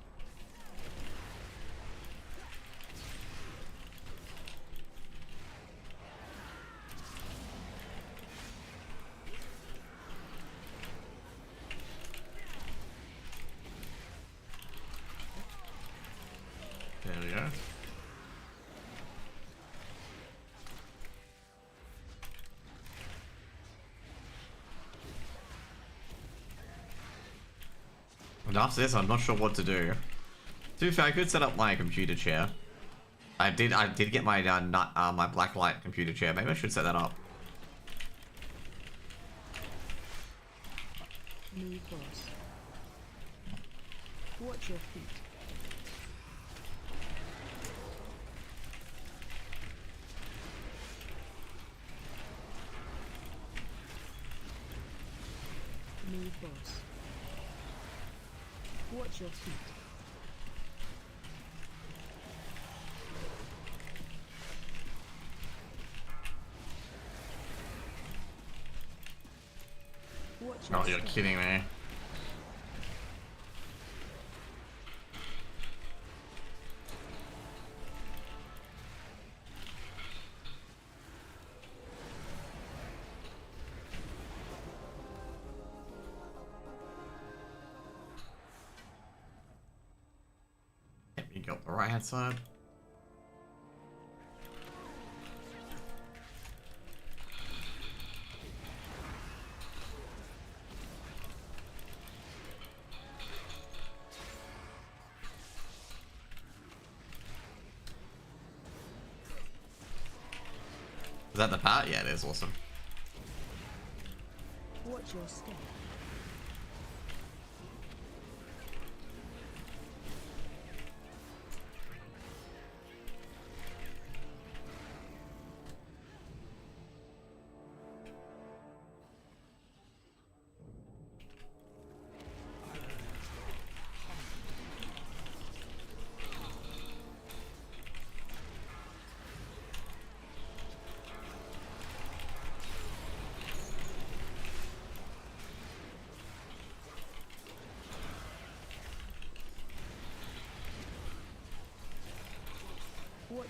There we go. And after this, I'm not sure what to do. To be fair, I could set up my computer chair. I did get my my blacklight computer chair. Maybe I should set that up. Move boss. Watch your feet. Move boss. Watch your feet. Watch your Oh, you're step. kidding me. You got the right hand side. Is that the part? Yeah, it is. Awesome. Watch your step.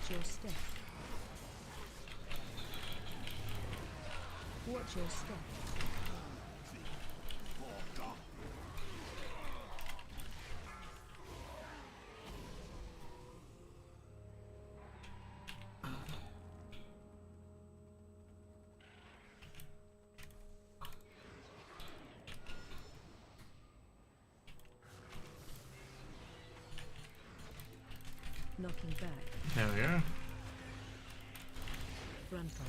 Watch your step. Watch your step. Knocking back. There we go. Front up.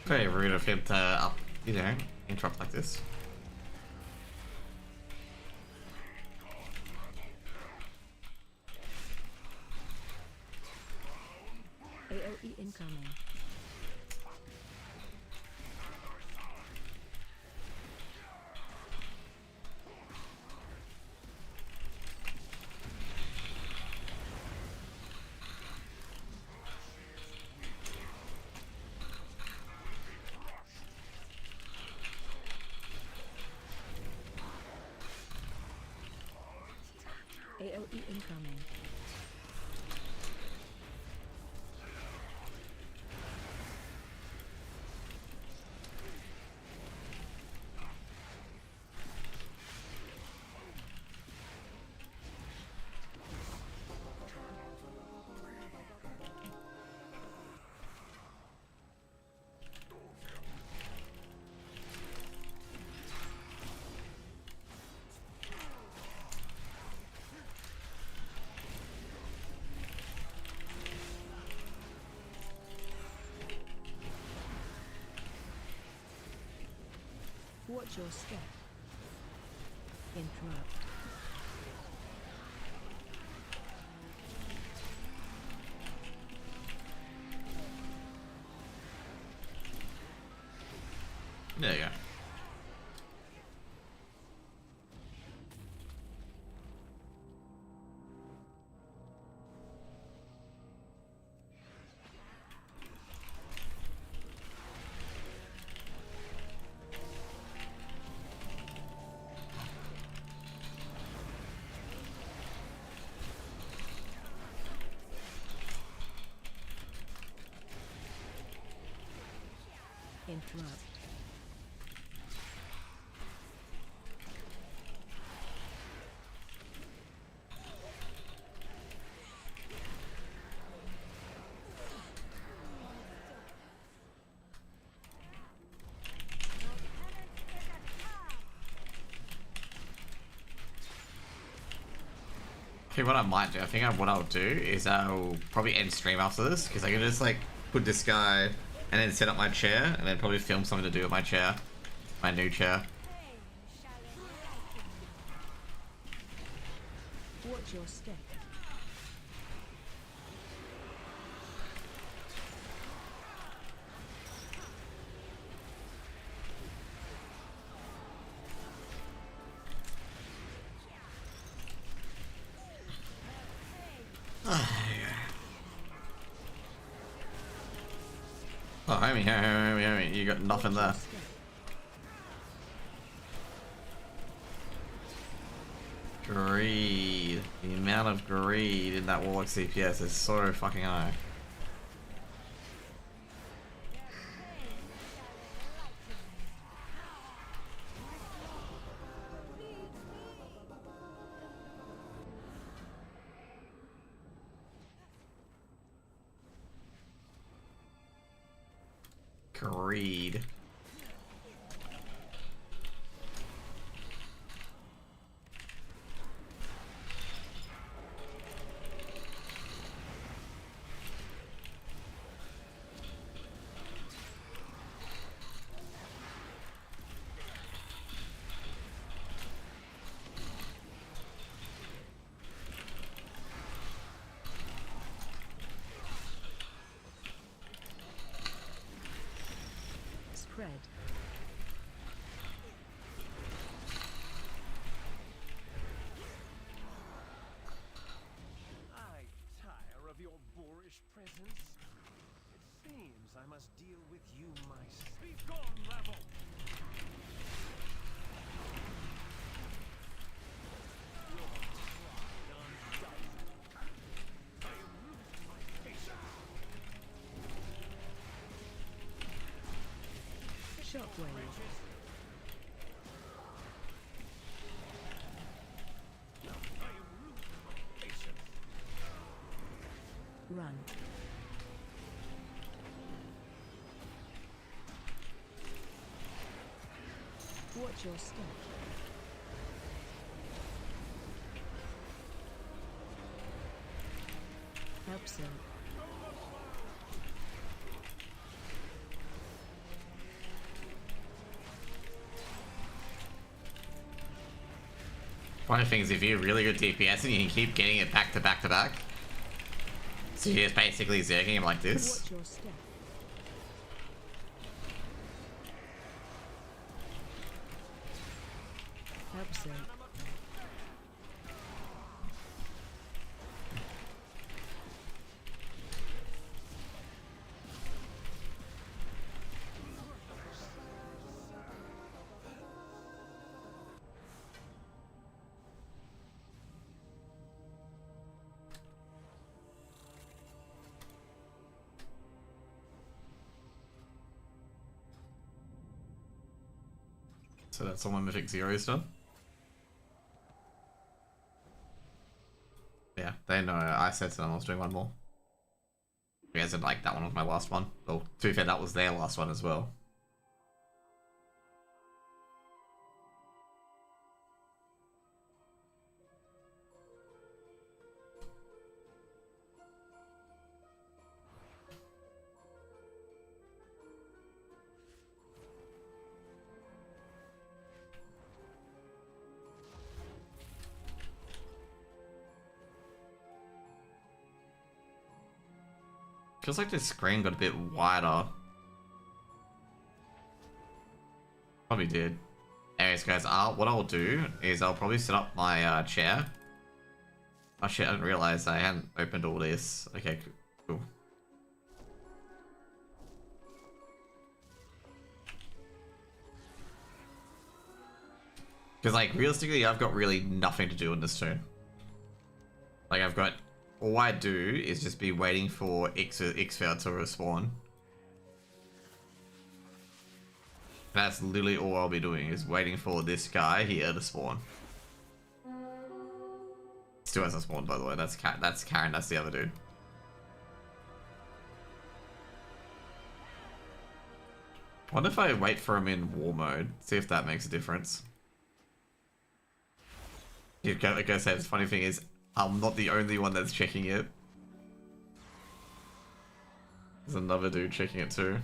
Very rude of him to interrupt like this. AOE incoming. AOE incoming. Watch your step. Interrupt. There you go. Interrupt. Okay, what I might do, I think what I'll do is I'll probably end stream after this, because I can just like put this guy and then set up my chair and then probably film something to do with my chair, my new chair. Watch your step. Oh, homie, you got nothing there. Greed. The amount of greed in that Warlock CPS is so fucking high. Greed. Spread. I tire of your boorish presence. It seems must deal with you myself. Be gone, rabble! Shockwave. Run. Watch your step. Help so. Funny thing is, if you're really good DPS and you can keep getting it back to back to back, so you're just basically zerging him like this. Watch your step. Help so. So that's all my Mythic Zero's done. Yeah, they know I said to them I was doing one more. You guys said like that one was my last one. Well, to be fair, that was their last one as well. Feels like this screen got a bit wider. Probably did. Anyways, guys, what I'll do is I'll probably set up my chair. Oh shit, I didn't realize I hadn't opened all this. Okay, cool. Because, like, realistically, I've got really nothing to do in this turn. Like, I've got... All I do is just be waiting for Ixfel to respawn. That's literally all I'll be doing, is waiting for this guy here to spawn. Still hasn't spawned, by the way. That's Karen, that's the other dude. Wonder if I wait for him in war mode, see if that makes a difference. Like I said, the funny thing is, I'm not the only one that's checking it. There's another dude checking it too.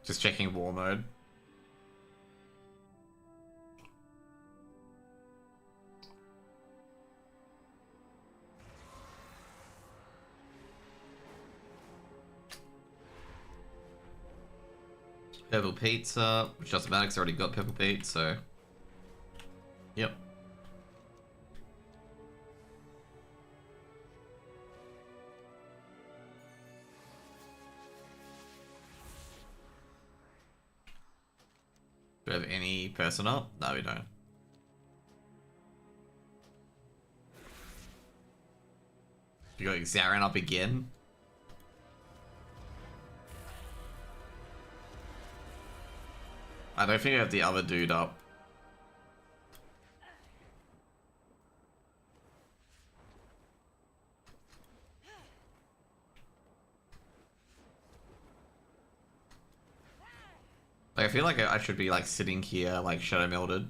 Just checking war mode. Purple Pizza, which doesn't matter because I already got Purple Pizza, so... Yep. Do we have any person up? No, we don't. You got Zarin up again? I don't think I have the other dude up. Like, I feel like I should be like sitting here like Shadow Melded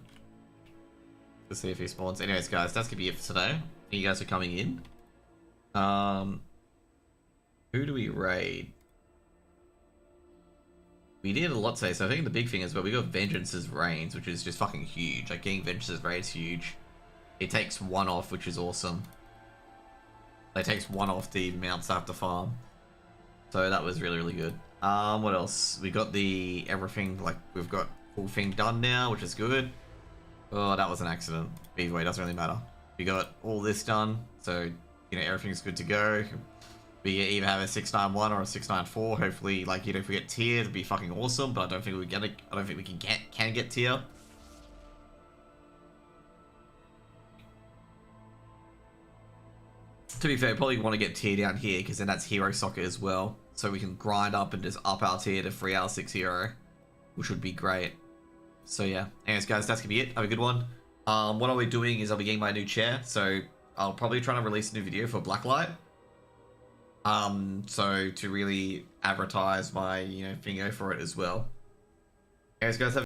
to see if he spawns. Anyways, guys, that's gonna be it for today. You guys are coming in. Who do we raid? we did a lot today. So I think the big thing is, but we got Vengeance's Reigns, which is just fucking huge. Like, getting Vengeance's Reigns is huge. It takes 1 off, which is awesome. It takes 1 off the mounts I have to farm. So that was really, really good. What else? We got the everything, like, we've got full thing done now, which is good. Oh, that was an accident. Either way, it doesn't really matter. We got all this done, so, you know, everything's good to go. We either have a 691 or a 694. Hopefully, like, you know, if we get tier, it'd be fucking awesome, but I don't think we get it. I don't think we can get tier. To be fair, probably want to get tier down here, because then that's hero socket as well. So we can grind up and just up our tier to 3 out of 6 hero, which would be great. So yeah. Anyways, guys, that's gonna be it. Have a good one. What I'll be doing is I'll be getting my new chair, so I'll probably try to release a new video for Blacklight. So to really advertise my, you know, thingo for it as well. Anyways, guys, have